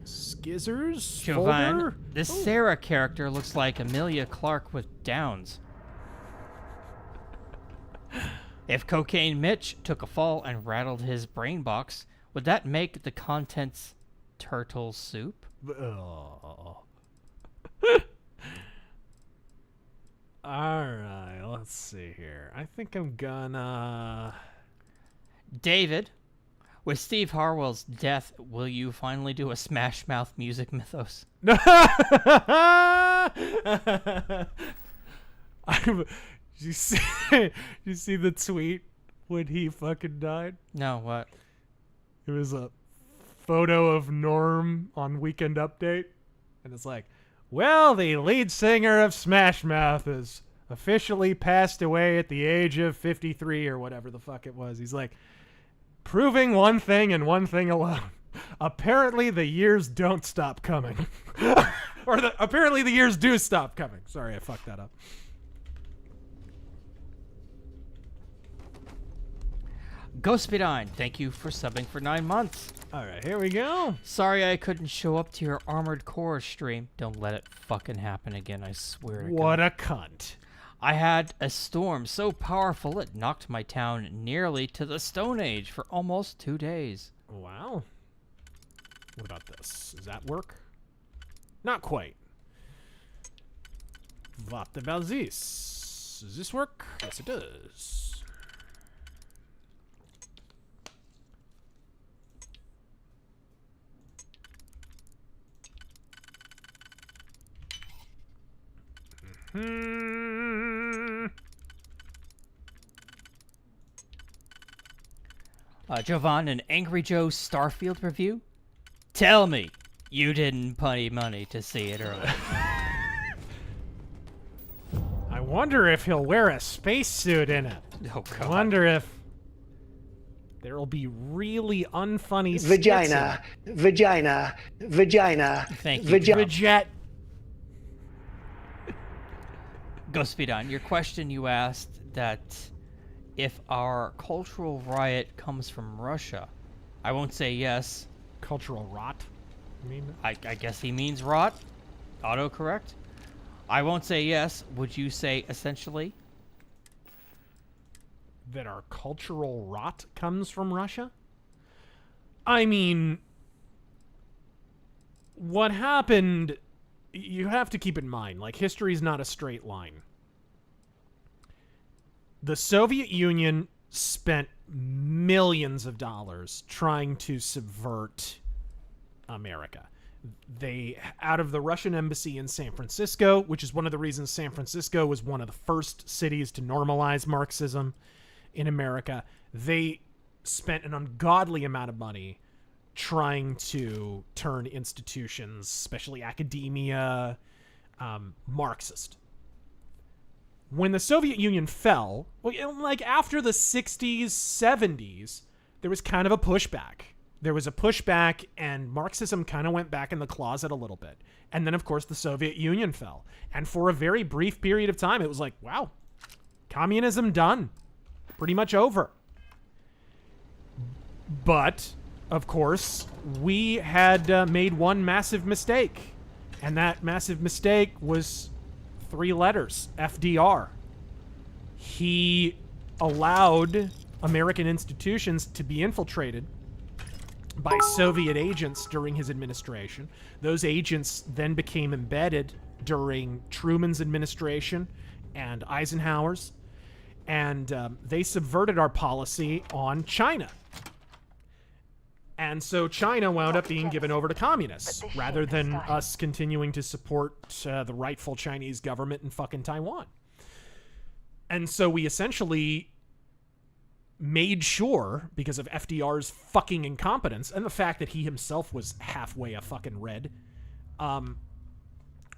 Skizzers? Jovan, Folder? this Sarah character looks like Amelia Clark with Downs. If Cocaine Mitch took a fall and rattled his brain box, would that make the contents turtle soup? Alright, let's see here. I think I'm gonna... David, with Steve Harwell's death, will you finally do a Smash Mouth music mythos? You see the tweet when he fucking died? No, what? It was a photo of Norm on Weekend Update, and it's like, well, the lead singer of Smash Mouth has officially passed away at the age of 53 or whatever the fuck it was. He's like, proving one thing and one thing alone. Apparently the years don't stop coming. Apparently the years do stop coming. Sorry, I fucked that up. Ghostbedine, thank you for subbing for 9 months. Alright, here we go. Sorry I couldn't show up to your Armored Core stream. Don't let it fucking happen again, I swear to God. What a cunt. I had a storm so powerful it knocked my town nearly to the Stone Age for almost 2 days. Wow. What about this? Does that work? Not quite. What about this? Does this work? Yes, it does. Jovan, an Angry Joe Starfield review? Tell me you didn't pay money to see it earlier. I wonder if he'll wear a spacesuit in it. Oh, God. I wonder if there'll be really unfunny Vagina, vagina, vagina, Thank you. Vagina. Ghostbedine, your question you asked that if our cultural riot comes from Russia, I won't say yes. Cultural rot? I mean, I guess he means rot. Autocorrect. I won't say yes. Would you say essentially? That our cultural rot comes from Russia? I mean, what happened, you have to keep in mind, like, history's not a straight line. The Soviet Union spent millions of dollars trying to subvert America. They, out of the Russian embassy in San Francisco, which is one of the reasons San Francisco was one of the first cities to normalize Marxism in America, they spent an ungodly amount of money trying to turn institutions, especially academia, Marxist. When the Soviet Union fell, like after the 60s, 70s, there was kind of a pushback. There was a pushback, and Marxism kind of went back in the closet a little bit. And then, of course, the Soviet Union fell. And for a very brief period of time, it was like, wow, communism done. Pretty much over. But, of course, we had made one massive mistake. And that massive mistake was 3 letters, FDR. He allowed American institutions to be infiltrated by Soviet agents during his administration. Those agents then became embedded during Truman's administration and Eisenhower's, and they subverted our policy on China. And so China wound up being given over to communists rather than us continuing to support the rightful Chinese government in fucking Taiwan. And so we essentially made sure, because of FDR's fucking incompetence and the fact that he himself was halfway a fucking red,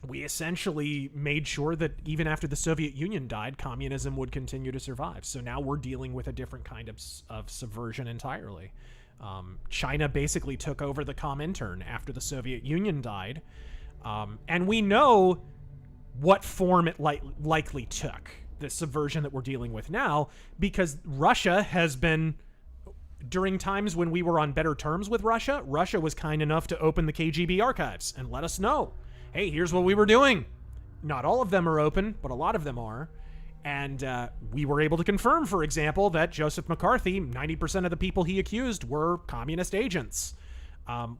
we essentially made sure that even after the Soviet Union died, communism would continue to survive. So now we're dealing with a different kind of subversion entirely. China basically took over the Comintern after the Soviet Union died. And we know what form it likely took. the subversion that we're dealing with now, because Russia has been, during times when we were on better terms with Russia, Russia was kind enough to open the KGB archives and let us know, hey, here's what we were doing. Not all of them are open, but a lot of them are. And we were able to confirm, for example, that Joseph McCarthy, 90% of the people he accused were communist agents.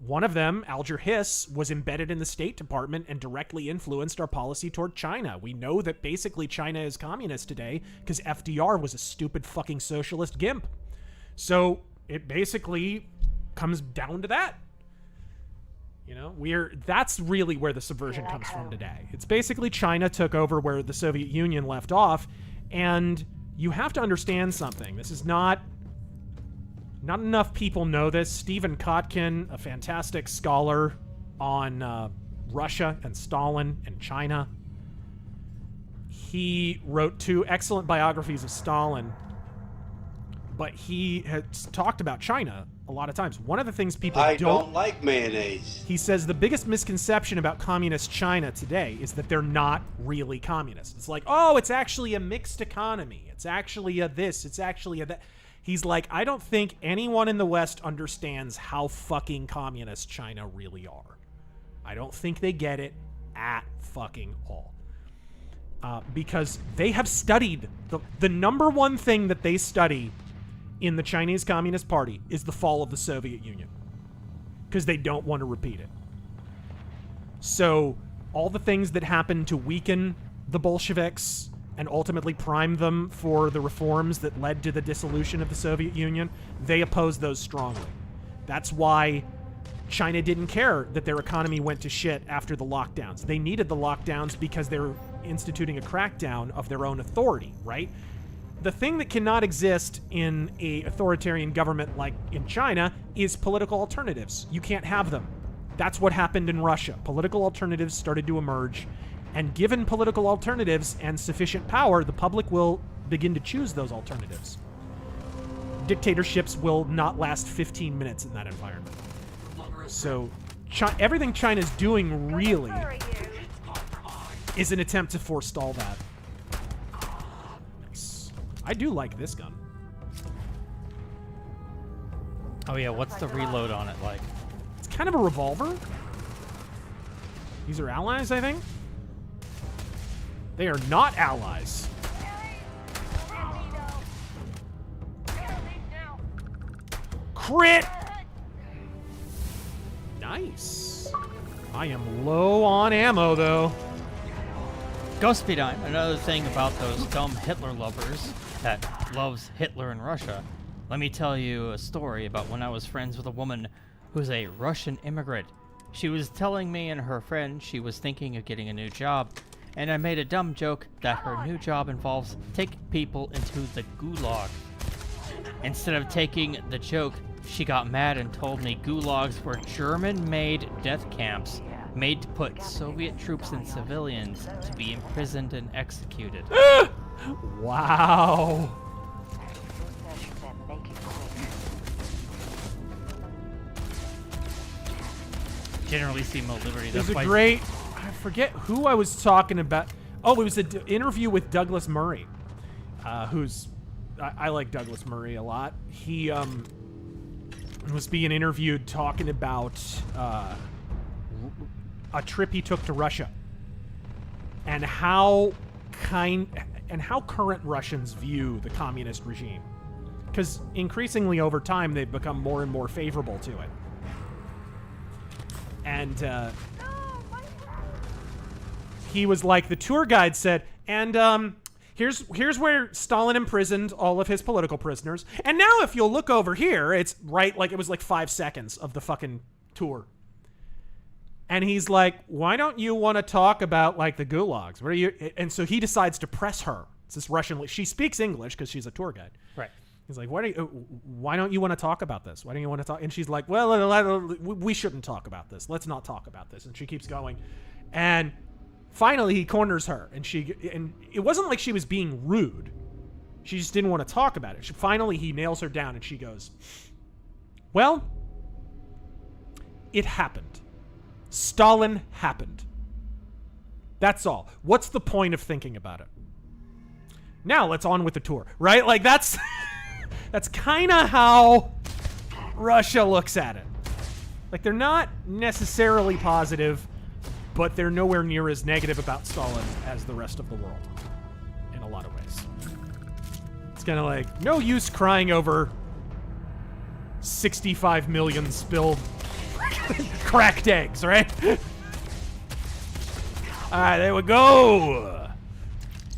One of them, Alger Hiss, was embedded in the State Department and directly influenced our policy toward China. We know that basically China is communist today because FDR was a stupid fucking socialist gimp. So it basically comes down to that. You know, that's really where the subversion comes from today. It's basically China took over where the Soviet Union left off, and you have to understand something. This is not enough people know this. Stephen Kotkin, a fantastic scholar on Russia and Stalin and China, he wrote 2 excellent biographies of Stalin, but he has talked about China a lot of times. One of the things people don't like mayonnaise. He says the biggest misconception about communist China today is that they're not really communist. It's like, oh, it's actually a mixed economy. It's actually a this. It's actually a that. He's like, I don't think anyone in the West understands how fucking communist China really are. I don't think they get it at fucking all. Because they have studied, the number one thing that they study in the Chinese Communist Party is the fall of the Soviet Union. Because they don't want to repeat it. So all the things that happened to weaken the Bolsheviks and ultimately prime them for the reforms that led to the dissolution of the Soviet Union, they opposed those strongly. That's why China didn't care that their economy went to shit after the lockdowns. They needed the lockdowns because they were instituting a crackdown of their own authority, right? The thing that cannot exist in an authoritarian government like in China is political alternatives. You can't have them. That's what happened in Russia. Political alternatives started to emerge, and given political alternatives and sufficient power, the public will begin to choose those alternatives. Dictatorships will not last 15 minutes in that environment. So everything China's doing really is an attempt to forestall that. I do like this gun. Oh yeah, what's the reload on it like? It's kind of a revolver. These are allies, I think. They are not allies. Crit! Nice. I am low on ammo, though. Ghost Speedine, another thing about those dumb Hitler lovers that loves Hitler and Russia. Let me tell you a story about when I was friends with a woman who's a Russian immigrant. She was telling me and her friend she was thinking of getting a new job, and I made a dumb joke that her new job involves taking people into the gulag. Instead of taking the joke, she got mad and told me gulags were German-made death camps made to put Soviet troops and civilians to be imprisoned and executed. Wow. Generally see more liberty. There's a great, I forget who I was talking about. Oh, it was an interview with Douglas Murray, who's, I like Douglas Murray a lot. He was being interviewed talking about a trip he took to Russia and how current Russians view the communist regime, because increasingly over time they've become more and more favorable to it. And he was like, the tour guide said, and here's where Stalin imprisoned all of his political prisoners, and now if you'll look over here, it's right, like it was like 5 seconds of the fucking tour. And he's like, why don't you want to talk about, like, the gulags? What are you? And so he decides to press her. It's this Russian. She speaks English because she's a tour guide. Right. He's like, why don't you want to talk about this? Why don't you want to talk? And she's like, well, we shouldn't talk about this. Let's not talk about this. And she keeps going. And finally he corners her. And it wasn't like she was being rude. She just didn't want to talk about it. Finally he nails her down and she goes, well, it happened. Stalin happened. That's all. What's the point of thinking about it? Now let's on with the tour, right? Like that's that's kind of how Russia looks at it. Like they're not necessarily positive, but they're nowhere near as negative about Stalin as the rest of the world in a lot of ways. It's kind of like, no use crying over 65 million spilled cracked eggs, right? All right, there we go.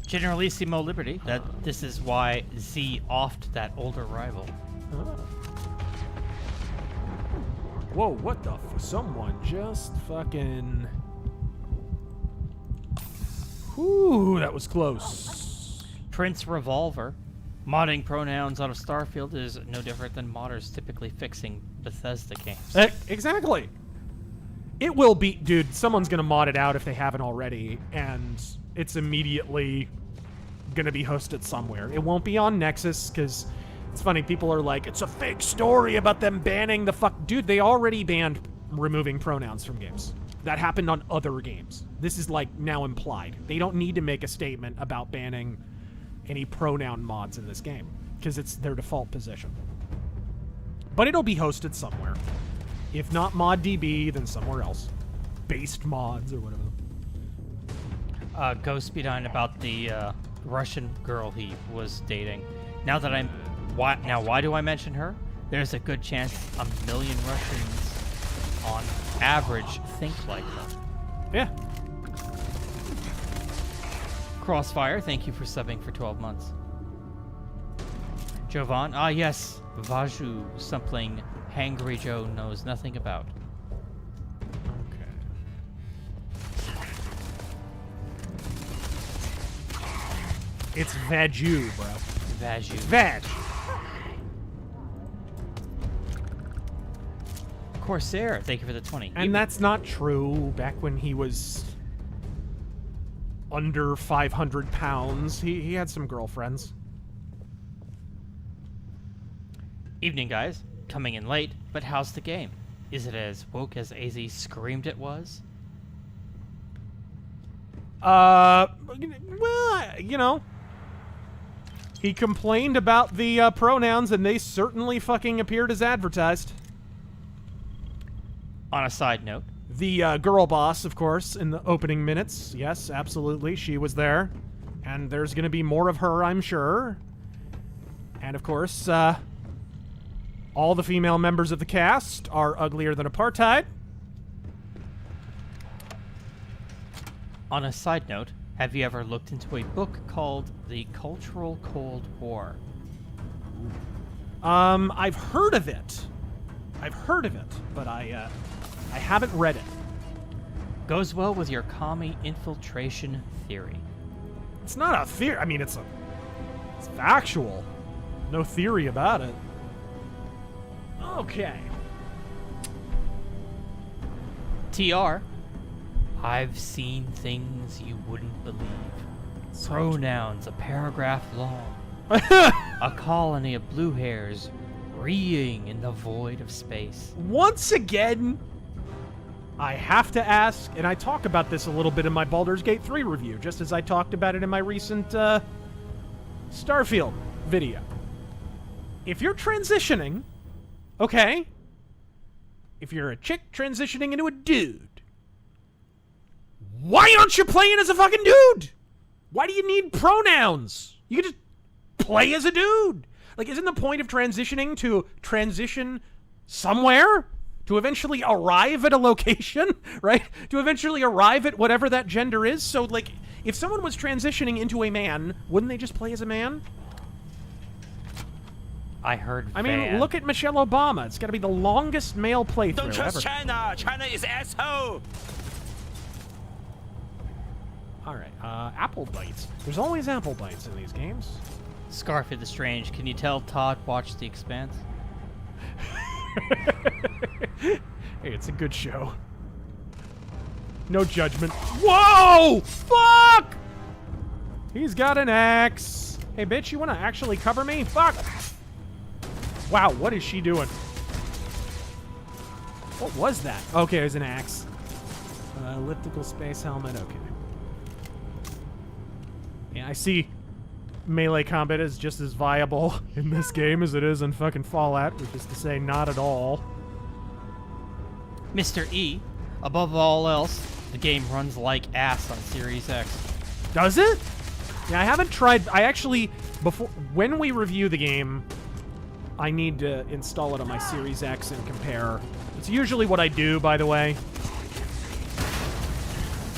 Generalissimo Liberty. This is why Z offed that older rival. Whoa, what the someone just fucking... Whew, that was close. Prince Revolver. Modding pronouns out of Starfield is no different than modders typically fixing Bethesda games. Exactly. It will be... Dude, someone's going to mod it out if they haven't already, and it's immediately going to be hosted somewhere. It won't be on Nexus, because it's funny, people are like, it's a fake story about them banning the fuck... Dude, they already banned removing pronouns from games. That happened on other games. This is, like, now implied. They don't need to make a statement about banning any pronoun mods in this game, because it's their default position. But it'll be hosted somewhere. If not ModDB, then somewhere else. Based mods or whatever. Ghost Speedine about the Russian girl he was dating. Now that I'm... Why do I mention her? There's a good chance 1 million Russians on average think like her. Yeah. Crossfire, thank you for subbing for 12 months. Jovan, yes, Vaju, something Hangry Joe knows nothing about. Okay. It's Vaju, bro. Vaju. Vag. Corsair, thank you for the 20. And that's not true. Back when he was under 500 pounds, he had some girlfriends. Evening, guys. Coming in late, but how's the game? Is it as woke as AZ screamed it was? Well, you know, he complained about the pronouns, and they certainly fucking appeared as advertised. On a side note, the girl boss, of course, in the opening minutes. Yes, absolutely. She was there. And there's going to be more of her, I'm sure. And, of course, all the female members of the cast are uglier than apartheid. On a side note, have you ever looked into a book called The Cultural Cold War? I've heard of it. But I haven't read it. Goes well with your commie infiltration theory. It's not a theory. I mean, it's factual. No theory about it. Okay. TR. I've seen things you wouldn't believe. Pronouns a paragraph long. A colony of blue hairs reeing in the void of space. Once again, I have to ask, and I talk about this a little bit in my Baldur's Gate 3 review, just as I talked about it in my recent Starfield video. If you're transitioning, okay, if you're a chick transitioning into a dude, why aren't you playing as a fucking dude? Why do you need pronouns? You can just play as a dude. Like, isn't the point of transitioning to transition somewhere? To eventually arrive at a location, right? To eventually arrive at whatever that gender is? So, like, if someone was transitioning into a man, wouldn't they just play as a man? I heard I mean, look at Michelle Obama. It's got to be the longest male playthrough Don't trust ever. China. China is asshole. All right, apple bites. There's always apple bites in these games. Scarfy the Strange, can you tell Todd watched The Expanse? Hey, it's a good show. No judgment. Whoa! Fuck! He's got an axe. Hey, bitch, you want to actually cover me? Fuck! Wow, what is she doing? What was that? Okay, it was an axe. Elliptical space helmet, okay. Yeah, I see melee combat is just as viable in this game as it is in fucking Fallout, which is to say not at all. Mr. E, above all else, the game runs like ass on Series X. Does it? Yeah, I haven't tried. I actually, when we review the game, I need to install it on my Series X and compare. It's usually what I do, by the way.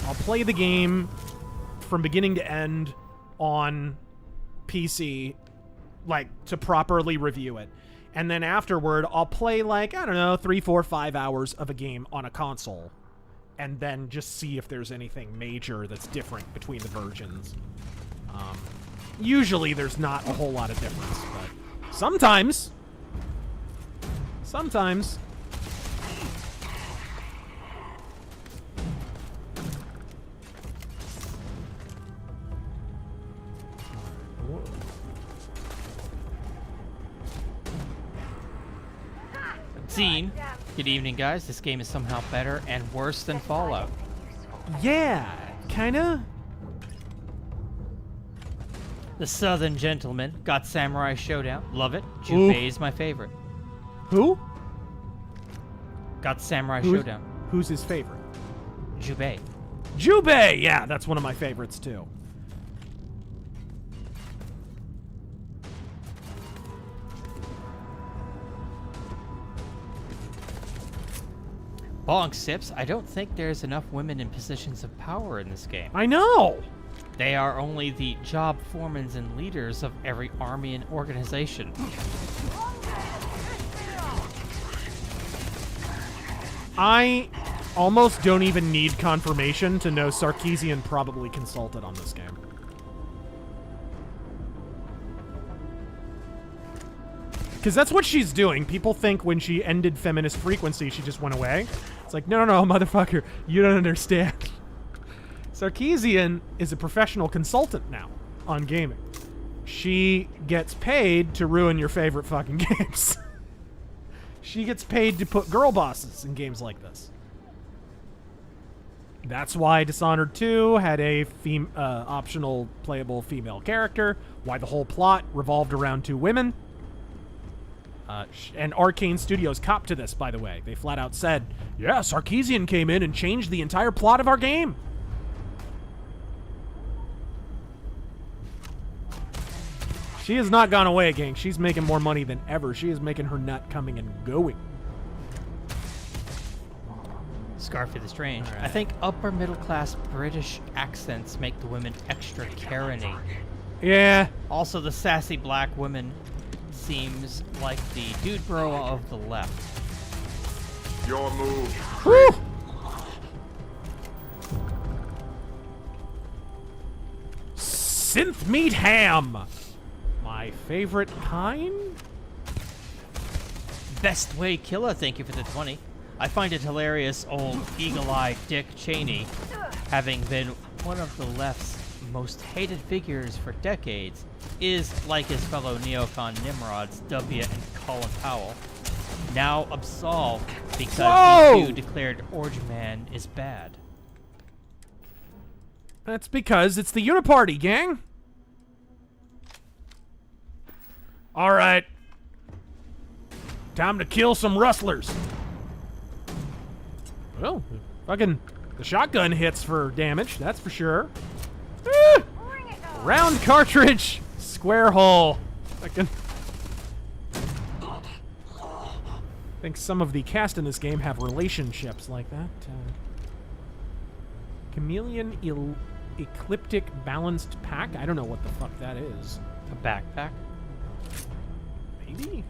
I'll play the game from beginning to end on PC, like, to properly review it. And then afterward, I'll play, like, I don't know, 3, 4, 5 hours of a game on a console. And then just see if there's anything major that's different between the versions. Usually there's not a whole lot of difference, but sometimes. Zine, good evening, guys. This game is somehow better and worse than Fallout. Yeah, kinda. The Southern Gentleman got Samurai Showdown. Love it. Jubei is my favorite. Who? Got Samurai Showdown. Who's his favorite? Jubei. Jubei! Yeah, that's one of my favorites, too. Bonk Sips, I don't think there's enough women in positions of power in this game. I know! They are only the job foremans and leaders of every army and organization. I almost don't even need confirmation to know Sarkeesian probably consulted on this game. Because that's what she's doing. People think when she ended Feminist Frequency, she just went away. It's like, no, motherfucker, you don't understand. Sarkeesian is a professional consultant now on gaming. She gets paid to ruin your favorite fucking games. She gets paid to put girl bosses in games like this. That's why Dishonored 2 had a optional playable female character, why the whole plot revolved around 2 women. And Arcane Studios copped to this, by the way. They flat out said, yeah, Sarkeesian came in and changed the entire plot of our game. She has not gone away, gang. She's making more money than ever. She is making her nut coming and going. Scarfy the Strange. Right. I think upper middle class British accents make the women extra Karen-y. Yeah. Also, the sassy black woman seems like the dude bro of the left. Your move. Whew. Synth meat ham. My favorite kind? Best Way Killer, thank you for the 20. I find it hilarious old eagle-eyed Dick Cheney, having been one of the left's most hated figures for decades, is, like his fellow neocon Nimrods, W and Colin Powell, now absolved because the Q declared Orange Man is bad. That's because it's the Uniparty, gang. All right. Time to kill some rustlers. Well, fucking the shotgun hits for damage, that's for sure. Round cartridge, square hole. Fucking. I think some of the cast in this game have relationships like that. Chameleon Ecliptic Balanced Pack? I don't know what the fuck that is. A backpack? Maybe?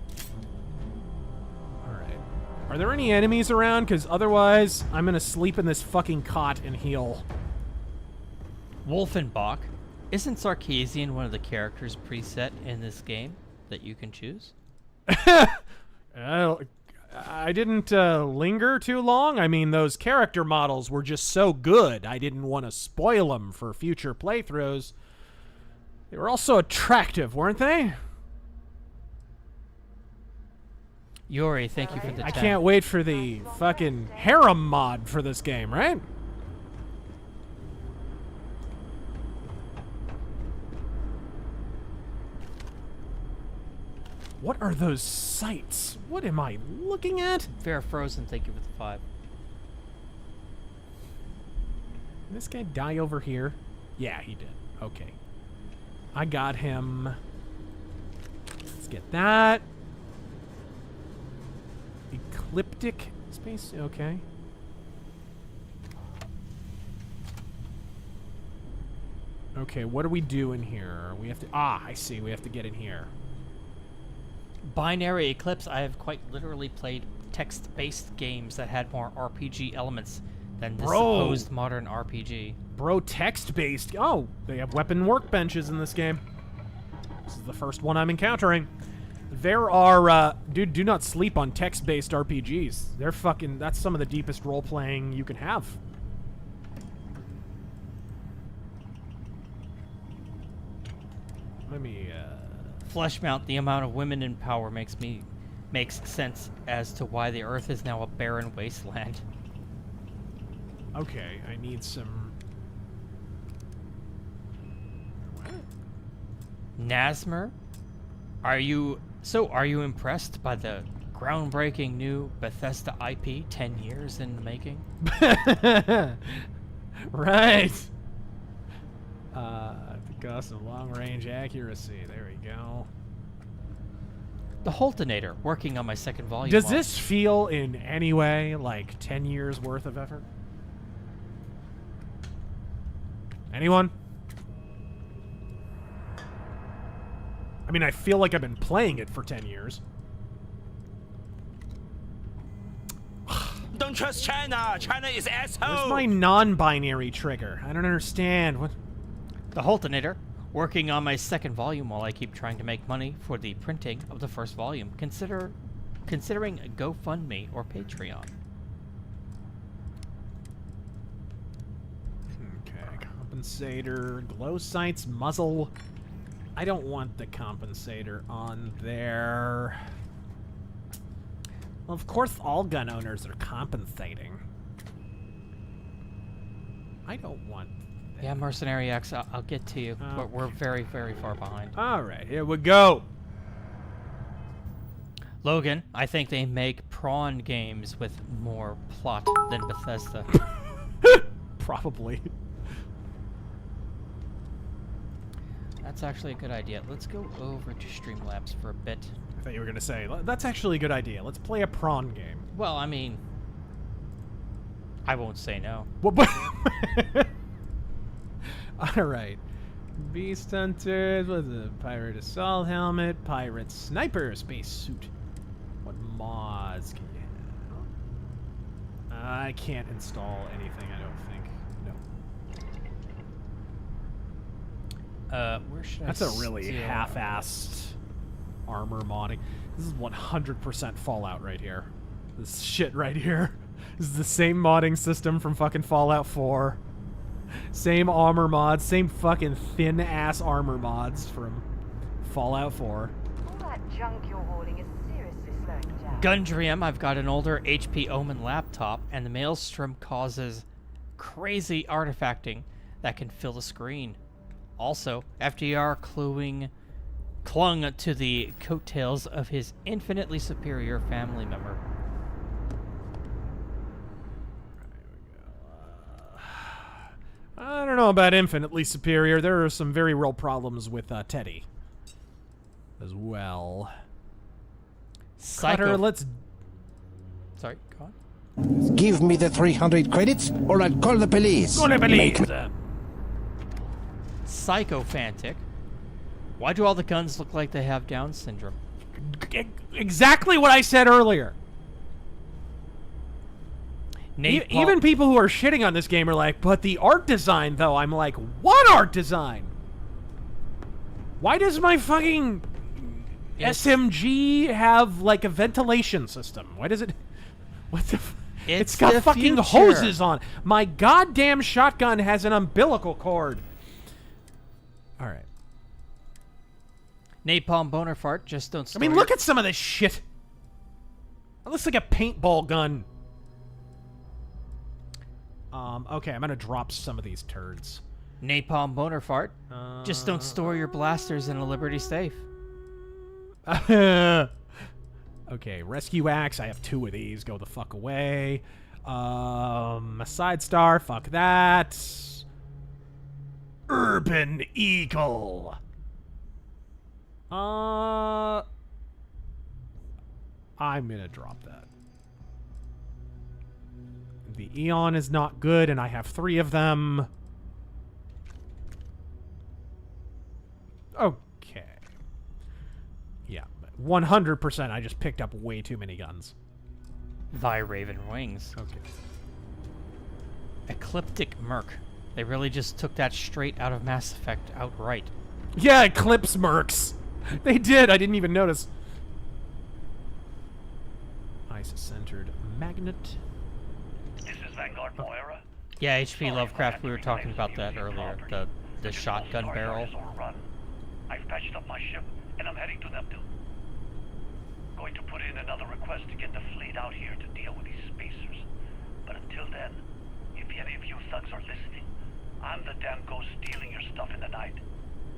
Alright. Are there any enemies around? Because otherwise, I'm gonna sleep in this fucking cot and heal. Wolfenbach. Isn't Sarkeesian one of the characters preset in this game that you can choose? I didn't linger too long. I mean, those character models were just so good. I didn't want to spoil them for future playthroughs. They were also attractive, weren't they? Yuri, thank you for the 10. I can't wait for the fucking harem mod for this game, right? What are those sights? What am I looking at? Fair Frozen, thank you for the 5. Did this guy die over here? Yeah, he did. Okay. I got him. Let's get that. Ecliptic space. Okay. Okay, what do we do in here? We have to... Ah, I see. We have to get in here. Binary Eclipse, I have quite literally played text-based games that had more RPG elements than this supposed modern RPG. Bro, text-based. Oh, they have weapon workbenches in this game. This is the first one I'm encountering. There are, dude, do not sleep on text-based RPGs. They're fucking, that's some of the deepest role-playing you can have. Let me, Fleshmount, the amount of women in power makes sense as to why the Earth is now a barren wasteland. Okay, I need some... What? Nasmer? Are you impressed by the groundbreaking new Bethesda IP 10 years in the making? Right! The cost of long-range accuracy. There we go. The Holtonator, working on my second volume. Does this feel in any way like 10 years worth of effort? Anyone? I mean, I feel like I've been playing it for 10 years. Don't trust China. China is asshole. Where's my non-binary trigger? I don't understand. What? The Holtonator, working on my second volume while I keep trying to make money for the printing of the first volume. Considering a GoFundMe or Patreon. Okay, compensator, glow sights, muzzle. I don't want the compensator on there. Well, of course all gun owners are compensating. I don't want that. Yeah, Mercenary X, I'll get to you, but we're very, very far behind. Alright, here we go. Logan, I think they make prawn games with more plot than Bethesda. Probably. That's actually a good idea. Let's go over to Streamlabs for a bit. I thought you were going to say, that's actually a good idea. Let's play a prawn game. Well, I mean, I won't say no. Alright. Beast Hunters with a Pirate Assault Helmet, Pirate Sniper Space Suit. What mods can you have? I can't install anything, I don't think. No. Where should That's I a really half-assed armor modding. This is 100% Fallout right here. This shit right here. This is the same modding system from fucking Fallout 4. Same armor mods, same fucking thin-ass armor mods from Fallout 4. All that junk you're holding is seriously slowing down. Gundrium, I've got an older HP Omen laptop, and the Maelstrom causes crazy artifacting that can fill the screen. Also, FDR clung to the coattails of his infinitely superior family member. I don't know about infinitely superior. There are some very real problems with Teddy as well. Cutter, let's... Sorry, go on. Give me the 300 credits, or I'll call the police. Call the police! Psychophantic. Why do all the guns look like they have Down syndrome? Exactly what I said earlier. Even people who are shitting on this game are like, but the art design, though. I'm like, what art design? Why does my fucking SMG have, like, a ventilation system? Why does it... What the... It's got fucking hoses on. My goddamn shotgun has an umbilical cord. All right. Napalm boner fart, just don't store I mean, look at some of this shit. It looks like a paintball gun. Okay, I'm gonna drop some of these turds. Napalm boner fart, just don't store your blasters in a Liberty safe. Okay, rescue axe. I have 2 of these. Go the fuck away. A side star. Fuck that. Urban Eagle. I'm gonna drop that. The Eon is not good, and I have 3 of them. Okay. Yeah, 100%. I just picked up way too many guns. Thy Raven Wings. Okay. Ecliptic Merc. They really just took that straight out of Mass Effect outright. Yeah, Eclipse Mercs. They did. I didn't even notice. Ice-centered magnet. This is Vanguard Moira. Yeah, HP Lovecraft. We were talking about that earlier. The shotgun barrel. I've patched up my ship, and I'm heading to them too. Going to put in another request to get the fleet out here to deal with these spacers. But until then, if any of you thugs are listening, I'm the damn ghost stealing your stuff in the night.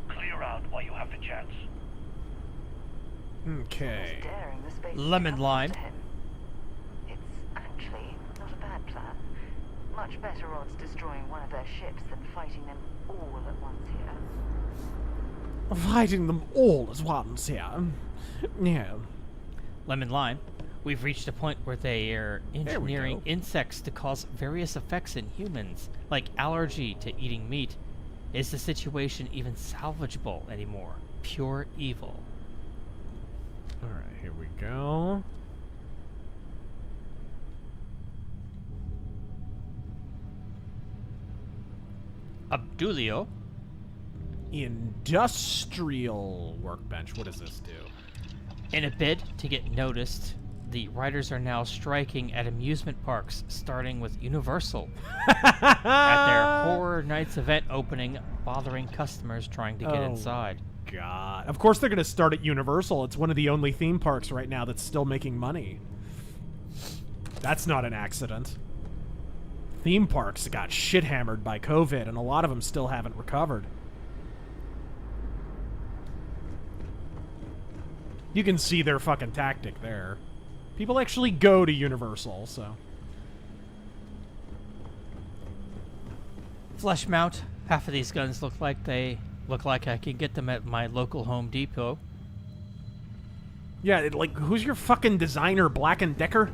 Clear out while you have the chance. Okay. Lemon Lime. It's actually not a bad plan. Much better odds destroying one of their ships than fighting them all at once here. Fighting them all at once here. Yeah. Lemon Lime. We've reached a point where they are engineering insects to cause various effects in humans, like allergy to eating meat. Is the situation even salvageable anymore? Pure evil. Alright, here we go. Abdulio. Industrial workbench. What does this do? In a bid to get noticed, the writers are now striking at amusement parks, starting with Universal. At their Horror Nights event opening, bothering customers trying to get inside. God. Of course they're going to start at Universal. It's one of the only theme parks right now that's still making money. That's not an accident. Theme parks got shit hammered by COVID, and a lot of them still haven't recovered. You can see their fucking tactic there. People actually go to Universal, so. Flesh mount. Half of these guns look like I can get them at my local Home Depot. Yeah, like, who's your fucking designer, Black & Decker?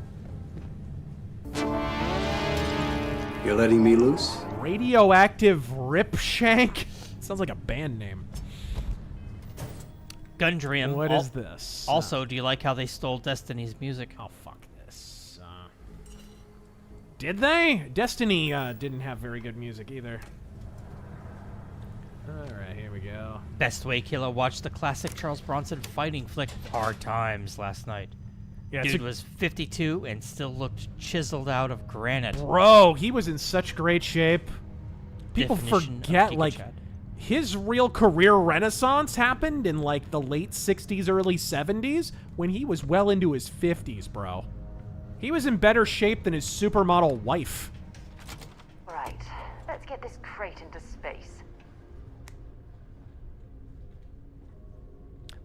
You're letting me loose? Radioactive Ripshank? Sounds like a band name. Gundrium. What is this? Also, do you like how they stole Destiny's music? Oh, fuck this. Did they? Destiny didn't have very good music either. Alright, here we go. Best Way Killer watched the classic Charles Bronson fighting flick Hard Times last night. Yeah, dude was 52 and still looked chiseled out of granite. Bro, he was in such great shape. People forget, like, his real career renaissance happened in, like, the late 60s, early 70s, when he was well into his 50s, bro. He was in better shape than his supermodel wife. Right, let's get this crate into space.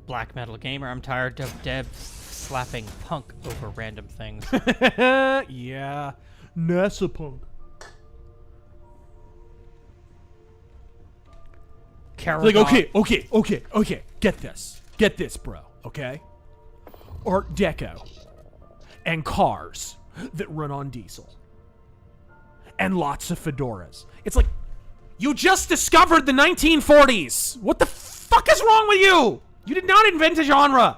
Black Metal Gamer, I'm tired of devs slapping punk over random things. Yeah. NASA punk. Like, okay. Get this, bro. Okay? Art Deco. And cars that run on diesel. And lots of fedoras. It's like, you just discovered the 1940s. What the fuck is wrong with you? You did not invent a genre.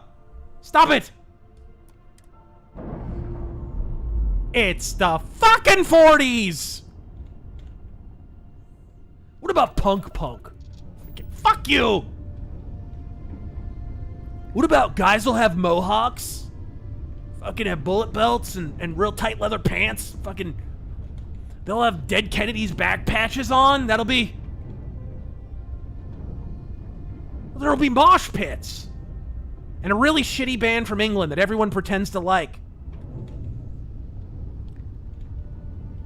Stop it. It's the fucking 40s. What about punk? Fuck you. What about guys will have mohawks? Fucking have bullet belts and real tight leather pants? Fucking, they'll have Dead Kennedy's back patches on? There'll be mosh pits. And a really shitty band from England that everyone pretends to like.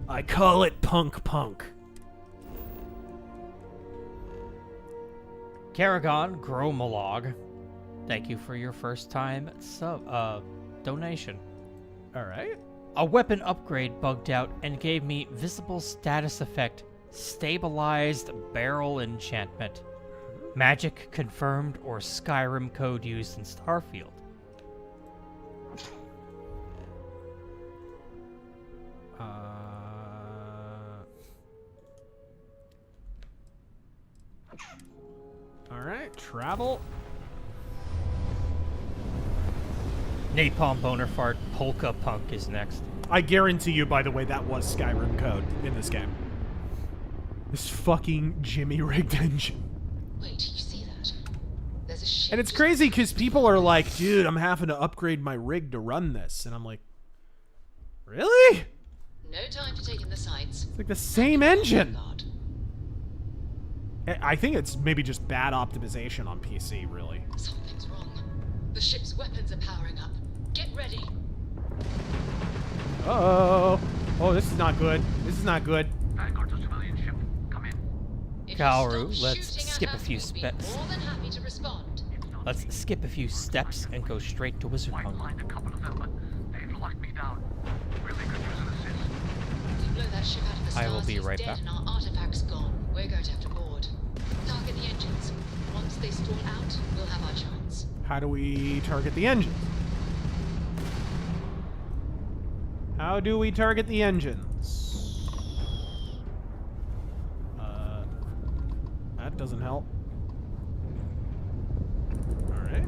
I call it punk. Karagon Gromalog. Thank you for your first time donation. All right. A weapon upgrade bugged out and gave me visible status effect, stabilized barrel enchantment. Magic confirmed or Skyrim code used in Starfield. All right, travel. Napalm Boner Fart Polka Punk is next. I guarantee you, by the way, that was Skyrim code in this game. This fucking Jimmy rigged engine. Wait, you see that? There's a ship. And it's crazy because people are like, dude, I'm having to upgrade my rig to run this. And I'm like, really? No time for taking the sights. It's like the same engine. I think it's maybe just bad optimization on PC, really. Something's wrong. The ship's weapons are powering up. Get ready. Uh-oh. Oh, this is not good. This is not good. Kaoru, let's skip a few steps. More than happy to respond. Let's skip a few steps and go straight to Wizard Punk. We blow that ship out of the I will stars, be he's right dead back. and our artifact's gone. We're going to have to board. Target the engines. Once they stall out, we'll have our chance. How do we target the engine? How do we target the engines? That doesn't help. Alright.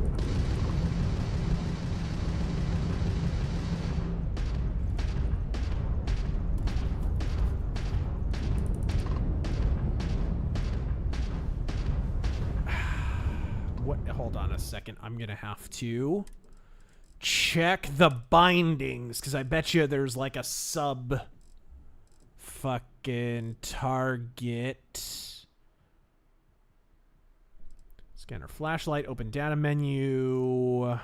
What? Hold on a second. I'm gonna have to check the bindings, because I bet you there's like a sub fucking target. Scanner flashlight, open data menu.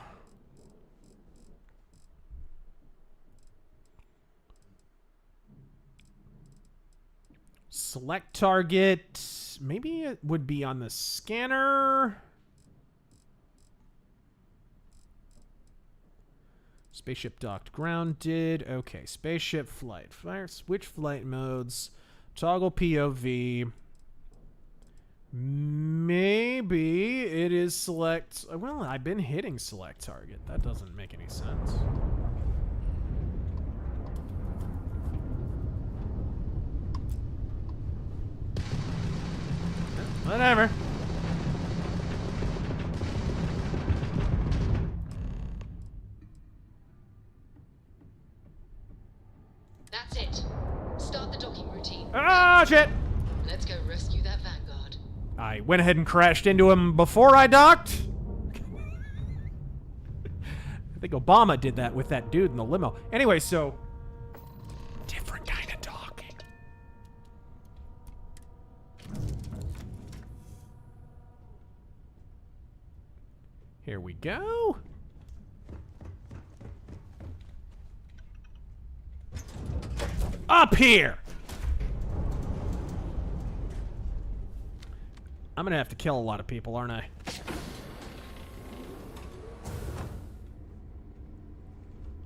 Select target. Maybe it would be on the scanner. Spaceship docked, grounded. Okay, spaceship flight. Fire, switch flight modes. Toggle POV. Maybe it is select. Well, I've been hitting select target. That doesn't make any sense. Whatever. That's it. Start the docking routine. Ah, shit! Let's go rescue that Vanguard. I went ahead and crashed into him before I docked. I think Obama did that with that dude in the limo. Anyway, so different kind of docking. Here we go. Up here. I'm gonna have to kill a lot of people, aren't I?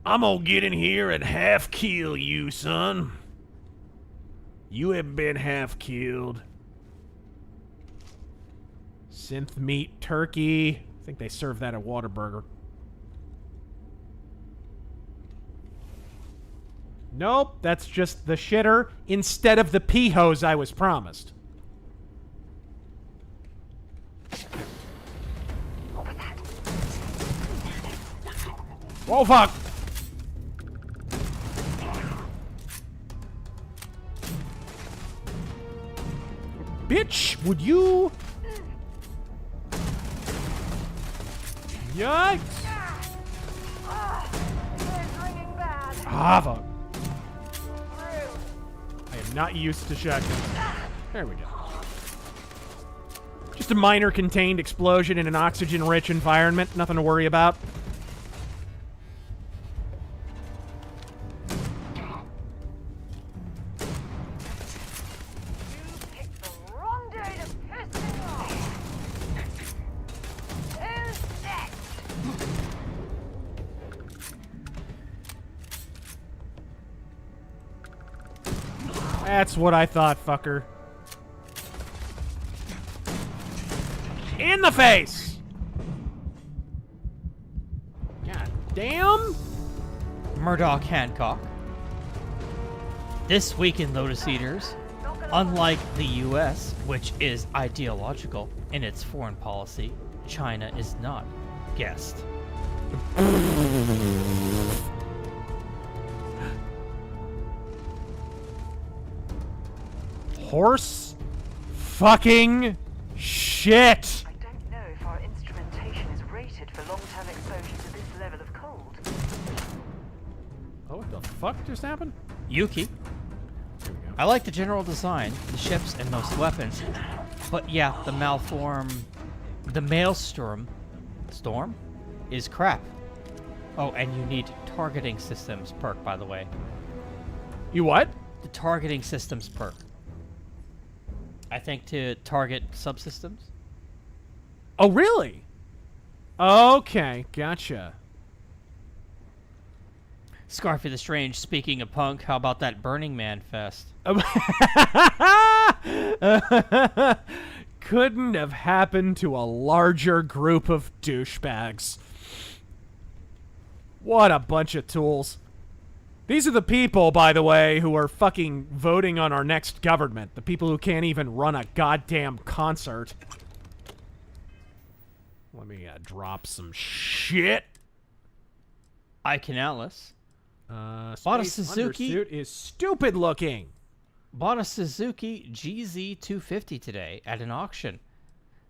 I'm gonna get in here and half kill you, son. You haven't been half killed. Synth meat turkey. I think they serve that at Whataburger. Nope, that's just the shitter instead of the pee hose I was promised. Oh, fuck! Bitch, would you? Yikes! Ah, fuck. I am not used to shotguns. There we go. Just a minor contained explosion in an oxygen-rich environment. Nothing to worry about. That's what I thought, fucker. In the face! God damn! Murdoch Hancock. This week in Lotus Eaters, unlike the US, which is ideological in its foreign policy, China is not. Guest. Horse fucking shit! I don't know if our instrumentation is rated for long-term exposure to this level of cold. Oh, what the fuck just happened? Yuki. I like the general design, the ships, and most weapons. But yeah, the Maelstrom Storm is crap. Oh, and you need targeting systems perk, by the way. You what? The targeting systems perk. I think to target subsystems. Oh, really? Okay, gotcha. Scarfy the Strange, speaking of punk, how about that Burning Man fest? Couldn't have happened to a larger group of douchebags. What a bunch of tools. These are the people, by the way, who are fucking voting on our next government. The people who can't even run a goddamn concert. Let me drop some shit. Ike Alice. Bought a Suzuki undersuit is stupid looking. Bought a Suzuki GZ250 today at an auction.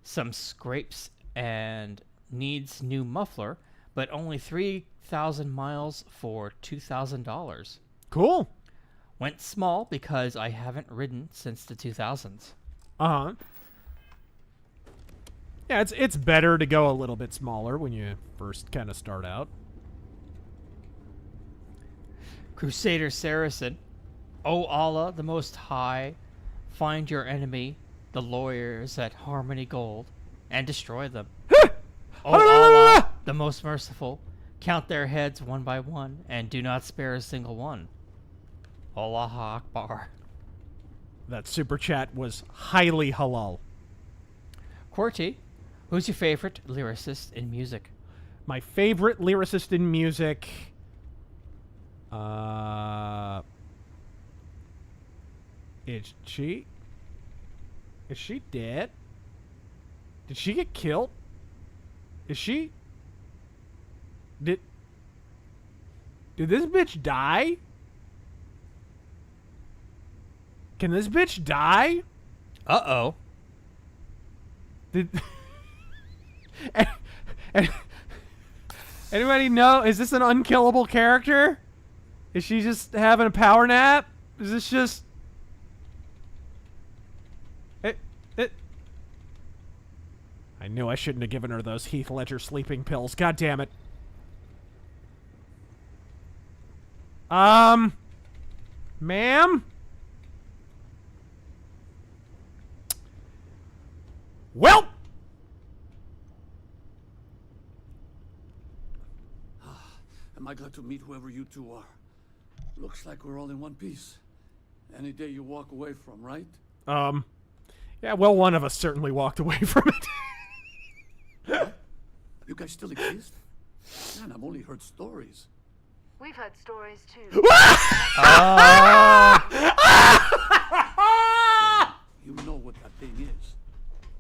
Some scrapes and needs new muffler, but only 3,000 miles for $2,000. Cool. Went small because I haven't ridden since the 2000s. Uh-huh. Yeah, it's better to go a little bit smaller when you first kind of start out. Crusader Saracen. O Allah, the Most High, find your enemy, the lawyers at Harmony Gold, and destroy them. O Allah, the Most Merciful, count their heads one by one, and do not spare a single one. Allah Akbar. That super chat was highly halal. Qwerty, who's your favorite lyricist in music? My favorite lyricist in music... Is she dead? Did she get killed? Did this bitch die? Can this bitch die? Uh-oh. Did anybody know? Is this an unkillable character? Is she just having a power nap? Is this just... I knew I shouldn't have given her those Heath Ledger sleeping pills. God damn it. Ma'am? Well! Am I glad to meet whoever you two are? Looks like we're all in one piece. Any day you walk away from, right? Yeah, well, one of us certainly walked away from it. You guys still exist? Man, I've only heard stories. We've heard stories too. You know what that thing is.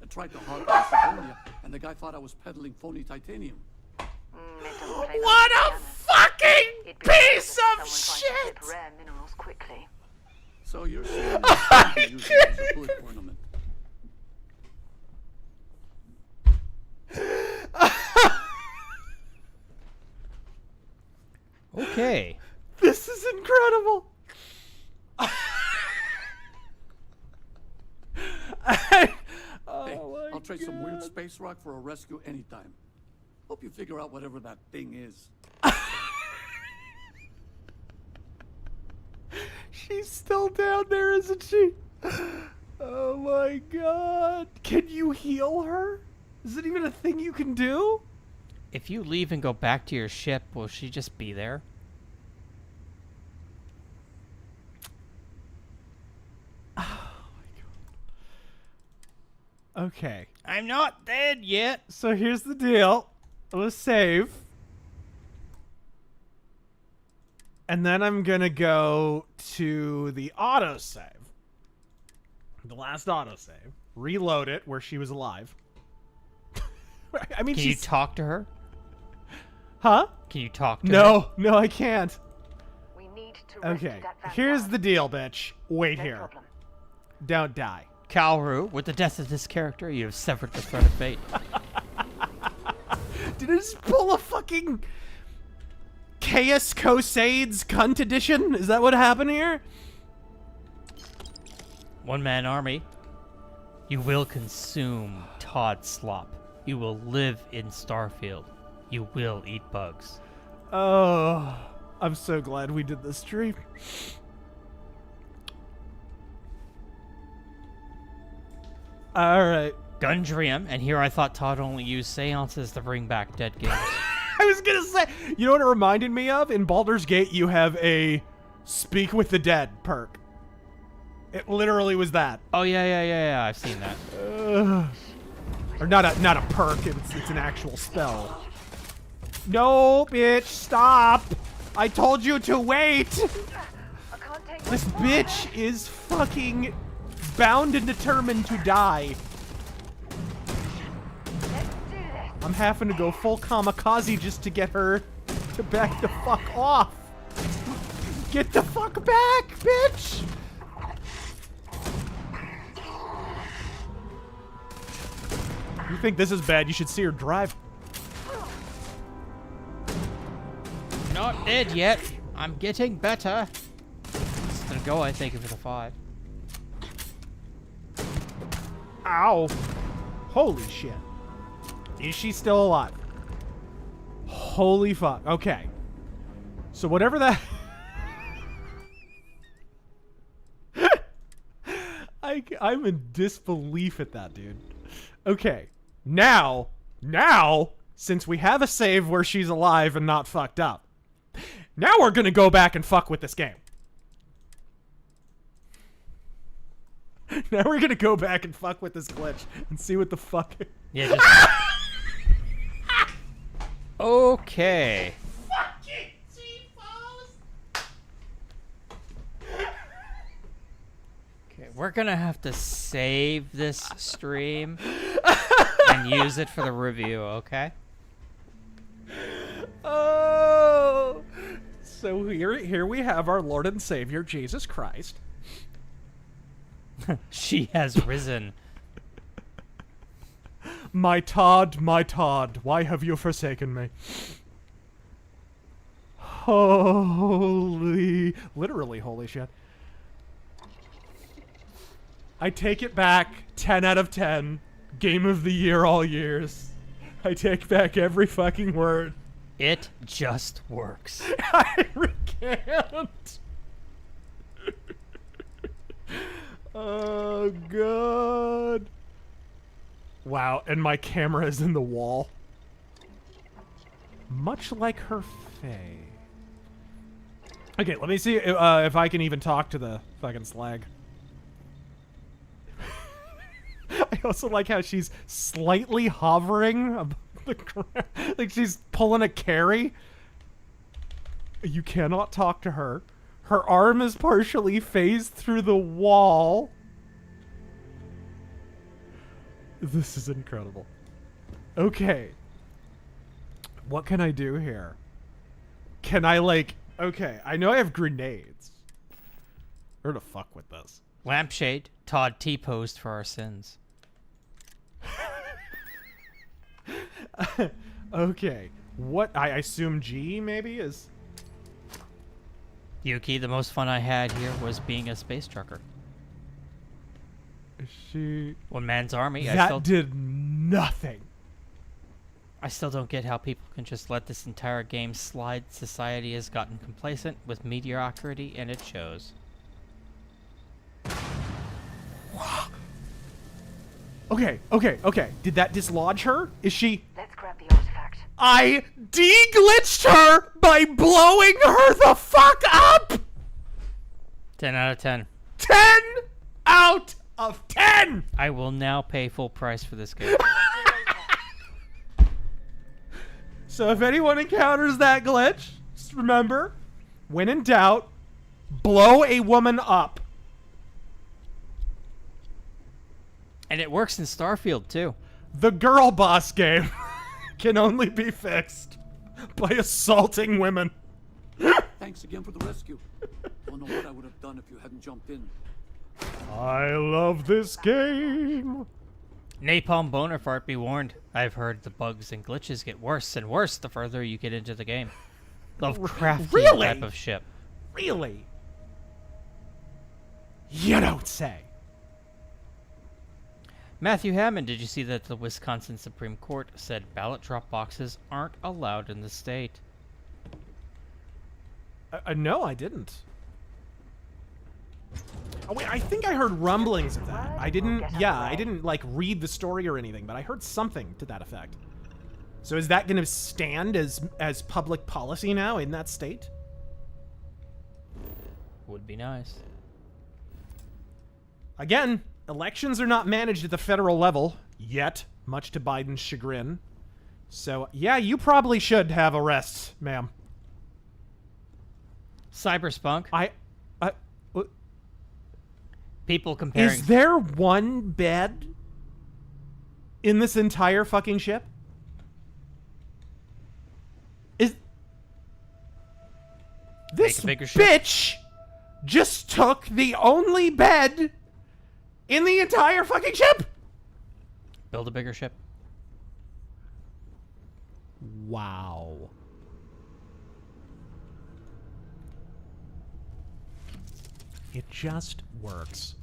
I tried to hard Macedonia, and the guy thought I was peddling phony titanium. What a fucking piece of shit! Rare minerals quickly. So you're saying you use it as a bullet ornament? Okay. This is incredible. Hey, I'll trade some weird space rock for a rescue anytime. Hope you figure out whatever that thing is. She's still down there, isn't she? Oh my god. Can you heal her? Is it even a thing you can do? If you leave and go back to your ship, will she just be there? Okay. I'm not dead yet. So here's the deal. Let's save. And then I'm gonna go to the autosave. The last autosave. Reload it where she was alive. I mean, Can you talk to her? Huh? Can you talk to her? No, no, I can't. We need to rescue Okay, that here's the deal, bitch. Wait here. problem. Don't die. Kalru, with the death of this character, you have severed the thread of fate. Did I just pull a fucking Chaos Cosades cunt edition? Is that what happened here? One-man army. You will consume Todd slop. You will live in Starfield. You will eat bugs. Oh, I'm so glad we did this stream. Alright. Gundrium, and here I thought Todd only used seances to bring back dead games. I was gonna say, you know what it reminded me of? In Baldur's Gate, you have a Speak with the Dead perk. It literally was that. Oh, yeah, I've seen that. Or not a perk, it's an actual spell. No, bitch, stop! I told you to wait! This bitch is fucking bound and determined to die. I'm having to go full kamikaze just to get her to back the fuck off. Get the fuck back, bitch! You think this is bad, you should see her drive. Not dead yet. I'm getting better. It's gonna go, I think, for the 5. Ow. Holy shit. Is she still alive? Holy fuck. Okay. So whatever that... I'm in disbelief at that, dude. Okay. Now, since we have a save where she's alive and not fucked up, now we're gonna go back and fuck with this game. Now we're gonna go back and fuck with this glitch and see what the fuck... Yeah, just... Okay. Fucking G-Pose! Okay, we're gonna have to save this stream and use it for the review, okay? Oh! So here we have our Lord and Savior, Jesus Christ. She has risen. My Todd, why have you forsaken me? Literally holy shit. I take it back, 10 out of 10. Game of the year all years. I take back every fucking word. It just works. I recant. Oh, God. Wow, and my camera is in the wall. Much like her face. Okay, let me see if I can even talk to the fucking slag. I also like how she's slightly hovering above the ground. Like she's pulling a carry. You cannot talk to her. Her arm is partially phased through the wall. This is incredible. Okay. What can I do here? Can I, like... Okay, I know I have grenades. Where to fuck with this? Lampshade, Todd T-posed for our sins. Okay. What? I assume G, maybe, is... Yuki, the most fun I had here was being a space trucker. Is she... One man's army. That did nothing. I still don't get how people can just let this entire game slide. Society has gotten complacent with mediocrity, and it shows. Okay. Did that dislodge her? Is she... Let's grab the artifact. I de-glitched her by blowing her the fuck up! 10 out of 10. 10 out of 10! I will now pay full price for this game. So if anyone encounters that glitch, just remember, when in doubt, blow a woman up. And it works in Starfield, too. The girl boss game can only be fixed by assaulting women. Thanks again for the rescue. Don't know what I would have done if you hadn't jumped in. I love this game. Napalm Boner Fart, be warned. I've heard the bugs and glitches get worse and worse the further you get into the game. Lovecraftian type of ship. Really? You don't say. Matthew Hammond, did you see that the Wisconsin Supreme Court said ballot drop boxes aren't allowed in the state? No, I didn't. Oh, wait, I think I heard rumblings of that. I didn't like read the story or anything, but I heard something to that effect. So is that going to stand as public policy now in that state? Would be nice. Again, elections are not managed at the federal level yet, much to Biden's chagrin. So, yeah, you probably should have arrests, ma'am. Cyberspunk. What? People comparing. Is there one bed in this entire fucking ship? This bitch just took the only bed in the entire fucking ship? Build a bigger ship. Wow. It just works.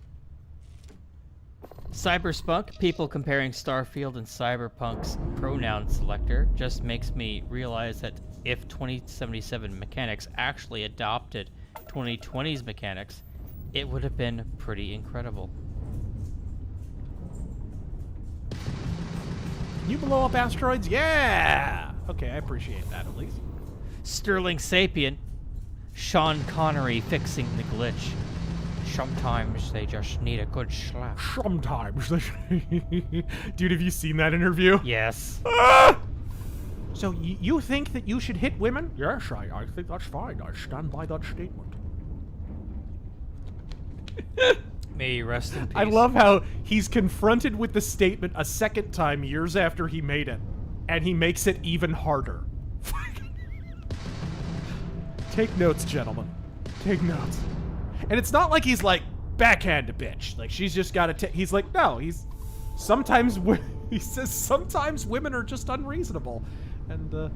Cyberspunk, people comparing Starfield and Cyberpunk's pronoun selector just makes me realize that if 2077 mechanics actually adopted 2020's mechanics, it would have been pretty incredible. Can you blow up asteroids? Yeah! Okay, I appreciate that at least. Sterling Sapient, Sean Connery fixing the glitch. Sometimes they just need a good slap. Sometimes. Dude, have you seen that interview? Yes. Ah! So you think that you should hit women? Yes, I think that's fine. I stand by that statement. May you rest in peace. I love how he's confronted with the statement a second time years after he made it, and he makes it even harder. Take notes, gentlemen. Take notes. And it's not like he's like, backhand a bitch. Like, she's just got to he's like, no, sometimes, he says sometimes women are just unreasonable. And,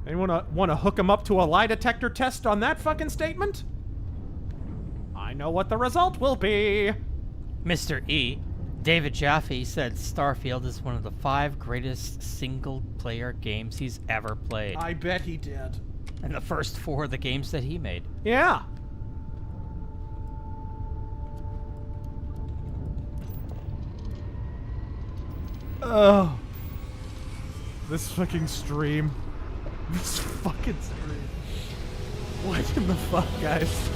anyone want to hook him up to a lie detector test on that fucking statement? I know what the result will be. Mr. E, David Jaffe said Starfield is one of the 5 greatest single-player games he's ever played. I bet he did. And the first 4 of the games that he made. Yeah. Oh. This fucking stream. This fucking stream. What in the fuck, guys?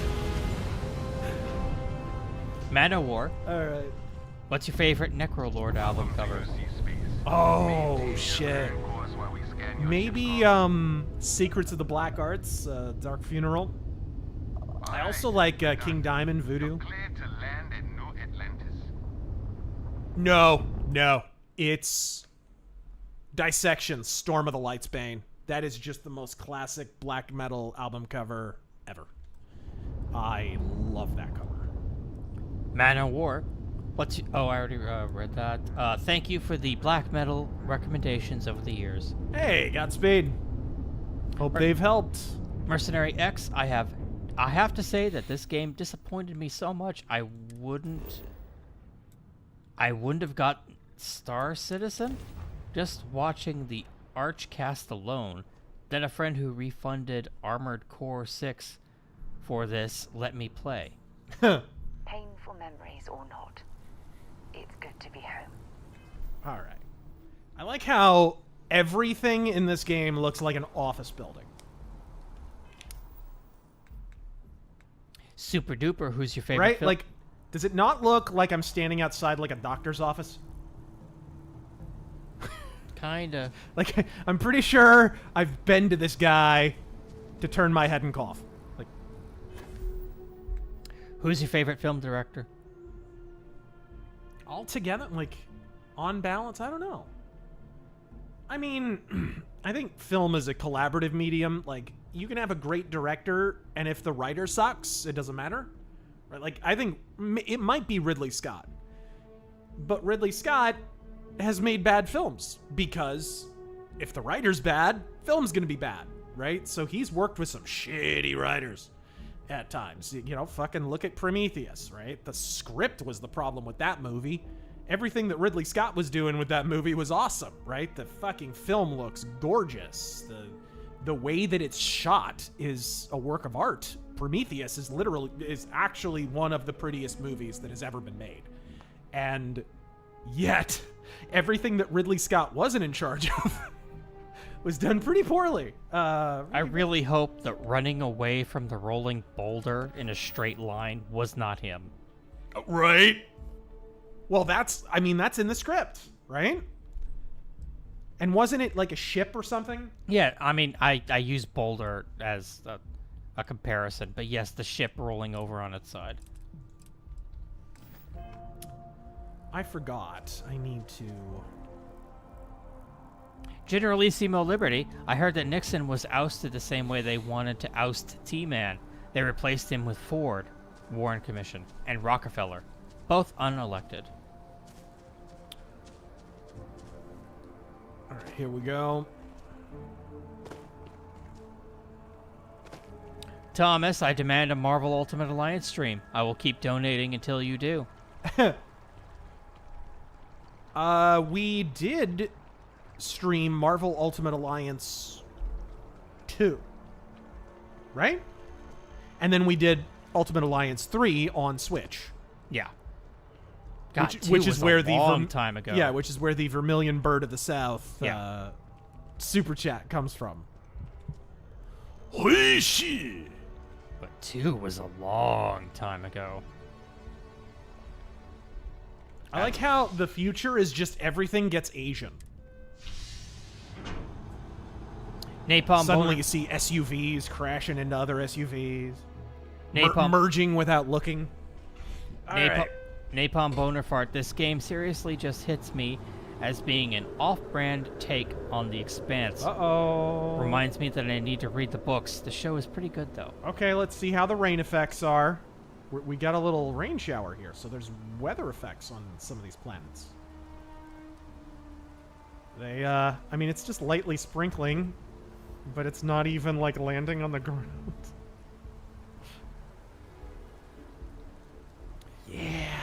Manowar. Alright. What's your favorite Necrolord album cover? Oh, shit. Maybe, Secrets of the Black Arts, Dark Funeral. I also like, King Diamond, Voodoo. No. It's Dissection, Storm of the Light's Bane. That is just the most classic black metal album cover ever. I love that cover. Manowar. Oh, I already read that. Thank you for the black metal recommendations over the years. Hey, Godspeed. Hope they've helped. Mercenary X, I have to say that this game disappointed me so much I wouldn't have got Star Citizen. Just watching the Arch cast alone, then a friend who refunded Armored Core 6 for this let me play. Painful memories or not, it's good to be home. Alright. I like how everything in this game looks like an office building. Super Duper, who's your favorite right? film? Like, Does it not look like I'm standing outside like a doctor's office? Kinda. Like, I'm pretty sure I've been to this guy to turn my head and cough. Like, who's your favorite film director? Altogether, like, on balance, I don't know. I mean, I think film is a collaborative medium. Like, you can have a great director, and if the writer sucks, it doesn't matter. Right? Like, I think it might be Ridley Scott. But Ridley Scott has made bad films, because if the writer's bad, film's gonna be bad, right? So he's worked with some shitty writers at times. You know, fucking look at Prometheus, right? The script was the problem with that movie. Everything that Ridley Scott was doing with that movie was awesome, right? The fucking film looks gorgeous. The way that it's shot is a work of art. Prometheus is actually one of the prettiest movies that has ever been made. And yet, everything that Ridley Scott wasn't in charge of was done pretty poorly. I really hope that running away from the rolling boulder in a straight line was not him. Right? Well, that's in the script, right? And wasn't it like a ship or something? Yeah, I mean, I use boulder as a comparison, but yes, the ship rolling over on its side. I forgot. I need to... Generalissimo Liberty, I heard that Nixon was ousted the same way they wanted to oust T-Man. They replaced him with Ford, Warren Commission, and Rockefeller, both unelected. All right, here we go. Thomas, I demand a Marvel Ultimate Alliance stream. I will keep donating until you do. We did stream Marvel Ultimate Alliance 2, right? And then we did Ultimate Alliance 3 on Switch. Yeah. God, which is where the long time ago. Yeah, which is where the Vermilion Bird of the South super chat comes from. But 2 was a long time ago. I like how the future is just everything gets Asian. Napalm Suddenly Boner. you see SUVs crashing into other SUVs. Napalm. Merging without looking. Napalm Bonafart, this game seriously just hits me as being an off-brand take on The Expanse. Uh-oh. Reminds me that I need to read the books. The show is pretty good, though. Okay, let's see how the rain effects are. We got a little rain shower here, so there's weather effects on some of these planets. They, I mean, it's just lightly sprinkling, but it's not even, like, landing on the ground. Yeah.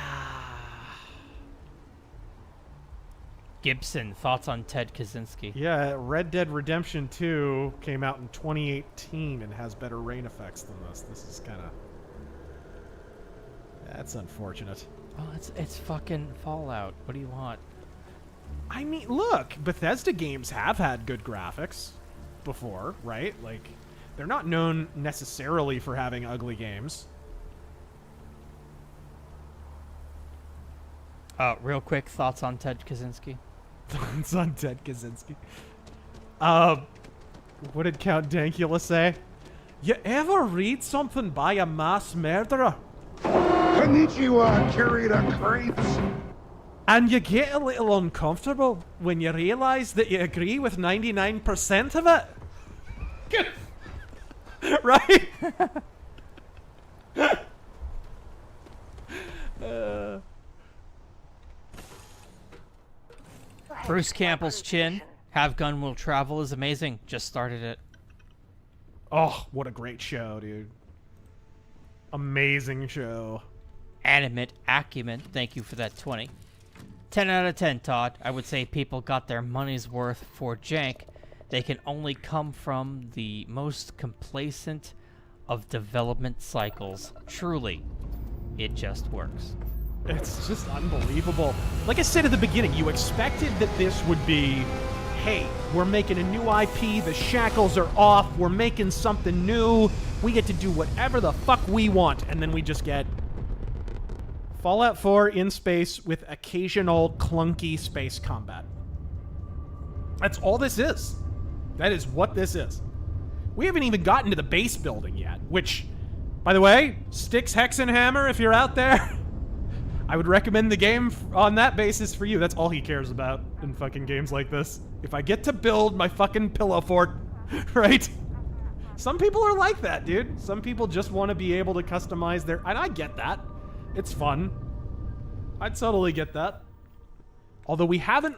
Gibson, thoughts on Ted Kaczynski? Yeah, Red Dead Redemption 2 came out in 2018 and has better rain effects than this. This is kind of... That's unfortunate. Well, it's fucking Fallout. What do you want? I mean, look, Bethesda games have had good graphics before, right? Like, they're not known necessarily for having ugly games. Real quick, thoughts on Ted Kaczynski? Thoughts on Ted Kaczynski? What did Count Dankula say? You ever read something by a mass murderer? Konnichiwa, curator Crepes. And you get a little uncomfortable when you realize that you agree with 99% of it. Right? Bruce Campbell's chin. Have Gun Will Travel is amazing. Just started it. Oh, what a great show, dude. Amazing show. Animate Acumen, thank you for that 20. 10 out of 10, Todd. I would say people got their money's worth for jank. They can only come from the most complacent of development cycles. Truly, it just works. It's just unbelievable. Like I said at the beginning, you expected that this would be, hey, we're making a new IP, the shackles are off, we're making something new, we get to do whatever the fuck we want, and then we just get Fallout 4 in space with occasional clunky space combat. That's all this is. That is what this is. We haven't even gotten to the base building yet, which, by the way, Styx, Hex, and Hammer, if you're out there, I would recommend the game on that basis for you. That's all he cares about in fucking games like this. If I get to build my fucking pillow fort, right? Some people are like that, dude. Some people just want to be able to customize their... And I get that. It's fun. I totally get that. Although we haven't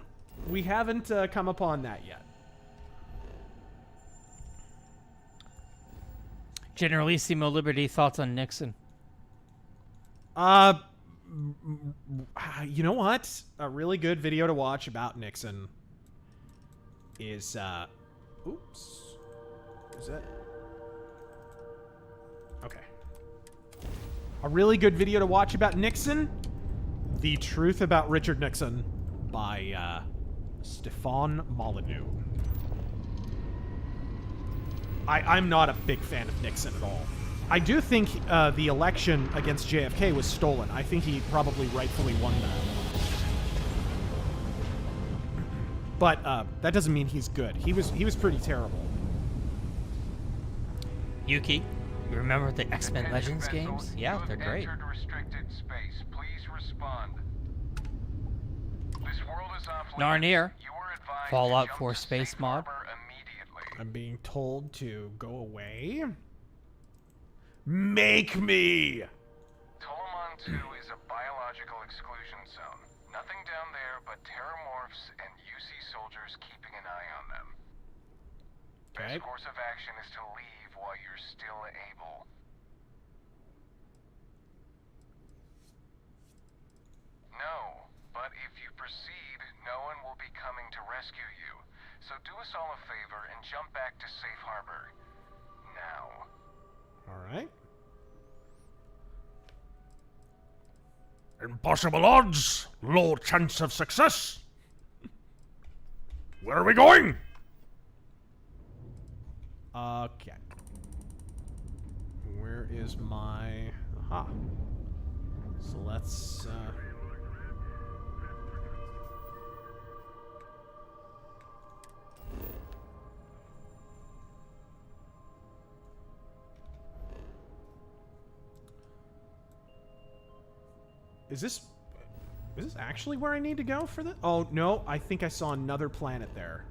come upon that yet. Generalissimo Liberty, thoughts on Nixon? You know what? A really good video to watch about Nixon is, oops. Is it? Okay. A really good video to watch about Nixon, The Truth About Richard Nixon by, Stefan Molyneux. I'm not a big fan of Nixon at all. I do think the election against JFK was stolen. I think he probably rightfully won that. But that doesn't mean he's good. He was pretty terrible. Yuki, you remember the X-Men Legends games? Yeah, they're great. Restricted space. Please respond. This world is off Narnier, Fallout 4 space mod. I'm being told to go away. Make me! Tolomon 2 is a biological exclusion zone. Nothing down there but terramorphs and UC soldiers keeping an eye on them. Okay. Best course of action is to leave while you're still able. No, but if you proceed, no one will be coming to rescue you. So do us all a favor and jump back to Safe Harbor. Now. Alright. Impossible odds, low chance of success. Where are we going? Okay. Where is my... Aha. So let's... Is this actually where I need to go for this? Oh, no. I think I saw another planet there.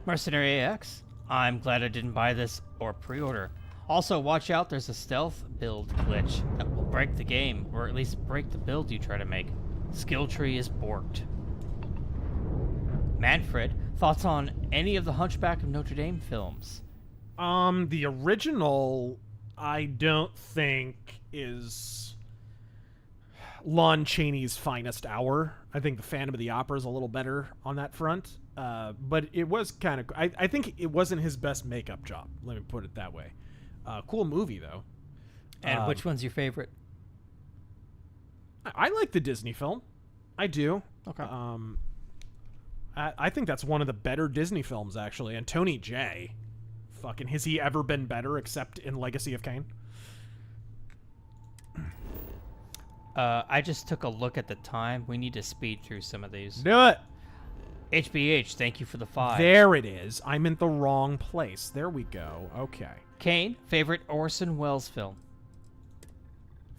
Mercenary AX, I'm glad I didn't buy this or pre-order. Also, watch out, there's a stealth build glitch that will break the game, or at least break the build you try to make. Skill tree is borked. Manfred, thoughts on any of the Hunchback of Notre Dame films? The original, I don't think is Lon Chaney's finest hour. I think the Phantom of the Opera is a little better on that front. But it was kind of... I think it wasn't his best makeup job. Let me put it that way. Cool movie, though. And which one's your favorite? I like the Disney film. I do. Okay. I think that's one of the better Disney films, actually. And Tony Jay. Fucking, has he ever been better except in Legacy of Kain? I just took a look at the time. We need to speed through some of these. Do it! HBH, thank you for the 5. There it is. I'm in the wrong place. There we go. Okay. Kane, favorite Orson Welles film?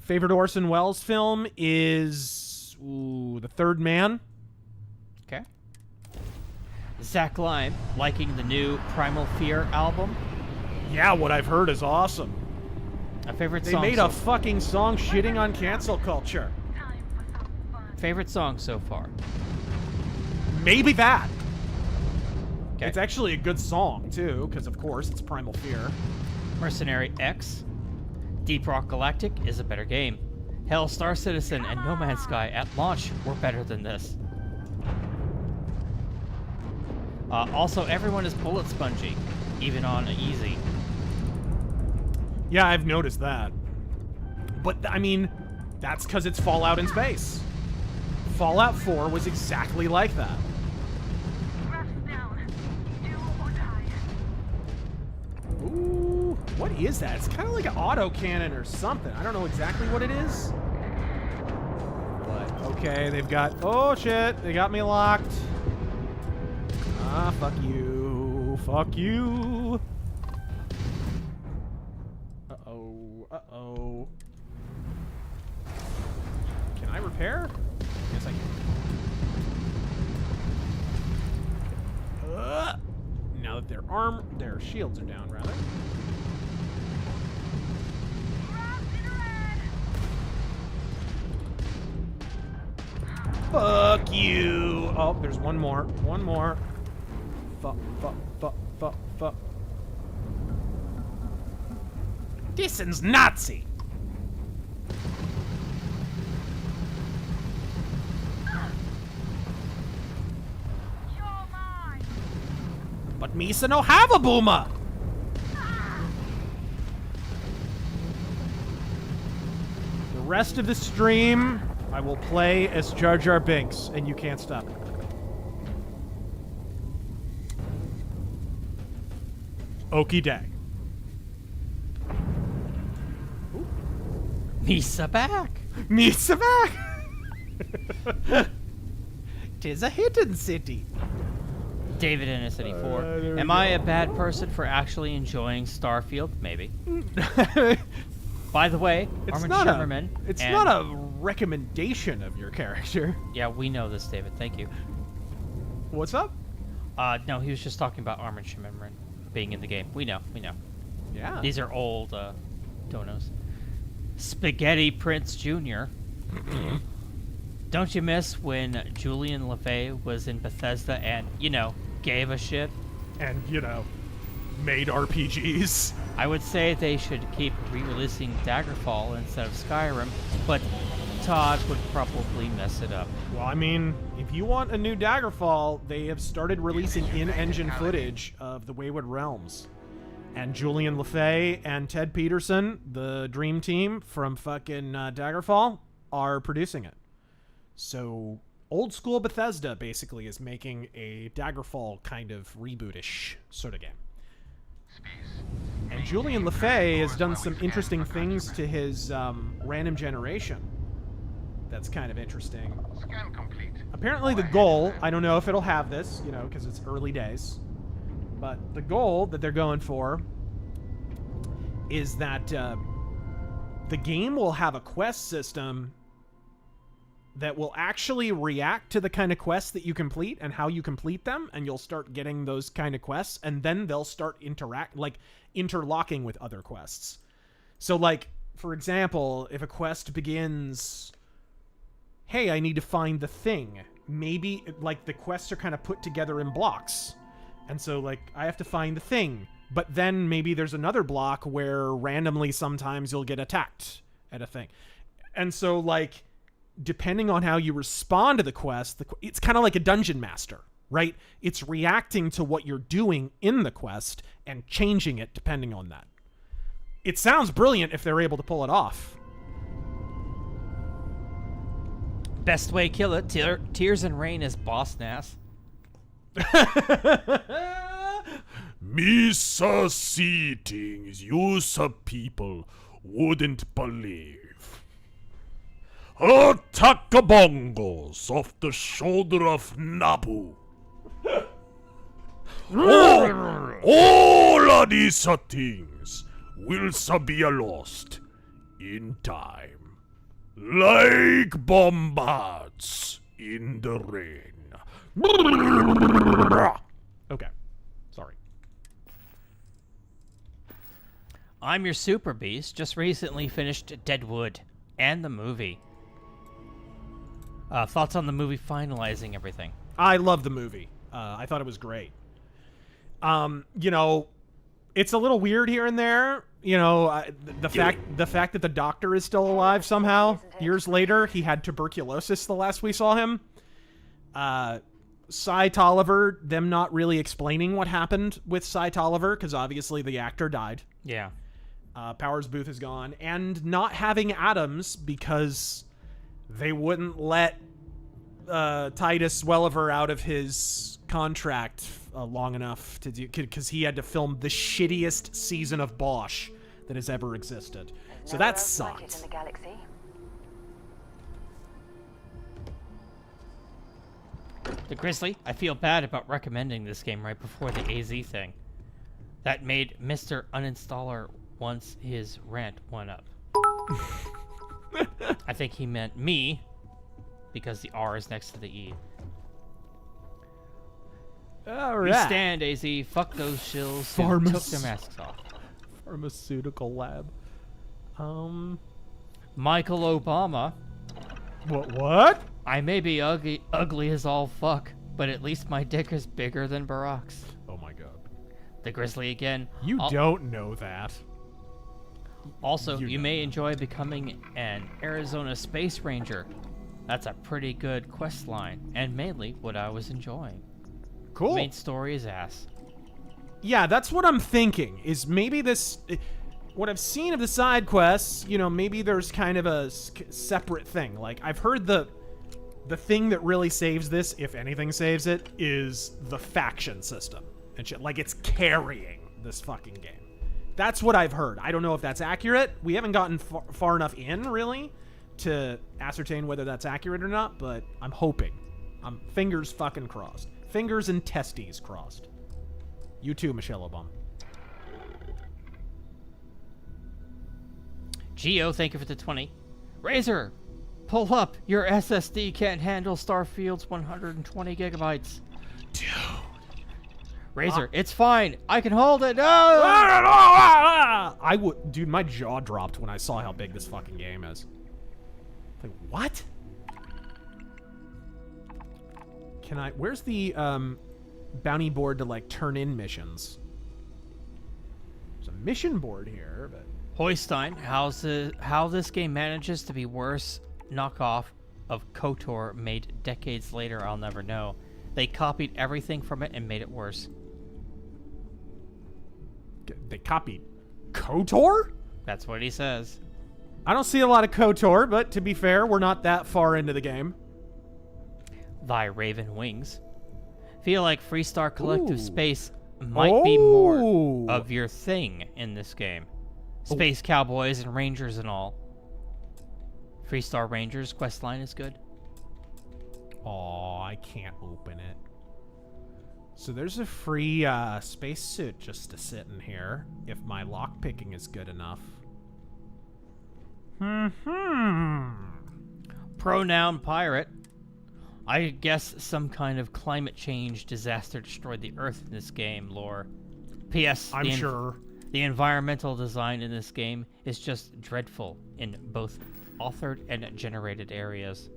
Favorite Orson Welles film is... Ooh, The Third Man. Okay. Zach Lime, liking the new Primal Fear album? Yeah, what I've heard is awesome. A favorite they song? They made a fucking song shitting on cancel culture. Favorite song so far? Maybe that. Okay. It's actually a good song, too, because, of course, it's Primal Fear. Mercenary X. Deep Rock Galactic is a better game. Hell, Star Citizen and No Man's Sky at launch were better than this. Also, everyone is bullet spongy, even on easy. Yeah, I've noticed that. But, I mean, that's because it's Fallout in space. Fallout 4 was exactly like that. Ooh. What is that? It's kind of like an autocannon or something. I don't know exactly what it is. But, okay, they've got... Oh, shit. They got me locked. Ah, fuck you. Fuck you. Uh-oh. Uh-oh. Can I repair? Yes, I can. Now that their shields are down, rather. Fuck you! Oh, there's one more. One more. Fuck, fuck, fuck, fuck, fuck. This is Nazi! But Misa no have a boomer! The rest of the stream, I will play as Jar Jar Binks, and you can't stop it. Okie dag. Misa back! Misa back! Tis a hidden city. David Innocent 4. Am I a bad person for actually enjoying Starfield? Maybe. By the way, It's Armin Shimmerman. not a recommendation of your character. Yeah, we know this, David. Thank you. What's up? No, he was just talking about Armin Shimmerman being in the game. We know. Yeah. These are old donos. Spaghetti Prince Jr. Don't you miss when Julian LeFay was in Bethesda and, gave a shit? And, made RPGs. I would say they should keep re-releasing Daggerfall instead of Skyrim, but Todd would probably mess it up. Well, I mean, if you want a new Daggerfall, they have started releasing in-engine footage of the Wayward Realms. And Julian LeFay and Ted Peterson, the dream team from fucking Daggerfall, are producing it. So, old school Bethesda basically is making a Daggerfall kind of reboot-ish sort of game. And Julian LeFay has done some interesting things to his random generation. That's kind of interesting. Apparently the goal, I don't know if it'll have this, because it's early days, but the goal that they're going for is that the game will have a quest system that will actually react to the kind of quests that you complete and how you complete them, and you'll start getting those kind of quests, and then they'll start interlocking with other quests. So, for example, if a quest begins, hey, I need to find the thing, maybe, the quests are kind of put together in blocks. And so, I have to find the thing, but then maybe there's another block where randomly sometimes you'll get attacked at a thing. And so, depending on how you respond to the quest, it's kind of like a dungeon master, right? It's reacting to what you're doing in the quest and changing it depending on that. It sounds brilliant if they're able to pull it off. Best way kill it, Tears and Rain is boss nass. Misa see things you people wouldn't believe. Attack-a-bongos off the shoulder of Nabu. All of these things will be lost in time, like bombards in the rain. Okay, sorry. I'm your Super Beast. Just recently finished Deadwood and the movie. Thoughts on the movie finalizing everything? I love the movie. I thought it was great. It's a little weird here and there. The fact that the doctor is still alive somehow years later. He had tuberculosis the last we saw him. Cy Tolliver, them not really explaining what happened with Cy Tolliver, because obviously the actor died. Yeah. Powers Booth is gone. And not having Adams because they wouldn't let Titus Welliver out of his contract long enough to do, because he had to film the shittiest season of Bosch that has ever existed. So that sucked. In the galaxy. The Grizzly, I feel bad about recommending this game right before the AZ thing. That made Mr. Uninstaller once his rant went up. I think he meant me, because the R is next to the E. Alright. We stand, AZ. Fuck those shills who took their masks off. Pharmaceutical lab. Michael Obama. What? I may be ugly as all fuck, but at least my dick is bigger than Barack's. Oh my god. The Grizzly again. You don't know that. Also, you may enjoy becoming an Arizona Space Ranger. That's a pretty good quest line, and mainly what I was enjoying. Cool. Main story is ass. Yeah, that's what I'm thinking, is maybe this... What I've seen of the side quests, you know, maybe there's kind of a separate thing. Like, I've heard the thing that really saves this, if anything saves it, is the faction system. And shit. Like, it's carrying this fucking game. That's what I've heard. I don't know if that's accurate. We haven't gotten far enough in, really, to ascertain whether that's accurate or not, but I'm hoping. I'm fingers fucking crossed. Fingers and testes crossed. You too, Michelle Obama. Geo, thank you for the 20. Razor, pull up. Your SSD can't handle Starfield's 120 gigabytes. Dude. Razor, it's fine. I can hold it. No! I would, dude. My jaw dropped when I saw how big this fucking game is. Like, what? Can I? Where's the bounty board to like turn in missions? There's a mission board here, but Hoystein, how this game manages to be worse knockoff of KOTOR made decades later, I'll never know. They copied everything from it and made it worse. They copied KOTOR? That's what he says. I don't see a lot of KOTOR, but to be fair, we're not that far into the game. Thy Raven Wings. Feel like Freestar Collective Space might be more of your thing in this game. Space cowboys and rangers and all. Freestar Rangers questline is good. Oh, I can't open it. So there's a free spacesuit just to sit in here, if my lockpicking is good enough. Pronoun pirate. I guess some kind of climate change disaster destroyed the Earth in this game, lore. P.S. I'm sure. The environmental design in this game is just dreadful in both authored and generated areas.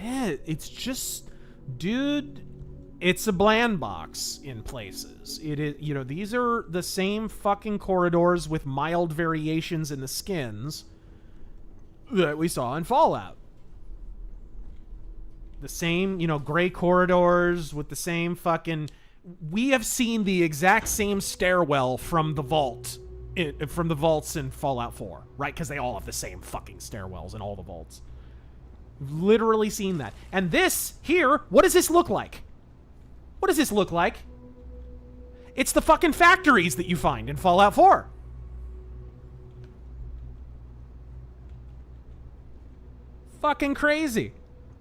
It's just, dude, it's a bland box in places. It is, you know, these are the same fucking corridors with mild variations in the skins that we saw in Fallout. The same, you know, gray corridors with the same fucking... We have seen the exact same stairwell from the vault, from the vaults in Fallout 4, right? Because they all have the same fucking stairwells in all the vaults. Literally seen that. And this, here, what does this look like? What does this look like? It's the fucking factories that you find in Fallout 4. Fucking crazy.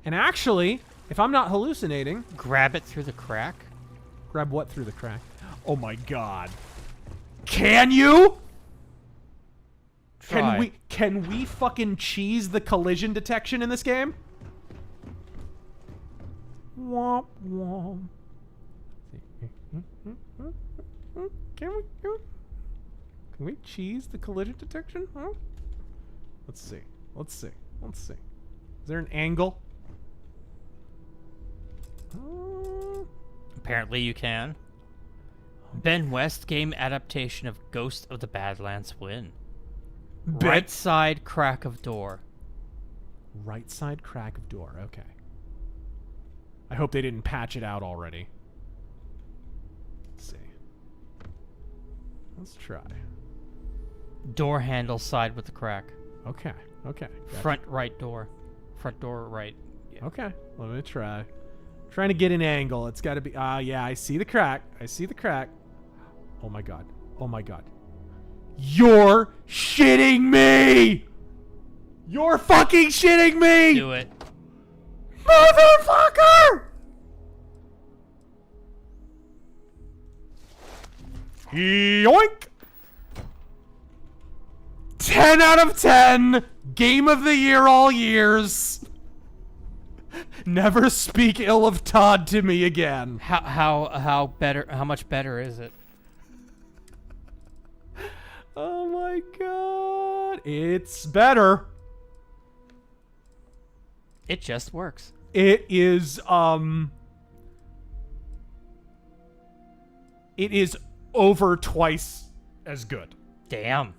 And actually, if I'm not hallucinating... Grab it through the crack? Grab what through the crack? Oh my god. Can you? Try. Can we fucking cheese the collision detection in this game? Womp womp. Can we cheese the collision detection? Huh? Let's see. Let's see. Let's see. Is there an angle? Apparently you can. Ben West game adaptation of Ghost of the Badlands win. Right side crack of door. Right side crack of door. Okay. I hope they didn't patch it out already. Let's see. Let's try. Door handle side with the crack. Okay. Okay. Gotcha. Front right door. Front door right. Okay, let me try. Trying to get an angle. It's got to be. Yeah, I see the crack. I see the crack. Oh my god. Oh my god. You're shitting me! You're fucking shitting me! Do it. Motherfucker! Yoink! 10 out of 10! Game of the year all years! Never speak ill of Todd to me again. How much better is it? Oh my god. It's better. It just works. It is over twice as good. Damn.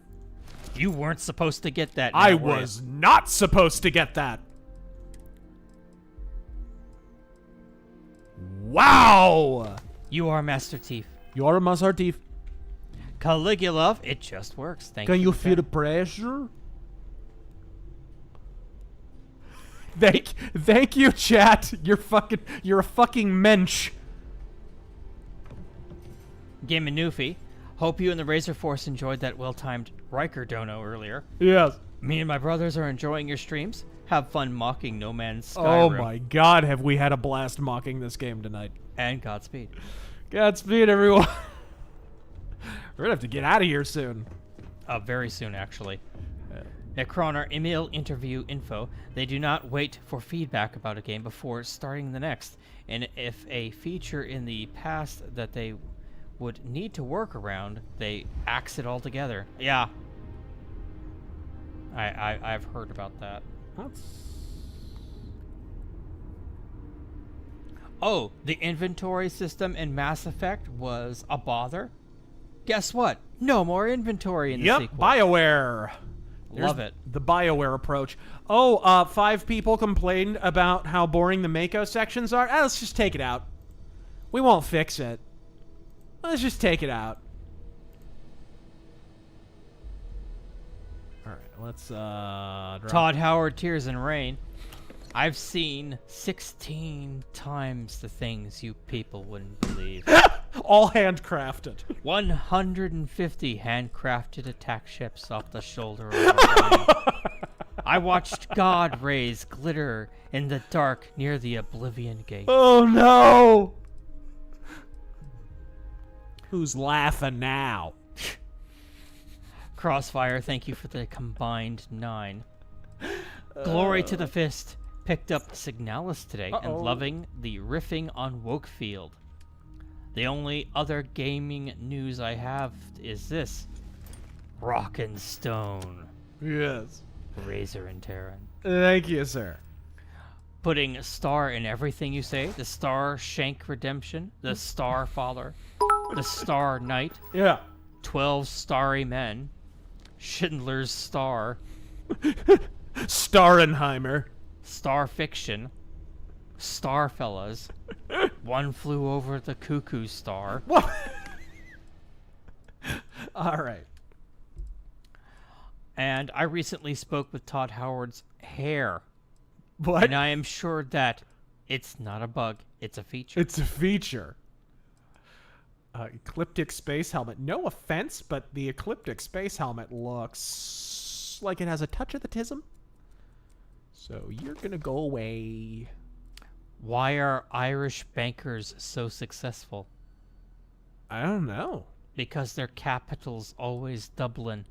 You weren't supposed to get that. I was not supposed to get that. Wow. You are Master Thief. You are a Master Thief. Caligula, it just works. Thank you. Can you feel the pressure? Thank you, chat. You're a fucking mensch. Game Newfie. Hope you and the RazörForce enjoyed that well-timed Riker dono earlier. Yes. Me and my brothers are enjoying your streams. Have fun mocking No Man's Skyrim. Oh my god, have we had a blast mocking this game tonight. And Godspeed. Godspeed, everyone. We're gonna have to get out of here soon. Very soon, actually. Necroner email interview info. They do not wait for feedback about a game before starting the next. And if a feature in the past that they would need to work around, they axe it all together. Yeah. I've heard about that. Oh, the inventory system in Mass Effect was a bother? Guess what? No more inventory in the sequel. BioWare. Love it. The BioWare approach. Oh, 5 people complained about how boring the Mako sections are. Let's just take it out. We won't fix it. Let's just take it out. Alright, let's, drop. Todd Howard, Tears and Rain. I've seen 16 times the things you people wouldn't believe. All handcrafted. 150 handcrafted attack ships off the shoulder of Orion. I watched God rays glitter in the dark near the Oblivion Gate. Oh no! Who's laughing now? Crossfire, thank you for the combined 9. Glory to the Fist. Picked up Signalis today and loving the riffing on Wokefield. The only other gaming news I have is this. Rock and Stone. Yes. Razor and Terran. Thank you, sir. Putting star in everything you say. The Star Shank Redemption. The Star Father. The Star Knight. Yeah. 12 Starry Men. Schindler's Star. Starenheimer. Star Fiction. Starfellas. One Flew Over the Cuckoo Star. What? All right. And I recently spoke with Todd Howard's hair. What? And I am sure that it's not a bug. It's a feature. It's a feature. Ecliptic Space Helmet. No offense, but the Ecliptic Space Helmet looks like it has a touch of the tism. So you're going to go away. Why are Irish bankers so successful? I don't know. Because their capital's always Dublin.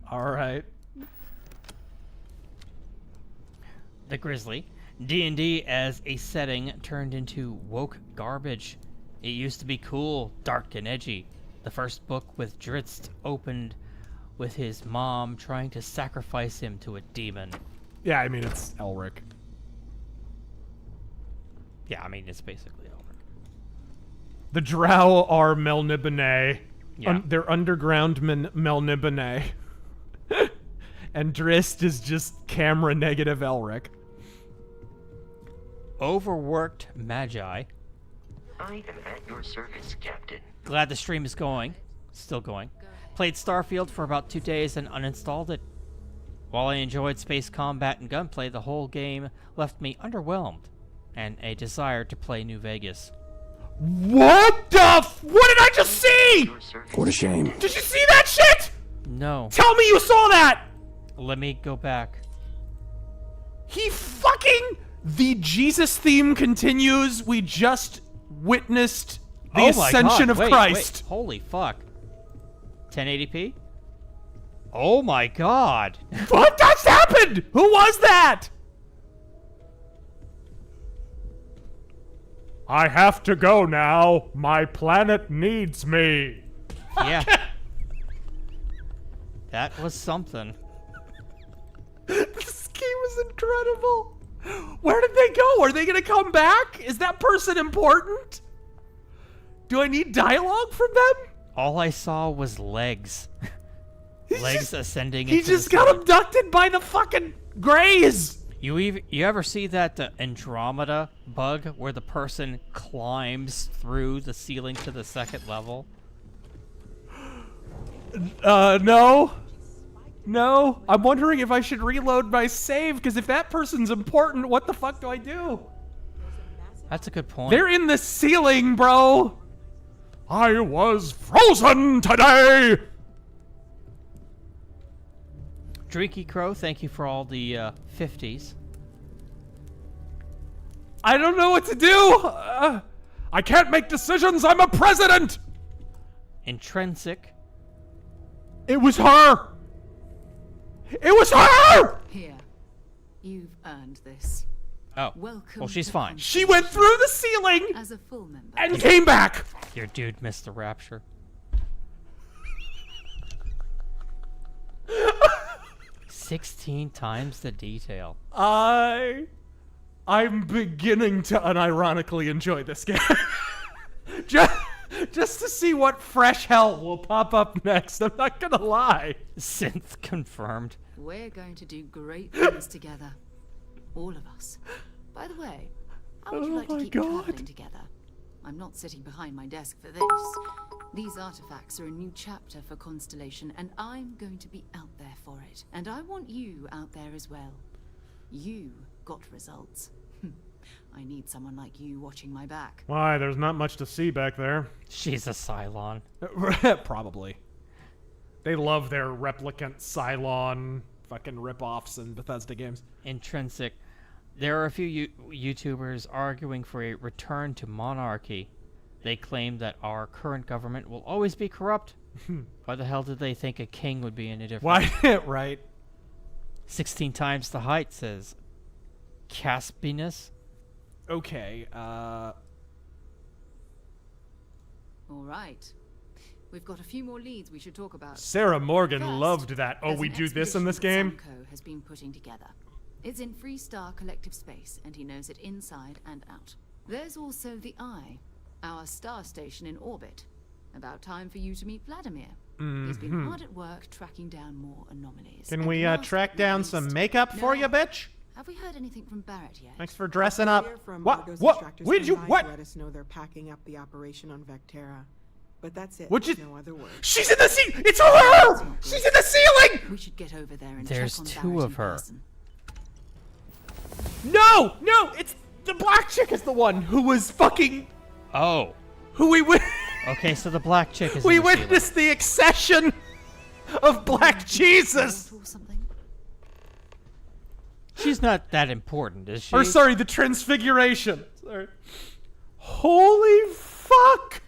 All right. The Grizzly. D&D as a setting turned into woke garbage. It used to be cool, dark, and edgy. The first book with Drizzt opened with his mom trying to sacrifice him to a demon. Yeah, I mean, it's Elric. Yeah, I mean, it's basically Elric. The Drow are Melniboné. Yeah. They're underground Melniboné. And Drizzt is just camera negative Elric. Overworked Magi. I am at your service, Captain. Glad the stream is going. Still going. Played Starfield for about 2 days and uninstalled it. While I enjoyed space combat and gunplay, the whole game left me underwhelmed and a desire to play New Vegas. What the what did I just see? What a shame. Did you see that shit? No. Tell me you saw that! Let me go back. He fucking... The Jesus theme continues. We just witnessed the ascension of Christ. Wait. Holy fuck. 1080p? Oh my god. What just happened? Who was that? I have to go now. My planet needs me. Yeah. That was something. This game is incredible. Where did they go? Are they gonna come back? Is that person important? Do I need dialogue from them? All I saw was legs. Legs ascending He into just the got ceiling. abducted by the fucking Greys. You ever see that Andromeda bug where the person climbs through the ceiling to the second level? No. No. I'm wondering if I should reload my save, because if that person's important, what the fuck do I do? That's a good point. They're in the ceiling, bro. I was frozen today. Drinky Crow, thank you for all the 50s. I don't know what to do. I can't make decisions. I'm a president. Intrinsic. It was her. It was her. Here, you've earned this. Oh, Welcome well, she's to fine. She went through the ceiling as a full member and came back. Your dude missed the rapture. 16 times the detail. I'm beginning to unironically enjoy this game. just to see what fresh hell will pop up next. I'm not gonna lie. Synth confirmed. We're going to do great things together. All of us. By the way, how would you like to keep traveling together? I'm not sitting behind my desk for this. These artifacts are a new chapter for Constellation, and I'm going to be out there for it. And I want you out there as well. You got results. I need someone like you watching my back. Why? There's not much to see back there. She's a Cylon. Probably. They love their replicant Cylon fucking rip-offs in Bethesda games. Intrinsic. There are a few YouTubers arguing for a return to monarchy. They claim that our current government will always be corrupt. Why the hell did they think a king would be any different? Why? Right. 16 times the height, says Caspinus. Okay, All right. We've got a few more leads we should talk about. Sarah Morgan First, loved that. Oh, there's we an do this in this expedition game? that Samco has been putting together. It's in Freestar Collective Space, and he knows it inside and out. There's also the Eye, our star station in orbit. About time for you to meet Vladimir. He's been hard at work tracking down more anomalies. Can And we last track but not down least- some makeup for you, bitch? Have we heard anything from Barrett yet? Thanks for dressing up. From What? Argos What? extractors Where did you? came by What? to let us know they're packing up the operation on Vectera. But that's it. What'd you? No other word. She's in the ceiling. It's her. She's in the ceiling. We should get over there and There's check on two Barrett of in her. person. No, it's the black chick is the one who was fucking. Oh. Who we Okay, so the black chick is we in the ceiling. witnessed the accession of Black Jesus. She's not that important, is she? Or sorry, the transfiguration. Sorry. Holy fuck!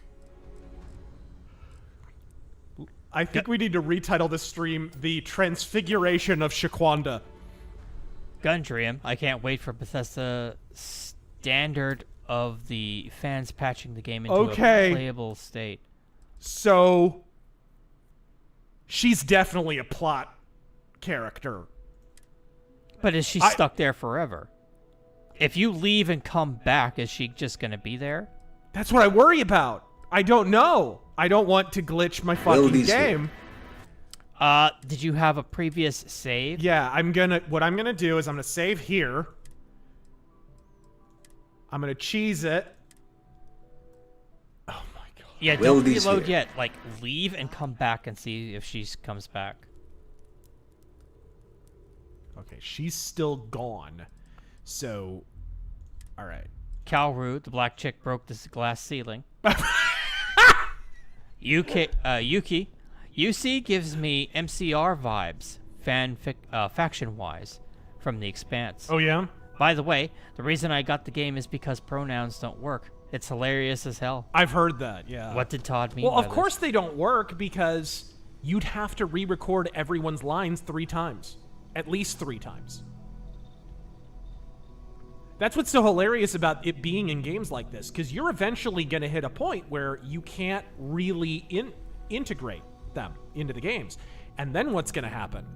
I think we need to retitle this stream "The Transfiguration of Shaquanda." Gundrium, I can't wait for Bethesda standard of the fans patching the game into a playable state. So she's definitely a plot character. But is she stuck there forever? If you leave and come back, is she just going to be there? That's what I worry about. I don't know. I don't want to glitch my fucking game. Did you have a previous save? Yeah, what I'm gonna do is I'm gonna save here. I'm gonna cheese it. Oh my god. Yeah, don't reload yet. Like, leave and come back and see if she comes back. Okay, she's still gone. So, all right. Kalru, the black chick, broke this glass ceiling. Yuki, UC gives me MCR vibes, faction-wise, from The Expanse. Oh, yeah? By the way, the reason I got the game is because pronouns don't work. It's hilarious as hell. I've heard that, yeah. What did Todd mean Well, by of course this? they don't work because you'd have to re-record everyone's lines 3 times. At least 3 times. That's what's so hilarious about it being in games like this, because you're eventually going to hit a point where you can't really integrate them into the games. And then what's going to happen?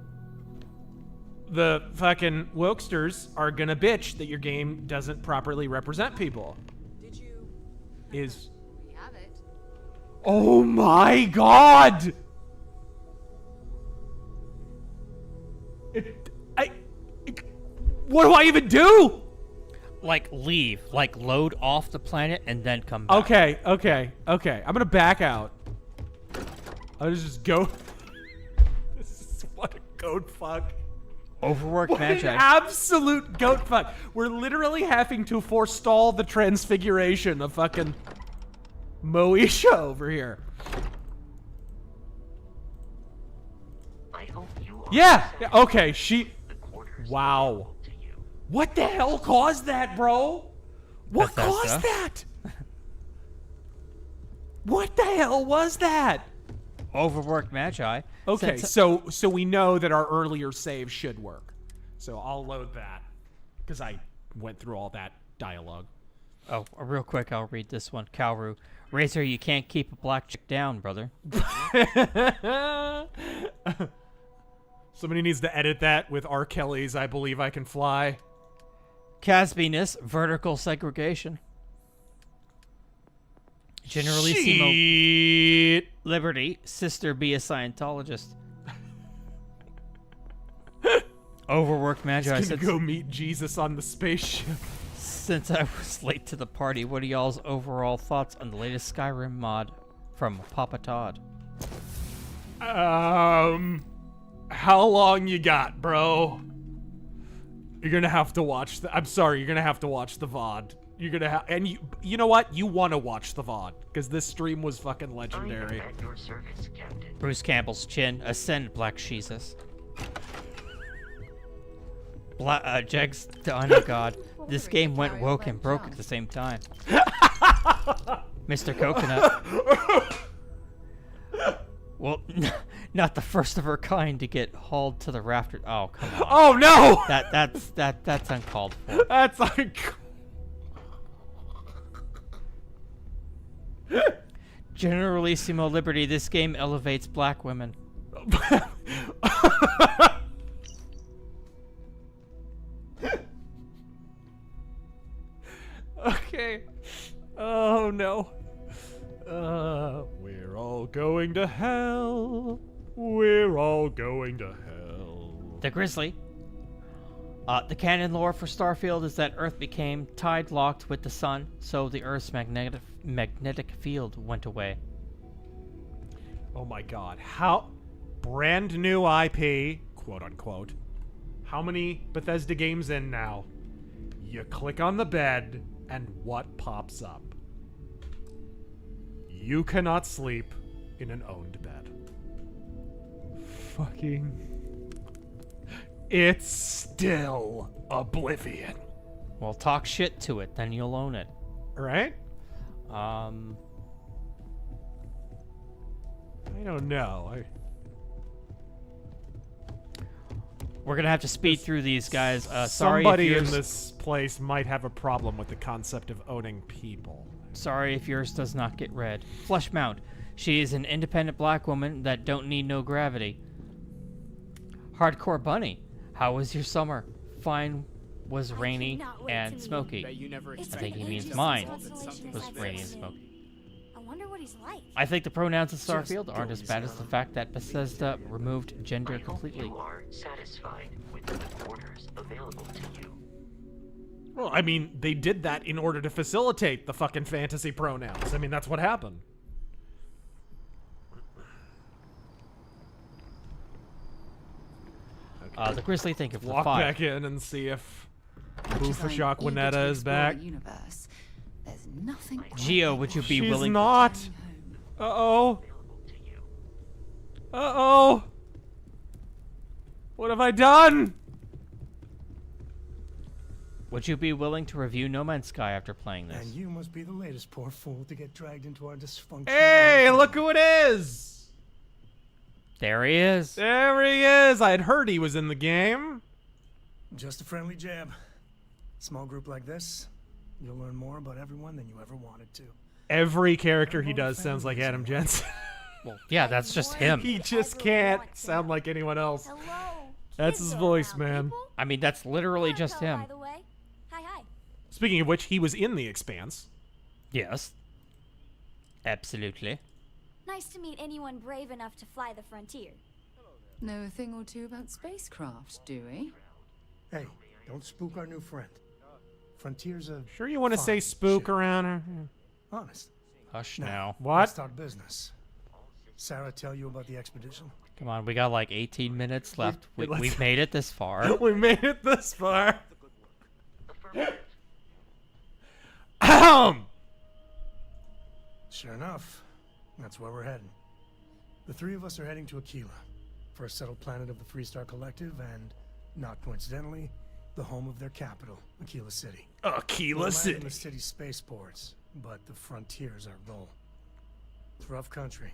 The fucking wokesters are going to bitch that your game doesn't properly represent people. Did you? Is... We have it. Oh my god! What do I even do? Like, leave. Like, load off the planet and then come back. Okay. I'm gonna back out. I'll just go. This is what a goat fuck. Overworked What Magi. an absolute goat fuck. We're literally having to forestall the transfiguration of fucking Moesha over here. I hope you are Yeah. Okay. Wow. What the hell caused that, bro? What caused that? What the hell was that? Overworked Magi. Okay, so we know that our earlier save should work. So I'll load that because I went through all that dialogue. Oh, real quick, I'll read this one. Kalru. Razor, you can't keep a black chick down, brother. Somebody needs to edit that with R. Kelly's I Believe I Can Fly. Casbiness, vertical segregation. Generalissimo Liberty, sister be a Scientologist. Overworked Magi He's said, gonna go meet Jesus on the spaceship. since I was late to the party, what are y'all's overall thoughts on the latest Skyrim mod from Papa Todd? How long you got, bro? You're gonna have to watch the. I'm sorry, you're gonna have to watch the VOD. You're gonna have, and you know what? You want to watch the VOD because this stream was fucking legendary. I am at your service, Captain. Bruce Campbell's chin, ascend, Black Jesus. Jegs, oh my god, this game went woke and broke at the same time. Mr. Coconut. Well, not the first of her kind to get hauled to the rafter. Oh, come on. Oh no! That's uncalled for. That's like. Generalissimo Liberty, this game elevates black women. Okay. Oh no. We're all going to hell. We're all going to hell. The Grizzly. The canon lore for Starfield is that Earth became tide-locked with the sun, so the Earth's magnetic field went away. Oh my god. How... Brand new IP, quote-unquote. How many Bethesda games in now? You click on the bed, and what pops up? You cannot sleep in an owned bed. Fucking... It's still Oblivion. Well, talk shit to it, then you'll own it. Right? I don't know. We're gonna have to speed through these guys. Sorry Somebody if in yours... this place might have a problem with the concept of owning people. Sorry if yours does not get read. Fleshmount. She is an independent black woman that don't need no gravity. Hardcore Bunny. How was your summer? Fine, was rainy and smoky. I think he means mine was rainy and smoky. I wonder what he's like. I think the pronouns in Starfield aren't as bad as the fact that Bethesda removed gender completely. You are satisfied with the quarters available to you. Well, I mean, they did that in order to facilitate the fucking fantasy pronouns. I mean, that's what happened. The Grizzly, thank you for the Walk 5. back in and see if Much as I'm Bufashak eager to Winetta is explore back. the universe, there's nothing quite Geo, like would you be She's willing? not. Uh-oh. Uh-oh. What have I done? Would you be willing to review No Man's Sky after playing this? And you must be the latest poor fool to get dragged into our dysfunction. Hey, look who it is. There he is. There he is. I had heard he was in the game. Just a friendly jab. Small group like this, you'll learn more about everyone than you ever wanted to. Every character he does sounds like Adam Jensen. Well, yeah, that's just him. He just can't sound like anyone else. That's his voice, man. I mean, that's literally just him. By the way, hi. Speaking of which, he was in The Expanse. Yes. Absolutely. Nice to meet anyone brave enough to fly the frontier. Know a thing or two about spacecraft, do we? Hey, don't spook our new friend. Frontier's a Sure you want to say fine spook ship. around her? Honest. Hush now. What? Let's start business. Sarah tell you about the expedition? Come on, we got like 18 minutes left. We've made it this far. We made it this far. Ahem. Sure enough, that's where we're heading. The three of us are heading to Aquila, first settled planet of the Freestar Collective, and, not coincidentally, the home of their capital, Aquila City. Aquila We'll land City. in the city's spaceports, but the frontier's our goal. It's rough country.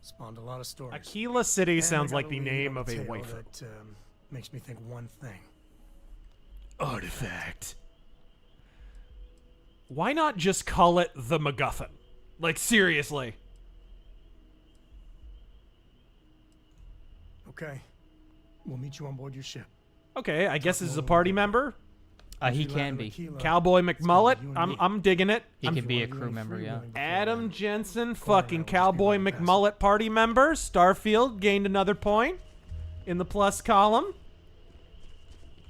Spawned a lot of stories. Aquila City And sounds I like got the lead name on of a tale wafer. That makes me think one thing. Artifact. Why not just call it the MacGuffin? Like, seriously. Okay. We'll meet you on board your ship. Okay, I guess this is a party member. He can be. Cowboy McMullet. I'm digging it. He can be a crew member, yeah. Adam Jensen, fucking Cowboy McMullet party member. Starfield gained another point in the plus column.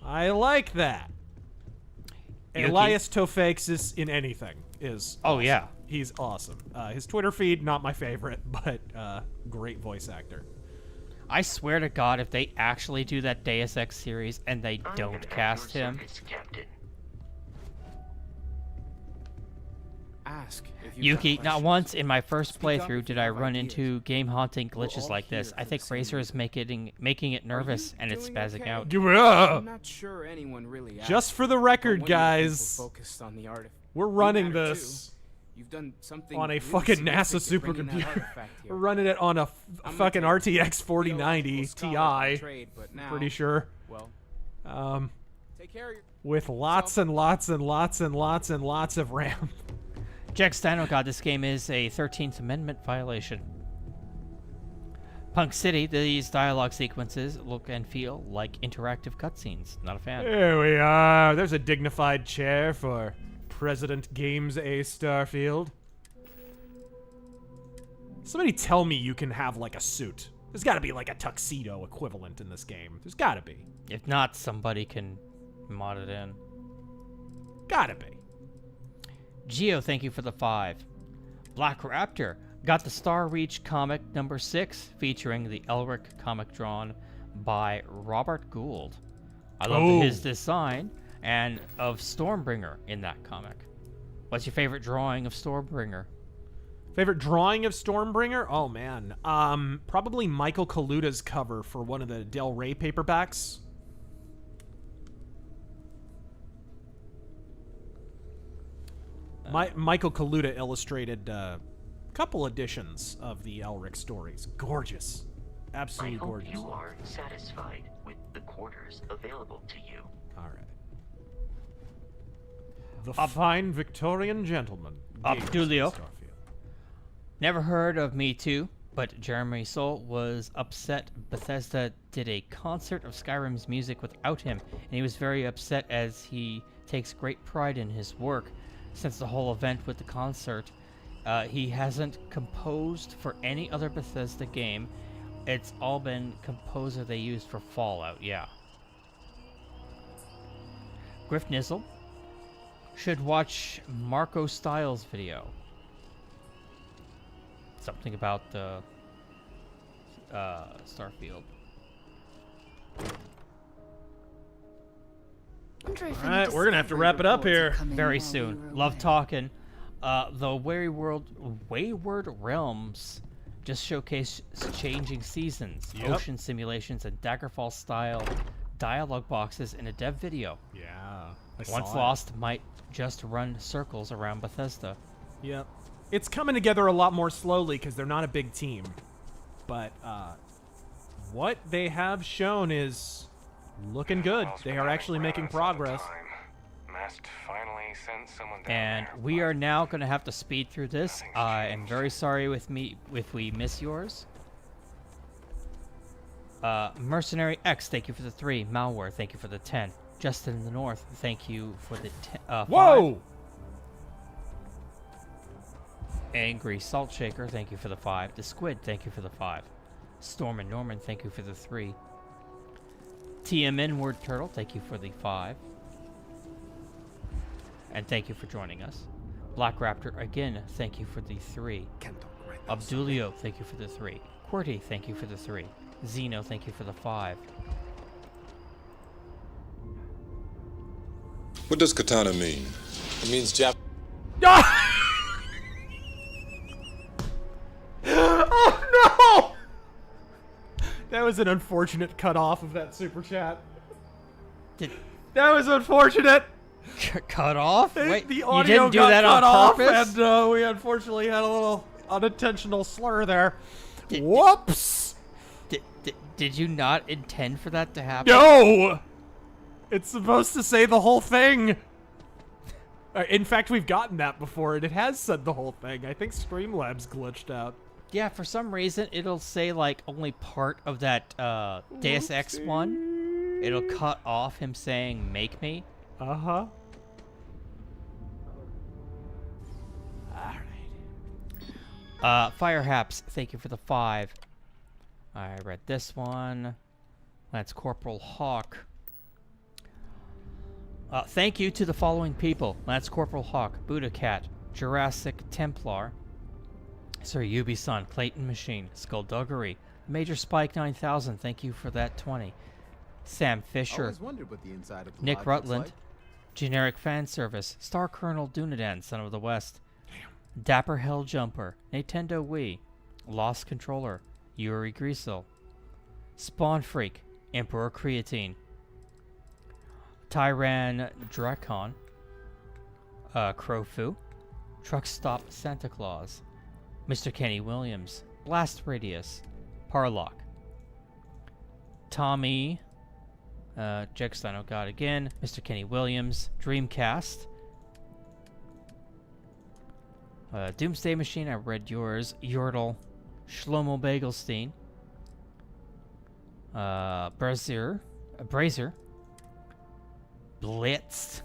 I like that. Yuki. Elias Tofakes in anything is Oh, awesome. yeah. He's awesome. His Twitter feed, not my favorite, but great voice actor. I swear to God, if they actually do that Deus Ex series and they don't cast him, Ask if Yuki, not once in my first playthrough did I run into game-haunting glitches like this. I think Razor is making it nervous and it's spazzing out. I'm not sure anyone really asked, Just for the but record, when you guys, people focused on the artifact, we're you running matter this too. You've done something on a really fucking NASA significant to bring in that supercomputer. artifact here. We're running it on a I'm fucking not RTX 4090 theological scholar by Ti. trade, but now, Pretty sure. well, take care of your With lots and lots and lots and lots and lots of RAM. Jack Stano God, this game is a 13th Amendment violation. Punk City, these dialogue sequences look and feel like interactive cutscenes. Not a fan. There we are. There's a dignified chair for President Games A Starfield. Somebody tell me you can have like a suit. There's gotta be like a tuxedo equivalent in this game. There's gotta be. If not, somebody can mod it in. Gotta be. Geo, thank you for the 5. Black Raptor got the Star Reach comic number 6 featuring the Elric comic drawn by Robert Gould. I love his design and of Stormbringer in that comic. What's your favorite drawing of Stormbringer? Favorite drawing of Stormbringer? Oh man. Probably Michael Kaluta's cover for one of the Del Rey paperbacks. Michael Kaluta illustrated a couple editions of the Elric stories. Gorgeous. Absolutely gorgeous. I hope you are satisfied with the quarters available to you. All right. The fine Victorian gentleman. Abdulio. Never heard of Me Too, but Jeremy Soule was upset Bethesda did a concert of Skyrim's music without him, and he was very upset as he takes great pride in his work. Since the whole event with the concert, he hasn't composed for any other Bethesda game. It's all been composer they used for Fallout, yeah. Griff Nizzle should watch Marco Styles' video. Something about the Starfield. Wonder if All right, we're gonna have to wrap it up here very soon. Love talking. The Wayward Realms just showcase changing seasons, Yep. ocean simulations, and Daggerfall style dialogue boxes in a dev video. Yeah. Once Lost might just run circles around Bethesda. Yep. It's coming together a lot more slowly because they're not a big team. But what they have shown is looking good. They are actually making progress. Must finally send someone down And there. we are now going to have to speed through this. I am very sorry if we miss yours. Mercenary X, thank you for the 3. Malware, thank you for the 10. Justin in the North, thank you for the 5. Whoa! Angry Salt Shaker, thank you for the 5. The Squid, thank you for the 5. Storm and Norman, thank you for the 3. TM Inward Turtle, thank you for the 5. And thank you for joining us. Black Raptor, again, thank you for the 3. Abdulio, thank you for the 3. QWERTY, thank you for the 3. Zeno, thank you for the 5. What does katana mean? It means Jap. Oh no! That was an unfortunate cutoff of that super chat. That was unfortunate. Cut off? Wait, the you audio didn't do got that cut on off, purpose? and we unfortunately had a little unintentional slur there. Whoops! Did you not intend for that to happen? No! It's supposed to say the whole thing. In fact, we've gotten that before, and it has said the whole thing. I think Streamlabs glitched out. Yeah, for some reason, it'll say, like, only part of that Deus Ex one. It'll cut off him saying, make me. Uh-huh. Firehaps, thank you for the 5. I read this one. That's Corporal Hawk. Thank you to the following people. Lance Corporal Hawk, Buddha Cat, Jurassic Templar, Sir Ubisun, Clayton Machine, Skullduggery, Major Spike 9000, thank you for that 20. Sam Fisher, Always wondered what the inside of the Nick lodge looks Rutland, like. Generic Fan Service, Star Colonel Dunadan, Son of the West, Dapper Hell Jumper, Nintendo Wii, Lost Controller, Yuri Griesel, Spawn Freak, Emperor Creatine, Tyran Drakon, Crowfu, Truck Stop Santa Claus, Mr. Kenny Williams, Blast Radius, Parlock, Tommy, Jextino God again, Mr. Kenny Williams, Dreamcast, Doomsday Machine, I read yours, Yordle, Shlomo Bagelstein, Brazier, Blitz,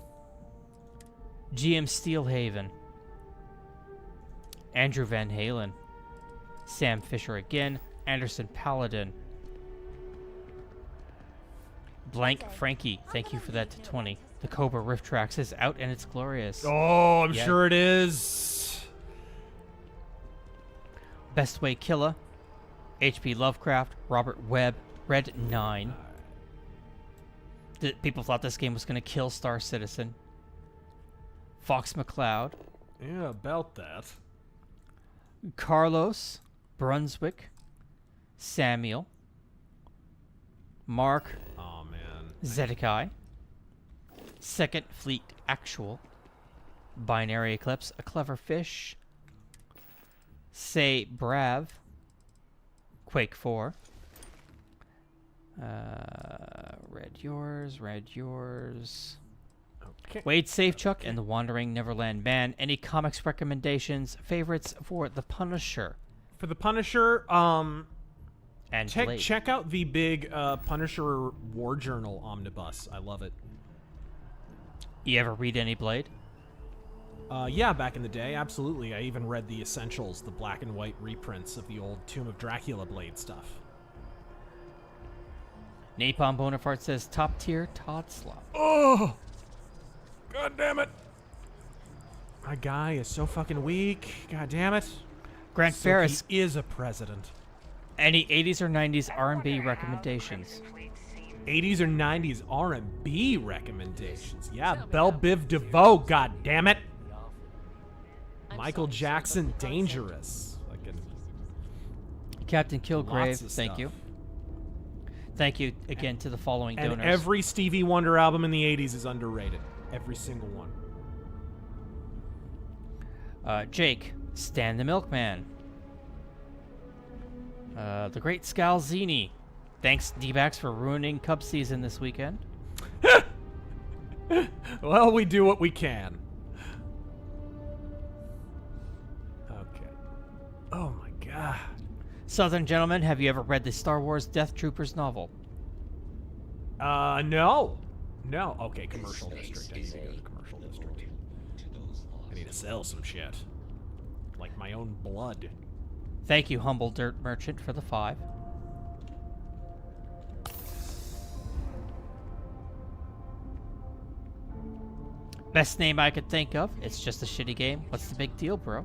GM Steelhaven, Andrew Van Halen, Sam Fisher again, Anderson Paladin, Blank Frankie, thank you for that to 20. The Cobra Rift Tracks is out and it's glorious. Oh, I'm sure it is. Best Way Killer, HP Lovecraft, Robert Webb, Red 9. People thought this game was going to kill Star Citizen. Fox McCloud. Yeah, about that. Carlos, Brunswick, Samuel, Mark, oh man, Zedekiah, Second Fleet Actual, Binary Eclipse, A Clever Fish, Say Brav, Quake 4, read yours. Okay. Wade Safechuck and the Wandering Neverland Man. Any comics recommendations, favorites for The Punisher? For The Punisher, and Blade. check out the big Punisher War Journal omnibus. I love it. You ever read any Blade? Yeah, back in the day, absolutely. I even read the Essentials, the black and white reprints of the old Tomb of Dracula Blade stuff. Napalm Bonaparte says top tier Todd Slop. Oh! God damn it! My guy is so fucking weak. God damn it. Grant So Ferris. He is a president. Any 80s or 90s R&B recommendations? 80s or 90s R&B recommendations. Yeah, Belle Biv DeVoe, god damn it. Michael Jackson, Dangerous. Fucking Captain Kilgrave, lots of thank stuff. you. Thank you again to the following And donors. every Stevie Wonder album in the 80s is underrated. Every single one. Jake, Stan the Milkman. The Great Scalzini. Thanks, D-backs, for ruining Cub season this weekend. Well, we do what we can. Okay. Oh my god. Southern Gentleman, have you ever read the Star Wars Death Troopers novel? No. No. Okay, commercial district. I need to go to commercial district. I need to sell some shit. Like my own blood. Thank you, Humble Dirt Merchant, for the 5. Best name I could think of. It's just a shitty game. What's the big deal, bro?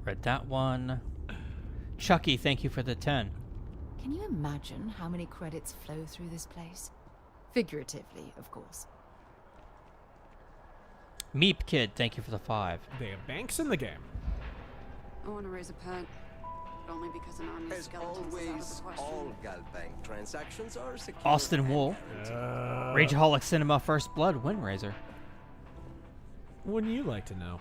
Read that one. Chucky, thank you for the 10. Can you imagine how many credits flow through this place? Figuratively, of course. Meep Kid, thank you for the 5. They have banks in the game. I want to raise a pet, but only because an army of skeletons is out of the question. All Galbank transactions are secure. Austin Wool. Rageaholic Cinema First Blood, Windrazor. Wouldn't you like to know?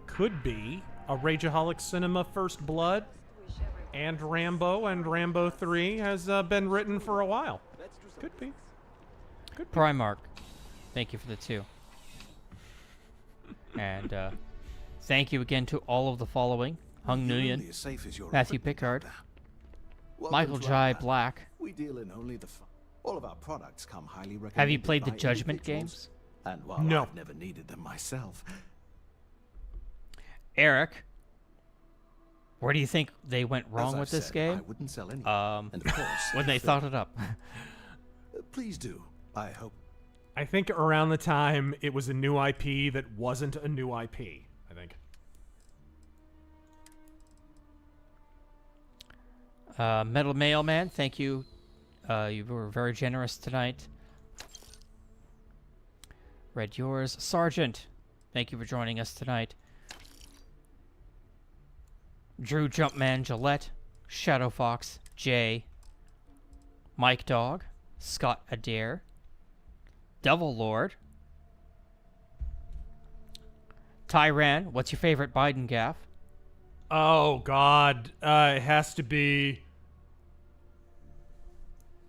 Could be a Rageaholic Cinema First Blood and Rambo 3 has been written for a while. Could be. Could be. Primark, thank you for the 2. And thank you again to all of the following. Hung Nguyen, Matthew Pickard, Michael Jai Black. We deal in only the all of our products come highly recommended. Have you played the by Judgment individuals, games? And while No. I've never needed them myself. Eric, where do you think they went wrong I've with this said, game? I wouldn't sell any. And of course, when they if thought it up. Please do. I hope. I think around the time it was a new IP that wasn't a new IP, I think. Metal Mailman, thank you. You were very generous tonight. Read yours. Sergeant, thank you for joining us tonight. Drew Jumpman Gillette, Shadow Fox, Jay, Mike Dog, Scott Adair, Devil Lord, Tyran, what's your favorite Biden gaffe? Oh God, it has to be.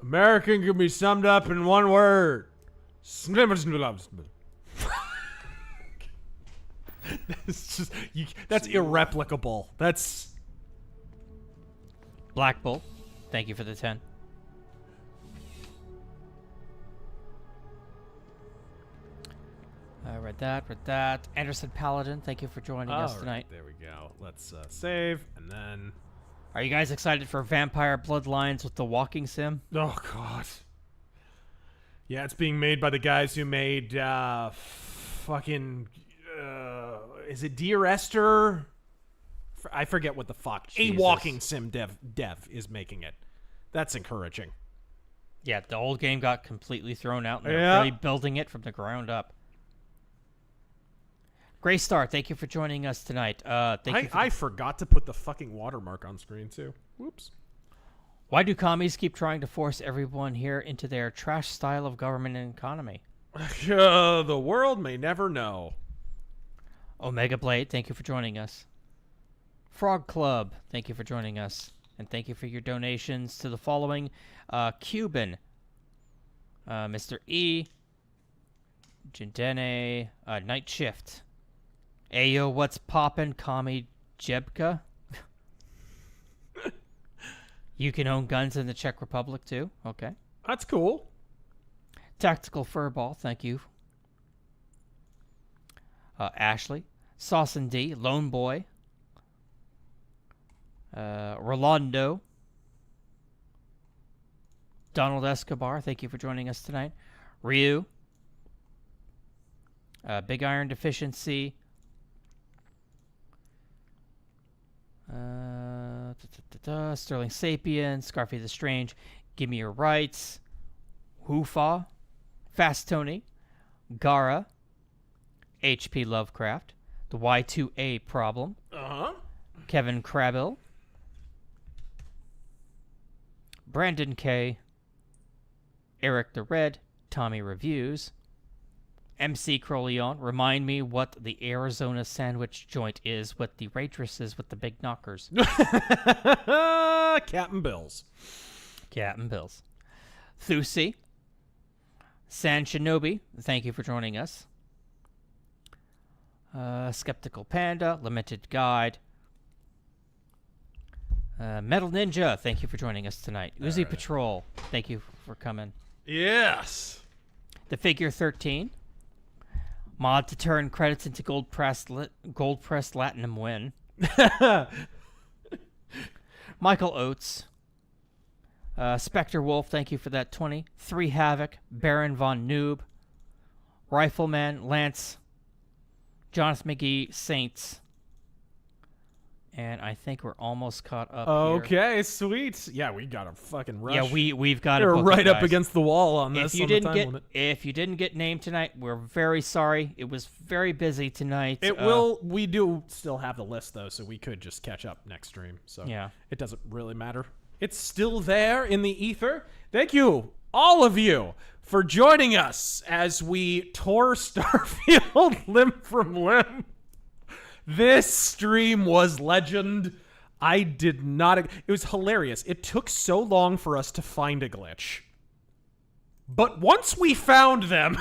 American can be summed up in one word. It's just that's irreplicable. That's Black Bull, thank you for the 10. Read that. Anderson Paladin, thank you for joining us tonight. There we go. Let's save, and then... Are you guys excited for Vampire Bloodlines with the walking sim? Oh, God. Yeah, it's being made by the guys who made, fucking... is it Dear Esther? I forget what the fuck. Jesus. A walking sim dev is making it. That's encouraging. Yeah, the old game got completely thrown out, and they're Yeah. really building it from the ground up. Gray Star, thank you for joining us tonight. I forgot to put the fucking watermark on screen, too. Whoops. Why do commies keep trying to force everyone here into their trash style of government and economy? The world may never know. Omega Blade, thank you for joining us. Frog Club, thank you for joining us. And thank you for your donations to the following. Cuban, Mr. E, Jindene, Night Shift. Ayo, what's poppin', Kami Jebka? You can own guns in the Czech Republic, too. Okay. That's cool. Tactical Furball, thank you. Ashley. Sauce and D, Lone Boy. Rolando. Donald Escobar, thank you for joining us tonight. Ryu. Big Iron Deficiency. Sterling Sapien, Scarface the Strange, Give Me Your Rights, Hoofa, Fast Tony, Gara, HP Lovecraft, The Y2A Problem, Kevin Crabbill, Brandon K, Eric the Red, Tommy Reviews, MC Croleon, remind me what the Arizona sandwich joint is with the waitresses with the big knockers. Captain Bills. Captain Bills. Thusi. San Shinobi, thank you for joining us. Skeptical Panda, Limited Guide. Metal Ninja, thank you for joining us tonight. Uzi Patrol, thank you for coming. Yes. The Figure 13. Mod to turn credits into gold pressed Latinum win. Michael Oates. Spectre Wolf, thank you for that 20. 3 Havoc. Baron Von Noob. Rifleman, Lance. Jonathan McGee, Saints. And I think we're almost caught up Okay, here. sweet. Yeah, we got a fucking rush. Yeah, we've got We're to right up against the wall on this. If you didn't get named tonight, we're very sorry. It was very busy tonight. We do still have the list though, so we could just catch up next stream. So yeah, it doesn't really matter. It's still there in the ether. Thank you, all of you, for joining us as we tore Starfield limb from limb. This stream was legend. I did not... It was hilarious. It took so long for us to find a glitch. But once we found them,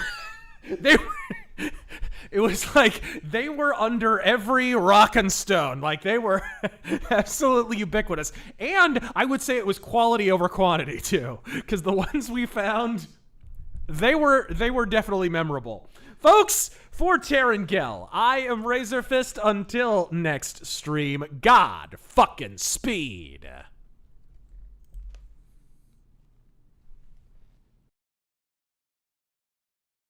it was like they were under every rock and stone. Like, they were absolutely ubiquitous. And I would say it was quality over quantity, too. Because the ones we found, they were definitely memorable. Folks, for Terran Gell, I am Razor Fist. Until next stream, God fucking speed.